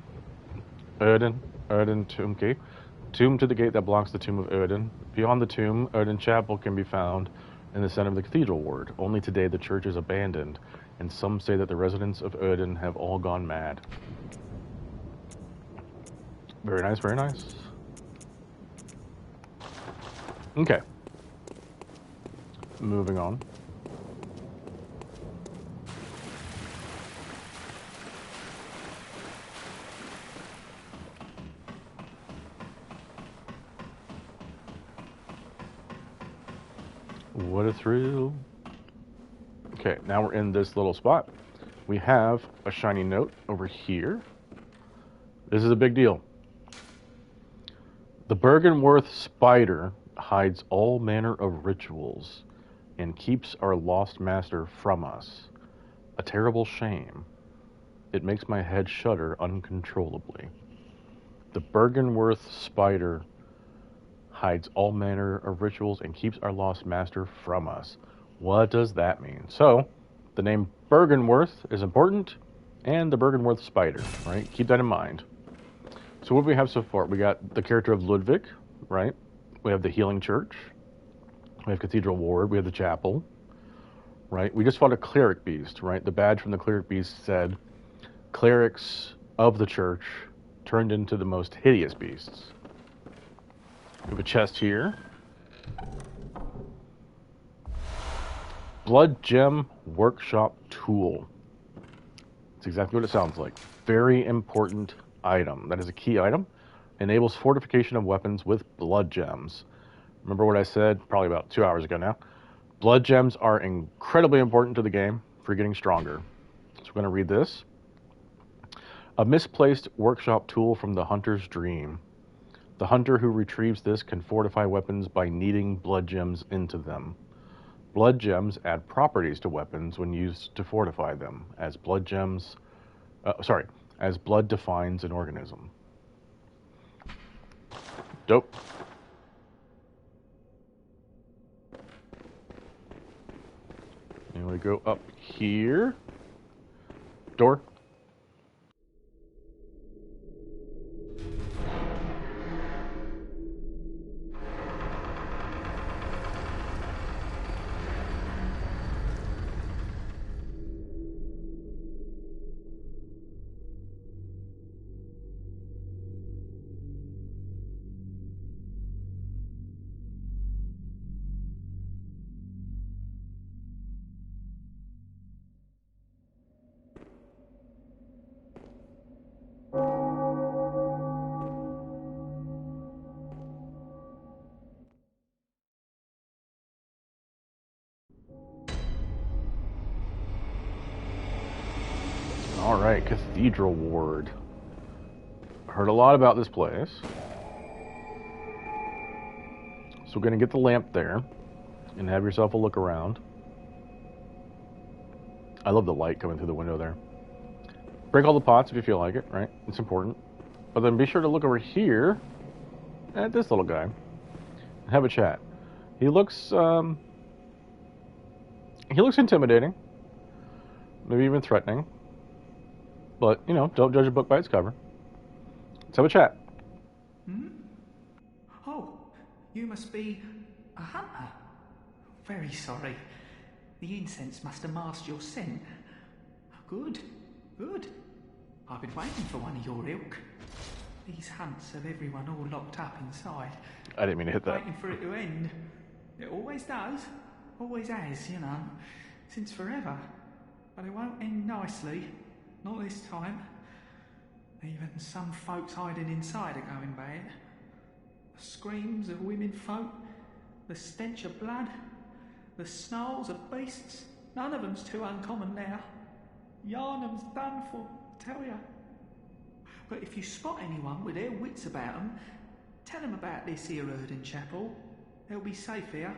Speaker 1: Odin, tomb key. Tomb to the gate that blocks the tomb of Odin. Beyond the tomb, Odin Chapel can be found in the center of the cathedral ward. Only today the church is abandoned, and some say that the residents of Odin have all gone mad. Very nice, very nice. Okay. Moving on. What a thrill. Okay, now we're in this little spot. We have a shiny note over here. This is a big deal. The Bergenworth spider hides all manner of rituals and keeps our lost master from us. A terrible shame. It makes my head shudder uncontrollably. The Bergenworth spider hides all manner of rituals and keeps our lost master from us. What does that mean? So, the name Bergenworth is important, and the Bergenworth spider, right? Keep that in mind. So what do we have so far? We got the character of Ludwig, right? We have the Healing Church. We have Cathedral Ward. We have the Chapel, right? We just fought a Cleric Beast, right? The badge from the Cleric Beast said, clerics of the church turned into the most hideous beasts. We have a chest here. Blood Gem Workshop Tool. It's exactly what it sounds like. Very important item. That is a key item. Enables fortification of weapons with blood gems. Remember what I said probably about 2 hours ago now? Blood gems are incredibly important to the game for getting stronger. So we're going to read this. A misplaced workshop tool from the hunter's dream. The hunter who retrieves this can fortify weapons by kneading blood gems into them. Blood gems add properties to weapons when used to fortify them, as blood defines an organism. Dope. And we go up here. Door. Cathedral Ward. Heard a lot about this place. So we're going to get the lamp there and have yourself a look around. I love the light coming through the window there. Break all the pots if you feel like it, right? It's important. But then be sure to look over here at this little guy and have a chat. He looks intimidating. Maybe even threatening. But, you know, don't judge a book by its cover. Let's have a chat.
Speaker 12: Hmm? Oh, you must be a hunter. Very sorry. The incense must have masked your scent. Good, good. I've been waiting for one of your ilk. These hunts have everyone all locked up inside.
Speaker 1: I didn't mean to hit that.
Speaker 12: Waiting for it to end. It always does. Always has, you know. Since forever. But it won't end nicely. Not this time. Even some folks hiding inside are going bad. The screams of women folk, the stench of blood, the snarls of beasts, none of them's too uncommon now. Yarnum's done for, tell ya. But if you spot anyone with their wits about them, tell them about this here Erden Chapel. They'll be safe here.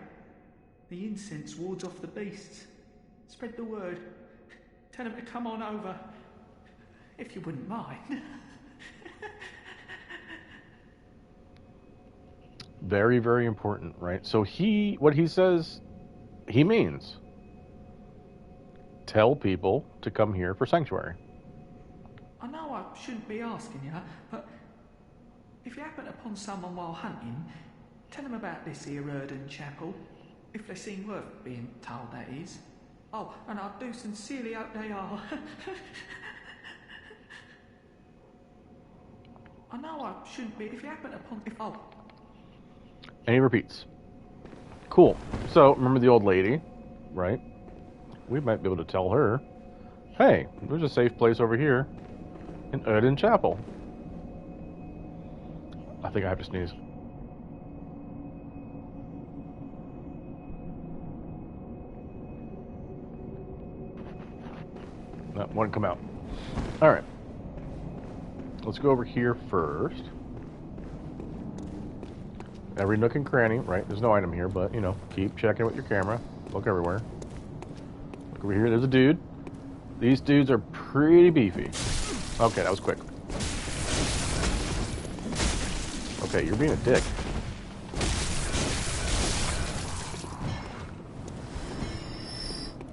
Speaker 12: The incense wards off the beasts. Spread the word. Tell them to come on over. If you wouldn't mind.
Speaker 1: Very, very important, right? So what he says, he means tell people to come here for sanctuary.
Speaker 12: I know I shouldn't be asking you, but if you happen upon someone while hunting, tell them about this here Erden Chapel. If they seem worth being told, that is. Oh, and I do sincerely hope they are. I know I shouldn't be. If you happen upon...
Speaker 1: And he repeats. Cool. So, remember the old lady, right? We might be able to tell her, hey, there's a safe place over here in Erden Chapel. I think I have to sneeze. No, wouldn't come out. All right. Let's go over here first. Every nook and cranny, right? There's no item here, but, you know, keep checking with your camera. Look everywhere. Look over here. There's a dude. These dudes are pretty beefy. Okay, that was quick. Okay, you're being a dick.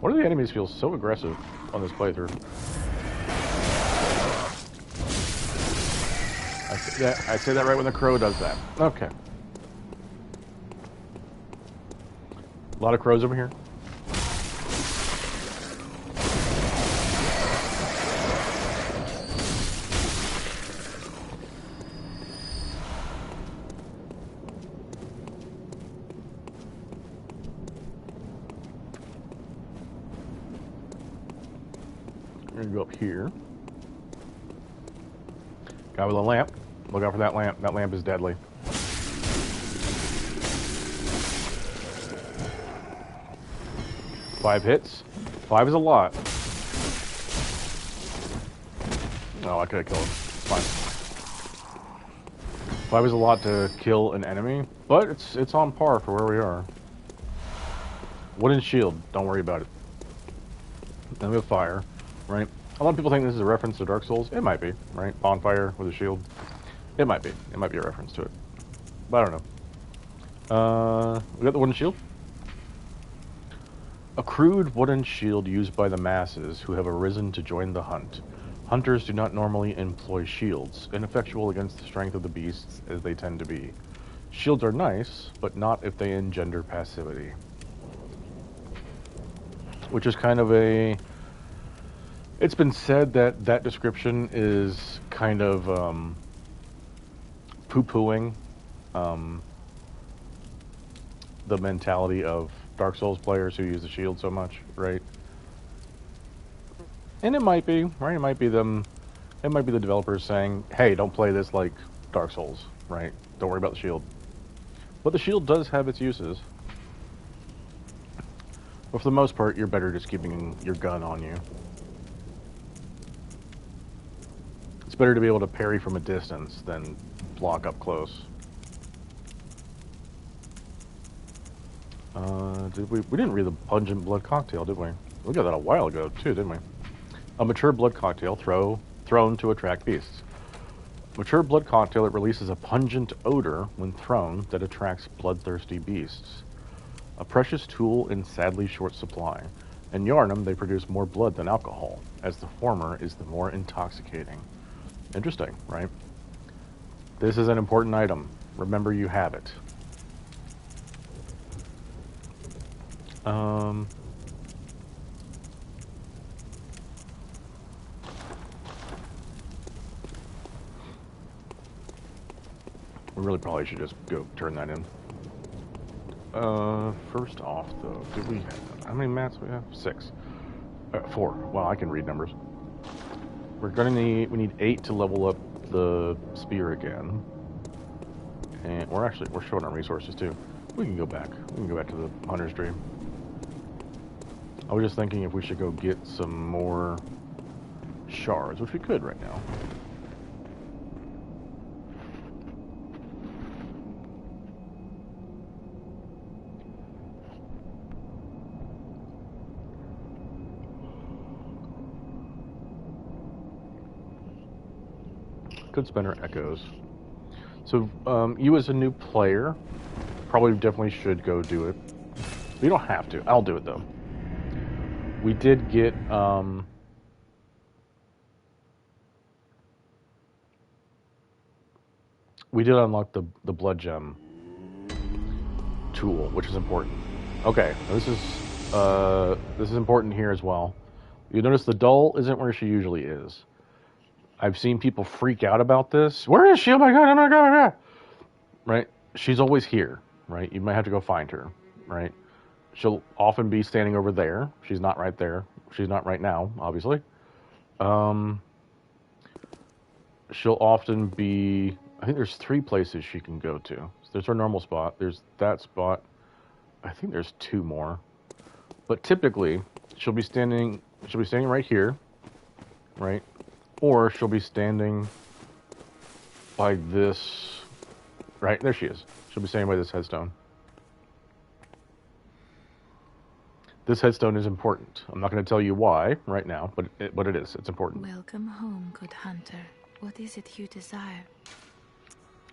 Speaker 1: Why do the enemies feel so aggressive on this playthrough? I say that right when the crow does that. Okay. A lot of crows over here. We're gonna go up here. Guy with a lamp. Look out for that lamp. That lamp is deadly. Five hits. 5 is a lot. Oh, I could have killed him. Fine. 5 is a lot to kill an enemy, but it's on par for where we are. Wooden shield. Don't worry about it. Then we have fire, right? A lot of people think this is a reference to Dark Souls. It might be, right? Bonfire with a shield. It might be. It might be a reference to it. But I don't know. We got the wooden shield. A crude wooden shield used by the masses who have arisen to join the hunt. Hunters do not normally employ shields, ineffectual against the strength of the beasts as they tend to be. Shields are nice, but not if they engender passivity. Which is kind of a... It's been said that that description is kind of poo-pooing the mentality of Dark Souls players who use the shield so much, right? And it might be, right? It might be them, it might be the developers saying, hey, don't play this like Dark Souls, right? Don't worry about the shield. But the shield does have its uses. But for the most part, you're better just keeping your gun on you. It's better to be able to parry from a distance than block up close. We didn't read the pungent blood cocktail, did we? We got that a while ago too, didn't we? A mature blood cocktail thrown to attract beasts. Mature blood cocktail, it releases a pungent odor when thrown that attracts bloodthirsty beasts. A precious tool in sadly short supply. In Yarnum, they produce more blood than alcohol, as the former is the more intoxicating. Interesting, right? This is an important item. Remember, you have it. We really probably should just go turn that in. First off, though, did we have, how many mats we have? 6. 4. Wow, I can read numbers. We need 8 to level up the spear again. And we're short on resources too. We can go back. We can go back to the Hunter's Dream. I was just thinking if we should go get some more shards, which we could right now. Could spend our echoes. So you as a new player probably definitely should go do it. You don't have to. I'll do it though. We did get we did unlock the blood gem tool, which is important. Okay, this is important here as well. You notice the doll isn't where she usually is. I've seen people freak out about this. Where is she? Oh my god, oh my god, oh my god. Right? She's always here, right? You might have to go find her, right? She'll often be standing over there. She's not right there. She's not right now, obviously. She'll often be, I think there's 3 places she can go to. There's her normal spot. There's that spot. I think there's 2 more. But typically, she'll be standing right here, right? Or she'll be standing by this, right? There she is. She'll be standing by this headstone. This headstone is important. I'm not going to tell you why right now, but it is. It's important.
Speaker 3: Welcome home, good hunter. What is it you desire?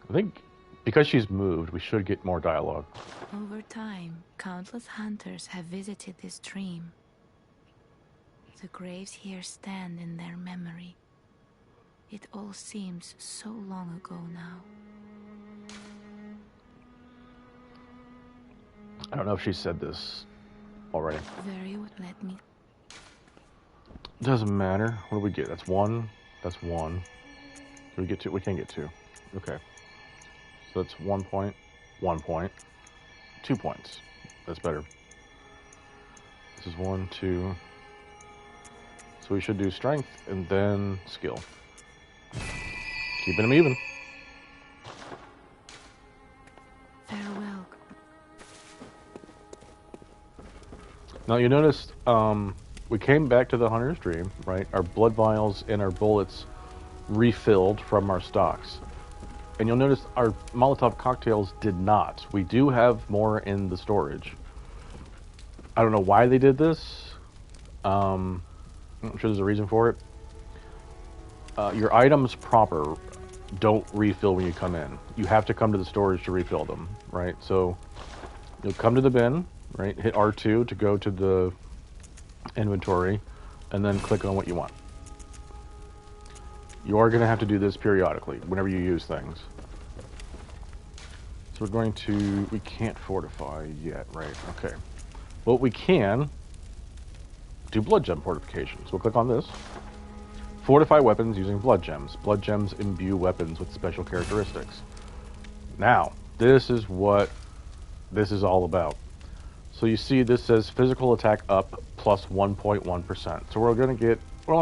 Speaker 1: I think because she's moved, we should get more dialogue.
Speaker 3: Over time, countless hunters have visited this stream. The graves here stand in their memory. It all seems so long ago now.
Speaker 1: I don't know if she said this already.
Speaker 3: Very would let me.
Speaker 1: Doesn't matter. What do we get? That's 1. That's 1. So we get 2. We can get 2. Okay. So that's 1 point. 1 point. 2 points. That's better. This is 1, 2. So we should do strength and then skill. Keeping them even.
Speaker 3: Farewell.
Speaker 1: Now you noticed we came back to the Hunter's Dream, right? Our blood vials and our bullets refilled from our stocks. And you'll notice our Molotov cocktails did not. We do have more in the storage. I don't know why they did this. I'm sure there's a reason for it. Your items proper don't refill when you come in. You have to come to the storage to refill them, right? So you'll come to the bin, right? Hit R2 to go to the inventory, and then click on what you want. You are going to have to do this periodically whenever you use things. So we can't fortify yet, right? Okay. Well, we can do blood gem fortification. So we'll click on this. Fortify weapons using blood gems. Blood gems imbue weapons with special characteristics. Now, this is what this is all about. So you see this says physical attack up plus 1.1%. So we're only going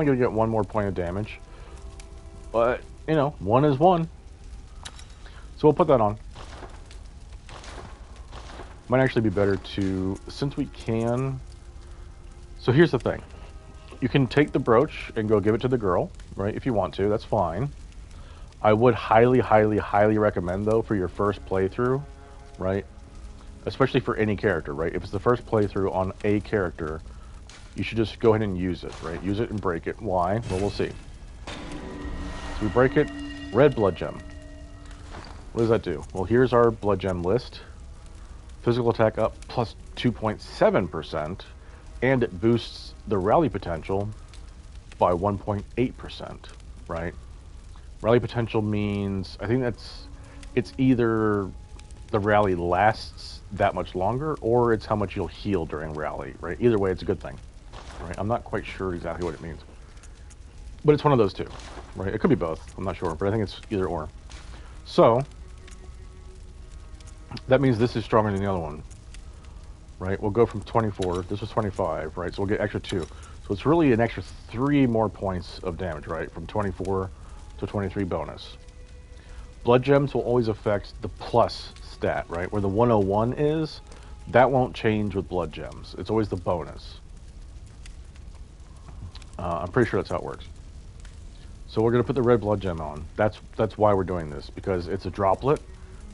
Speaker 1: to get 1 more point of damage. But, 1 is 1. So we'll put that on. Might actually be better to, since we can. So here's the thing. You can take the brooch and go give it to the girl, right? If you want to, that's fine. I would highly, highly, highly recommend, though, for your first playthrough, right? Especially for any character, right? If it's the first playthrough on a character, you should just go ahead and use it, right? Use it and break it. Why? Well, we'll see. So we break it, red blood gem. What does that do? Well, here's our blood gem list. Physical attack up plus 2.7%, and it boosts the rally potential by 1.8%, right? Rally potential means, I think it's either the rally lasts that much longer, or it's how much you'll heal during rally, right? Either way, it's a good thing, right? I'm not quite sure exactly what it means, but it's one of those two, right? It could be both, I'm not sure, but I think it's either or. So, that means this is stronger than the other one, right? We'll go from 24, this was 25, right? So we'll get extra 2. So it's really an extra 3 more points of damage, right? From 24 to 23 bonus. Blood gems will always affect the plus stat, right? Where the 101 is, that won't change with blood gems. It's always the bonus. I'm pretty sure that's how it works. So we're going to put the red blood gem on. That's why we're doing this, because it's a droplet,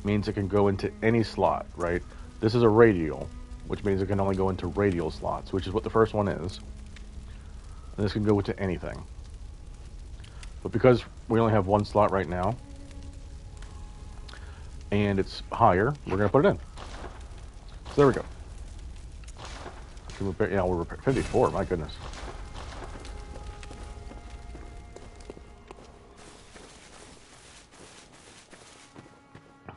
Speaker 1: means it can go into any slot, right? This is a radial, which means it can only go into radial slots, which is what the first one is. And this can go into anything. But because we only have one slot right now, and it's higher, we're going to put it in. So there we go. Yeah, we're 54, my goodness.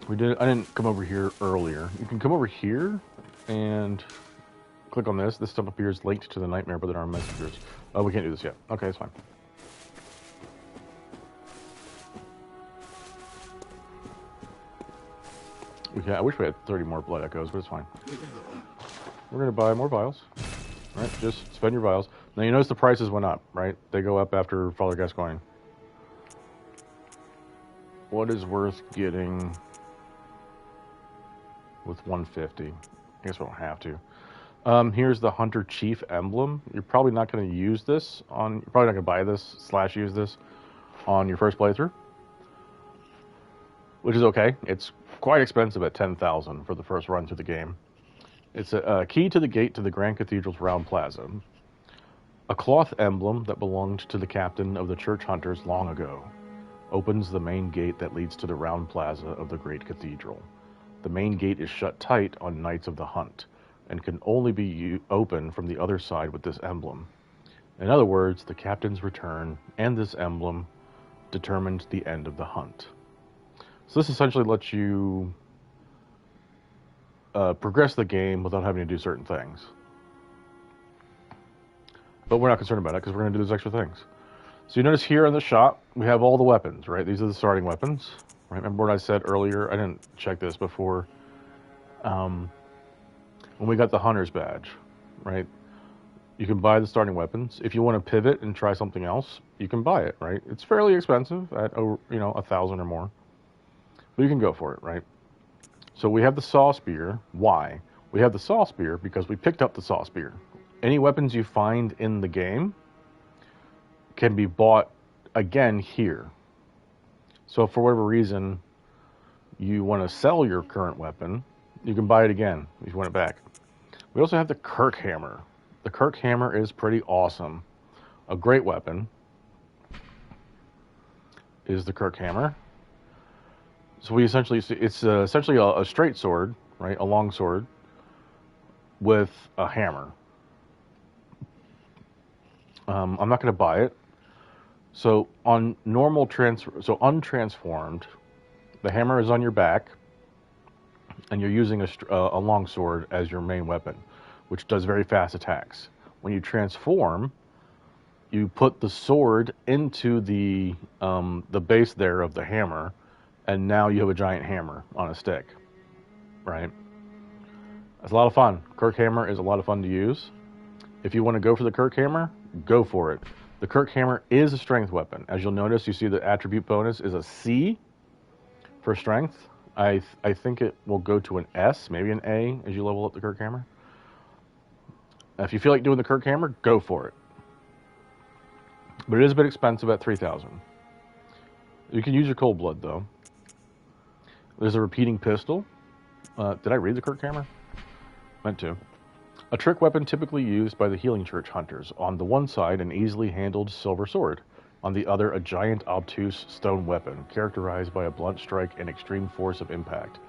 Speaker 1: I didn't come over here earlier. You can come over here and click on this. This stuff appears linked to the nightmare, but there are messengers. Oh, we can't do this yet. Okay, it's fine. I wish we had 30 more blood echoes, but it's fine. We're going to buy more vials. All right, just spend your vials. Now you notice the prices went up, right? They go up after Father Gascoigne. What is worth getting with 150? I guess we don't have to. Here's the Hunter Chief emblem. You're probably not going to use this on. You're probably not going to buy this / use this on your first playthrough, which is okay. It's quite expensive at 10,000 for the first run through the game. It's a key to the gate to the Grand Cathedral's round plaza. A cloth emblem that belonged to the captain of the church hunters long ago opens the main gate that leads to the round plaza of the great cathedral. The main gate is shut tight on nights of the hunt and can only be opened from the other side with this emblem. In other words, the captain's return and this emblem determined the end of the hunt. So this essentially lets you progress the game without having to do certain things. But we're not concerned about it because we're going to do those extra things. So you notice here in the shop, we have all the weapons, right? These are the starting weapons. Right? Remember what I said earlier? I didn't check this before. When we got the Hunter's badge, right? You can buy the starting weapons. If you want to pivot and try something else, you can buy it, right? It's fairly expensive at, 1,000 or more. But you can go for it, right? So we have the saw spear. Why? We have the saw spear because we picked up the saw spear. Any weapons you find in the game can be bought again here. So if for whatever reason you want to sell your current weapon, you can buy it again if you want it back. We also have the Kirk Hammer. The Kirk Hammer is pretty awesome. A great weapon is the Kirk Hammer. So we essentially, it's essentially a straight sword, right? A long sword with a hammer. I'm not going to buy it. So on normal untransformed, the hammer is on your back, and you're using a long sword as your main weapon, which does very fast attacks. When you transform, you put the sword into the base there of the hammer, and now you have a giant hammer on a stick, right? It's a lot of fun. Kirk Hammer is a lot of fun to use. If you want to go for the Kirk Hammer, go for it. The Kirk Hammer is a strength weapon. As you'll notice, you see the attribute bonus is a C for strength. I think it will go to an S, maybe an A, as you level up the Kirk Hammer. If you feel like doing the Kirk Hammer, go for it. But it is a bit expensive at 3,000. You can use your cold blood, though. There's a repeating pistol. Did I read the Kirk hammer? Meant to. A trick weapon typically used by the Healing Church hunters. On the one side, an easily handled silver sword. On the other, a giant, obtuse stone weapon, characterized by a blunt strike and extreme force of impact.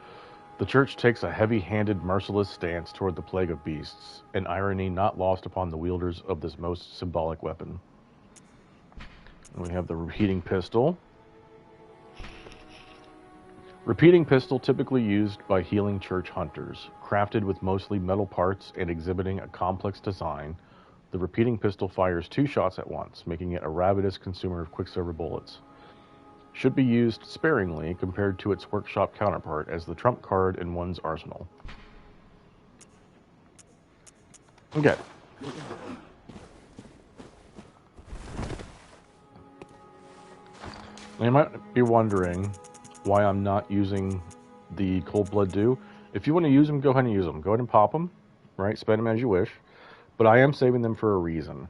Speaker 1: The Church takes a heavy-handed, merciless stance toward the plague of beasts, an irony not lost upon the wielders of this most symbolic weapon. And we have the repeating pistol. Repeating pistol typically used by Healing Church hunters. Crafted with mostly metal parts and exhibiting a complex design, the repeating pistol fires 2 shots at once, making it a ravenous consumer of Quicksilver bullets. Should be used sparingly compared to its workshop counterpart as the trump card in one's arsenal. Okay. Now you might be wondering why I'm not using the Cold Blood Dew. If you want to use them, go ahead and use them. Go ahead and pop them, right? Spend them as you wish. But I am saving them for a reason.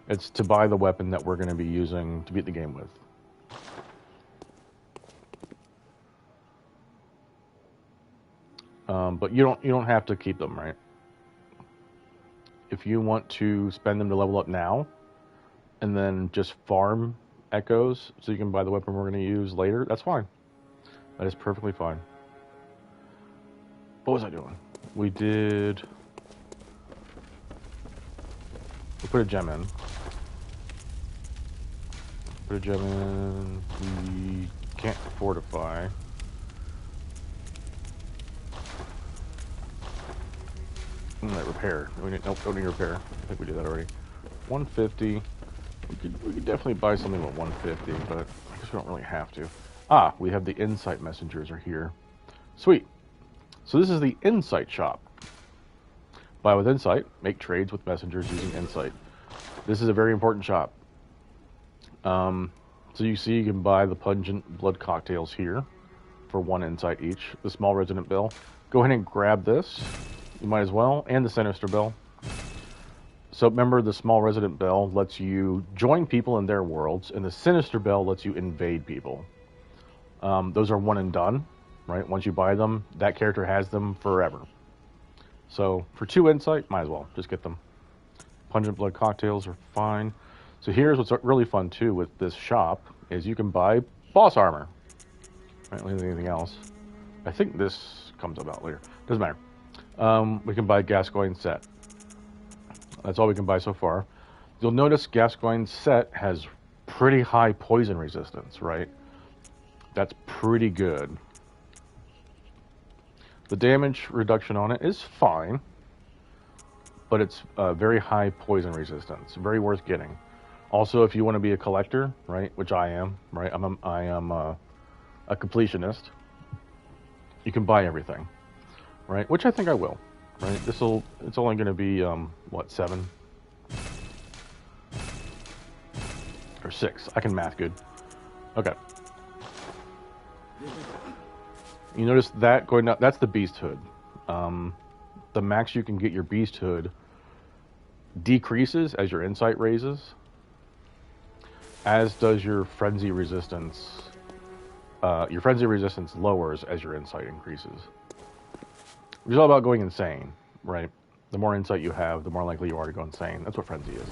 Speaker 1: It's to buy the weapon that we're going to be using to beat the game with. But you don't have to keep them, right? If you want to spend them to level up now, and then just farm echoes so you can buy the weapon we're going to use later, that's fine. That is perfectly fine. What was I doing? We put a gem in. Put a gem in. We can't fortify. Repair. Nope, don't need repair. I think we did that already. 150. We could definitely buy something with 150, but I guess we don't really have to. We have the Insight messengers are here. Sweet. So this is the Insight shop. Buy with Insight. Make trades with messengers using Insight. This is a very important shop. So you see you can buy the pungent blood cocktails here for 1 Insight each. The small resonant bell. Go ahead and grab this. You might as well. And the sinister bell. So remember, the small resident bell lets you join people in their worlds, and the sinister bell lets you invade people. Those are one and done, right? Once you buy them, that character has them forever. So for 2 insight, might as well just get them. Pungent blood cocktails are fine. So here's what's really fun too with this shop is you can buy boss armor. Right, anything else? I think this comes about later. Doesn't matter. We can buy Gascoigne's set. That's all we can buy so far. You'll notice Gascoigne's set has pretty high poison resistance, right? That's pretty good. The damage reduction on it is fine, but it's very high poison resistance. Very worth getting. Also, if you want to be a collector, right, which I am, right? I am a completionist. You can buy everything, right? Which I think I will. Right, it's only going to be, what, 7? Or 6. I can math good. Okay. You notice that going up, that's the Beast Hood. The max you can get your Beast Hood decreases as your Insight raises, as does your Frenzy Resistance. Your Frenzy Resistance lowers as your Insight increases. It's all about going insane, right? The more insight you have, the more likely you are to go insane. That's what Frenzy is.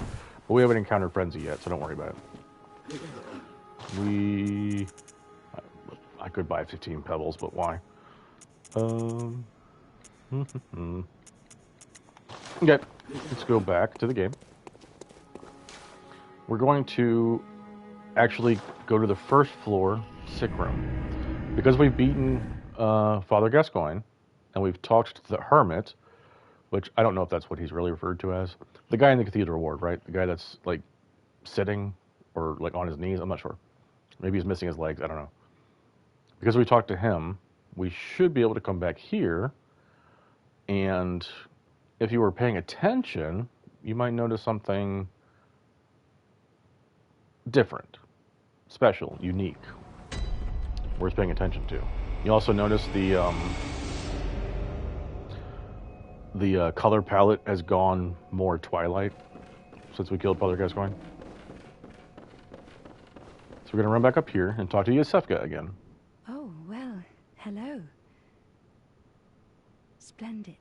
Speaker 1: But we haven't encountered Frenzy yet, so don't worry about it. I could buy 15 pebbles, but why? Okay, let's go back to the game. We're going to actually go to the first floor sick room. Because we've beaten Father Gascoigne, and we've talked to the Hermit, which I don't know if that's what he's really referred to as. The guy in the Cathedral Ward, right? The guy that's, like, sitting or, like, on his knees. I'm not sure. Maybe he's missing his legs. I don't know. Because we talked to him, we should be able to come back here, and if you were paying attention, you might notice something different, special, unique, worth paying attention to. You also notice the the color palette has gone more twilight since we killed Father Gascoigne. So we're going to run back up here and talk to Yosefka again.
Speaker 10: Oh, well, hello. Splendid.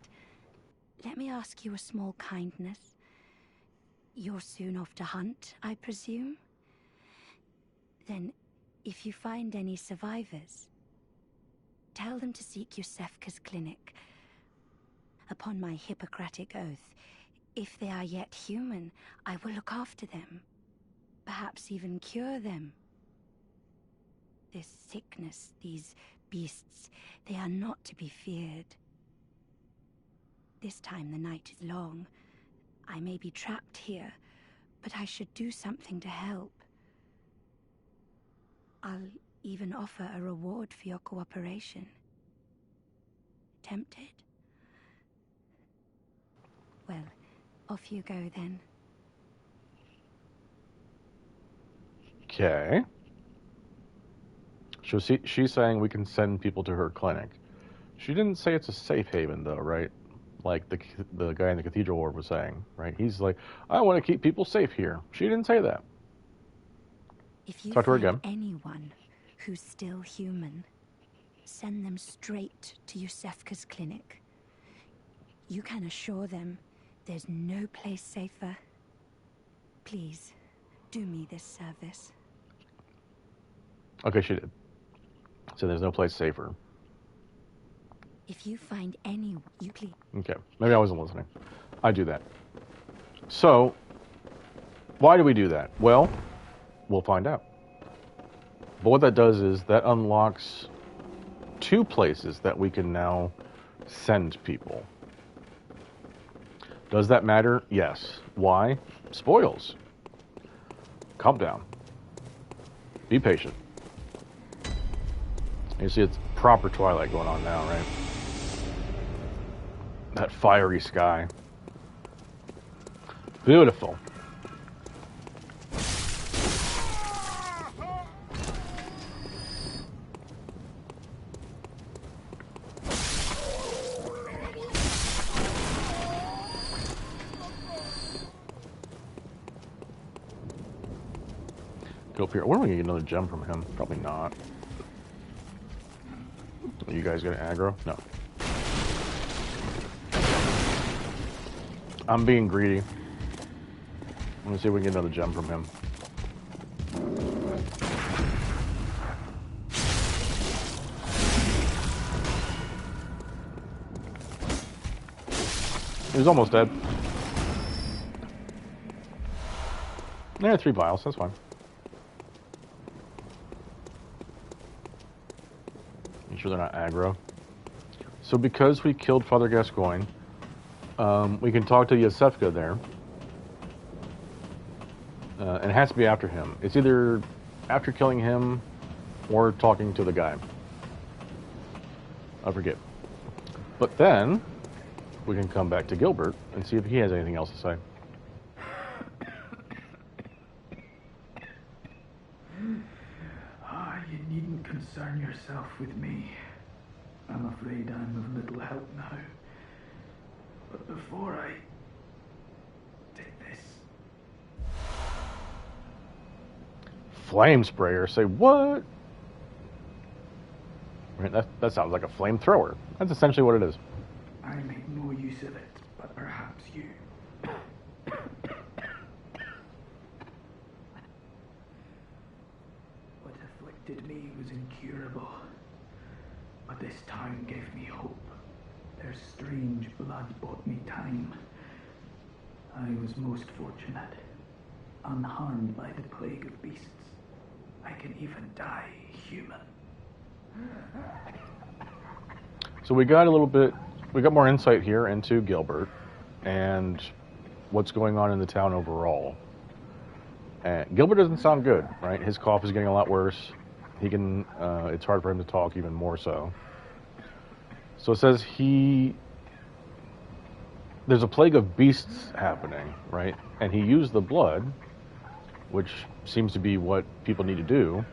Speaker 10: Let me ask you a small kindness. You're soon off to hunt, I presume? Then, if you find any survivors, tell them to seek Yosefka's clinic. Upon my Hippocratic oath, if they are yet human, I will look after them. Perhaps even cure them. This sickness, these beasts, they are not to be feared. This time the night is long. I may be trapped here, but I should do something to help. I'll even offer a reward for your cooperation. Tempted? Well, off you go then.
Speaker 1: Okay. So she's saying we can send people to her clinic. She didn't say it's a safe haven, though, right? Like the guy in the cathedral ward was saying, right? He's like, I want to keep people safe here. She didn't say that.
Speaker 10: If you
Speaker 1: Talk to her
Speaker 10: find
Speaker 1: again.
Speaker 10: anyone who's still human, send them straight to Yosefka's clinic. You can assure them there's no place safer. Please, do me this service.
Speaker 1: Okay, she did. So there's no place safer.
Speaker 10: If you find anyone, you please.
Speaker 1: Okay, maybe I wasn't listening. I do that. So, why do we do that? Well, we'll find out. But what that does is that unlocks 2 places that we can now send people. Does that matter? Yes. Why? Spoils. Calm down. Be patient. You see it's proper twilight going on now, right? That fiery sky. Beautiful. Go up here. Where are we gonna get another gem from him? Probably not. Are you guys gonna aggro? No. I'm being greedy. Let me see if we can get another gem from him. He's almost dead. Yeah, 3 vials, that's fine. Make sure they're not aggro. So because we killed Father Gascoigne, we can talk to Yosefka there. And it has to be after him. It's either after killing him or talking to the guy. I forget. But then we can come back to Gilbert and see if he has anything else to say.
Speaker 4: You needn't concern yourself with me. I'm afraid I'm of little help now. But before I take this...
Speaker 1: Flame sprayer? Say what? Right, that sounds like a flamethrower. That's essentially what it is.
Speaker 4: I make no use of it, but perhaps you. What afflicted me was incurable, but this time gave me hope. Their strange blood bought me time. I was most fortunate, unharmed by the plague of beasts. I can even die human.
Speaker 1: So we got more insight here into Gilbert and what's going on in the town overall. And Gilbert doesn't sound good, right? His cough is getting a lot worse. It's hard for him to talk even more so. So it says there's a plague of beasts happening, right? And he used the blood, which seems to be what people need to do,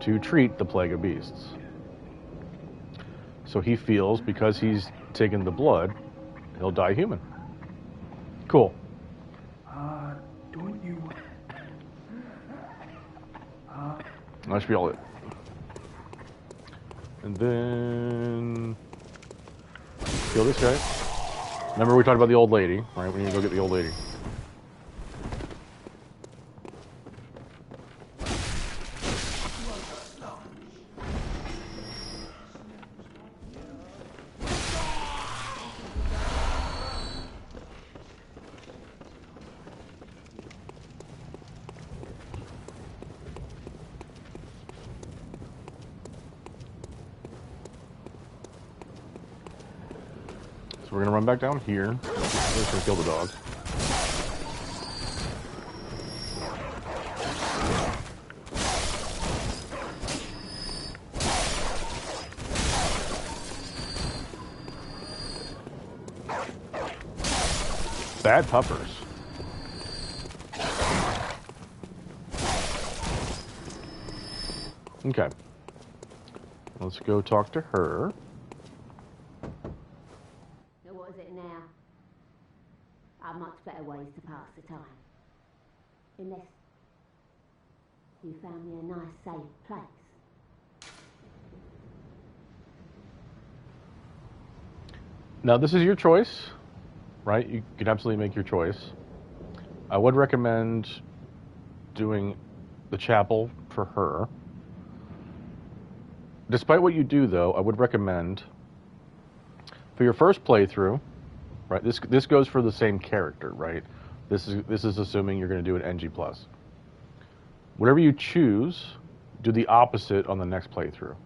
Speaker 1: to treat the plague of beasts. So he feels, because he's taken the blood, he'll die human. Cool.
Speaker 4: Don't you...
Speaker 1: That should be all it. And then... kill this guy. Remember we talked about the old lady, right? We need to go get the old lady. We're gonna run back down here. We're just gonna kill the dog. Bad puppers. Okay. Let's go talk to her.
Speaker 8: What is it now? Are much better ways to pass the time. Unless you found me a nice, safe place.
Speaker 1: Now, this is your choice, right? You can absolutely make your choice. I would recommend doing the chapel for her. Despite what you do, though, I would recommend for your first playthrough, right? This goes for the same character, right? This is assuming you're going to do an NG+. Whatever you choose, do the opposite on the next playthrough,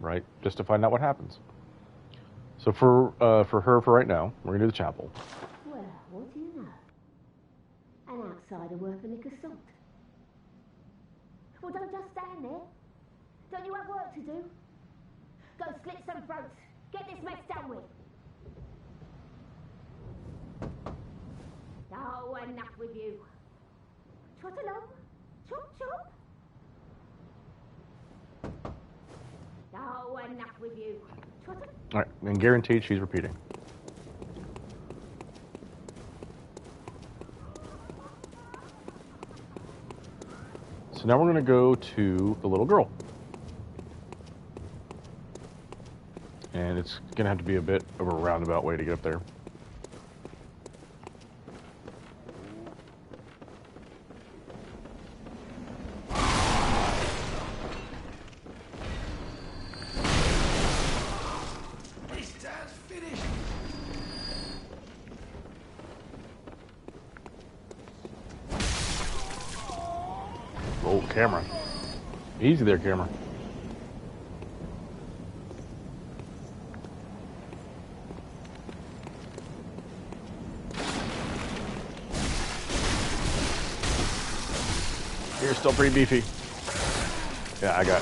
Speaker 1: right? Just to find out what happens. So for her, for right now, we're going to do the chapel.
Speaker 8: Well, what do you know? An outsider worth a lick of salt. Well, don't just stand there. Don't you have work to do? Go slit some throats. Get this mess done with. Oh, enough with you. Trot along. Chop, chop. Oh, enough with you. Trot along.
Speaker 1: All right, and guaranteed she's repeating. So now we're going to go to the little girl. And it's going to have to be a bit of a roundabout way to get up there. Oh, camera. Easy there, camera. You're still pretty beefy. Yeah, I got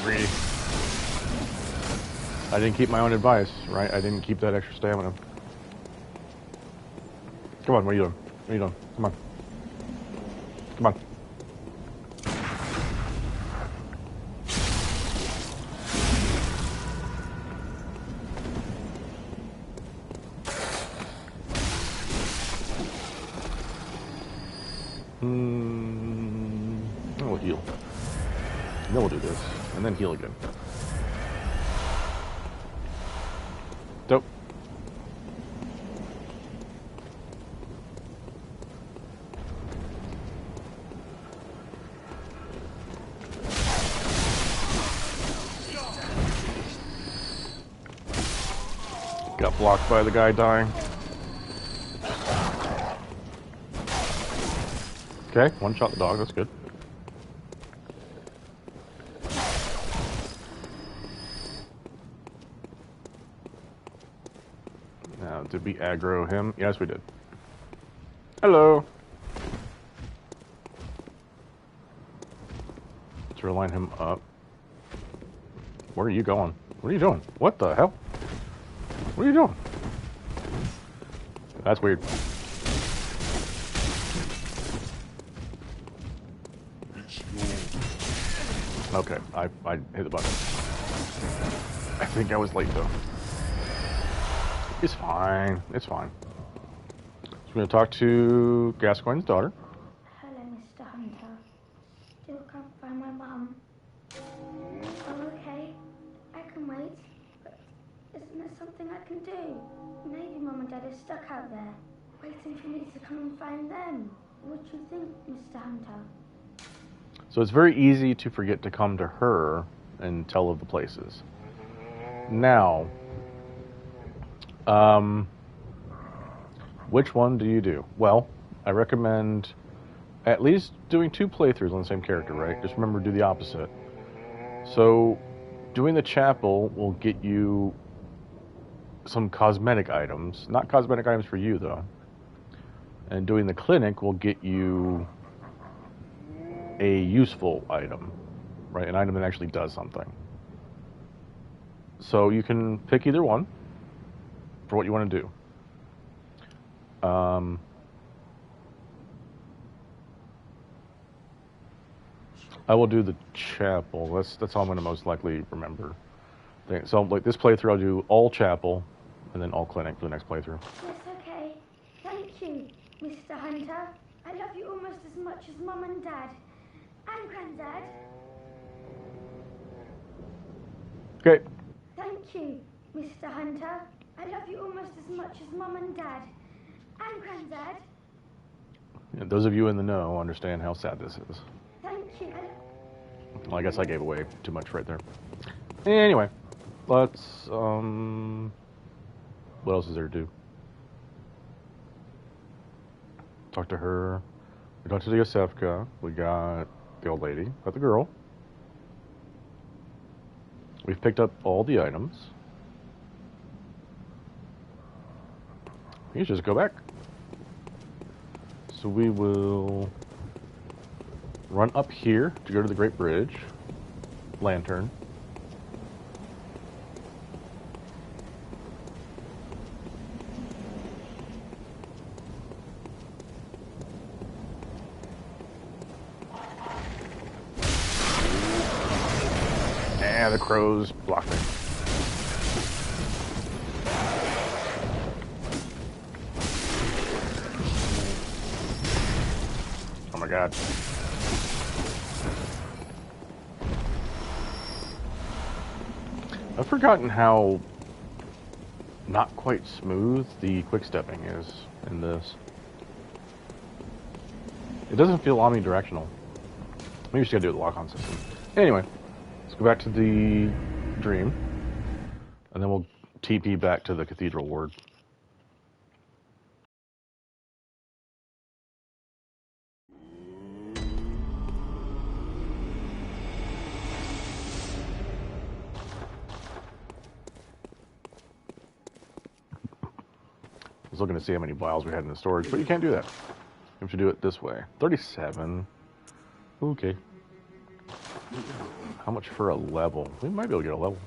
Speaker 1: greedy. I didn't keep my own advice, right? I didn't keep that extra stamina. Come on, what are you doing? What are you doing? Come on. Come on. We'll heal. And then we'll do this, and then heal again. Dope. Got blocked by the guy dying. Okay, one shot the dog, that's good. Now, did we aggro him? Yes, we did. Hello. Let's reline him up. Where are you going? What are you doing? What the hell? What are you doing? That's weird. Okay, I hit the button. I think I was late though. It's fine. It's fine. So we're going to talk to Gascoigne's daughter.
Speaker 9: Hello, Mr. Hunter. Still can't find my mum. Oh, okay. I can wait. But isn't there something I can do? Maybe Mum and Dad are stuck out there, waiting for me to come and find them. What do you think, Mr. Hunter?
Speaker 1: So it's very easy to forget to come to her and tell of the places. Now, which one do you do? Well, I recommend at least doing 2 playthroughs on the same character, right? Just remember to do the opposite. So, doing the chapel will get you some cosmetic items. Not cosmetic items for you, though. And doing the clinic will get you a useful item, right? An item that actually does something. So you can pick either one for what you want to do. I will do the chapel. That's all I'm going to most likely remember. So like this playthrough, I'll do all chapel and then all clinic for the next playthrough.
Speaker 9: Yes, okay. Thank you, Mr. Hunter. I love you almost as much as Mum and Dad. And Granddad.
Speaker 1: Okay.
Speaker 9: Thank you, Mr. Hunter. I love you almost as much as Mum and Dad. And Granddad.
Speaker 1: Yeah, those of you in the know understand how sad this is.
Speaker 9: Thank you.
Speaker 1: Well, I guess I gave away too much right there. Anyway, let's, what else is there to do? Talk to her. We talked to the Yosefka. We got the old lady. Got the girl. We've picked up all the items. You just go back. So we will run up here to go to the Great Bridge. Lantern. The crows block me. Oh my god. I've forgotten how not quite smooth the quick stepping is in this. It doesn't feel omnidirectional. Maybe you just gotta do the lock-on system. Anyway. Go back to the dream, and then we'll TP back to the cathedral ward. I was looking to see how many vials we had in the storage, but you can't do that. You have to do it this way. 37. Okay. How much for a level? We might be able to get a level.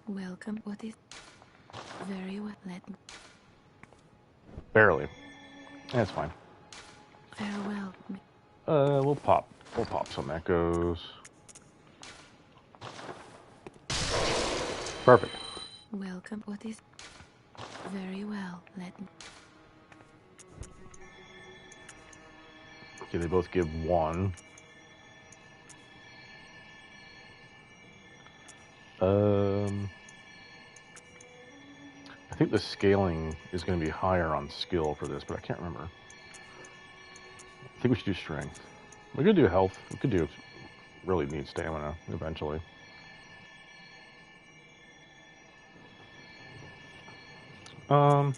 Speaker 3: Welcome. What is... Very well. Let me...
Speaker 1: Barely. That's fine.
Speaker 3: Farewell.
Speaker 1: We'll pop some echoes. Perfect.
Speaker 3: Welcome. What is... Very well. Let me...
Speaker 1: Okay, they both give 1. I think the scaling is going to be higher on skill for this, but I can't remember. I think we should do strength. We could do health. We could do really need stamina eventually. Yeah,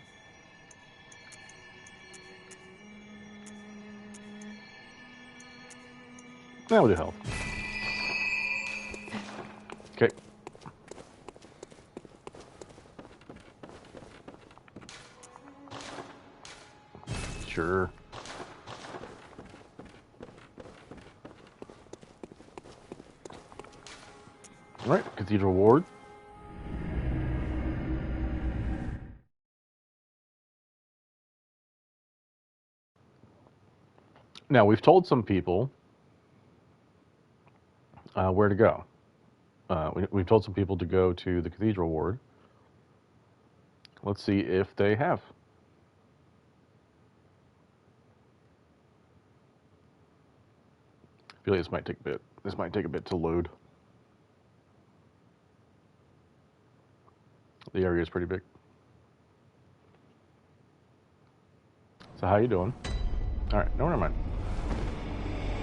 Speaker 1: we'll do health. Okay. Sure. All right, Cathedral Ward. Now, we've told some people where to go. We've told some people to go to the Cathedral Ward. Let's see if they have. I feel like this might take a bit. This might take a bit to load. The area is pretty big. So how you doing? All right, no, never mind.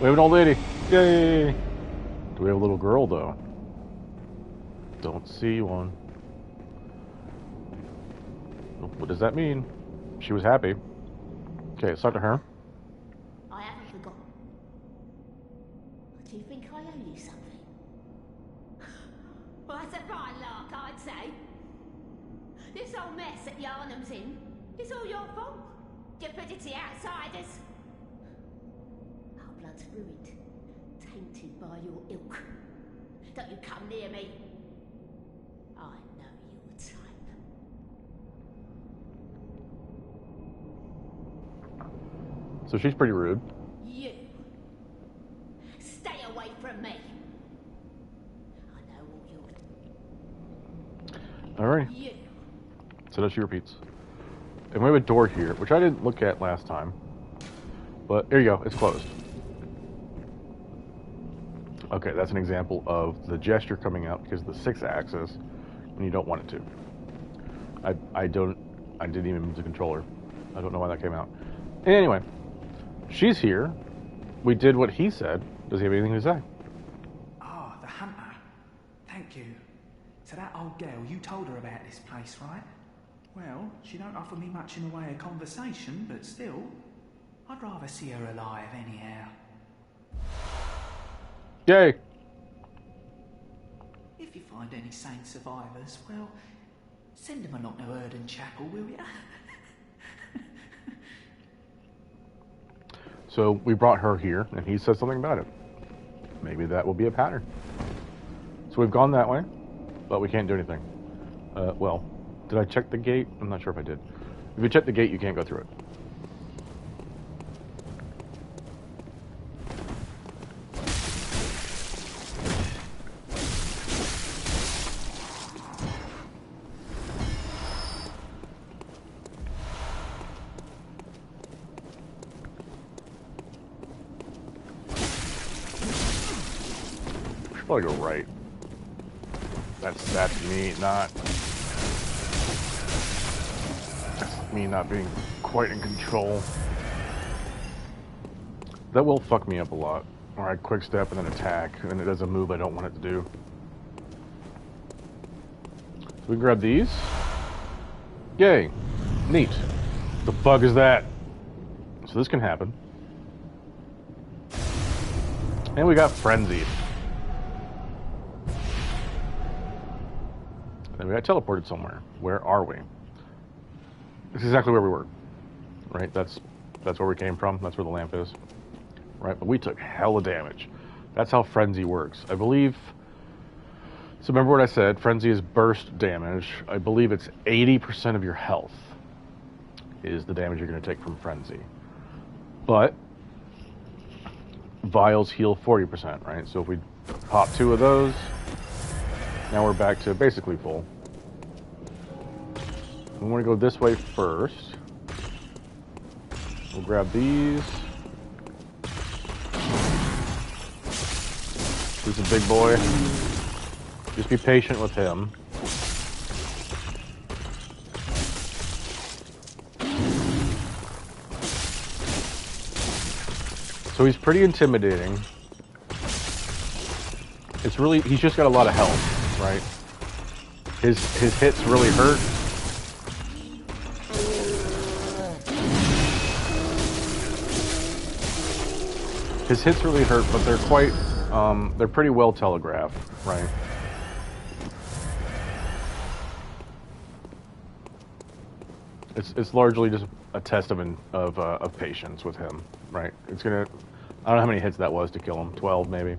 Speaker 1: We have an old lady. Yay! Do we have a little girl though? Don't see one. What does that mean? She was happy. Okay, let's talk to her.
Speaker 8: I haven't forgotten. Do you think I owe you something? Well, that's a fine lark, I'd say. This whole mess that Yarnum's in is all your fault. Stupidity outsiders. Our blood's ruined, tainted by your ilk. Don't you come near me. I know your type.
Speaker 1: So she's pretty rude.
Speaker 8: You. Stay away from me. I know all your...
Speaker 1: Alright.
Speaker 8: You.
Speaker 1: So now she repeats. And we have a door here, which I didn't look at last time. But there you go, it's closed. Okay, that's an example of the gesture coming out because of the 6-axis when you don't want it to. I didn't even move the controller. I don't know why that came out. Anyway, she's here. We did what he said. Does he have anything to say?
Speaker 12: Ah, the hunter. Thank you. So that old girl, you told her about this place, right? Well, she don't offer me much in the way of conversation, but still, I'd rather see her alive anyhow.
Speaker 1: Yay!
Speaker 12: If you find any sane survivors, well, send them along to Erden Chapel, will ya?
Speaker 1: So we brought her here, and he said something about it. Maybe that will be a pattern. So we've gone that way, but we can't do anything. Well, did I check the gate? I'm not sure if I did. If you check the gate, you can't go through it. Probably go right. That's me not being quite in control. That will fuck me up a lot. Or I quick step and then attack, and it does a move I don't want it to do. So we can grab these. Yay. Neat. The fuck is that? So this can happen. And we got frenzied. And we got teleported somewhere. Where are we? It's exactly where we were. Right? That's where we came from. That's where the lamp is. Right? But we took hella damage. That's how frenzy works. I believe... So remember what I said. Frenzy is burst damage. I believe it's 80% of your health is the damage you're going to take from frenzy. But vials heal 40%, right? So if we pop 2 of those, now we're back to basically full. We want to go this way first. We'll grab these. He's a big boy. Just be patient with him. So he's pretty intimidating. It's really, he's just got a lot of health, right? His hits really hurt. His hits really hurt, but they're quite, they're pretty well telegraphed, right? It's largely just a test of patience with him, right? It's gonna, I don't know how many hits that was to kill him. 12 maybe.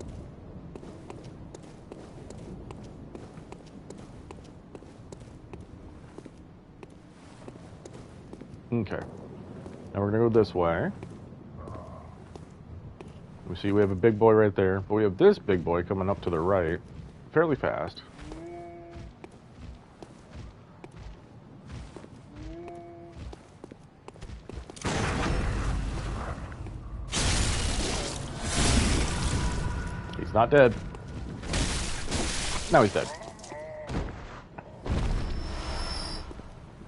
Speaker 1: Okay. Now we're gonna go this way. We see we have a big boy right there, but we have this big boy coming up to the right, fairly fast. not dead. Now he's dead.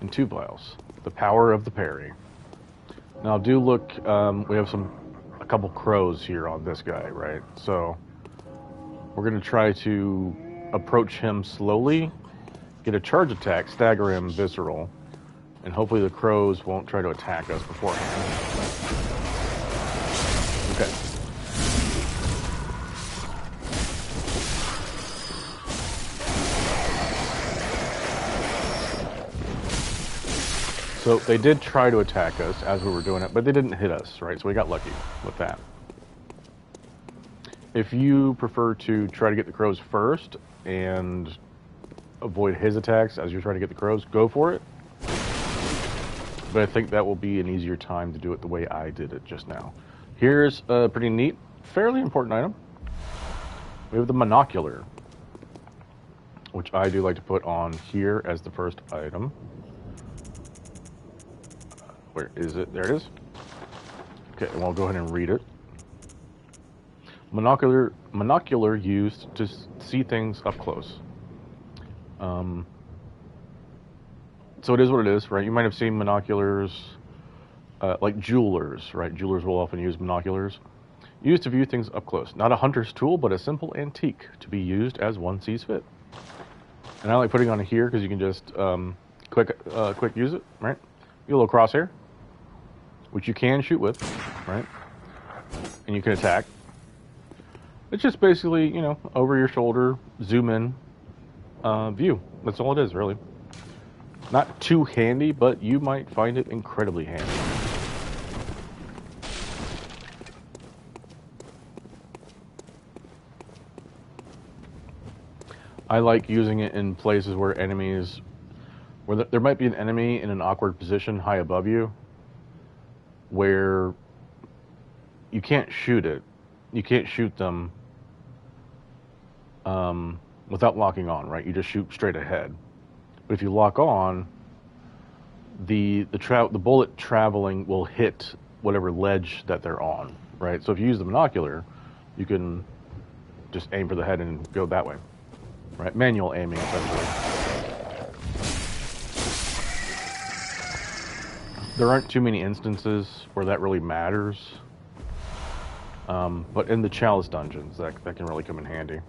Speaker 1: And 2 vials. The power of the parry. Now do look, we have a couple crows here on this guy, right? So we're going to try to approach him slowly, get a charge attack, stagger him, visceral, and hopefully the crows won't try to attack us beforehand. Okay. So they did try to attack us as we were doing it, but they didn't hit us, right? So we got lucky with that. If you prefer to try to get the crows first and avoid his attacks as you're trying to get the crows, go for it. But I think that will be an easier time to do it the way I did it just now. Here's a pretty neat, fairly important item. We have the monocular, which I do like to put on here as the first item. Where is it? There it is. Okay, and we'll go ahead and read it. Monocular used to see things up close. So it is what it is, right? You might have seen monoculars, like jewelers, right? Jewelers will often use monoculars. Used to view things up close. Not a hunter's tool, but a simple antique to be used as one sees fit. And I like putting on here because you can just quick use it, right? Get a little crosshair, which you can shoot with, right? And you can attack. It's just basically, you know, over your shoulder, zoom in, view. That's all it is, really. Not too handy, but you might find it incredibly handy. I like using it in places where enemies, where there might be an enemy in an awkward position high above you, where you can't shoot it. You can't shoot them without locking on, right? You just shoot straight ahead. But if you lock on, the bullet traveling will hit whatever ledge that they're on, right? So if you use the monocular, you can just aim for the head and go that way, right? Manual aiming, essentially. There aren't too many instances where that really matters, but in the Chalice dungeons, that can really come in handy.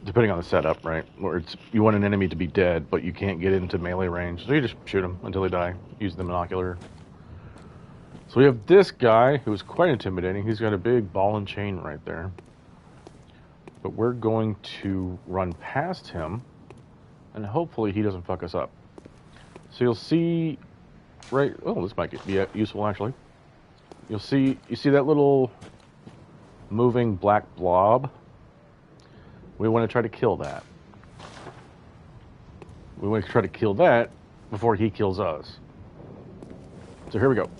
Speaker 1: Depending on the setup, right? Where you want an enemy to be dead, but you can't get into melee range, so you just shoot them until they die, using the monocular. So we have this guy who's quite intimidating. He's got a big ball and chain right there. But we're going to run past him, and hopefully he doesn't fuck us up. So you'll see, right? Oh, this might be useful actually. You see that little moving black blob? We want to try to kill that. We want to try to kill that before he kills us. So here we go.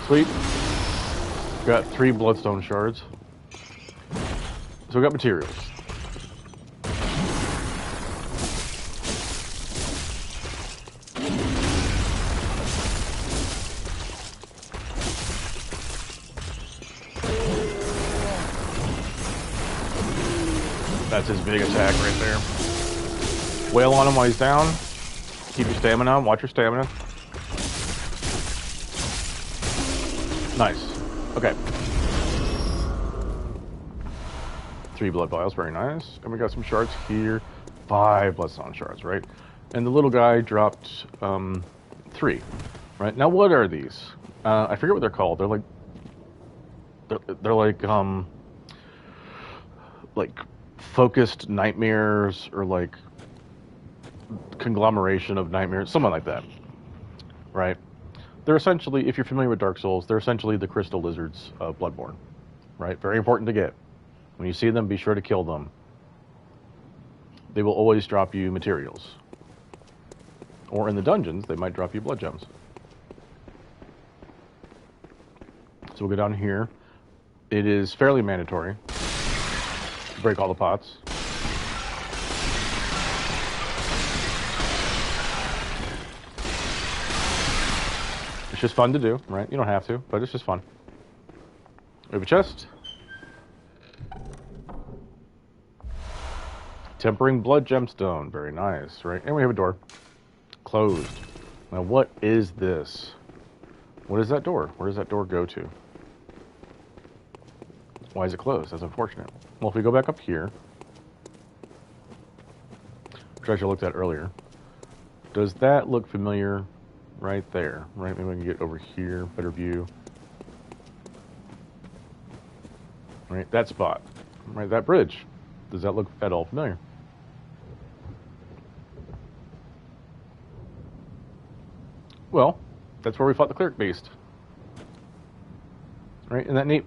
Speaker 1: Sweet. Got 3 bloodstone shards. So we got materials. That's his big attack right there. Wail on him while he's down. Keep your stamina. Watch your stamina. Nice. Okay. 3 blood vials. Very nice. And we got some shards here. 5 bloodstone shards, right? And the little guy dropped 3. Right? Now what are these? I forget what they're called. They're like focused nightmares, or like conglomeration of nightmares, something like that, right? They're essentially, if you're familiar with Dark Souls, they're essentially the crystal lizards of Bloodborne, right? Very important to get. When you see them, be sure to kill them. They will always drop you materials. Or in the dungeons, they might drop you blood gems. So we'll go down here. It is fairly mandatory. Break all the pots. just fun to do, right? You don't have to, but it's just fun. We have a chest. Tempering blood gemstone. Very nice, right? And we have a door. Closed. Now, what is this? What is that door? Where does that door go to? Why is it closed? That's unfortunate. Well, if we go back up here, which I actually looked at earlier, does that look familiar right there? Right? Maybe we can get over here, better view. Right, that spot. Right, that bridge. Does that look at all familiar? Well, that's where we fought the cleric beast. Right, isn't that neat?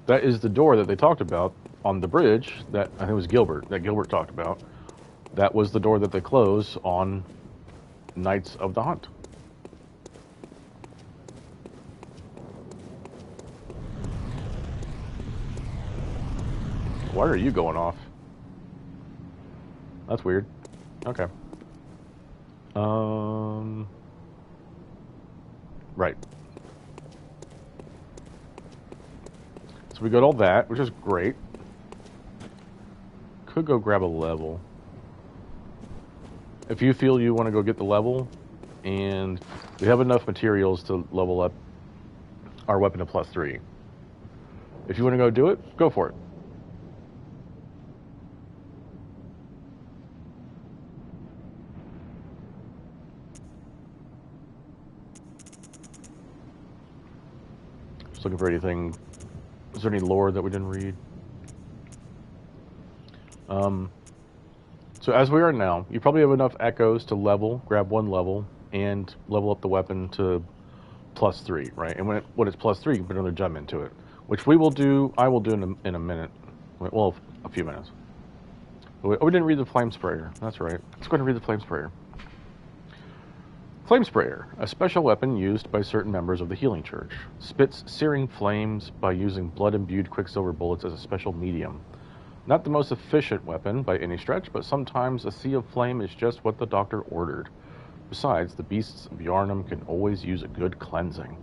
Speaker 1: That is the door that they talked about on the bridge that I think it was Gilbert talked about. That was the door that they close on Nights of the Hunt. Why are you going off? That's weird. Okay. Right. So we got all that, which is great. Could go grab a level. If you feel you want to go get the level, and we have enough materials to level up our weapon to +3. If you want to go do it, go for it. Just looking for anything. Is there any lore that we didn't read? So as we are now, you probably have enough echoes to grab one level, and level up the weapon to +3, right? And when it's +3, you can put another gem into it, which I will do in a minute. Well, a few minutes. Oh, we didn't read the flame sprayer. That's right. Let's go ahead and read the flame sprayer. Flame sprayer, a special weapon used by certain members of the Healing Church. Spits searing flames by using blood-imbued quicksilver bullets as a special medium. Not the most efficient weapon by any stretch, but sometimes a sea of flame is just what the doctor ordered. Besides, the beasts of Yharnam can always use a good cleansing.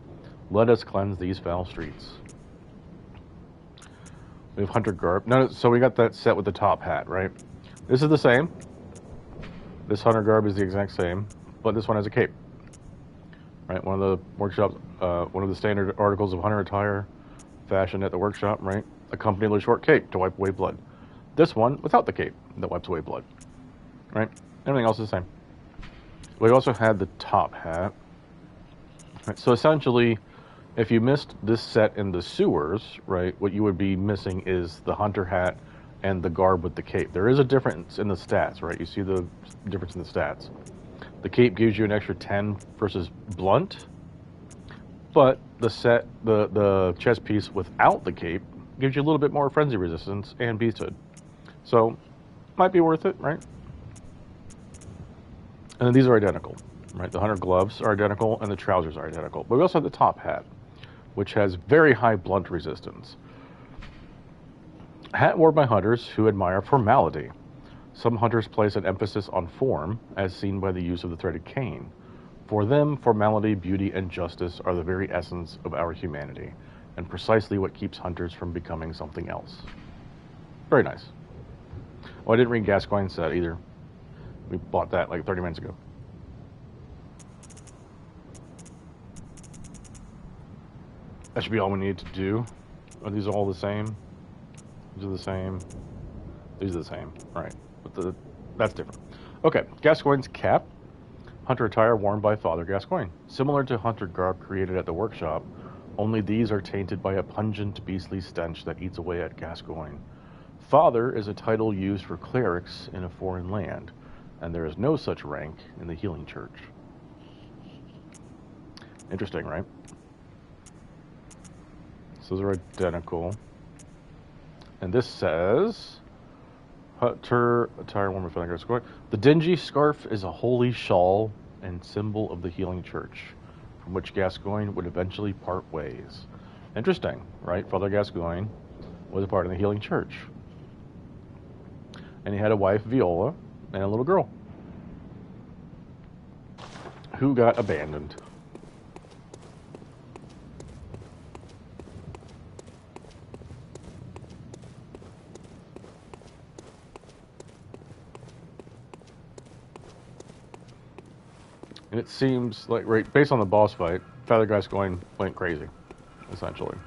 Speaker 1: Let us cleanse these foul streets. We have Hunter Garb. No, so we got that set with the top hat, right? This is the same. This Hunter Garb is the exact same, but this one has a cape. Right, one of the workshops, one of the standard articles of hunter attire fashioned at the workshop, right? Accompanied with a short cape to wipe away blood. This one without the cape that wipes away blood, right? Everything else is the same. We also had the top hat. Right, so essentially, if you missed this set in the sewers, right, what you would be missing is the hunter hat and the garb with the cape. There is a difference in the stats, right? You see the difference in the stats. The cape gives you an extra 10 versus blunt, but the chest piece without the cape gives you a little bit more frenzy resistance and beasthood. So, might be worth it, right? And then these are identical, right? The hunter gloves are identical and the trousers are identical. But we also have the top hat, which has very high blunt resistance. Hat worn by hunters who admire formality. Some hunters place an emphasis on form, as seen by the use of the threaded cane. For them, formality, beauty, and justice are the very essence of our humanity, and precisely what keeps hunters from becoming something else. Very nice. Oh, I didn't read Gascoigne's set either. We bought that like 30 minutes ago. That should be all we need to do. Are these all the same? These are the same. These are the same. Right. But that's different. Okay. Gascoigne's cap. Hunter attire worn by Father Gascoigne. Similar to hunter garb created at the workshop, only these are tainted by a pungent, beastly stench that eats away at Gascoigne. Father is a title used for clerics in a foreign land, and there is no such rank in the Healing Church. Interesting, right? So those are identical. And this says, Hunter attire worn by Father Gascoigne. The dingy scarf is a holy shawl and symbol of the Healing Church, from which Gascoigne would eventually part ways. Interesting, right? Father Gascoigne was a part of the Healing Church. And he had a wife, Viola, and a little girl. Who got abandoned? And it seems like, right, based on the boss fight, Feather Guy's went crazy, essentially.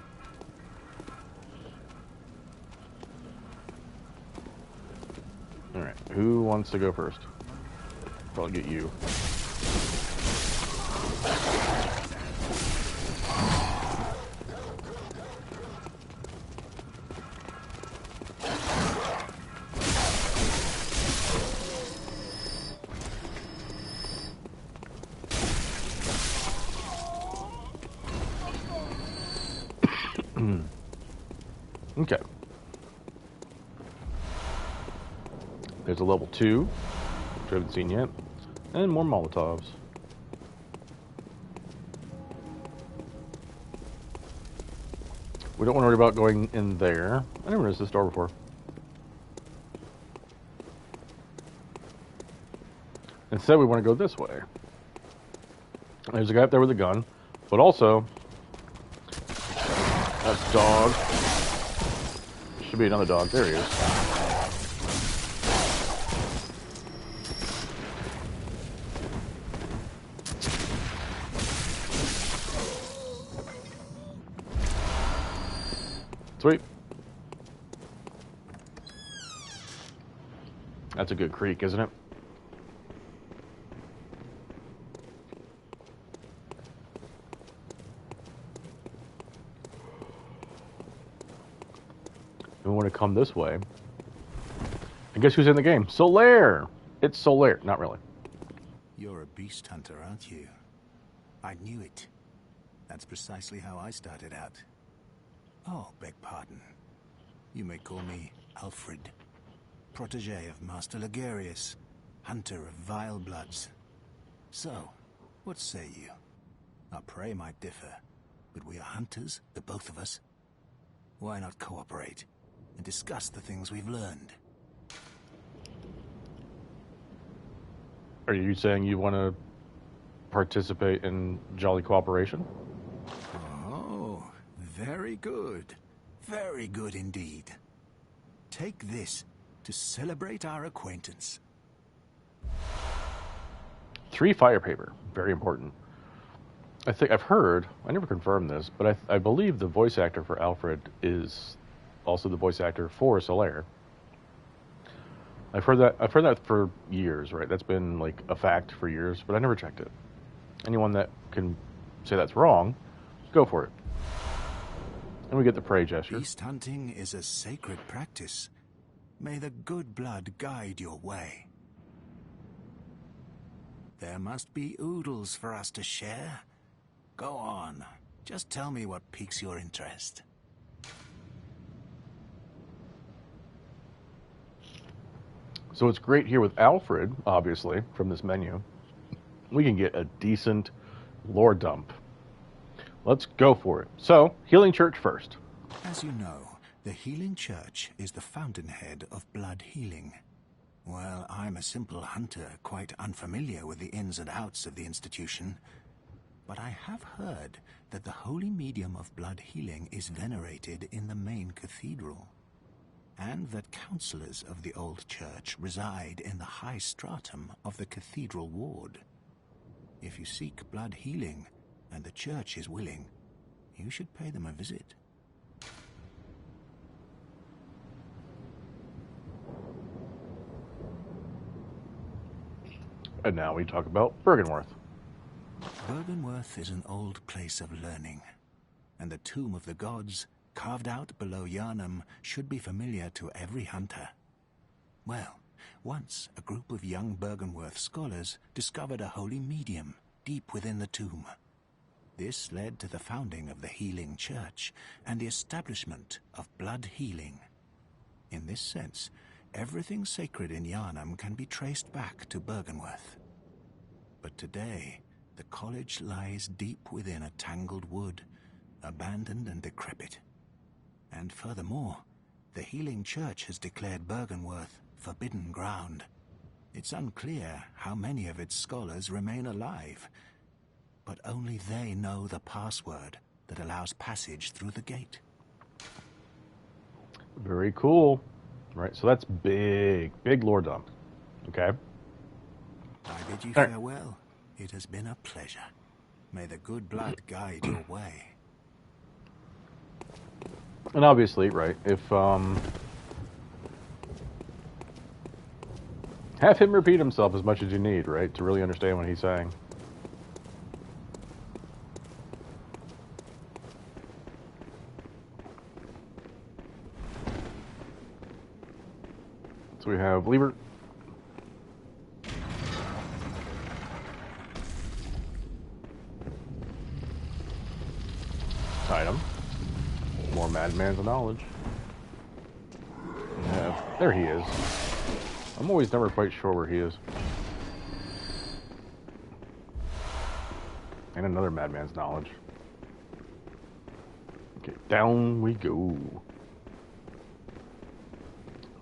Speaker 1: Alright, who wants to go first? Probably get you. Okay. There's a level 2, which I haven't seen yet, and more Molotovs. We don't want to worry about going in there. I never noticed this door before. Instead, we want to go this way. There's a guy up there with a gun, but also, that's dog. Should be another dog. There he is. Sweet. That's a good creek, isn't it? We want to come this way. And guess who's in the game? Solaire! It's Solaire. Not really.
Speaker 11: You're a beast hunter, aren't you? I knew it. That's precisely how I started out. Oh, beg pardon. You may call me Alfred, protege of Master Ligarius, hunter of vile bloods. So, what say you? Our prey might differ, but we are hunters, the both of us. Why not cooperate and discuss the things we've learned?
Speaker 1: Are you saying you want to participate in jolly cooperation?
Speaker 11: Oh, very good. Very good indeed. Take this to celebrate our acquaintance.
Speaker 1: 3 fire paper. Very important. I think I've heard, I never confirmed this, but I believe the voice actor for Alfred is also the voice actor for Solaire. I've heard that for years, right? That's been like a fact for years, but I never checked it. Anyone that can say that's wrong, go for it. And we get the prey gesture.
Speaker 11: Beast hunting is a sacred practice. May the good blood guide your way. There must be oodles for us to share. Go on. Just tell me what piques your interest.
Speaker 1: So it's great here with Alfred, obviously, from this menu. We can get a decent lore dump. Let's go for it. So, Healing Church first.
Speaker 11: As you know, the Healing Church is the fountainhead of blood healing. Well, I'm a simple hunter, quite unfamiliar with the ins and outs of the institution. But I have heard that the holy medium of blood healing is venerated in the main cathedral, and that counselors of the old church reside in the high stratum of the cathedral ward. If you seek blood healing, and the church is willing, you should pay them a visit.
Speaker 1: And now we talk about Byrgenwerth.
Speaker 11: Byrgenwerth is an old place of learning, and the Tomb of the Gods, carved out below Yharnam, should be familiar to every hunter. Well, once a group of young Byrgenwerth scholars discovered a holy medium deep within the tomb. This led to the founding of the Healing Church and the establishment of blood healing. In this sense, everything sacred in Yharnam can be traced back to Byrgenwerth. But today, the college lies deep within a tangled wood, abandoned and decrepit. And furthermore, the Healing Church has declared Byrgenwerth forbidden ground.
Speaker 2: It's unclear how many of its scholars remain alive, but only they know the password that allows passage through the gate.
Speaker 1: Very cool. Right, so that's big lore dump. Okay.
Speaker 2: I bid you
Speaker 1: All right.
Speaker 2: farewell. It has been a pleasure. May the good blood guide your way.
Speaker 1: And obviously, right, if have him repeat himself as much as you need, right, to really understand what he's saying. So we have Lieber. Item. More Madman's knowledge. Yeah, there he is. I'm always never quite sure where he is. And another Madman's knowledge. Okay, down we go.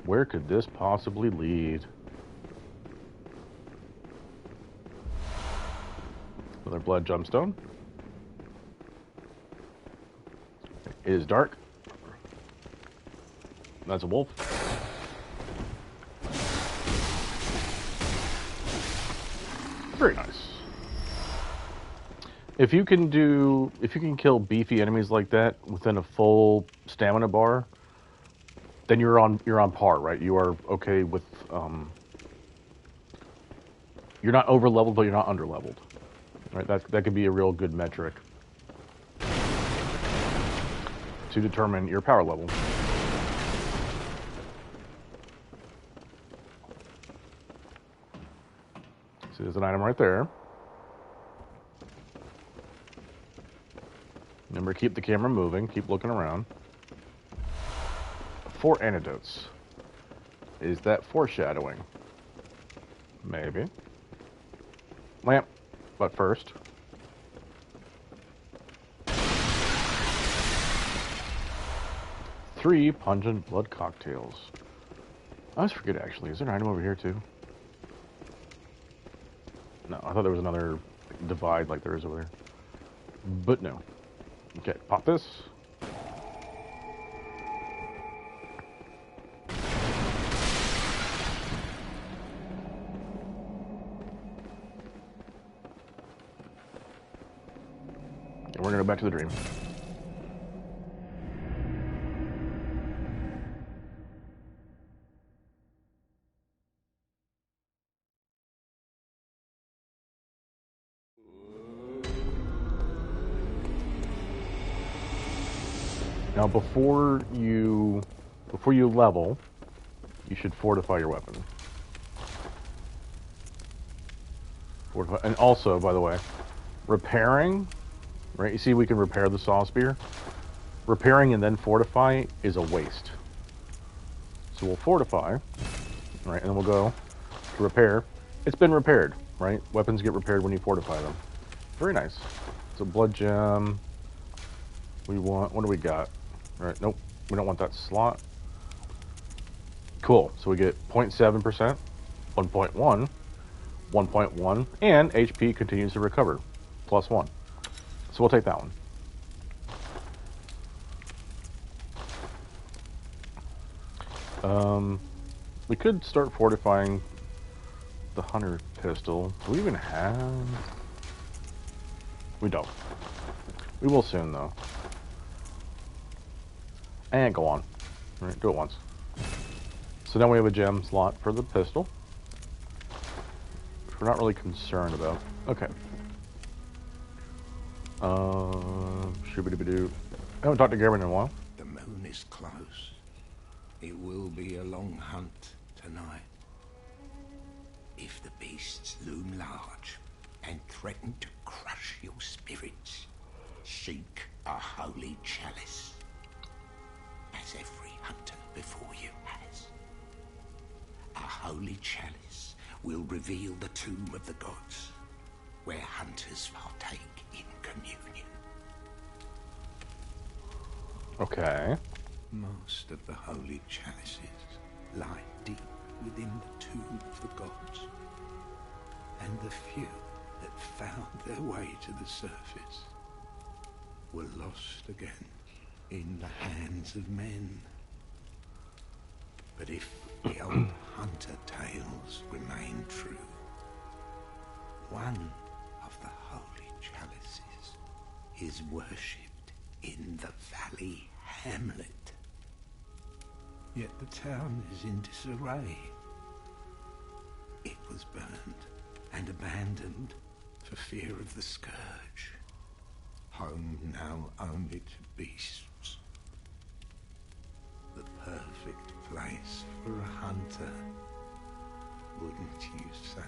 Speaker 1: Where could this possibly lead? Another blood gemstone. It is dark. That's a wolf. Very nice. If you can kill beefy enemies like that within a full stamina bar, then you're on par, right? You are okay with you're not over leveled, but you're not under leveled. Right? That could be a real good metric to determine your power level. So there's an item right there. Remember, keep the camera moving, keep looking around. 4 antidotes. Is that foreshadowing? Maybe. Lamp, but first. Three pungent blood cocktails. I always forget, actually. Is there an item over here, too? No, I thought there was another divide like there is over there. But no. Okay, pop this. And we're going to go back to the dream. Now, before you level, you should fortify your weapon. And also, by the way, repairing, right? You see, we can repair the saw spear. Repairing and then fortify is a waste. So we'll fortify, right? And then we'll go to repair. It's been repaired, right? Weapons get repaired when you fortify them. Very nice. It's a blood gem. We want, what do we got? All right, nope, we don't want that slot. Cool, so we get 0.7%, 1.1, 1.1, and HP continues to recover, +1. So we'll take that one. We could start fortifying the hunter pistol. Do we even have? We don't. We will soon, though. And go on. All right, do it once. So now we have a gem slot for the pistol, which we're not really concerned about. Okay. Shooby-dooby-doo. I haven't talked to Garmin in a while.
Speaker 11: The moon is close. It will be a long hunt tonight. If the beasts loom large and threaten to crush your spirits, seek a holy chalice, as every hunter before you has. A holy chalice will reveal the tomb of the gods, where hunters partake in communion.
Speaker 1: Okay.
Speaker 11: Most of the holy chalices lie deep within the tomb of the gods. And the few that found their way to the surface were lost again in the hands of men. But if the old hunter tales remain true, one of the holy chalices is worshipped in the valley hamlet. Yet the town is in disarray. It was burned and abandoned for fear of the scourge. Home now only to beasts. The perfect place for a hunter, wouldn't you say?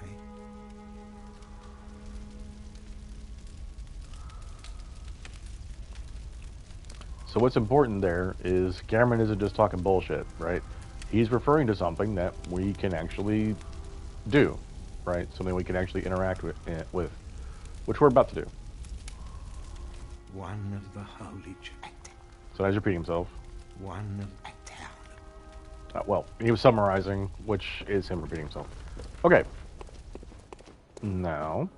Speaker 1: So what's important there is Cameron isn't just talking bullshit, right? He's referring to something that we can actually do, right? Something we can actually interact with, which we're about to do.
Speaker 11: One of the holy
Speaker 1: So now he's repeating himself.
Speaker 11: One of a town.
Speaker 1: Well, he was summarizing, which is him repeating himself. Okay. Now,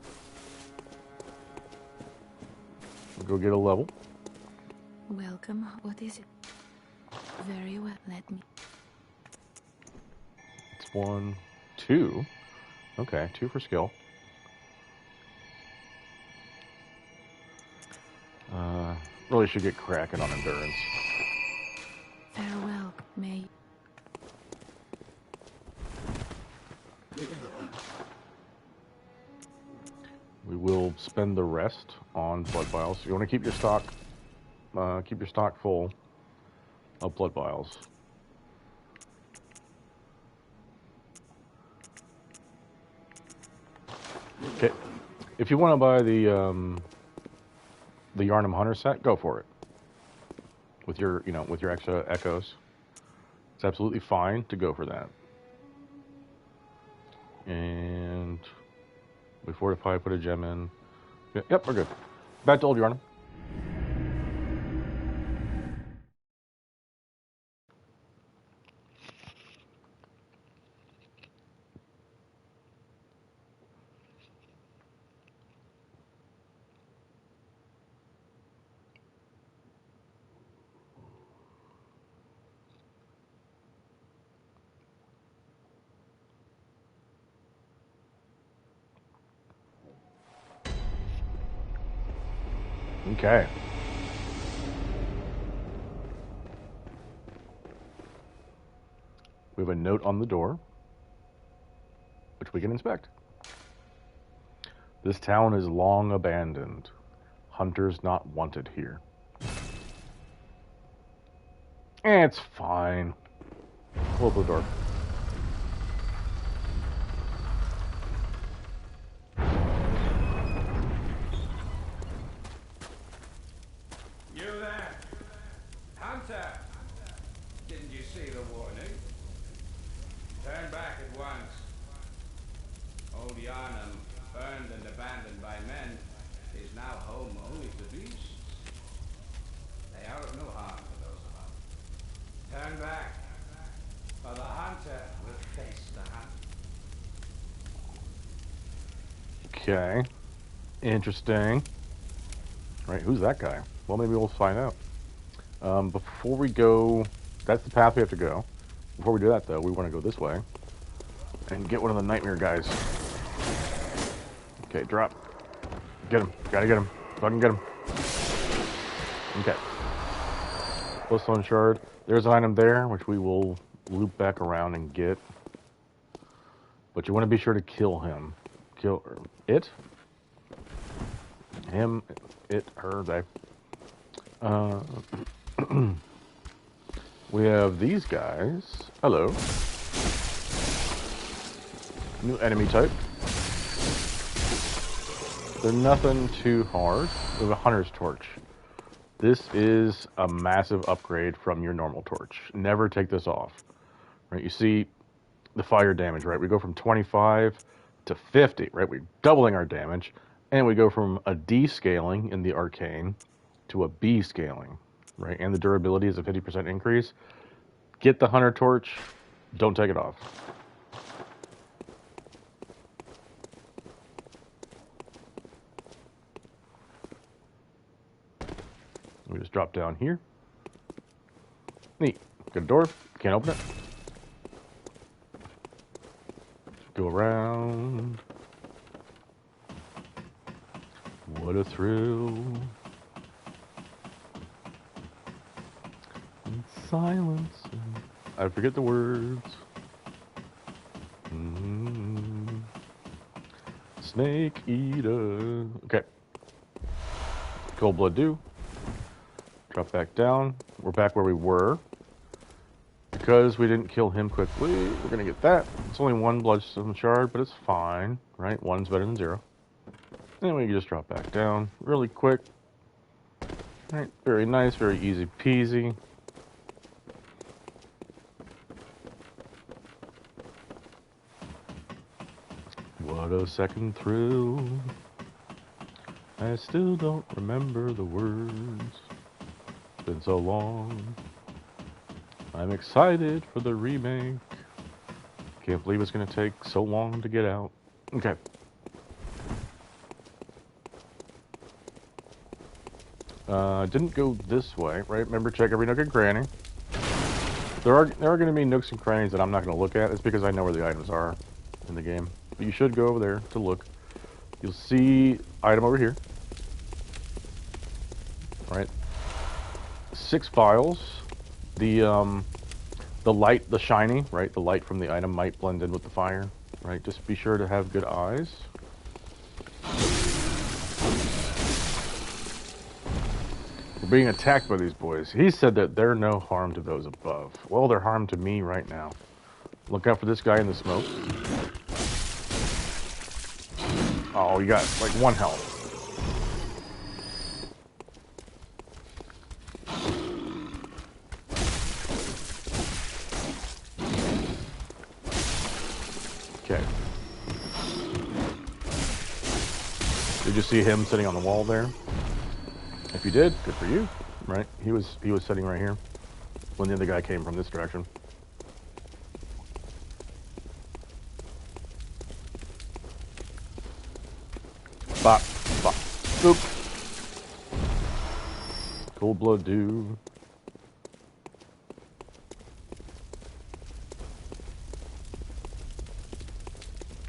Speaker 1: we'll go get a level.
Speaker 3: Welcome. What is it? Very well, let me.
Speaker 1: It's 1, 2. Okay, 2 for skill. Really should get cracking on endurance.
Speaker 3: Farewell, may.
Speaker 1: We will spend the rest on blood vials. You want to keep your stock full of blood vials. Okay, if you want to buy the Yarnum Hunter set, go for it. With your extra echoes, it's absolutely fine to go for that. And we fortify, put a gem in. Yep, we're good. Back to old Yarnum. Okay. We have a note on the door, which we can inspect. This town is long abandoned. Hunters not wanted here. It's fine. We'll open the door.
Speaker 13: You there? Hunter! Didn't you see the warning? Turn back at once. Old Yarnum, burned and abandoned by men, is now home only to beasts. They are of no harm to those about. Turn back, or the hunter will face the hunt.
Speaker 1: Okay. Interesting. Right, who's that guy? Well, maybe we'll find out. Before we go, that's the path we have to go. Before we do that, though, we want to go this way and get one of the nightmare guys. Okay, drop. Get him. Gotta get him. Fucking get him. Okay. Glowstone shard. There's an item there, which we will loop back around and get. But you want to be sure to kill him. Kill it? Him, it, her, they. We have these guys. Hello. New enemy type. They're nothing too hard. We have a hunter's torch. This is a massive upgrade from your normal torch. Never take this off. Right? You see the fire damage, right? We go from 25 to 50, right? We're doubling our damage. And we go from a D scaling in the arcane to a B scaling, right? And the durability is a 50% increase. Get the hunter torch. Don't take it off. just drop down here. Neat. Got a door. Can't open it. Go around. What a thrill. In silence. I forget the words. Snake eater. Okay. Cold blood do. Drop back down. We're back where we were. Because we didn't kill him quickly, we're going to get that. It's only one bloodstone shard, but it's fine, right? One's better than 0. Anyway, you just drop back down really quick. Right, very nice, very easy peasy. What a second thrill. I still don't remember the words. It's been so long. I'm excited for the remake. Can't believe it's going to take so long to get out. Okay. Didn't go this way, right? Remember, check every nook and cranny. There are going to be nooks and crannies that I'm not going to look at. It's because I know where the items are in the game. But you should go over there to look. You'll see item over here. Right? 6 files. The light, the shiny, right? The light from the item might blend in with the fire, right? Just be sure to have good eyes. We're being attacked by these boys. He said that they're no harm to those above. Well, they're harm to me right now. Look out for this guy in the smoke. Oh, you got like 1 health. Okay. Did you see him sitting on the wall there? If you did, good for you. Right? He was sitting right here when the other guy came from this direction. Bop, bop, boop. Cold blood do.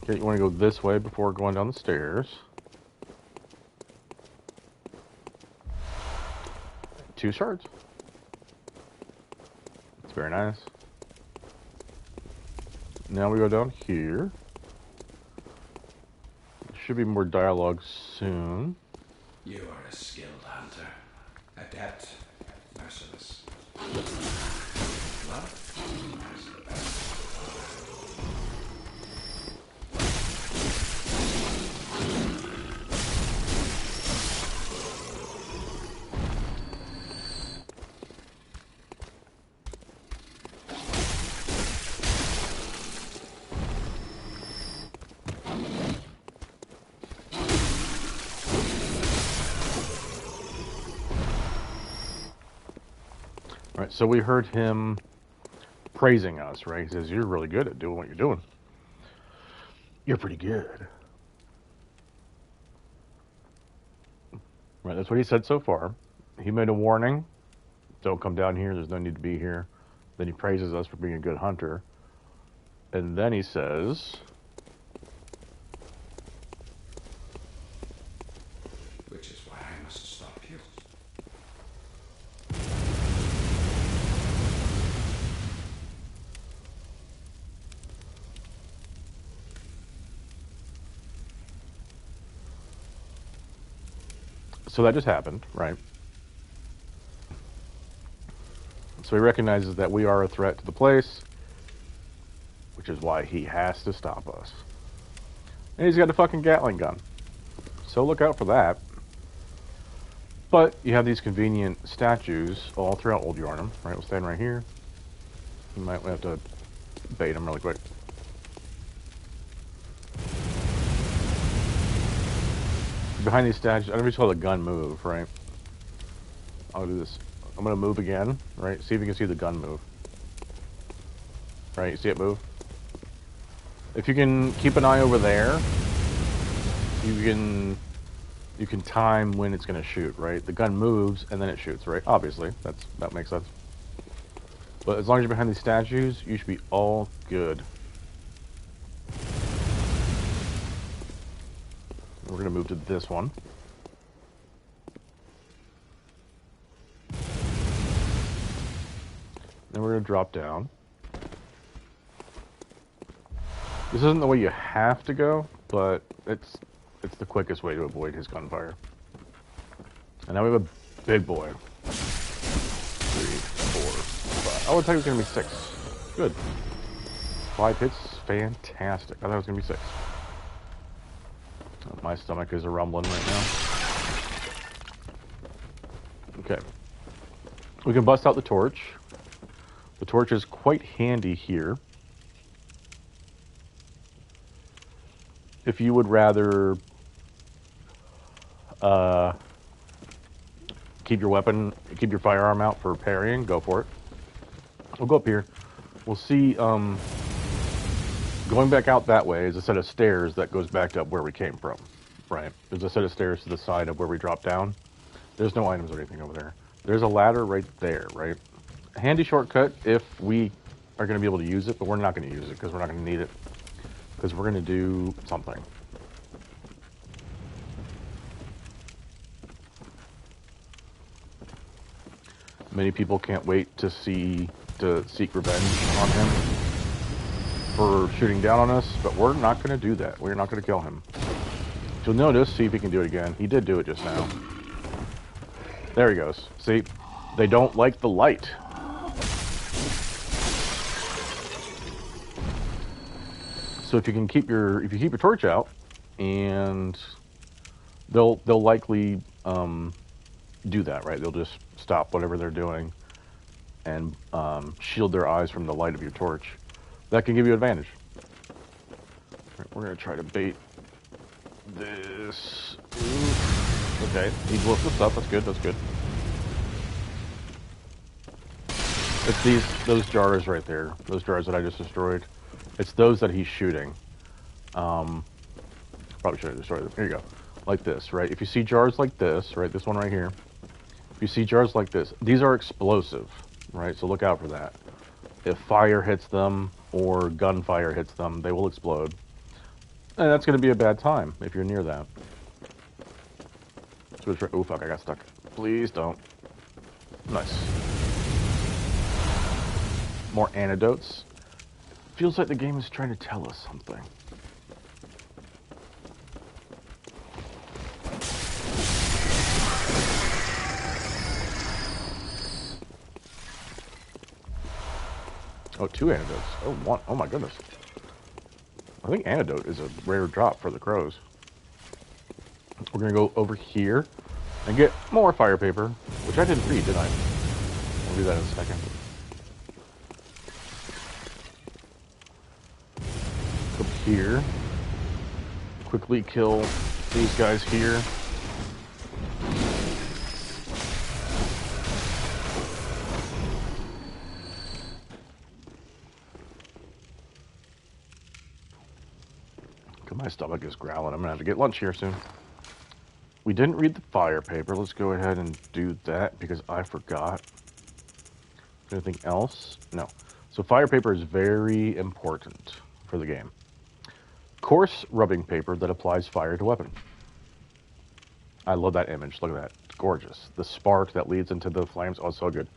Speaker 1: Okay, you want to go this way before going down the stairs. 2 shards. It's very nice. Now we go down here. Should be more dialogue soon.
Speaker 11: You are a skilled hunter, adept, merciless. Love is the best.
Speaker 1: Right, so we heard him praising us, right? He says, you're really good at doing what you're doing. You're pretty good. Right, that's what he said so far. He made a warning. Don't come down here. There's no need to be here. Then he praises us for being a good hunter. And then he says...
Speaker 11: Which is why I must stop you.
Speaker 1: So that just happened, right? So he recognizes that we are a threat to the place, which is why he has to stop us. And he's got a fucking Gatling gun. So look out for that. But you have these convenient statues all throughout Old Yarnum, right? We'll stand right here. You might have to bait him really quick. Behind these statues, I never saw the gun move, right? I'll do this. I'm gonna move again, right? See if you can see the gun move. Right, you see it move? If you can keep an eye over there, you can you can time when it's going to shoot, right? The gun moves and then it shoots, right? Obviously, that makes sense. But as long as you're behind these statues, you should be all good. We're going to move to this one. Then we're going to drop down. This isn't the way you have to go, but it's the quickest way to avoid his gunfire. And now we have a big boy. 3, 4, 5. Oh, I thought it was going to be 6. Good. 5 hits, fantastic. I thought it was going to be 6. Oh, my stomach is a rumbling right now. Okay. We can bust out the torch. The torch is quite handy here. If you would rather keep your firearm out for parrying, go for it. We'll go up here. We'll see, going back out that way is a set of stairs that goes back up where we came from, right? There's a set of stairs to the side of where we dropped down. There's no items or anything over there. There's a ladder right there, right? A handy shortcut if we are going to be able to use it, but we're not going to use it because we're not going to need it. Because we're going to do something. Many people can't wait to seek revenge on him for shooting down on us, but we're not going to do that. We're not going to kill him. You'll notice, see if he can do it again. He did do it just now. There he goes. See? They don't like the light. So if you keep your torch out, and they'll likely do that, right? They'll just stop whatever they're doing and shield their eyes from the light of your torch. That can give you advantage. Right, we're gonna try to bait this. Ooh. Okay, he blew up the stuff. That's good. That's good. It's those jars right there. Those jars that I just destroyed. It's those that he's shooting. Probably should have destroyed them. Here you go. Like this, right? If you see jars like this, right? This one right here. If you see jars like this, these are explosive, right? So look out for that. If fire hits them or gunfire hits them, they will explode. And that's going to be a bad time if you're near that. Oh, fuck, I got stuck. Please don't. Nice. More antidotes. Feels like the game is trying to tell us something. Oh, 2 antidotes. Oh, 1. Oh my goodness. I think antidote is a rare drop for the crows. We're gonna go over here and get more fire paper, which I didn't read, did I? We'll do that in a second. Up here. Quickly kill these guys here. My stomach is growling. I'm gonna have to get lunch here soon. We didn't read the fire paper. Let's go ahead and do that because I forgot. Anything else? No. So fire paper is very important for the game. Coarse rubbing paper that applies fire to weapon. I love that image. Look at that. It's gorgeous. The spark that leads into the flames. Oh, so good.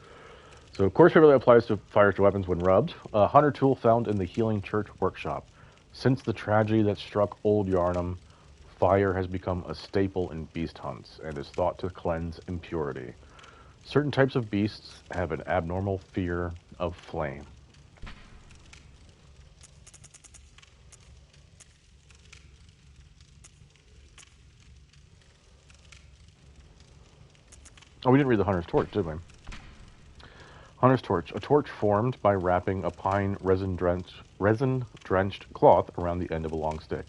Speaker 1: So coarse paper that applies to fire to weapons when rubbed. A hunter tool found in the Healing Church workshop. Since the tragedy that struck Old Yarnum, fire has become a staple in beast hunts and is thought to cleanse impurity. Certain types of beasts have an abnormal fear of flame. Oh, we didn't read the Hunter's Torch, did we? Hunter's Torch. A torch formed by wrapping a pine resin-drenched cloth around the end of a long stick,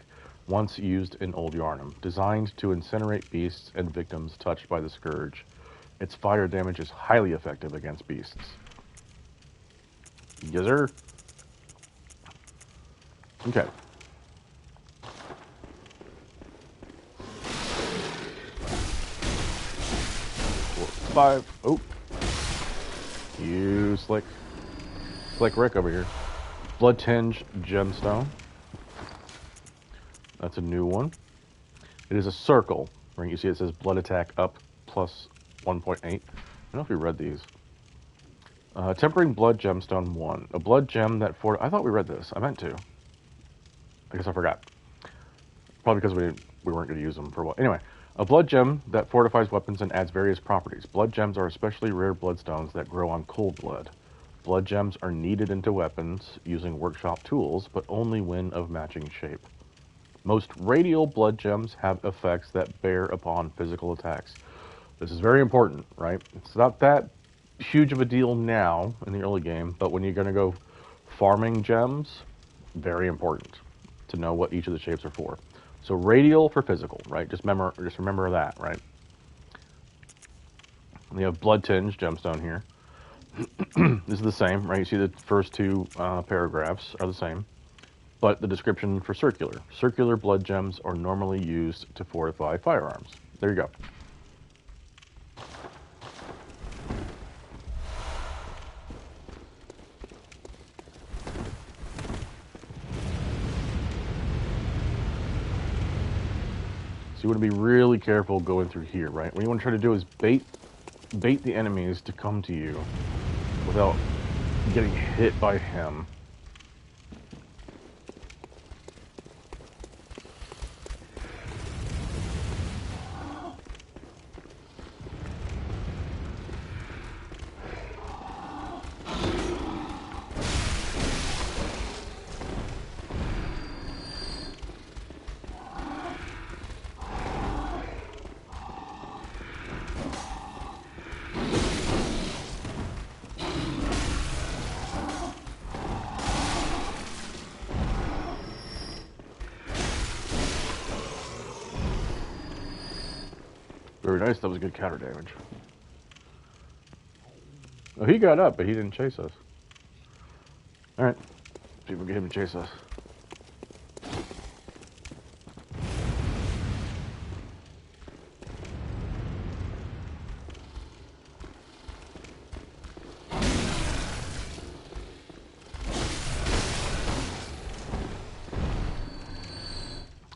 Speaker 1: once used in Old Yarnum, designed to incinerate beasts and victims touched by the scourge. Its fire damage is highly effective against beasts. Yes, sir. Okay. 5. Oh. You slick Rick over here. Blood Tinge Gemstone. That's a new one. It is a circle. Right, you see it says blood attack up plus 1.8. I don't know if we read these. Tempering Blood Gemstone 1. A blood gem that I thought we read this. I meant to. I guess I forgot. Probably because we weren't going to use them for a while. Anyway, a blood gem that fortifies weapons and adds various properties. Blood gems are especially rare bloodstones that grow on cold blood. Blood gems are kneaded into weapons using workshop tools, but only when of matching shape. Most radial blood gems have effects that bear upon physical attacks. This is very important, right? It's not that huge of a deal now in the early game, but when you're going to go farming gems, very important to know what each of the shapes are for. So radial for physical, right? Just remember that, right? We have Blood Tinge Gemstone here. This is the same, right? You see the first two paragraphs are the same, but the description for circular. Circular blood gems are normally used to fortify firearms. There you go. So you want to be really careful going through here, right? What you want to try to do is bait the enemies to come to you without getting hit by him. Very nice, that was good counter damage. Oh, he got up, but he didn't chase us. Alright, see if we can get him to chase us.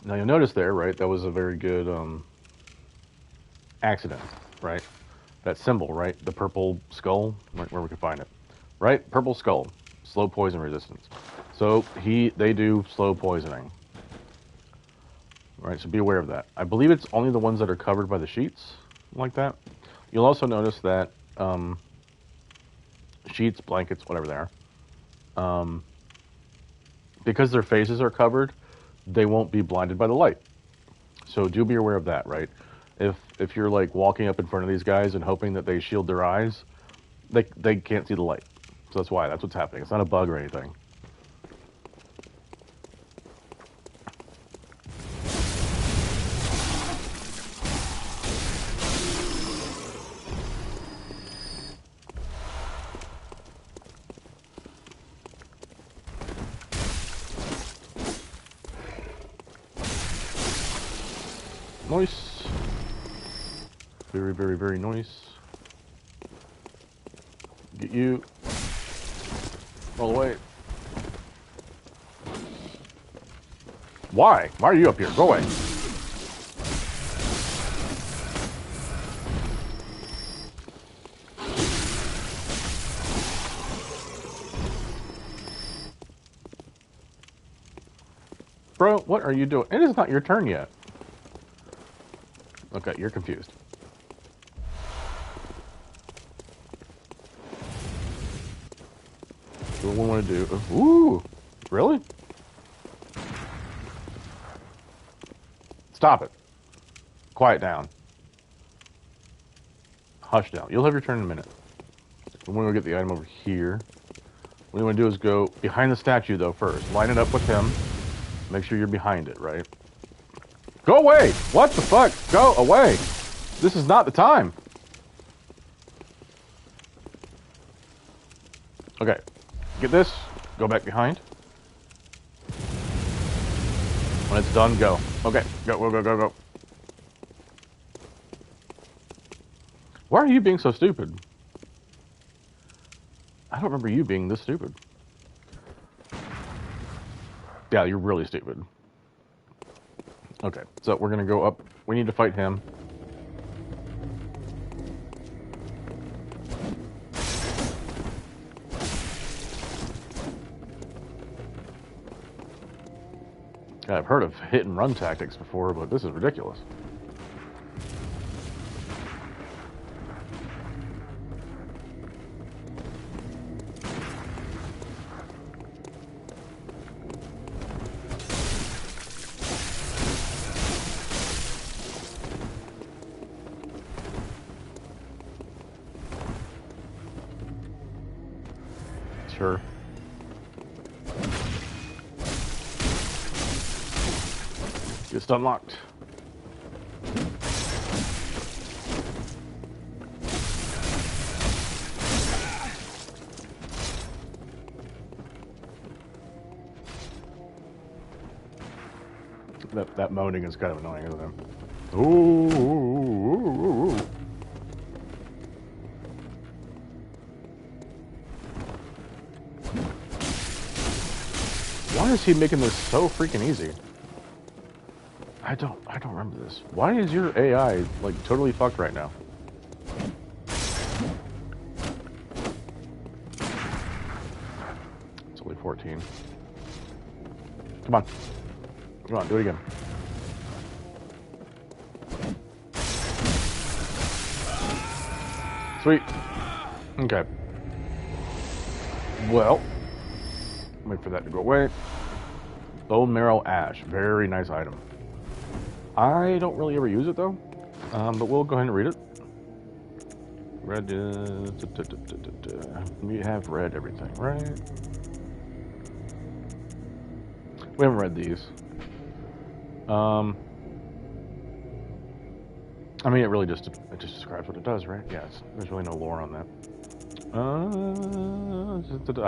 Speaker 1: Now you'll notice there, right, that was a very good accident, right? That symbol, right? The purple skull, right where we can find it. Right? Purple skull, slow poison resistance. So they do slow poisoning. Right, so be aware of that. I believe it's only the ones that are covered by the sheets, like that. You'll also notice that sheets, blankets, whatever they are, because their faces are covered, they won't be blinded by the light. So do be aware of that, right? If you're like walking up in front of these guys and hoping that they shield their eyes, they can't see the light. So that's what's happening. It's not a bug or anything. Nice. Very, very, very nice. Get you. All the way. Why? Why are you up here? Go away. Bro, what are you doing? It is not your turn yet. Okay, you're confused. What we want to do? Ooh, really? Stop it. Quiet down. Hush down. You'll have your turn in a minute. We want to get the item over here. What you want to do is go behind the statue, though, first. Line it up with him. Make sure you're behind it, right? Go away! What the fuck? Go away! This is not the time. Okay. Get this. Go back behind. When it's done, go. Okay. Go, go, go, go, go. Why are you being so stupid? I don't remember you being this stupid. Yeah, you're really stupid. Okay, so we're gonna go up. We need to fight him. God, I've heard of hit and run tactics before, but this is ridiculous. Sure. Just unlocked. That moaning is kind of annoying, isn't it? Ooh, ooh, ooh, ooh. Why is he making this so freaking easy? I don't remember this. Why is your AI like totally fucked right now? It's only 14. Come on. Come on, do it again. Sweet. Okay. Well, wait for that to go away. Bone marrow ash. Very nice item. I don't really ever use it though, but we'll go ahead and read it. Read. We have read everything, right? We haven't read these. I mean, it just describes what it does, right? Yeah, there's really no lore on that. I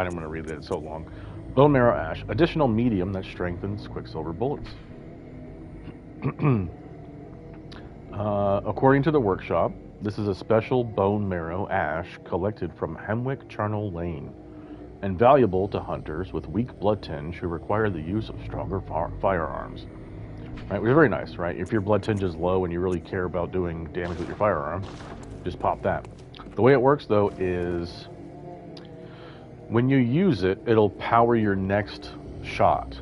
Speaker 1: didn't want to read it, it's so long. Bone marrow ash, additional medium that strengthens quicksilver bullets. According to the workshop, this is a special bone marrow ash collected from Hemwick Charnel Lane, and valuable to hunters with weak blood tinge who require the use of stronger firearms. Right, which is very nice, right? If your blood tinge is low and you really care about doing damage with your firearms, just pop that. The way it works, though, is when you use it, it'll power your next shot,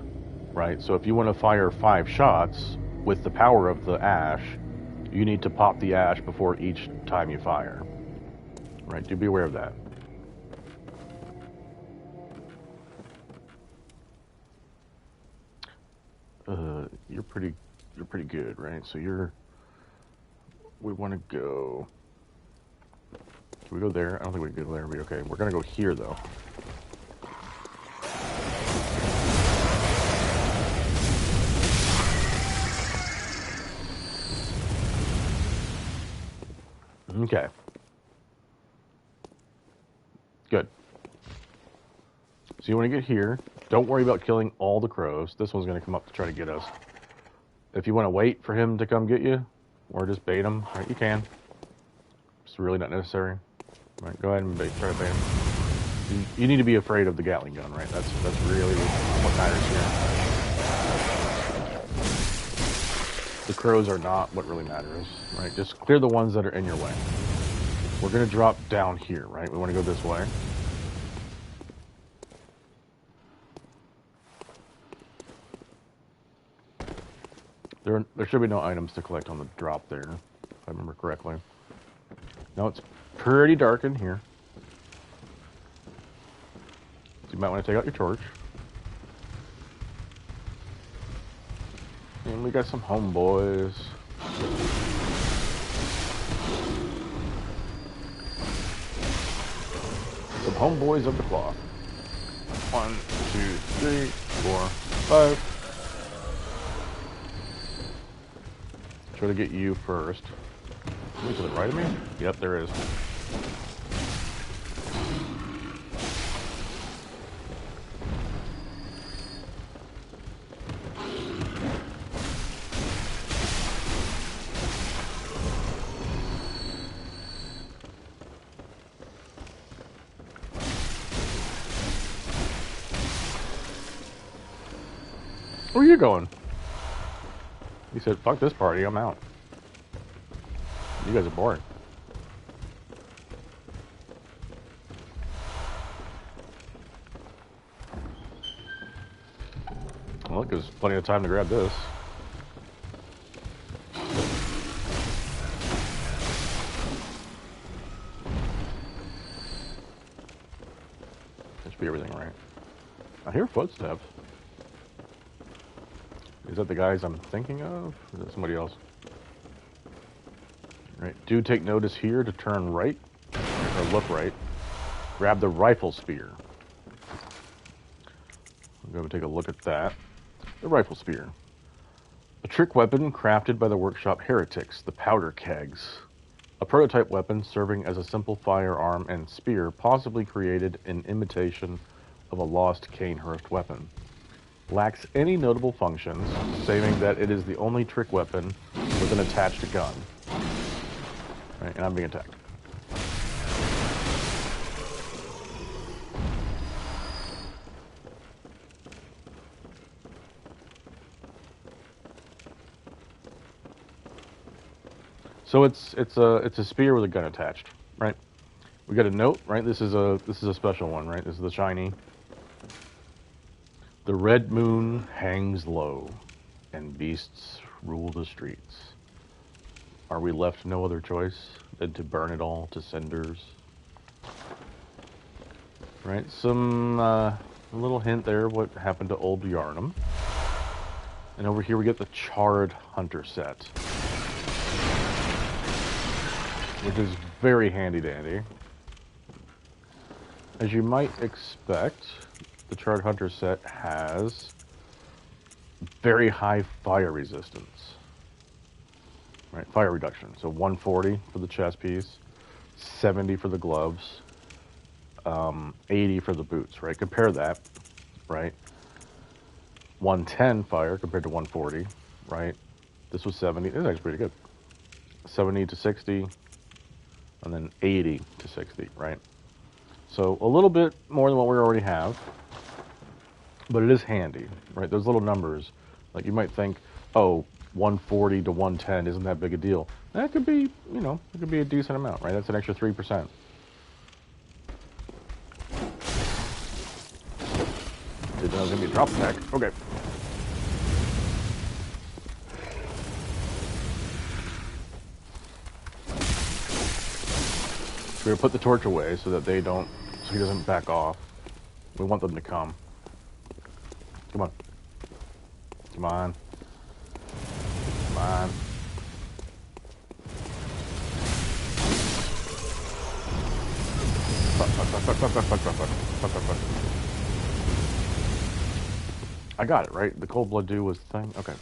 Speaker 1: right? So if you want to fire 5 shots with the power of the ash, you need to pop the ash before each time you fire, right? Do be aware of that. You're pretty good, right? So we want to go. Can we go there? I don't think we can go there. We're okay. We're gonna go here though. Okay. Good. So you want to get here. Don't worry about killing all the crows. This one's going to come up to try to get us. If you want to wait for him to come get you, or just bait him, right, you can. It's really not necessary. Right, go ahead and try to bait him. You need to be afraid of the Gatling gun, right? That's really what matters here. The crows are not what really matters, right? Just clear the ones that are in your way. We're going to drop down here, right? We want to go this way. There should be no items to collect on the drop there, if I remember correctly. No, it's pretty dark in here. So you might want to take out your torch. And we got some homeboys. Some homeboys of the cloth. 1, 2, 3, 4, 5. Try to get you first. Is to the right of me? Yep, there is. Where are you going? He said, fuck this party, I'm out. You guys are boring. Well, look, there's plenty of time to grab this. That should be everything right. I hear footsteps. Is that the guys I'm thinking of? Or is that somebody else? Right. Do take notice here to turn right, or look right. Grab the rifle spear. We'll go take a look at that. The rifle spear. A trick weapon crafted by the workshop heretics, the powder kegs. A prototype weapon serving as a simple firearm and spear, possibly created in imitation of a lost Canehurst weapon. Lacks any notable functions, saving that it is the only trick weapon with an attached gun. Right, and I'm being attacked. So it's a spear with a gun attached, right? We got a note, right? This is a special one, right? This is the shiny. The red moon hangs low, and beasts rule the streets. Are we left no other choice than to burn it all to cinders? Right, some a little hint there of what happened to old Yarnum. And over here we get the Charred Hunter set, which is very handy dandy. As you might expect, the Charred Hunter set has very high fire resistance. Right, fire reduction. So 140 for the chest piece, 70 for the gloves, 80 for the boots, right? Compare that, right? 110 fire compared to 140, right? This was 70. This is actually pretty good. 70 to 60, and then 80 to 60, right? So a little bit more than what we already have, but it is handy, right? Those little numbers, like you might think, oh, 140 to 110 isn't that big a deal. That could be, you know, it could be a decent amount, right? That's an extra 3%. Didn't know it was going to be a drop attack. Okay. So we're going to put the torch away so that they don't, so he doesn't back off. We want them to come. Come on. Come on. Come on. Fuck. I got it, right? The cold blood dew was the thing? Okay.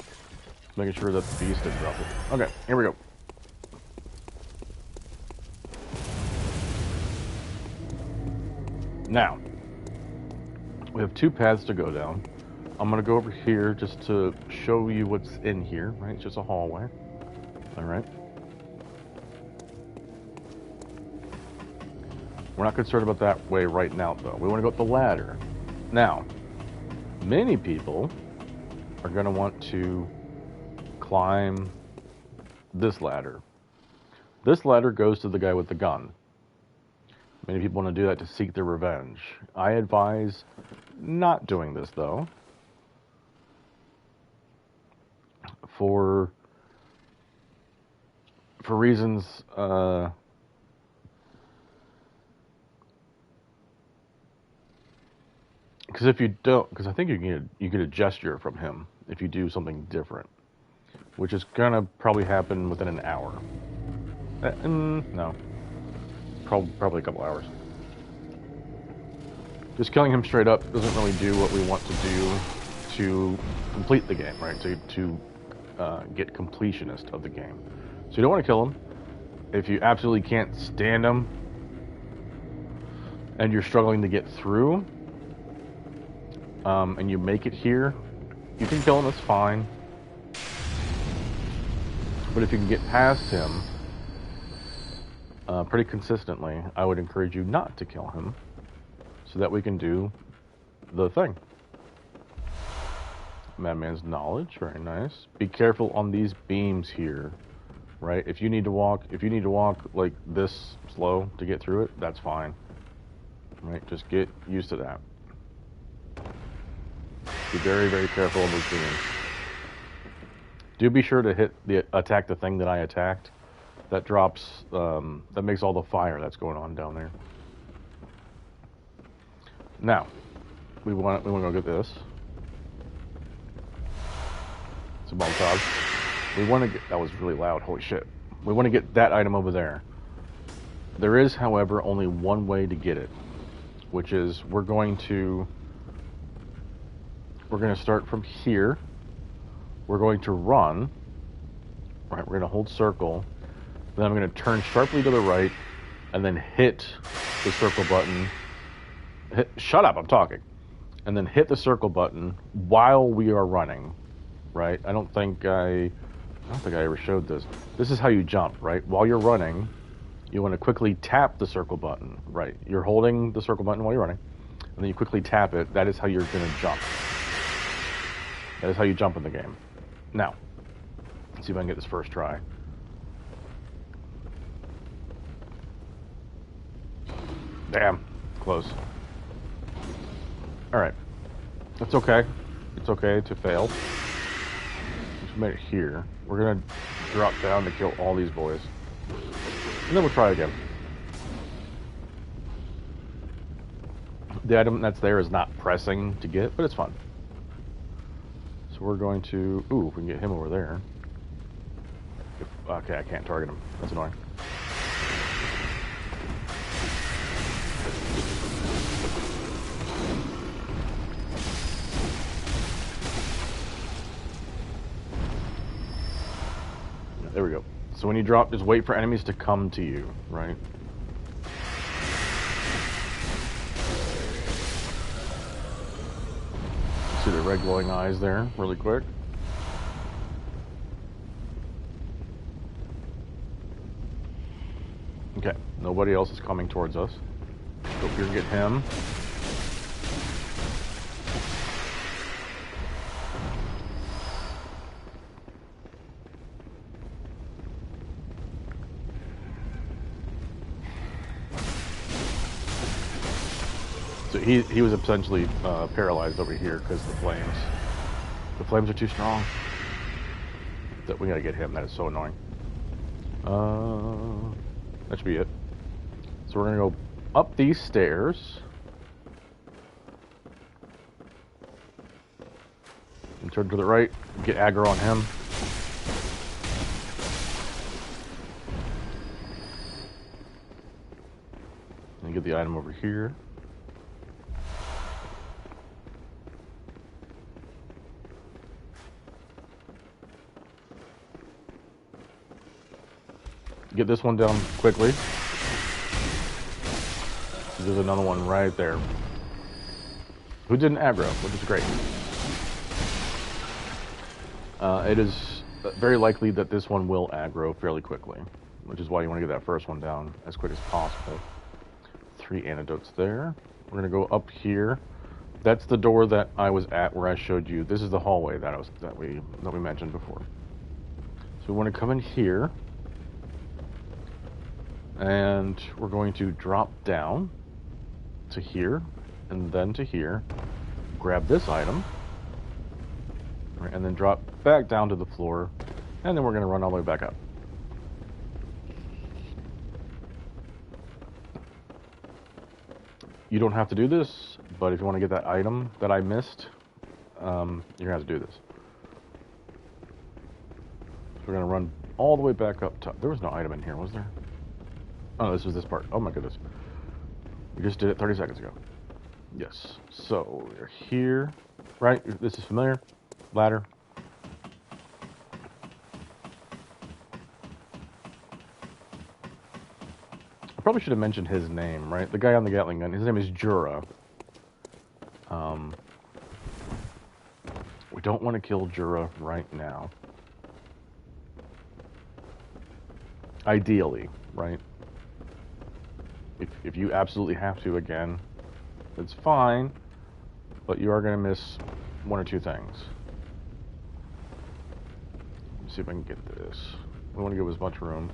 Speaker 1: Making sure that the beast didn't drop it. Okay, here we go. Now, we have two paths to go down. I'm going to go over here just to show you what's in here, right? It's just a hallway. All right. We're not concerned about that way right now, though. We want to go up the ladder. Now, many people are going to want to climb this ladder. This ladder goes to the guy with the gun. Many people want to do that to seek their revenge. I advise not doing this, though, for reasons because if you don't, because I think you get a gesture from him if you do something different, which is gonna probably happen within an hour. No, probably a couple hours. Just killing him straight up doesn't really do what we want to do to complete the game, right? To get completionist of the game. So you don't want to kill him. If you absolutely can't stand him and you're struggling to get through, and you make it here, you can kill him, that's fine. But if you can get past him pretty consistently, I would encourage you not to kill him so that we can do the thing. Madman's knowledge, very nice. Be careful on these beams here, right? If you need to walk like this slow to get through it, that's fine. Right? Just get used to that. Be very, very careful on those beams. Do be sure to attack the thing that I attacked. That drops, that makes all the fire that's going on down there. Now, we want to go get this. It's a Molotov. We want to get, that was really loud, holy shit. We want to get that item over there. There is, however, only one way to get it, which is we're going to start from here. We're going to run. Right, we're going to hold circle. Then I'm going to turn sharply to the right and then hit the circle button. Shut up, I'm talking. And then hit the circle button while we are running. Right? I don't think I ever showed this. This is how you jump, right? While you're running, you want to quickly tap the circle button, right? You're holding the circle button while you're running, and then you quickly tap it. That is how you're going to jump. That is how you jump in the game. Now, let's see if I can get this first try. Damn, close. All right, that's okay. It's okay to fail. We made it here. We're gonna drop down to kill all these boys, and then we'll try again. The item that's there is not pressing to get, but it's fun. So we're going to... Ooh, if we can get him over there. Okay, I can't target him. That's annoying. There we go. So when you drop, just wait for enemies to come to you, right? See the red glowing eyes there, really quick. Okay, nobody else is coming towards us. Go here and get him. So he was essentially paralyzed over here because the flames are too strong. That we gotta get him. That is so annoying. That should be it. So we're gonna go up these stairs and turn to the right. Get aggro on him. And get the item over here. Get this one down quickly. There's another one right there. Who didn't aggro, which is great. It is very likely that this one will aggro fairly quickly, which is why you want to get that first one down as quick as possible. 3 antidotes there. We're gonna go up here. That's the door that I was at where I showed you. This is the hallway that we mentioned before. So we want to come in here. And we're going to drop down to here, and then to here, grab this item, right, and then drop back down to the floor, and then we're going to run all the way back up. You don't have to do this, but if you want to get that item that I missed, you're going to have to do this. So we're going to run all the way back up top. There was no item in here, was there? Oh, this was this part. Oh my goodness. We just did it 30 seconds ago. Yes. So we're here. Right? This is familiar. Ladder. I probably should have mentioned his name, right? The guy on the Gatling gun. His name is Jura. We don't want to kill Jura right now. Ideally, right? If you absolutely have to again, it's fine, but you are going to miss 1 or 2 things. see if I can get this. We want to give as much room.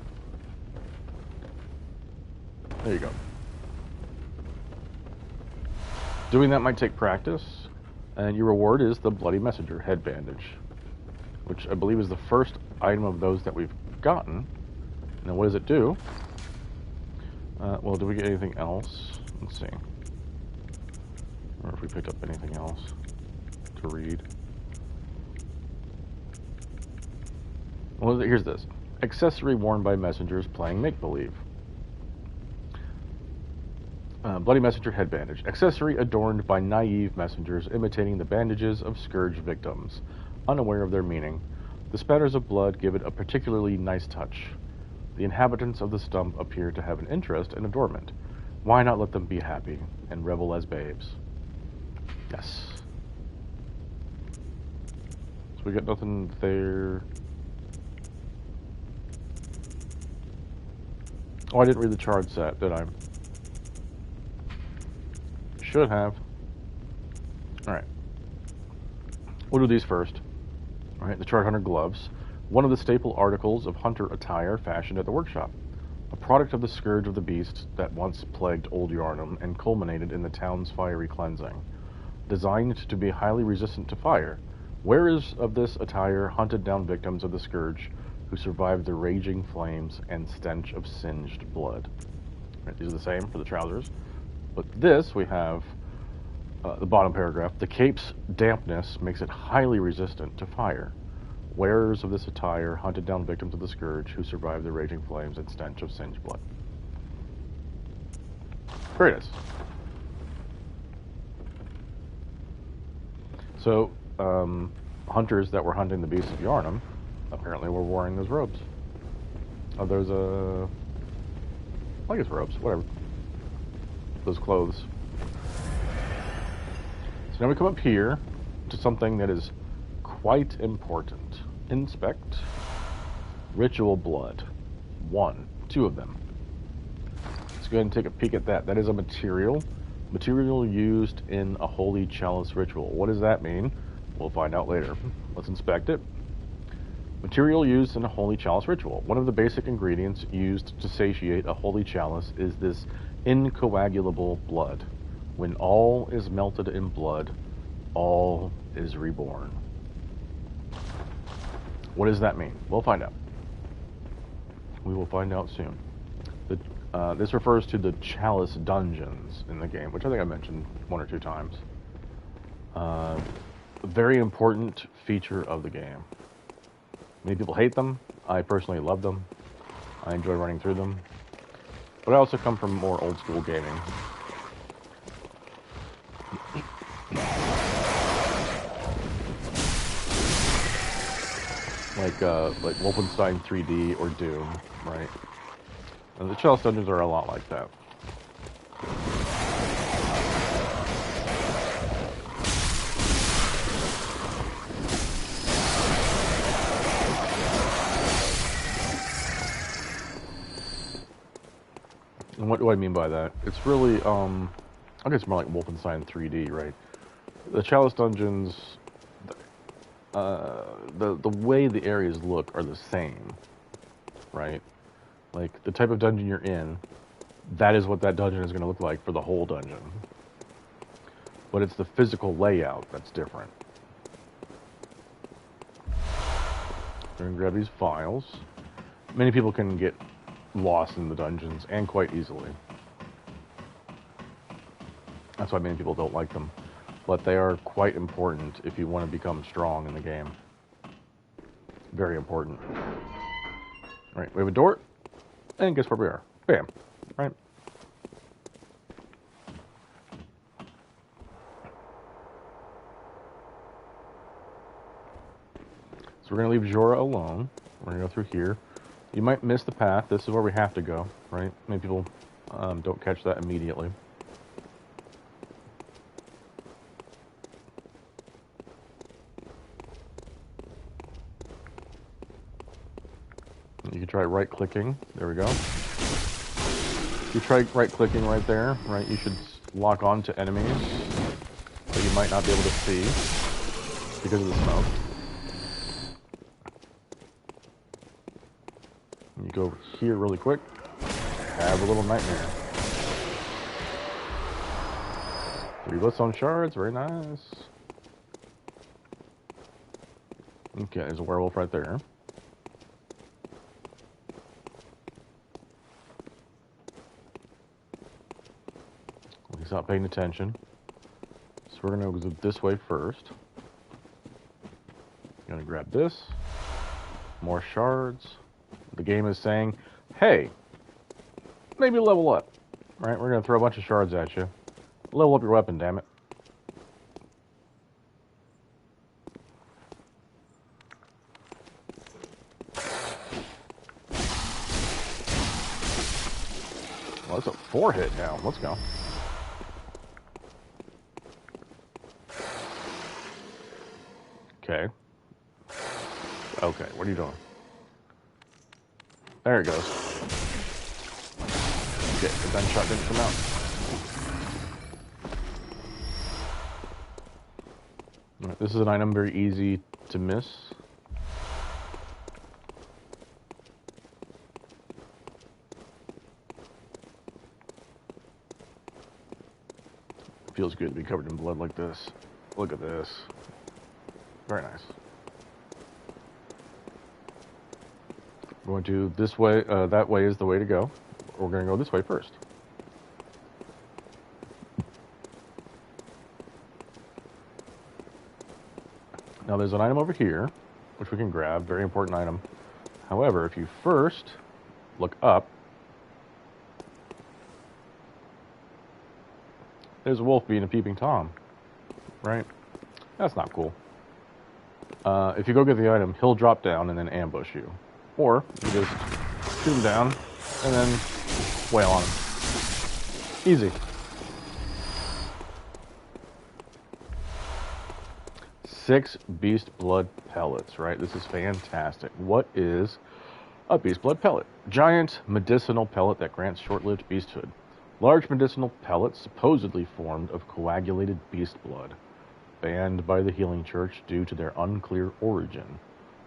Speaker 1: There you go. Doing that might take practice, and your reward is the Bloody Messenger head bandage, which I believe is the first item of those that we've gotten. Now, what does it do? Well, do we get anything else? Let's see. Or if we picked up anything else to read. Well, here's this. Accessory worn by messengers playing make-believe. Bloody Messenger head bandage. Accessory adorned by naive messengers imitating the bandages of scourge victims, unaware of their meaning. The spatters of blood give it a particularly nice touch. The inhabitants of the stump appear to have an interest in adornment. Why not let them be happy and revel as babes? Yes. So we got nothing there. Oh, I didn't read the charge set, did I? Should have. Alright. We'll do these first. Alright, the Chart Hunter gloves. One of the staple articles of hunter attire fashioned at the workshop. A product of the scourge of the beast that once plagued Old Yarnum and culminated in the town's fiery cleansing. Designed to be highly resistant to fire, wearers of this attire hunted down victims of the scourge who survived the raging flames and stench of singed blood. Right, these are the same for the trousers. But this, we have the bottom paragraph. The cape's dampness makes it highly resistant to fire. Wearers of this attire hunted down victims of the scourge who survived the raging flames and stench of singed blood. Very nice. So, hunters that were hunting the beasts of Yarnum apparently were wearing those robes. Oh, there's I guess robes, whatever. Those clothes. So now we come up here to something that is quite important. Inspect ritual blood. 2 of them. Let's go ahead and take a peek at that. That is a material used in a holy chalice ritual. What does that mean? We'll find out later. Let's inspect it. Material used in a holy chalice ritual. One of the basic ingredients used to satiate a holy chalice is this incoagulable blood. When all is melted in blood, all is reborn. What does that mean? We'll find out. We will find out soon. This refers to the chalice dungeons in the game, which I think I mentioned 1 or 2 times. A very important feature of the game. Many people hate them. I personally love them. I enjoy running through them. But I also come from more old school gaming. Like Wolfenstein 3D or Doom, right? And the chalice dungeons are a lot like that. And what do I mean by that? It's really, I guess more like Wolfenstein 3D, right? The chalice dungeons, the way the areas look are the same, right? Like, the type of dungeon you're in, that is what that dungeon is going to look like for the whole dungeon. But it's the physical layout that's different. We're going to grab these files. Many people can get lost in the dungeons, and quite easily. That's why many people don't like them. But they are quite important if you want to become strong in the game. Very important. Alright, we have a door. And guess where we are? Bam. Right? So we're going to leave Jorah alone. We're going to go through here. You might miss the path. This is where we have to go, right? Many people don't catch that immediately. You can try right-clicking. There we go. If you try right-clicking right there, right, you should lock on to enemies that you might not be able to see because of the smoke. go over here really quick. Have a little nightmare. 3 Bloodstone shards, very nice. Okay, there's a werewolf right there. He's not paying attention. So we're gonna go this way first. Gonna grab this. More shards. The game is saying, hey, maybe level up. Right? We're gonna throw a bunch of shards at you. Level up your weapon, damn it. Well, that's a 4-hit now. Let's go. Okay. Okay, what are you doing? There it goes. Okay, the gunshot didn't come out. Alright, this is an item very easy to miss. Feels good to be covered in blood like this. Look at this. Very nice. We're going to this way, that way is the way to go. We're going to go this way first. Now there's an item over here, which we can grab, very important item. However, if you first look up, there's a wolf being a peeping Tom, right? That's not cool. If you go get the item, he'll drop down and then ambush you. Or you just shoot him down and then wail on him. Easy. Six beast blood pellets, right? This is fantastic. What is a beast blood pellet? Giant medicinal pellet that grants short-lived beasthood. Large medicinal pellets supposedly formed of coagulated beast blood, banned by the Healing Church due to their unclear origin,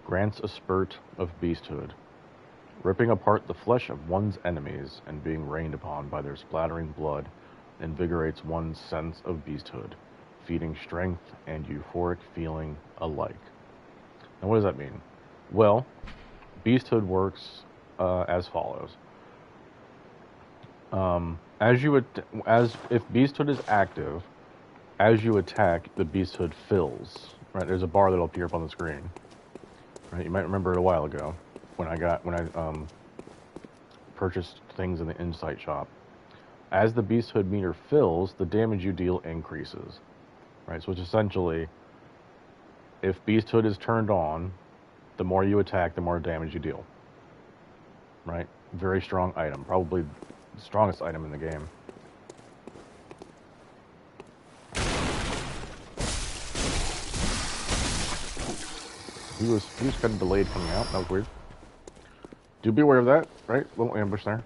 Speaker 1: grants a spurt of beasthood. Ripping apart the flesh of one's enemies and being rained upon by their splattering blood invigorates one's sense of beasthood, feeding strength and euphoric feeling alike. Now, what does that mean? Well, beasthood works as follows. If beasthood is active, as you attack, the beasthood fills. Right, there's a bar that'll appear up on the screen. Right, you might remember it a while ago when I purchased things in the Insight shop. As the beasthood meter fills, the damage you deal increases. Right, so it's essentially, if beasthood is turned on, the more you attack, the more damage you deal. Right, very strong item, probably the strongest item in the game. He was kind of delayed coming out. That was weird. Do be aware of that, right? Little ambush there.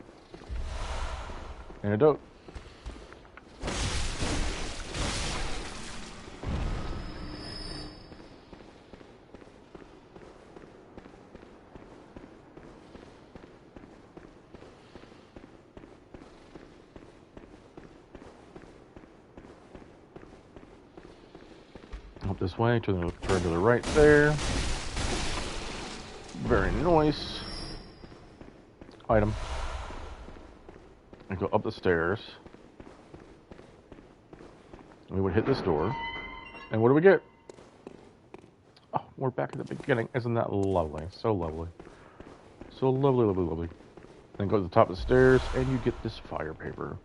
Speaker 1: Antidote. Up this way, turn to the right there. Very nice. Item. And go up the stairs. We would hit this door. And what do we get? Oh, we're back at the beginning. Isn't that lovely? So lovely. So lovely, lovely, lovely. Then go to the top of the stairs and you get this fire paper.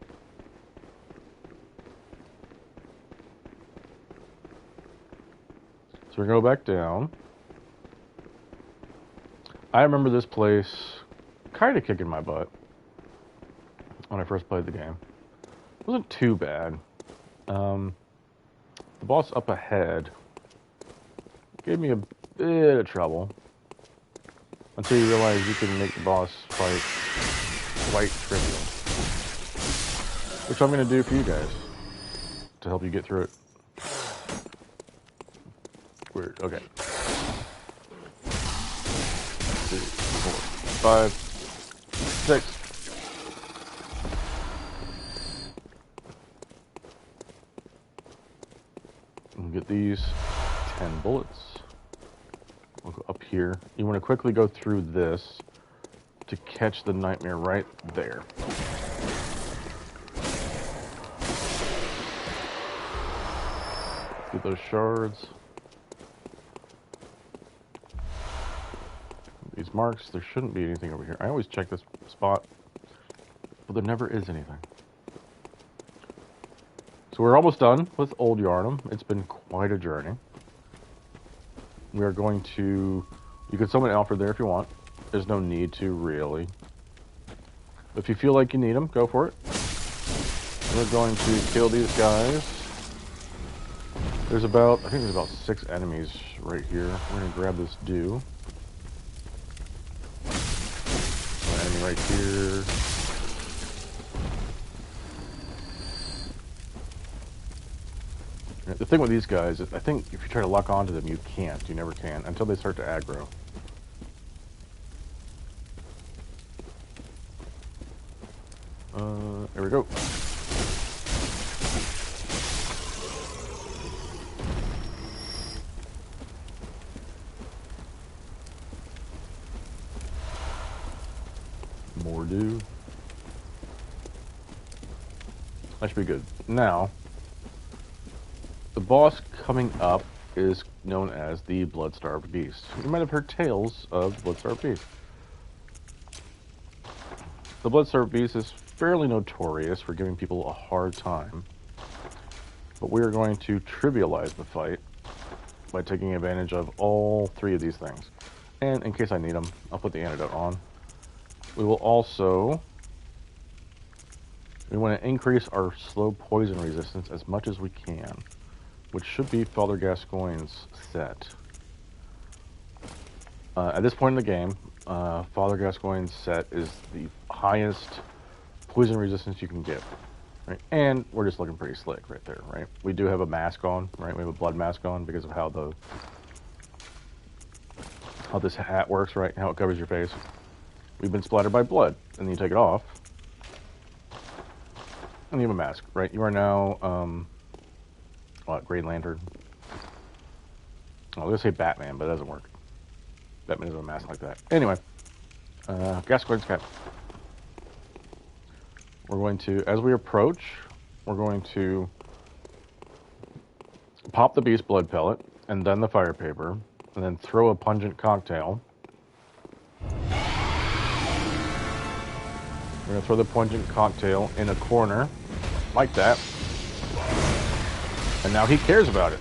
Speaker 1: So we go back down. I remember this place kind of kicking my butt when I first played the game. It wasn't too bad. The boss up ahead gave me a bit of trouble until you realize you can make the boss fight quite trivial. Which I'm going to do for you guys to help you get through it. Weird. Okay. 2, 4, 5. 6. We'll get these 10 bullets. We'll go up here. You want to quickly go through this to catch the nightmare right there. Get those shards. These marks, there shouldn't be anything over here. I always check this spot, but there never is anything. So we're almost done with Old Yarnum. It's been quite a journey. We are going to... You can summon Alfred there if you want. There's no need to, really. If you feel like you need them, go for it. We're going to kill these guys. There's about... I think there's about 6 enemies right here. We're going to grab this dew. An enemy right here. The thing with these guys is, I think if you try to lock onto them, you can't. You never can until they start to aggro. There we go. More dew. That should be good. Now, the boss coming up is known as the Blood-Starved Beast. You might have heard tales of the Blood-Starved Beast. The Blood-Starved Beast is fairly notorious for giving people a hard time, but we are going to trivialize the fight by taking advantage of all 3 of these things. And in case I need them, I'll put the antidote on. We will also... We want to increase our slow poison resistance as much as we can, which should be Father Gascoigne's set. At this point in the game, Father Gascoigne's set is the highest poison resistance you can get, right? And we're just looking pretty slick right there, right? We do have a mask on, right? We have a blood mask on because of how this hat works, right? How it covers your face. We've been splattered by blood, and then you take it off, and you have a mask, right? You are now, Green Lantern. I was gonna say Batman, but it doesn't work. Batman doesn't have a mask like that. Anyway, Gascoigne's cap. We're going to, as we approach, we're going to pop the beast blood pellet, and then the fire paper, and then throw a pungent cocktail. We're going to throw the pungent cocktail in a corner, like that. And now he cares about it.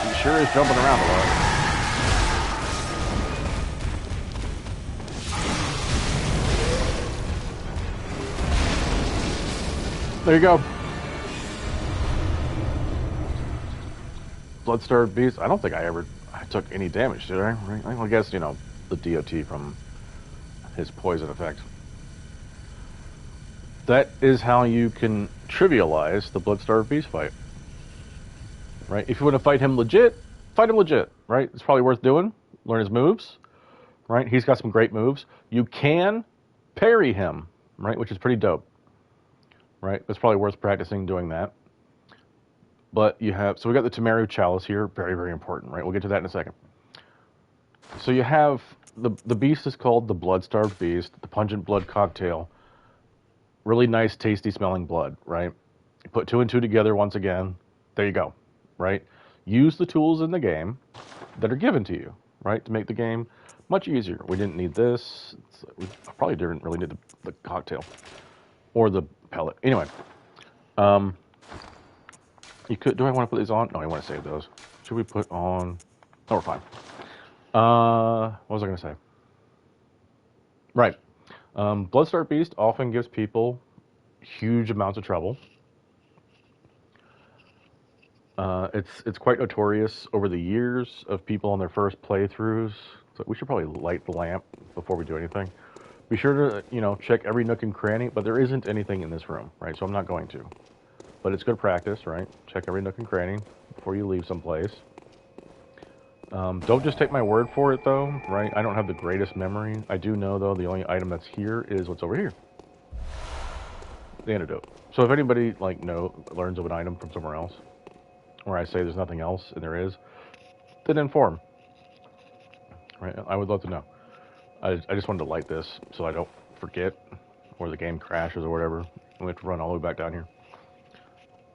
Speaker 1: He sure is jumping around a lot. There you go. Blood-Starved Beast. I don't think I took any damage, did I? Right? I guess, you know, the DOT from his poison effect. That is how you can trivialize the Blood-Starved Beast fight. Right? If you want to fight him legit, right? It's probably worth doing. Learn his moves, right? He's got some great moves. You can parry him, right? Which is pretty dope. Right? It's probably worth practicing doing that. But you have, so we got the Temeru Chalice here, very, very important, right? We'll get to that in a second. So you have, the beast is called the Blood-Starved Beast, the Pungent Blood Cocktail. Really nice, tasty smelling blood, right? You put 2 and 2 together once again, there you go, right? Use the tools in the game that are given to you, right? To make the game much easier. We didn't need this, we probably didn't really need the cocktail. Or the pellet. Anyway, you could. Do I want to put these on? No, I want to save those. Should we put on? No, we're fine. What was I going to say? Right. Blood-Starved Beast often gives people huge amounts of trouble. It's quite notorious over the years of people on their first playthroughs. So we should probably light the lamp before we do anything. Be sure to, check every nook and cranny, but there isn't anything in this room, right? So I'm not going to. But it's good practice, right? Check every nook and cranny before you leave someplace. Don't just take my word for it, though, right? I don't have the greatest memory. I do know, though, the only item that's here is what's over here. The antidote. So if anybody, learns of an item from somewhere else, or I say there's nothing else, and there is, then inform. Right? I would love to know. I just wanted to light this so I don't forget, or the game crashes or whatever. We have to run all the way back down here.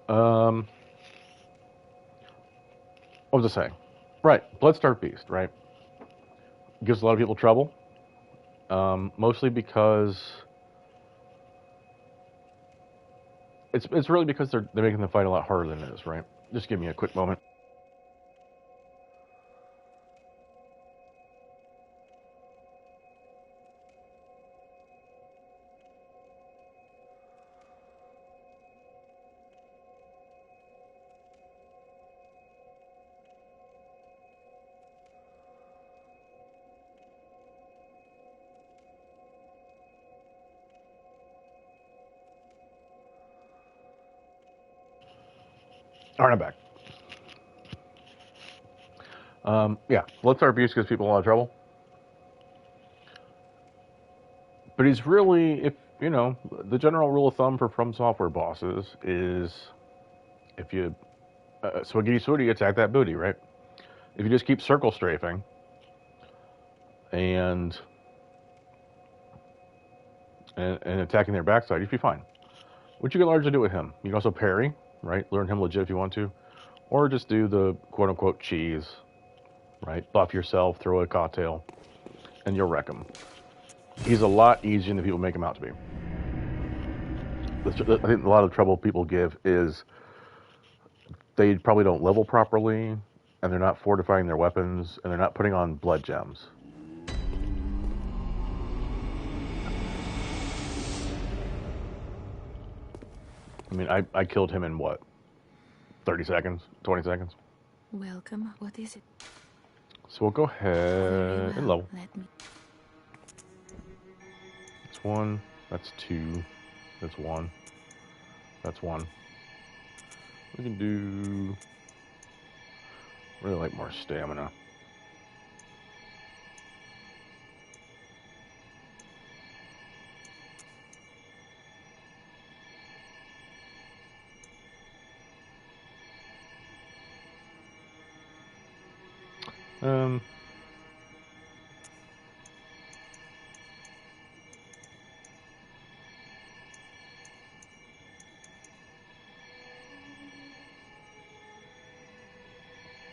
Speaker 1: What was I saying? Right, Bloodstarved Beast, right? Gives a lot of people trouble. Mostly because it's really because they're making the fight a lot harder than it is, right? Just give me a quick moment. Alright, I'm back. Yeah, Bloodstarved Beast gives people a lot of trouble. But he's really, the general rule of thumb for From Software bosses is if you, Swiggity Swooty, attack that booty, right? If you just keep circle strafing and attacking their backside, you'd be fine. Which you can largely do with him. You can also parry, right? Learn him legit if you want to. Or just do the quote-unquote cheese, right? Buff yourself, throw a cocktail, and you'll wreck him. He's a lot easier than people make him out to be. I think a lot of trouble people give is they probably don't level properly, and they're not fortifying their weapons, and they're not putting on blood gems. I mean, I killed him in what? 30 seconds? 20 seconds?
Speaker 3: Welcome. What is it?
Speaker 1: So we'll go ahead and level.
Speaker 3: Let me...
Speaker 1: That's 1. That's 2. That's 1. That's 1. We can do... Really like more stamina.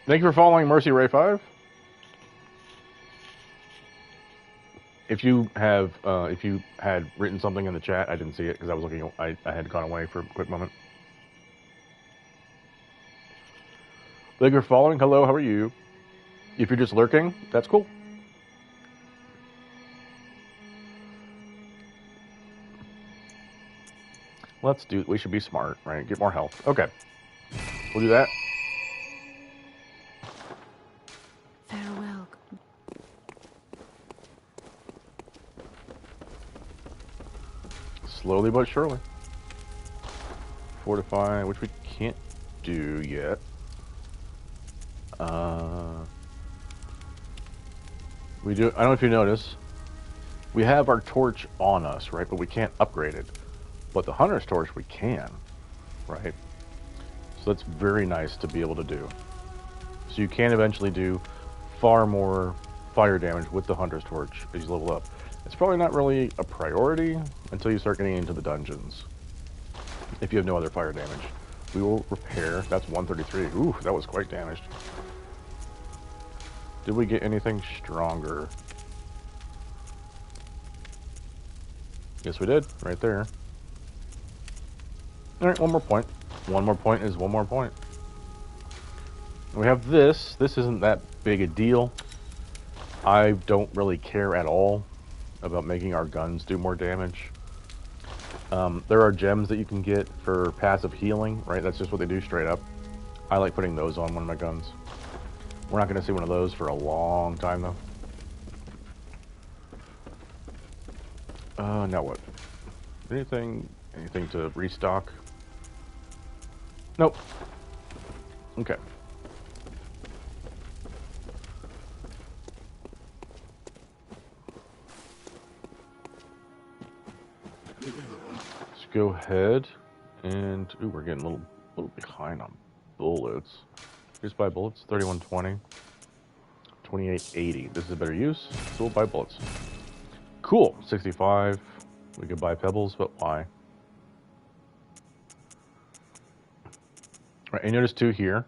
Speaker 1: Thank you for following Mercy Ray 5. If you had written something in the chat, I didn't see it because I was looking. I had gone away for a quick moment. Thank you for following. Hello, how are you? If you're just lurking, that's cool. We should be smart, right? Get more health. Okay. We'll do that.
Speaker 3: Farewell.
Speaker 1: Slowly but surely. Fortify, which we can't do yet. We do. I don't know if you notice. We have our torch on us, right? But we can't upgrade it. But the hunter's torch we can, right? So that's very nice to be able to do. So you can eventually do far more fire damage with the hunter's torch as you level up. It's probably not really a priority until you start getting into the dungeons. If you have no other fire damage. We will repair. That's 133. Ooh, that was quite damaged. Did we get anything stronger? Yes, we did. Right there. Alright, one more point. One more point is one more point. We have this. This isn't that big a deal. I don't really care at all about making our guns do more damage. There are gems that you can get for passive healing, right? That's just what they do straight up. I like putting those on one of my guns. We're not going to see one of those for a long time, though. Now what? Anything to restock? Nope. Okay. Let's go ahead and... Ooh, we're getting a little behind on bullets. Just buy bullets, 3120. 2880. This is a better use, so we'll buy bullets. Cool, 65. We could buy pebbles, but why? Right, and notice too here,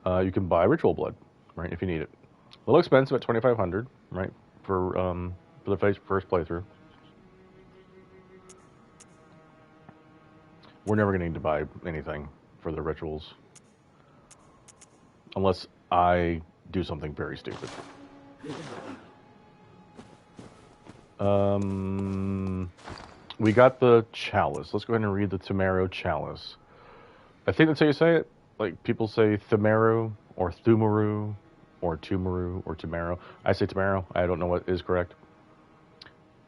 Speaker 1: you can buy ritual blood, right, if you need it. A little expensive at 2,500, right, for the first playthrough. We're never going to need to buy anything for the rituals, unless I do something very stupid. We got the chalice. Let's go ahead and read the Thumaru chalice. I think that's how you say it. Like, people say Thumaru, or Thumaru, or Tumaru, or Thumaru. I say Thumaru. I don't know what is correct.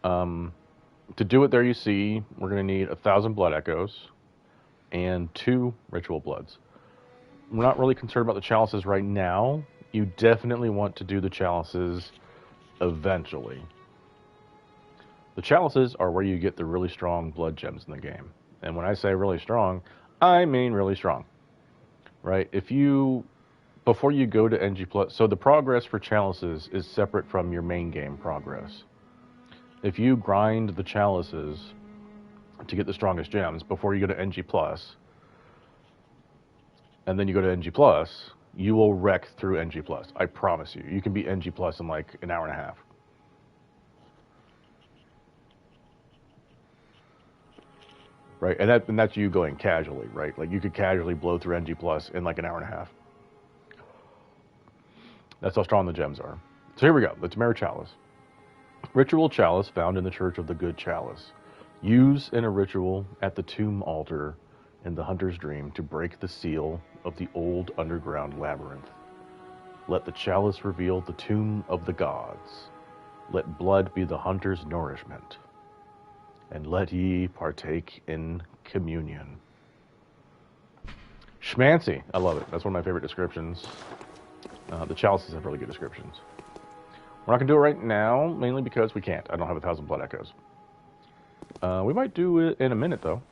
Speaker 1: To do it there, you see, we're going to need 1,000 blood echoes and 2 ritual bloods. We're not really concerned about the chalices right now. You definitely want to do the chalices eventually. The chalices are where you get the really strong blood gems in the game. And when I say really strong, I mean really strong. Right? Before you go to NG+, so the progress for chalices is separate from your main game progress. If you grind the chalices to get the strongest gems before you go to NG+, and then you go to NG+, you will wreck through NG+. I promise you. You can beat NG+ in like an hour and a half. Right, and that's you going casually, right? Like, you could casually blow through NG+ in like an hour and a half. That's how strong the gems are. So here we go, the Thumaru Chalice. Ritual chalice found in the Church of the Good Chalice. Use in a ritual at the tomb altar in the Hunter's Dream to break the seal of the old underground labyrinth. Let the chalice reveal the tomb of the gods. Let blood be the hunter's nourishment. And let ye partake in communion. Schmancy. I love it. That's one of my favorite descriptions. The chalices have really good descriptions. We're not going to do it right now, mainly because we can't. I don't have 1,000 blood echoes. We might do it in a minute, though.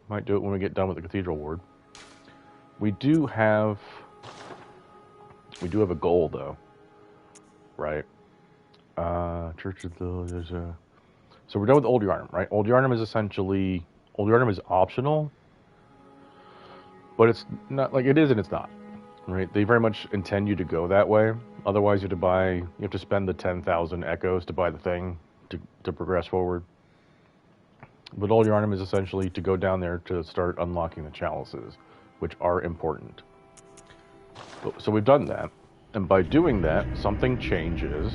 Speaker 1: Might do it when we get done with the Cathedral Ward. We do have a goal, though. Right? Church of the... So we're done with Old Yarnum, right? Old Yarnum is optional, but it's not, like, it is and it's not, right? They very much intend you to go that way. Otherwise, you have to spend the 10,000 echoes to buy the thing to progress forward. But Old Yarnum is essentially to go down there to start unlocking the chalices, which are important. So we've done that, and by doing that, something changes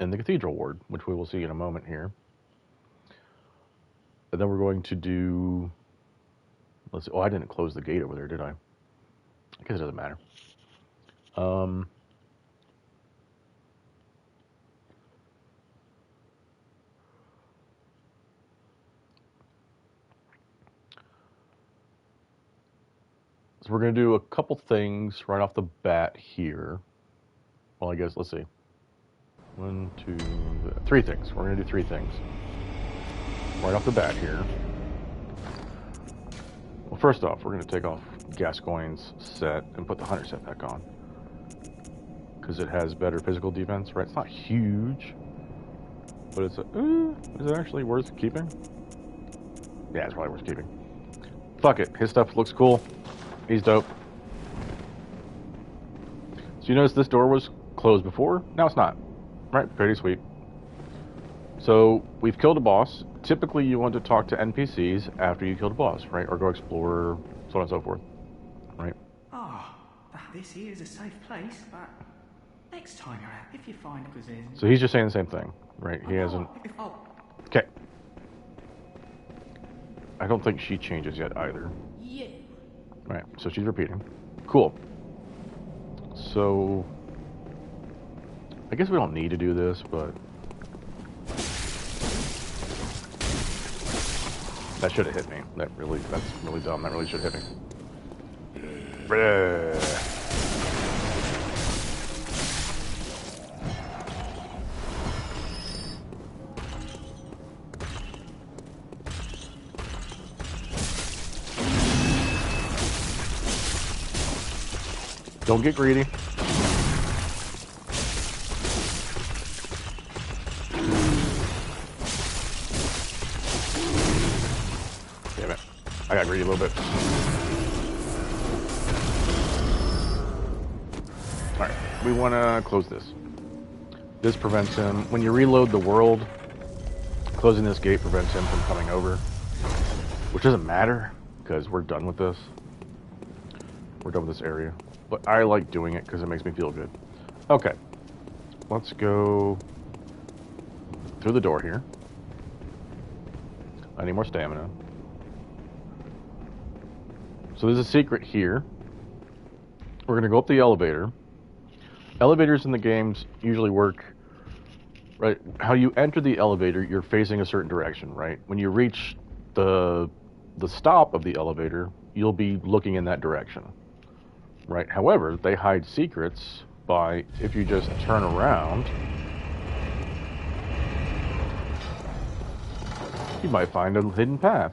Speaker 1: in the Cathedral Ward, which we will see in a moment here. And then we're going to do... Let's see. Oh, I didn't close the gate over there, did I? I guess it doesn't matter. So we're going to do a couple things right off the bat here. Well, I guess, let's see. 1, 2, 3 things. We're going to do 3 things right off the bat here. Well, first off, we're going to take off Gascoigne's set and put the Hunter set back on, because it has better physical defense, right? It's not huge, but it's is it actually worth keeping? Yeah, it's probably worth keeping. Fuck it. His stuff looks cool. He's dope. So you notice this door was closed before? Now it's not. Right, pretty sweet. So we've killed a boss. Typically you want to talk to NPCs after you killed a boss, right? Or go explore, so on and so forth, right?
Speaker 12: Oh, this here is a safe place, but next time you're out, if you find possession...
Speaker 1: So he's just saying the same thing, right? He hasn't... Okay. I don't think she changes yet either.
Speaker 8: You.
Speaker 1: Right, so she's repeating. Cool. So, I guess we don't need to do this, but... That should have hit me. That's really dumb. That really should have hit me. Don't get greedy. Damn it. I got greedy a little bit. Alright, we want to close this. This prevents him. When you reload the world, closing this gate prevents him from coming over. Which doesn't matter, because we're done with this. We're done with this area. But I like doing it because it makes me feel good. Okay. Let's go through the door here. I need more stamina. So there's a secret here. We're going to go up the elevator. Elevators in the games usually work, right? How you enter the elevator, you're facing a certain direction, right? When you reach the stop of the elevator, you'll be looking in that direction. Right. However, they hide secrets by, if you just turn around, you might find a hidden path.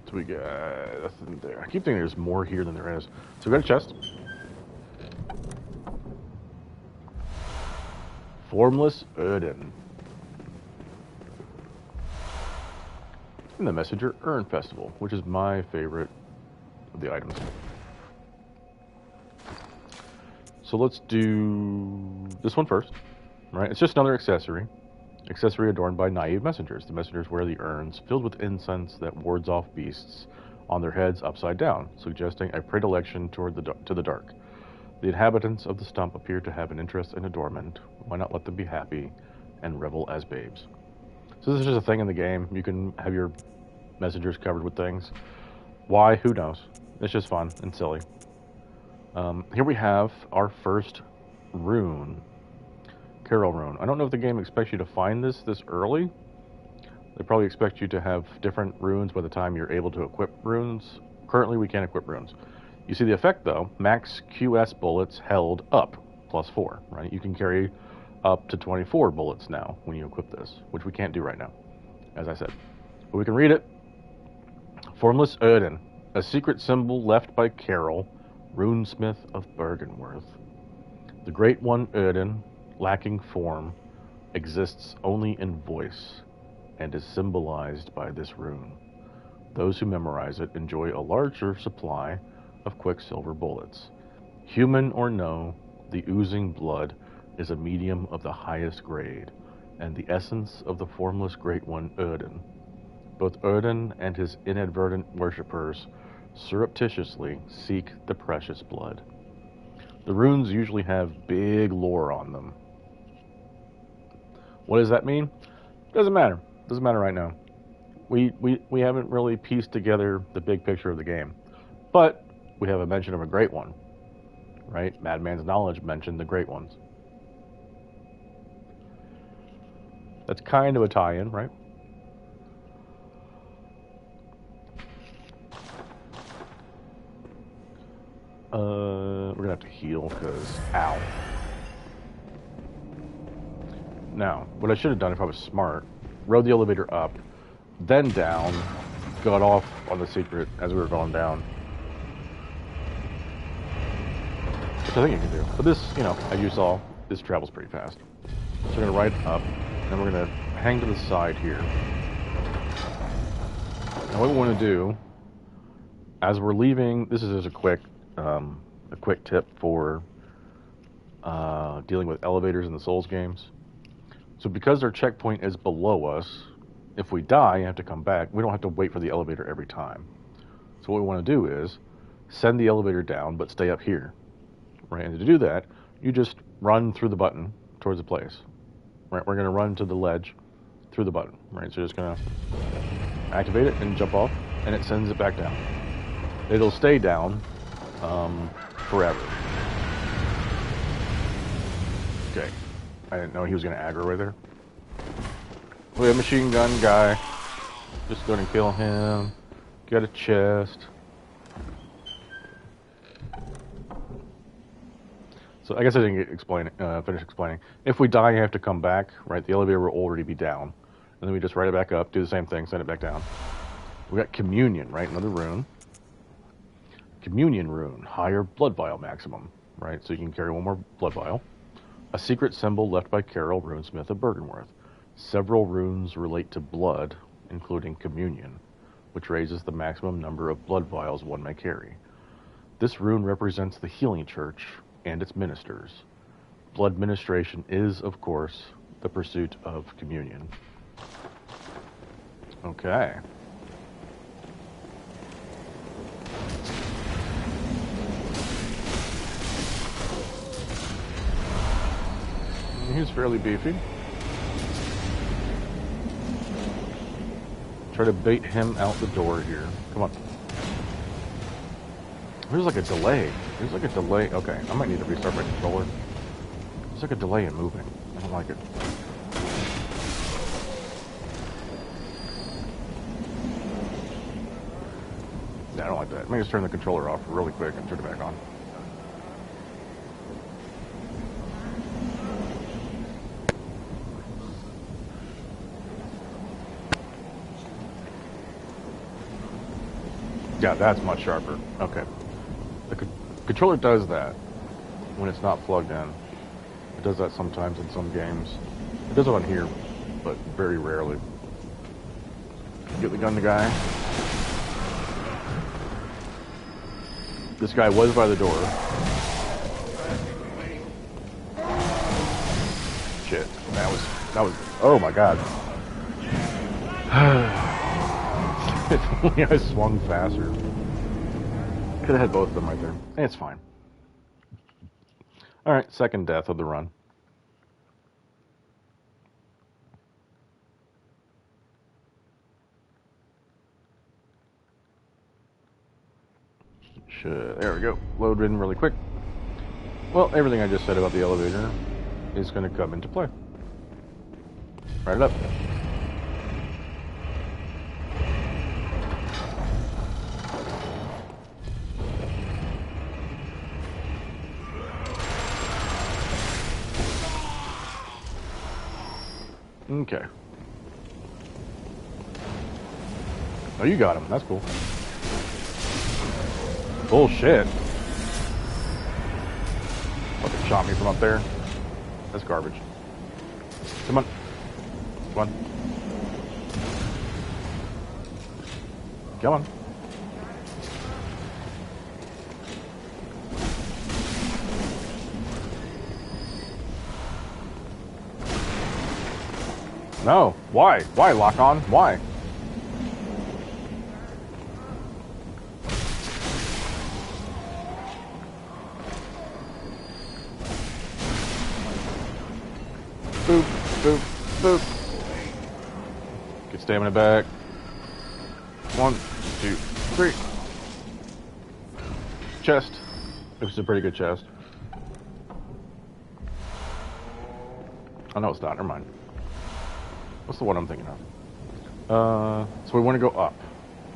Speaker 1: So we got nothing there. I keep thinking there's more here than there is. So we got a chest. Formless Erden. And the Messenger Urn Festival, which is my favorite of the items. So let's do this one first, right? It's just another accessory. Accessory adorned by naive messengers. The messengers wear the urns filled with incense that wards off beasts on their heads upside down, suggesting a predilection toward to the dark. The inhabitants of the stump appear to have an interest in adornment. Why not let them be happy and revel as babes? So this is just a thing in the game. You can have your messengers covered with things. Why? Who knows? It's just fun and silly. Here we have our first rune. Carol rune. I don't know if the game expects you to find this early. They probably expect you to have different runes by the time you're able to equip runes. Currently, we can't equip runes. You see the effect, though. Max QS bullets held up, +4, right? You can carry up to 24 bullets now when you equip this, which we can't do right now, as I said. But we can read it. Formless Erden, a secret symbol left by Carol, runesmith of Bergenworth. The Great One Erden, lacking form, exists only in voice, and is symbolized by this rune. Those who memorize it enjoy a larger supply of quicksilver bullets. Human or no, the oozing blood is a medium of the highest grade, and the essence of the formless Great One Erden. Both Erden and his inadvertent worshippers surreptitiously seek the precious blood. The runes usually have big lore on them. What does that mean? Doesn't matter. Doesn't matter right now. We haven't really pieced together the big picture of the game. But we have a mention of a great one, right? Madman's Knowledge mentioned the great ones. That's kind of a tie-in, right? We're gonna have to heal because, ow. Now, what I should have done if I was smart, rode the elevator up, then down, got off on the secret as we were going down. Which I think you can do. But this, you know, as you saw, this travels pretty fast. So we're gonna ride up, and then we're gonna hang to the side here. Now what we want to do, as we're leaving, this is just a quick tip for dealing with elevators in the Souls games. So because their checkpoint is below us, if we die and have to come back, we don't have to wait for the elevator every time. So what we want to do is send the elevator down, but stay up here, right? And to do that, you just run through the button towards the place, right? We're going to run to the ledge through the button, right? So you're just going to activate it and jump off, and it sends it back down. It'll stay down forever. Okay. I didn't know he was going to aggro right there. We have a machine gun guy. Just going to kill him. Got a chest. So I guess I didn't finish explaining. If we die, you have to come back, right? The elevator will already be down. And then we just write it back up, do the same thing, send it back down. We got communion, right? Another rune. Communion rune, higher blood vial maximum, right? So you can carry one more blood vial. A secret symbol left by Carol, runesmith of Bergenworth. Several runes relate to blood, including communion, which raises the maximum number of blood vials one may carry. This rune represents the healing church and its ministers. Blood ministration is, of course, the pursuit of communion. Okay. He's fairly beefy. Try to bait him out the door here. Come on. There's like a delay. There's like a delay. Okay, I might need to restart my controller. There's like a delay in moving. I don't like it. Yeah, I don't like that. Let me just turn the controller off really quick and turn it back on. Yeah, that's much sharper. Okay. The controller does that when it's not plugged in. It does that sometimes in some games. It does it on here, but very rarely. Get the gun to guy. This guy was by the door. Shit. That was, oh my god. If only I swung faster. Could have had both of them right there. It's fine. Alright, second death of the run. There we go. Load in really quick. Well, everything I just said about the elevator is going to come into play. Right it up. Okay. Oh, you got him. That's cool. Bullshit. Fucking shot me from up there. That's garbage. Come on. Come on. Come on. No. Why? Why, lock on? Why? Boop, boop, boop. Get stamina back. 1, 2, 3. Chest. This is a pretty good chest. Oh no, it's not. Never mind. What's the one I'm thinking of? So we want to go up.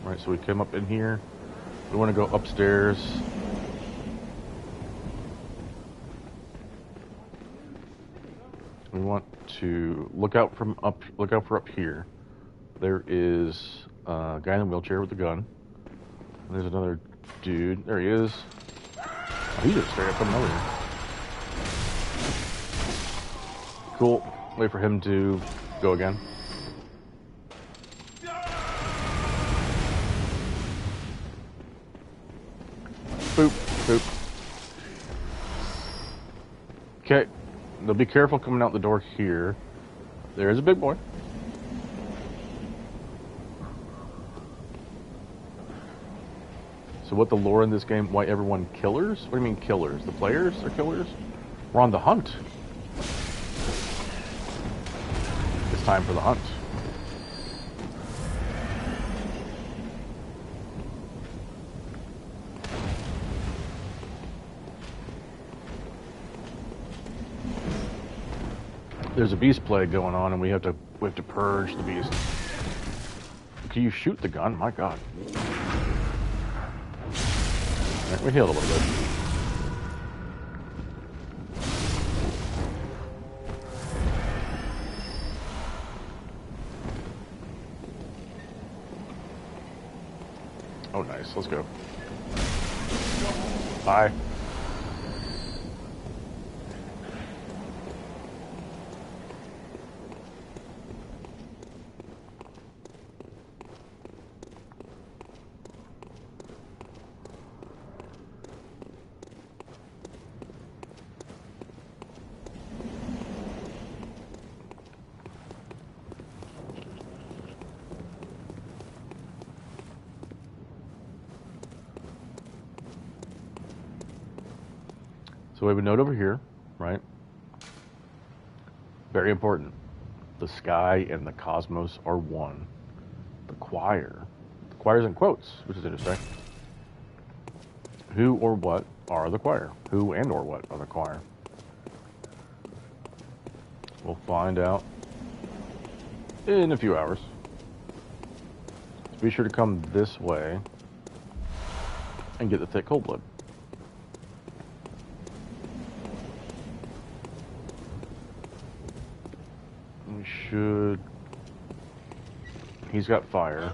Speaker 1: Right, so we came up in here. We want to go upstairs. We want to look out for up here. There is a guy in a wheelchair with a gun. And there's another dude. There he is. Oh, he just straight up coming over here. Cool. Wait for him to go again. Boop, boop. Okay. Now be careful coming out the door here. There is a big boy. So what the lore in this game, why everyone killers? What do you mean killers? The players are killers? We're on the hunt. It's time for the hunt. There's a beast plague going on, and we have to purge the beast. Can you shoot the gun? My God. All right, we healed a little bit. Oh, nice. Let's go. Bye. So we have a note over here, right? Very important. The sky and the cosmos are one. The choir. The choir's in quotes, which is interesting. Who or what are the choir? Who and or what are the choir? We'll find out in a few hours. So be sure to come this way and get the thick cold blood. We should... He's got fire.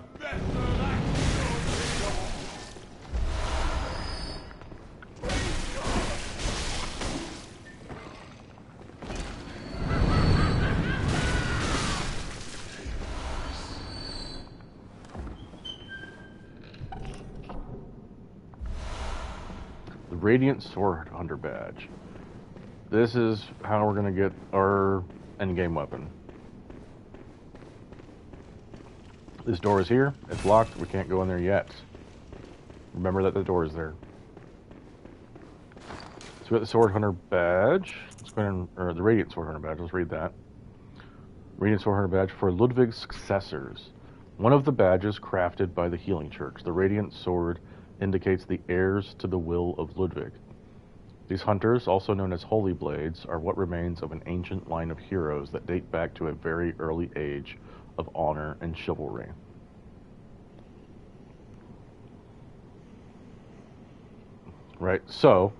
Speaker 1: The Radiant Sword Hunter badge. This is how we're going to get our endgame weapon. This door is here. It's locked. We can't go in there yet. Remember that the door is there. So we got the Sword Hunter badge. Let's go ahead and, or the Radiant Sword Hunter badge. Let's read that. Radiant Sword Hunter badge for Ludwig's successors. One of the badges crafted by the Healing Church. The Radiant Sword indicates the heirs to the will of Ludwig. These hunters, also known as Holy Blades, are what remains of an ancient line of heroes that date back to a very early age of honor and chivalry. Right, so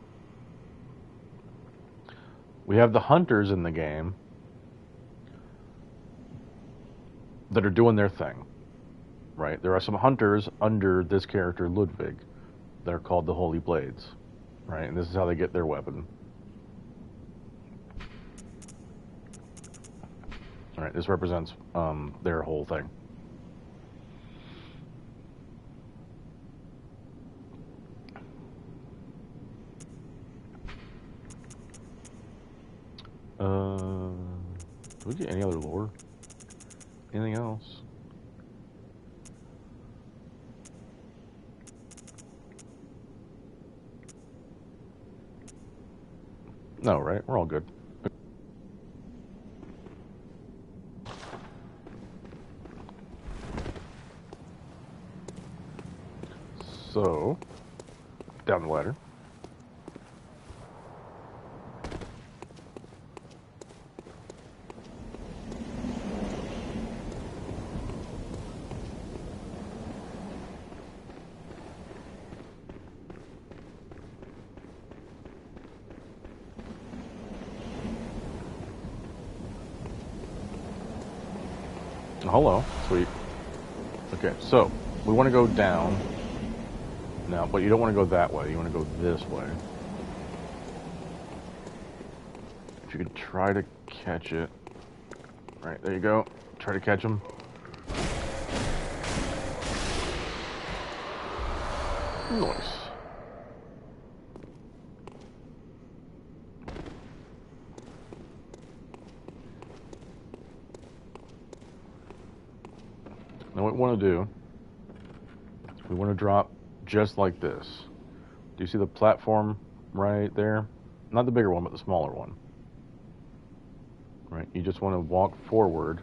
Speaker 1: we have the hunters in the game that are doing their thing. Right, there are some hunters under this character Ludwig that are called the Holy Blades. Right, and this is how they get their weapon. All right, this represents their whole thing. Do we get any other lore? Anything else? No, right? We're all good. So, down the ladder. Hello, sweet. Okay, so we want to go down now, but you don't want to go that way. You want to go this way. If you could try to catch it. All right, there you go. Try to catch him. Nice. Now what we want to do, we want to drop just like this. Do you see the platform right there? Not the bigger one, but the smaller one. Right? You just want to walk forward.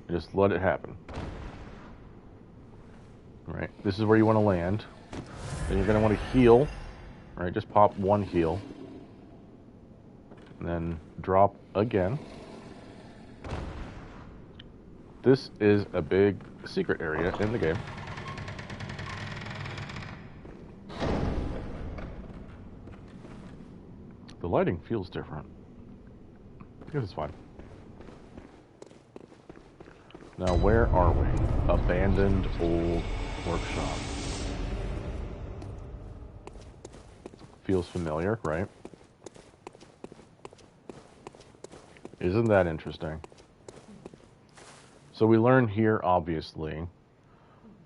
Speaker 1: Just let it happen. Right? This is where you want to land. Then you're going to want to heal. Right? Just pop one heal. And then drop again. This is a big secret area in the game. The lighting feels different. I guess it's fine. Now, where are we? Abandoned old workshop. Feels familiar, right? Isn't that interesting? So we learn here, obviously,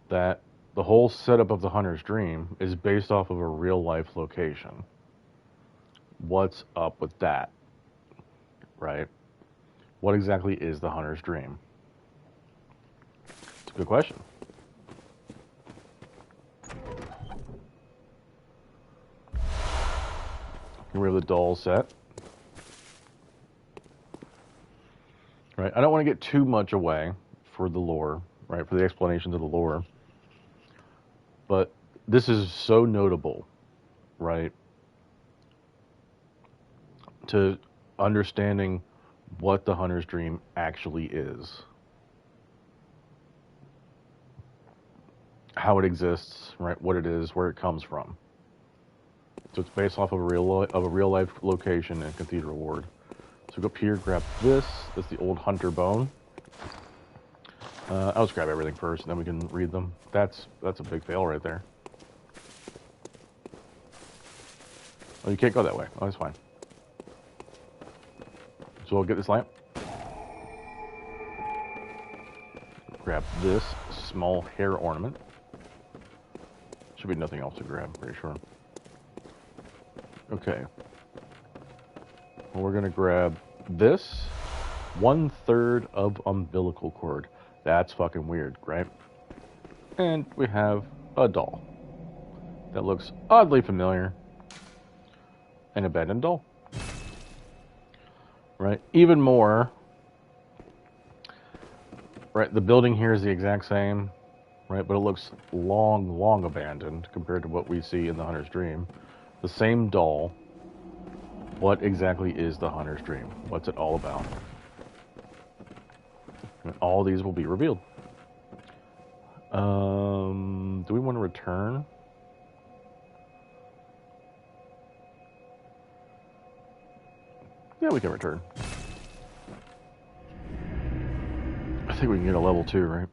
Speaker 1: that the whole setup of the Hunter's Dream is based off of a real-life location. What's up with that? Right? What exactly is the Hunter's Dream? It's a good question. Here we have the doll set. Right? I don't want to get too much away for the lore, right? For the explanations of the lore. But this is so notable, right? To understanding what the Hunter's Dream actually is. How it exists, right? What it is, where it comes from. So it's based off of a real life location in Cathedral Ward. So go up here, grab this. That's the old hunter bone. I'll just grab everything first, and then we can read them. That's a big fail right there. Oh, you can't go that way. Oh, that's fine. So I'll get this lamp. Grab this small hair ornament. Should be nothing else to grab, pretty sure. Okay. Well, we're gonna grab this 1/3 of umbilical cord. That's fucking weird, right? And we have a doll that looks oddly familiar. An abandoned doll. Right? Even more. Right? The building here is the exact same. Right? But it looks long abandoned compared to what we see in the Hunter's Dream. The same doll. What exactly is the Hunter's Dream? What's it all about? And all these will be revealed. Do we want to return? Yeah, we can return. I think we can get a level 2, right?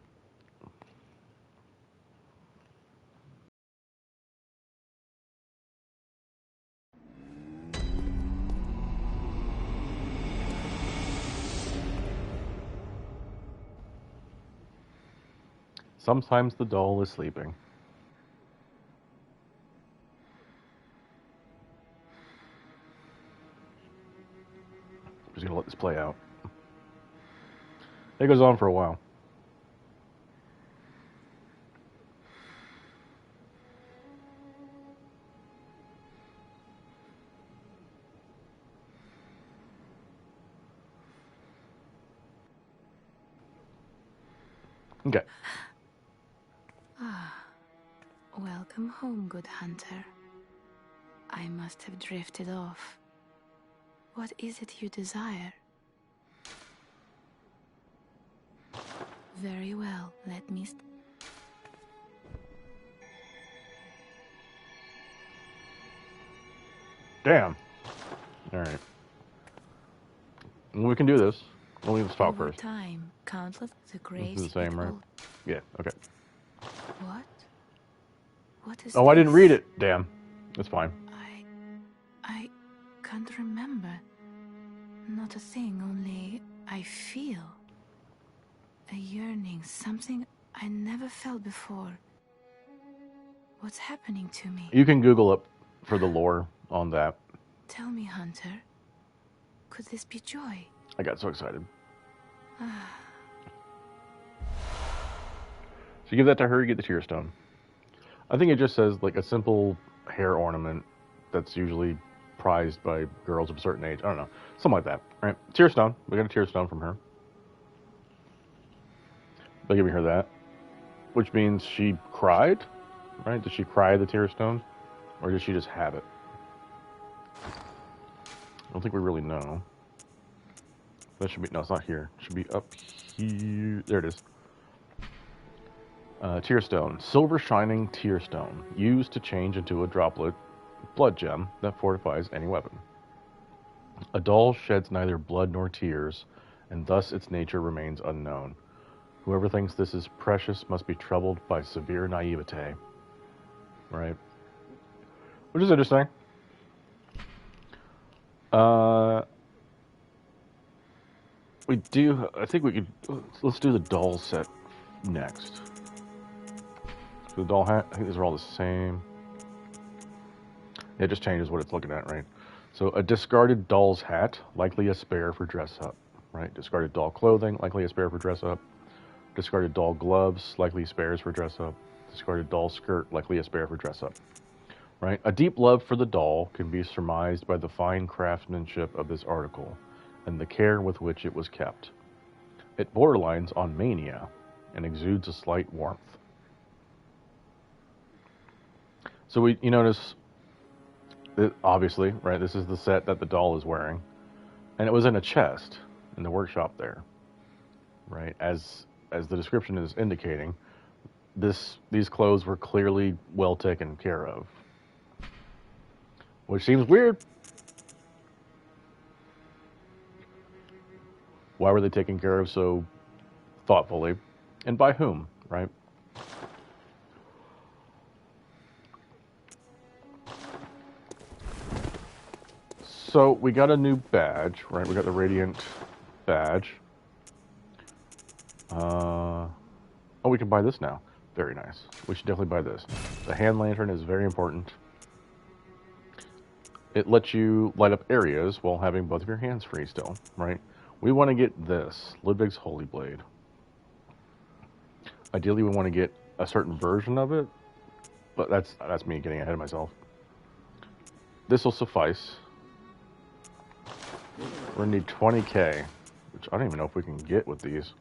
Speaker 1: Sometimes the doll is sleeping. I'm just gonna let this play out. It goes on for a while. Okay.
Speaker 3: Ah, welcome home, good hunter. I must have drifted off. What is it you desire? Very well, let me...
Speaker 1: Damn. Alright. We can do this. We'll leave this talk
Speaker 3: Over
Speaker 1: first.
Speaker 3: time, countless the graves...
Speaker 1: This is the same, right? Yeah, okay.
Speaker 3: What? What is
Speaker 1: Oh,
Speaker 3: this?
Speaker 1: I didn't read it. Damn. It's fine.
Speaker 3: I can't remember. Not a thing, only I feel a yearning, something I never felt before. What's happening to me?
Speaker 1: You can Google it for the lore on that.
Speaker 3: Tell me, Hunter, could this be joy?
Speaker 1: I got so excited. So you give that to her, you get the tear stone. I think it just says like a simple hair ornament that's usually prized by girls of a certain age. I don't know. Something like that. Right? Tear stone. We got a tear stone from her. They're giving her that. Which means she cried, right? Did she cry the tear stone? Or did she just have it? I don't think we really know. That should be, no, it's not here. It should be up here. There it is. Tear stone. Silver shining tear stone. Used to change into a droplet blood gem that fortifies any weapon. A doll sheds neither blood nor tears, and thus its nature remains unknown. Whoever thinks this is precious must be troubled by severe naivete. Right? Which is interesting. We do, I think we could, let's do the doll set next. So the doll hat, I think these are all the same. It just changes what it's looking at, right? So a discarded doll's hat, likely a spare for dress up, right? Discarded doll clothing, likely a spare for dress up. Discarded doll gloves, likely spares for dress up. Discarded doll skirt, likely a spare for dress up, right? A deep love for the doll can be surmised by the fine craftsmanship of this article and the care with which it was kept. It borderlines on mania and exudes a slight warmth. So you notice that obviously, right, this is the set that the doll is wearing, and it was in a chest in the workshop there, right? As the description is indicating, these clothes were clearly well taken care of, which seems weird. Why were they taken care of so thoughtfully, and by whom, right? So we got a new badge, right? We got the Radiant badge. Oh, we can buy this now. Very nice. We should definitely buy this. The hand lantern is very important. It lets you light up areas while having both of your hands free still, right? We want to get this, Ludwig's Holy Blade. Ideally, we want to get a certain version of it, but that's me getting ahead of myself. This will suffice. We're going to need 20k, which I don't even know if we can get with these.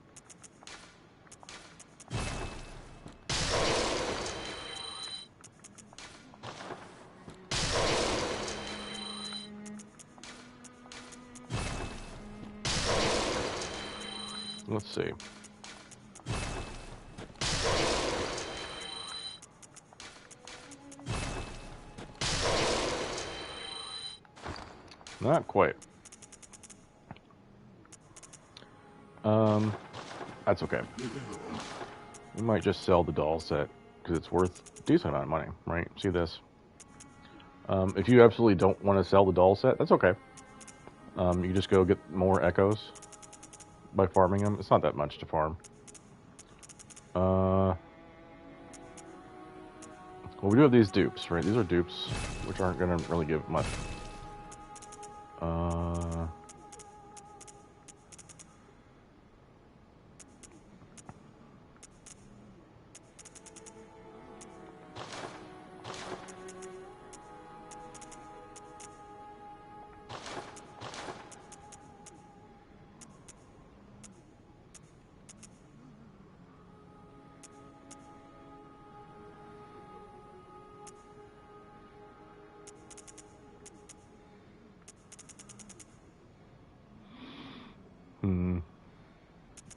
Speaker 1: Let's see. Not quite. That's okay. We might just sell the doll set because it's worth a decent amount of money, right? See this? If you absolutely don't want to sell the doll set, that's okay. You just go get more echoes by farming them. It's not that much to farm. Well, we do have these dupes, right? These are dupes, which aren't going to really give much.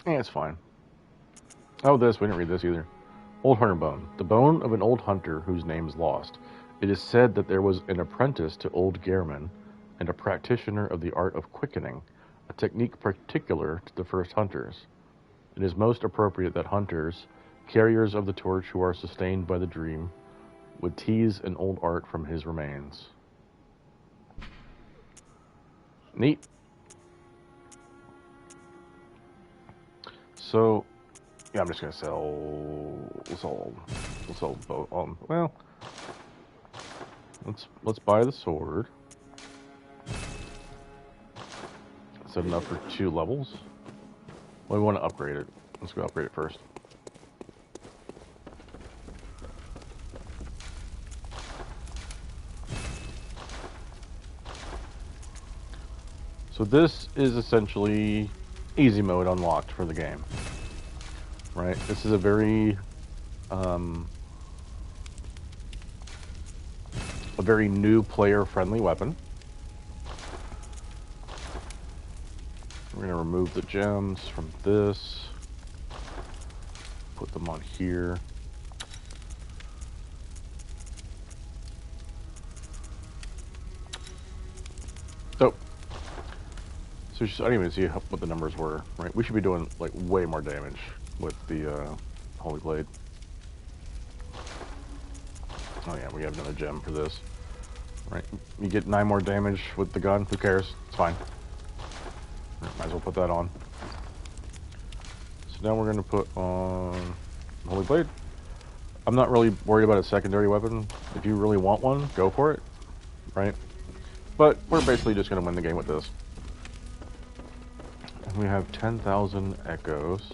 Speaker 1: Yeah, it's fine. Oh, we didn't read this either. Old Hunter Bone. The bone of an old hunter whose name is lost. It is said that there was an apprentice to old Gehrman and a practitioner of the art of quickening, a technique particular to the first hunters. It is most appropriate that hunters, carriers of the torch who are sustained by the dream, would tease an old art from his remains. Neat. So, yeah, I'm just gonna sell both. Well, let's buy the sword. Set enough for 2 levels. Well, we want to upgrade it. Let's go upgrade it first. So this is essentially easy mode unlocked for the game. Right? This is a very new player-friendly weapon. We're going to remove the gems from this. Put them on here. So I didn't even see what the numbers were, right? We should be doing like way more damage with the Holy Blade. Oh yeah, we have another gem for this. Right, you get 9 more damage with the gun, who cares? It's fine. Might as well put that on. So now we're going to put on Holy Blade. I'm not really worried about a secondary weapon. If you really want one, go for it, right? But we're basically just going to win the game with this. And we have 10,000 echoes.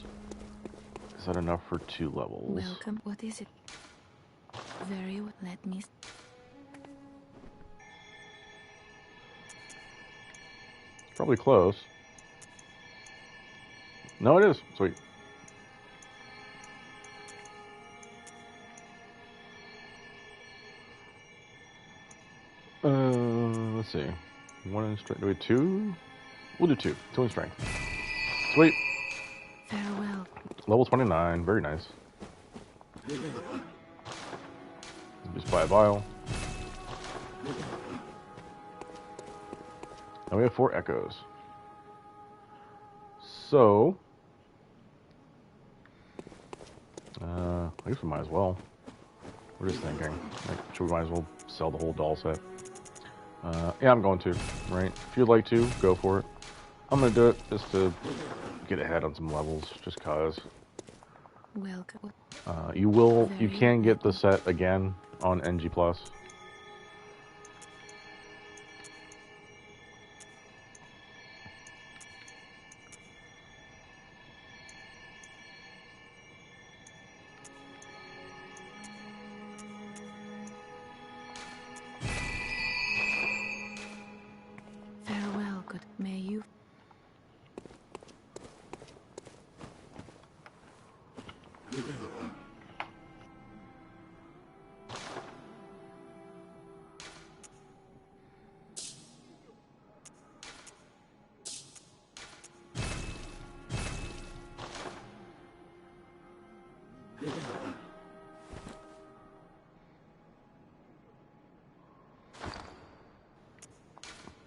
Speaker 1: Is that enough for 2 levels?
Speaker 3: Welcome. What is it? Very well. Let me...
Speaker 1: Probably close. No, it is. Sweet. Let's see. 1 in strength. Do we 2? We'll do 2. 2 in strength. Sweet.
Speaker 3: Farewell.
Speaker 1: Level 29. Very nice. Just buy a vial. Now we have 4 echoes. So, I guess we might as well. We're just thinking, like, we might as well sell the whole doll set. Yeah, I'm going to, right? If you'd like to, go for it. I'm going to do it just to get ahead on some levels, just cause.
Speaker 3: Welcome.
Speaker 1: You can get the set again on NG+.
Speaker 3: Farewell, good. May you...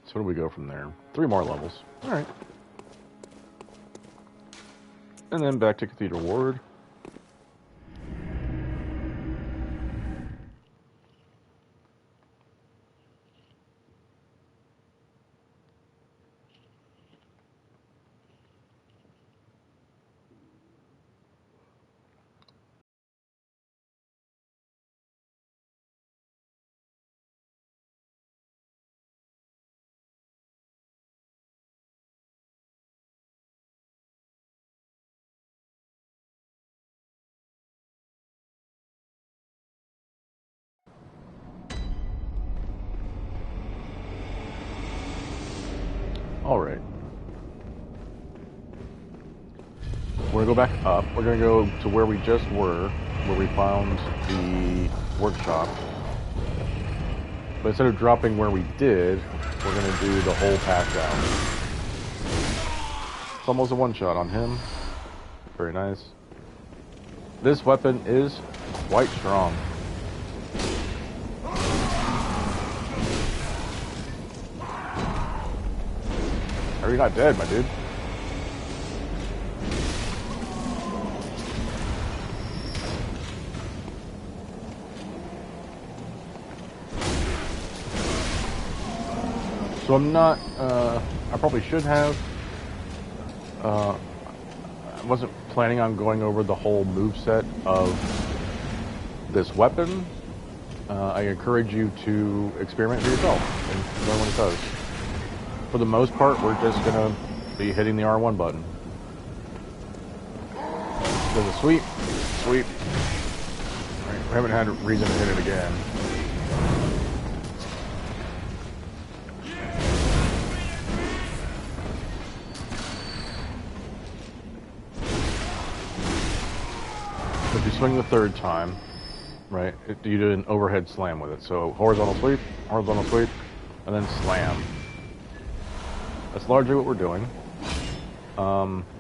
Speaker 1: So where do we go from there? 3 more levels. Alright. And then back to Cathedral Ward. Alright. We're going to go back up. We're going to go to where we just were, where we found the workshop. But instead of dropping where we did, we're going to do the whole path down. It's almost a one-shot on him. Very nice. This weapon is quite strong. Are you not dead, my dude? So I'm not, I probably should have, I wasn't planning on going over the whole moveset of this weapon. I encourage you to experiment for yourself and learn what it does. For the most part, we're just going to be hitting the R1 button. Does a sweep, sweep. Right, we haven't had a reason to hit it again. swing the third time, right, you do an overhead slam with it. So horizontal sweep, and then slam. That's largely what we're doing.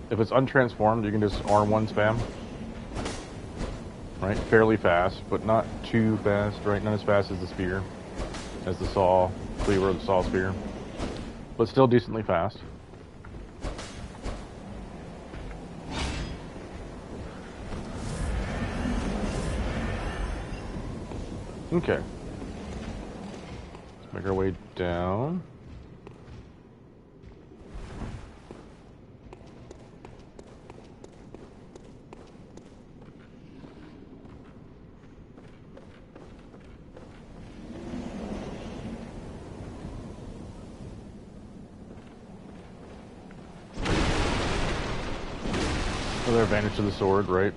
Speaker 1: If it's untransformed, you can just R1 spam. Right, fairly fast, but not too fast, right? Not as fast as the spear, as the saw, cleaver, the saw spear, but still decently fast. Okay. Let's make our way down. Another advantage to the sword, right?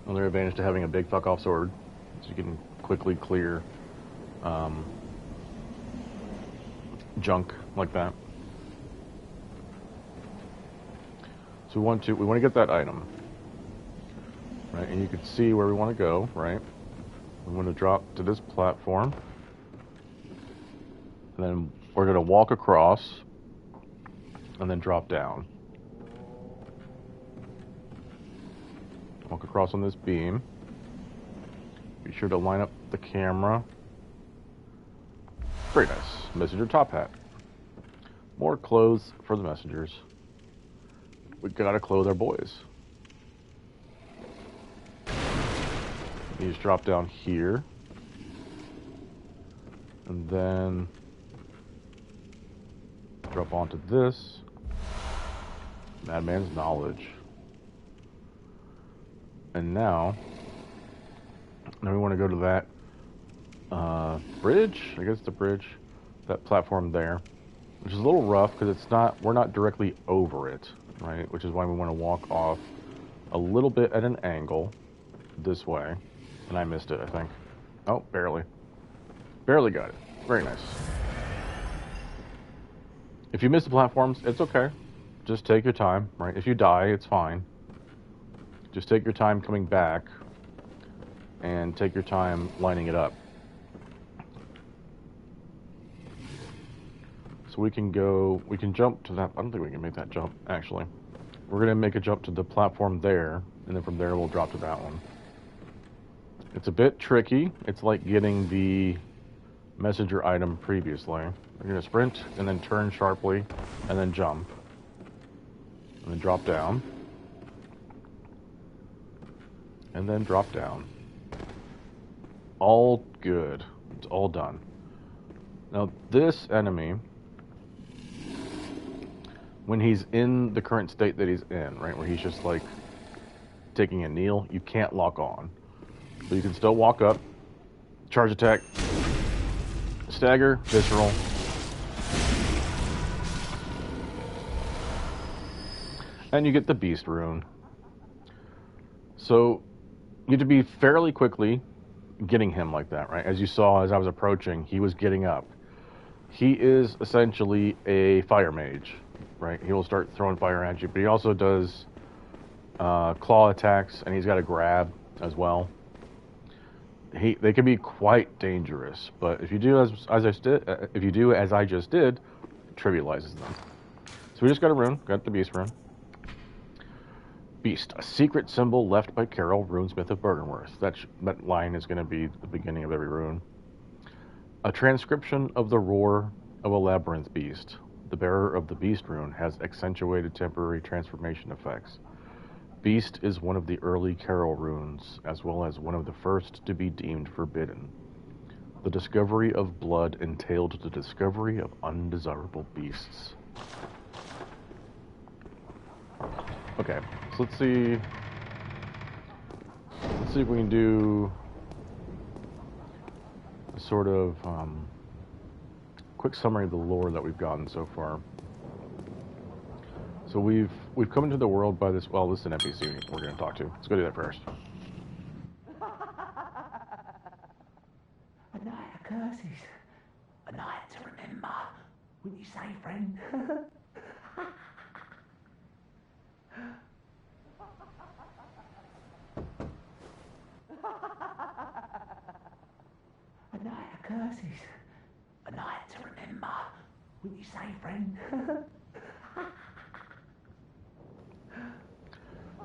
Speaker 1: Another advantage to having a big fuck off sword, so you can quickly clear junk like that. So we want to get that item, right? And you can see where we want to go, right? We want to drop to this platform, and then we're going to walk across, and then drop down. Walk across on this beam. Be sure to line up the camera. Very nice. Messenger top hat. More clothes for the messengers. We gotta clothe our boys. You just drop down here. And then drop onto this. Madman's knowledge. And now we want to go to that bridge. I guess the bridge, that platform there, which is a little rough because we're not directly over it, right? Which is why we want to walk off a little bit at an angle this way. And I missed it, I think. Oh, barely got it. Very nice. If you miss the platforms, it's okay. Just take your time, right? If you die, it's fine. Just take your time coming back and take your time lining it up. So we can jump to that. I don't think we can make that jump, actually. We're going to make a jump to the platform there, and then from there we'll drop to that one. It's a bit tricky. It's like getting the messenger item previously. We're going to sprint, and then turn sharply, and then jump. And then drop down. And then drop down. All good. It's all done. Now, this enemy, when he's in the current state that he's in, right, where he's just like taking a kneel, you can't lock on. So you can still walk up, charge attack, stagger, visceral. And you get the beast rune. So you have to be fairly quickly getting him like that, right? As you saw as I was approaching, he was getting up. He is essentially a fire mage, right? He will start throwing fire at you, but he also does claw attacks, and he's got a grab as well. They can be quite dangerous, but if you do as I just did, it trivializes them. So we just got a rune, got the beast rune. Beast, a secret symbol left by Carol, runesmith of Bergenworth. That line is going to be the beginning of every rune. A transcription of the roar of a labyrinth beast. The bearer of the beast rune has accentuated temporary transformation effects. Beast is one of the early Carol runes, as well as one of the first to be deemed forbidden. The discovery of blood entailed the discovery of undesirable beasts. Okay, so let's see if we can do a sort of quick summary of the lore that we've gotten so far. So we've come into the world by this. Well, this is an NPC we're going to talk to. Let's go do that first.
Speaker 6: A night of curses. A night to remember. Wouldn't you say, friend? curses. A night to remember. What you say, friend?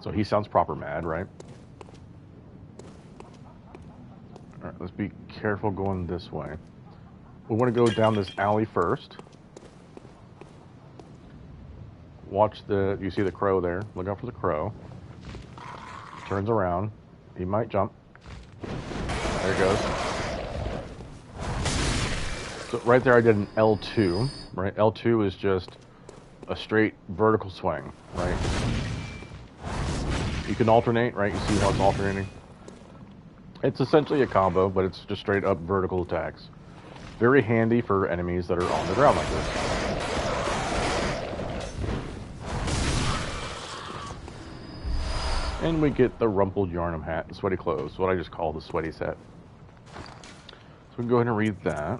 Speaker 1: So he sounds proper mad, right? Alright, let's be careful going this way. We want to go down this alley first. Watch you see the crow there. Look out for the crow. Turns around. He might jump. There he goes. So right there I did an L2, right? L2 is just a straight vertical swing, right? You can alternate, right? You see how it's alternating? It's essentially a combo, but it's just straight up vertical attacks. Very handy for enemies that are on the ground like this. And we get the rumpled Yarnum hat, the sweaty clothes, what I just call the sweaty set. So we can go ahead and read that.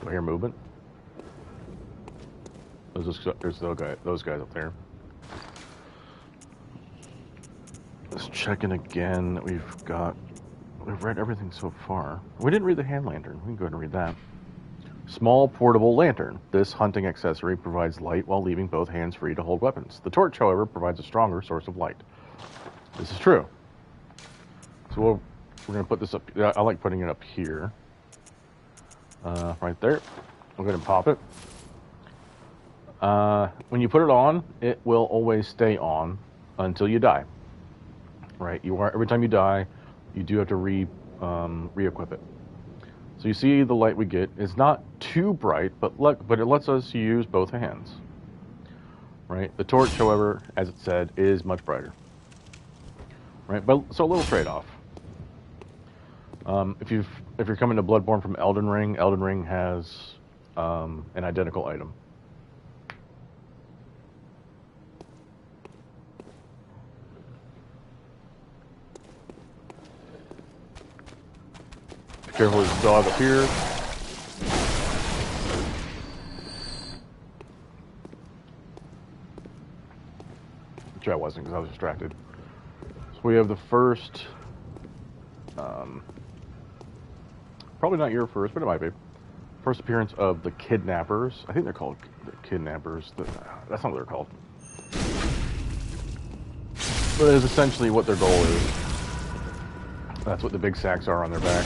Speaker 1: Do I hear movement? There's those guys up there. Let's check in again. We've read everything so far. We didn't read the hand lantern. We can go ahead and read that. Small portable lantern. This hunting accessory provides light while leaving both hands free to hold weapons. The torch, however, provides a stronger source of light. This is true. So we're going to put this up. I like putting it up here. Right there. We'll go ahead and pop it. When you put it on, it will always stay on until you die. Right? Every time you die, you do have to re-equip it. So you see the light we get is not too bright, but it lets us use both hands. Right? The torch, however, as it said, is much brighter. Right? But so a little trade-off. If you're coming to Bloodborne from Elden Ring has an identical item. Careful with the dog up here. Which I wasn't because I was distracted. So we have the first, probably not your first, but it might be. First appearance of the kidnappers. I think they're called the kidnappers. That's not what they're called. But it is essentially what their goal is. That's what the big sacks are on their back.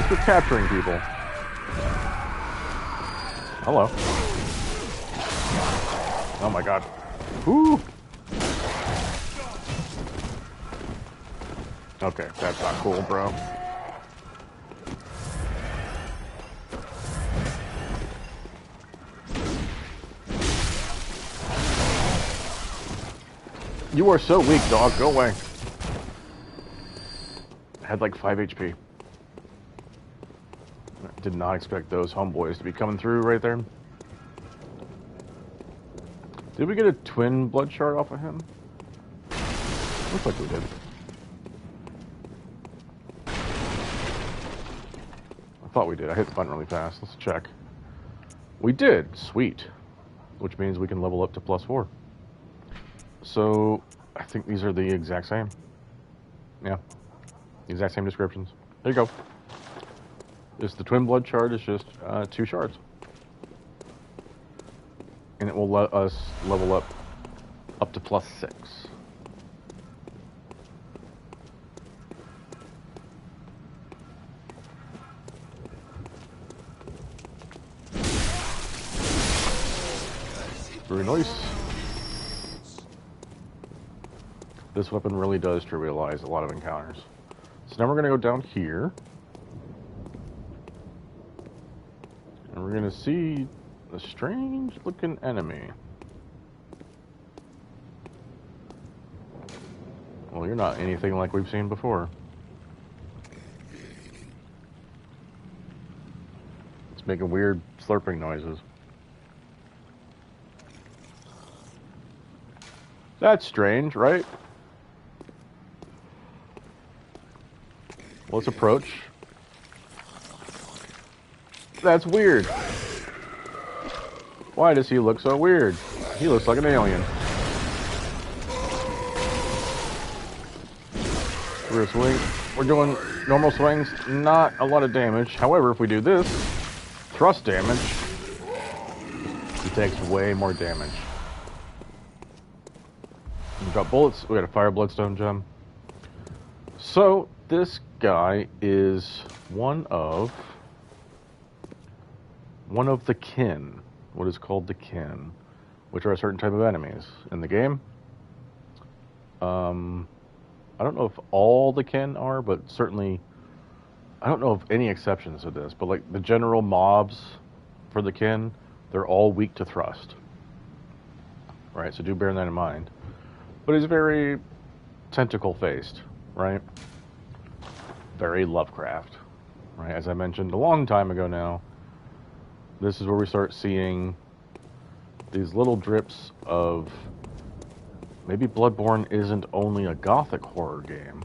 Speaker 1: We're capturing people. Hello. Oh my god. Woo! Okay, that's not cool, bro. You are so weak, dog. Go away. I had like 5 HP. Did not expect those homeboys to be coming through right there. Did we get a twin blood shard off of him? Looks like we did. I thought we did. I hit the button really fast. Let's check. We did. Sweet. Which means we can level up to +4. So, I think these are the exact same. Yeah. The exact same descriptions. There you go. The twin blood shard is just 2 shards. And it will let us level up to +6. Very nice. This weapon really does trivialize a lot of encounters. So now we're going to go down here. And we're going to see a strange looking enemy. Well, you're not anything like we've seen before. It's making weird slurping noises. That's strange, right? Let's approach. That's weird. Why does he look so weird? He looks like an alien. We're doing Normal swings, not a lot of damage. However, if we do this, thrust damage, he takes way more damage. We drop bullets. We got a fire bloodstone gem. So this guy is one of the kin. What is called the kin, which are a certain type of enemies in the game. I don't know if all the kin are, but certainly, I don't know of any exceptions to this, but like the general mobs for the kin, they're all weak to thrust. Right, so do bear that in mind. But he's very tentacle-faced, right? Very Lovecraft, right? As I mentioned a long time ago now, this is where we start seeing these little drips of maybe Bloodborne isn't only a gothic horror game.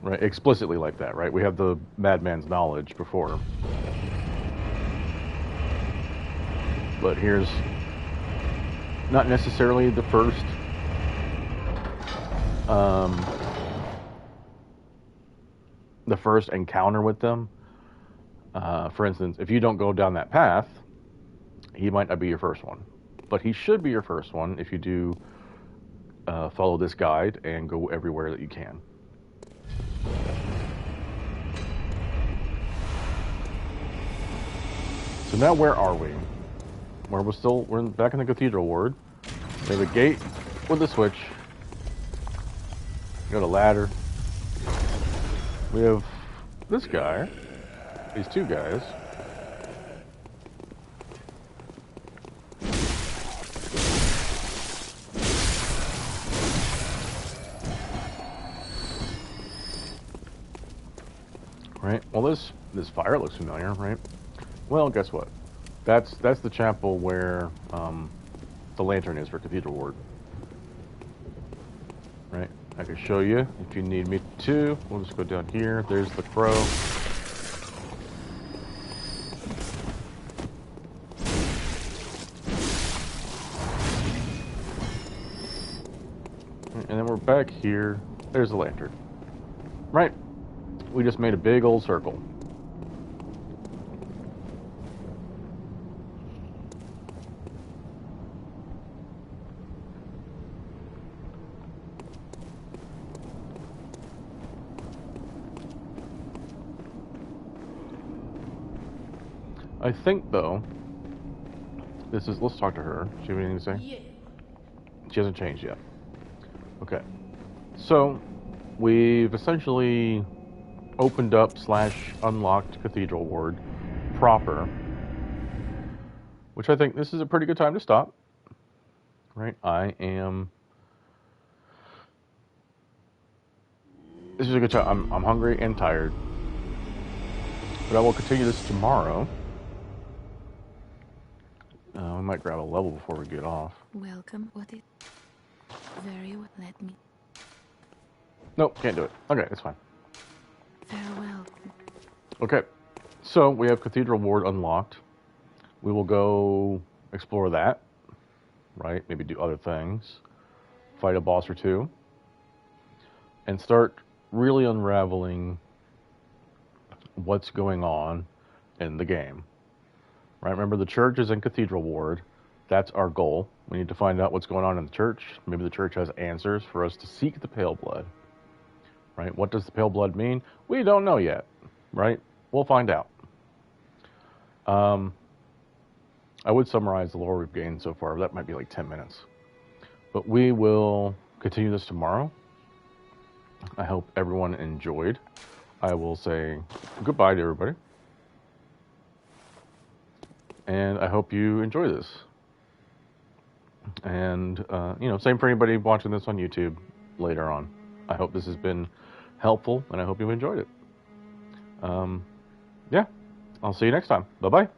Speaker 1: Right, explicitly like that, right? We have the madman's knowledge before. But here's not necessarily the first encounter with them. For instance, if you don't go down that path, he might not be your first one. But he should be your first one if you do follow this guide and go everywhere that you can. So now where are we? We're back in the cathedral ward. We have a gate with a switch. We got a ladder. We have this guy. These two guys. Right. Well, this fire looks familiar, right? Well, guess what? That's the chapel where the lantern is for Cathedral Ward. Right. I can show you if you need me to. We'll just go down here. There's the crow. And then we're back here. There's the lantern. Right. We just made a big old circle. I think, though, let's talk to her. She have anything to say?
Speaker 14: Yeah.
Speaker 1: She hasn't changed yet. Okay. So, we've essentially opened up / unlocked Cathedral Ward proper, which I think this is a pretty good time to stop. Right? This is a good time. I'm hungry and tired. But I will continue this tomorrow. We might grab a level before we get off.
Speaker 3: Welcome. What is... Very well. Let me...
Speaker 1: Nope, can't do it. Okay, it's fine.
Speaker 3: Farewell.
Speaker 1: Okay, so we have Cathedral Ward unlocked. We will go explore that, right? Maybe do other things. Fight a boss or two. And start really unraveling what's going on in the game. Right? Remember, the church is in Cathedral Ward. That's our goal. We need to find out what's going on in the church. Maybe the church has answers for us to seek the Pale Blood. Right? What does the Pale Blood mean? We don't know yet. Right? We'll find out. I would summarize the lore we've gained so far. That might be like 10 minutes. But we will continue this tomorrow. I hope everyone enjoyed. I will say goodbye to everybody. And I hope you enjoy this. And, same for anybody watching this on YouTube later on. I hope this has been helpful, and I hope you enjoyed it. Yeah, I'll see you next time. Bye-bye.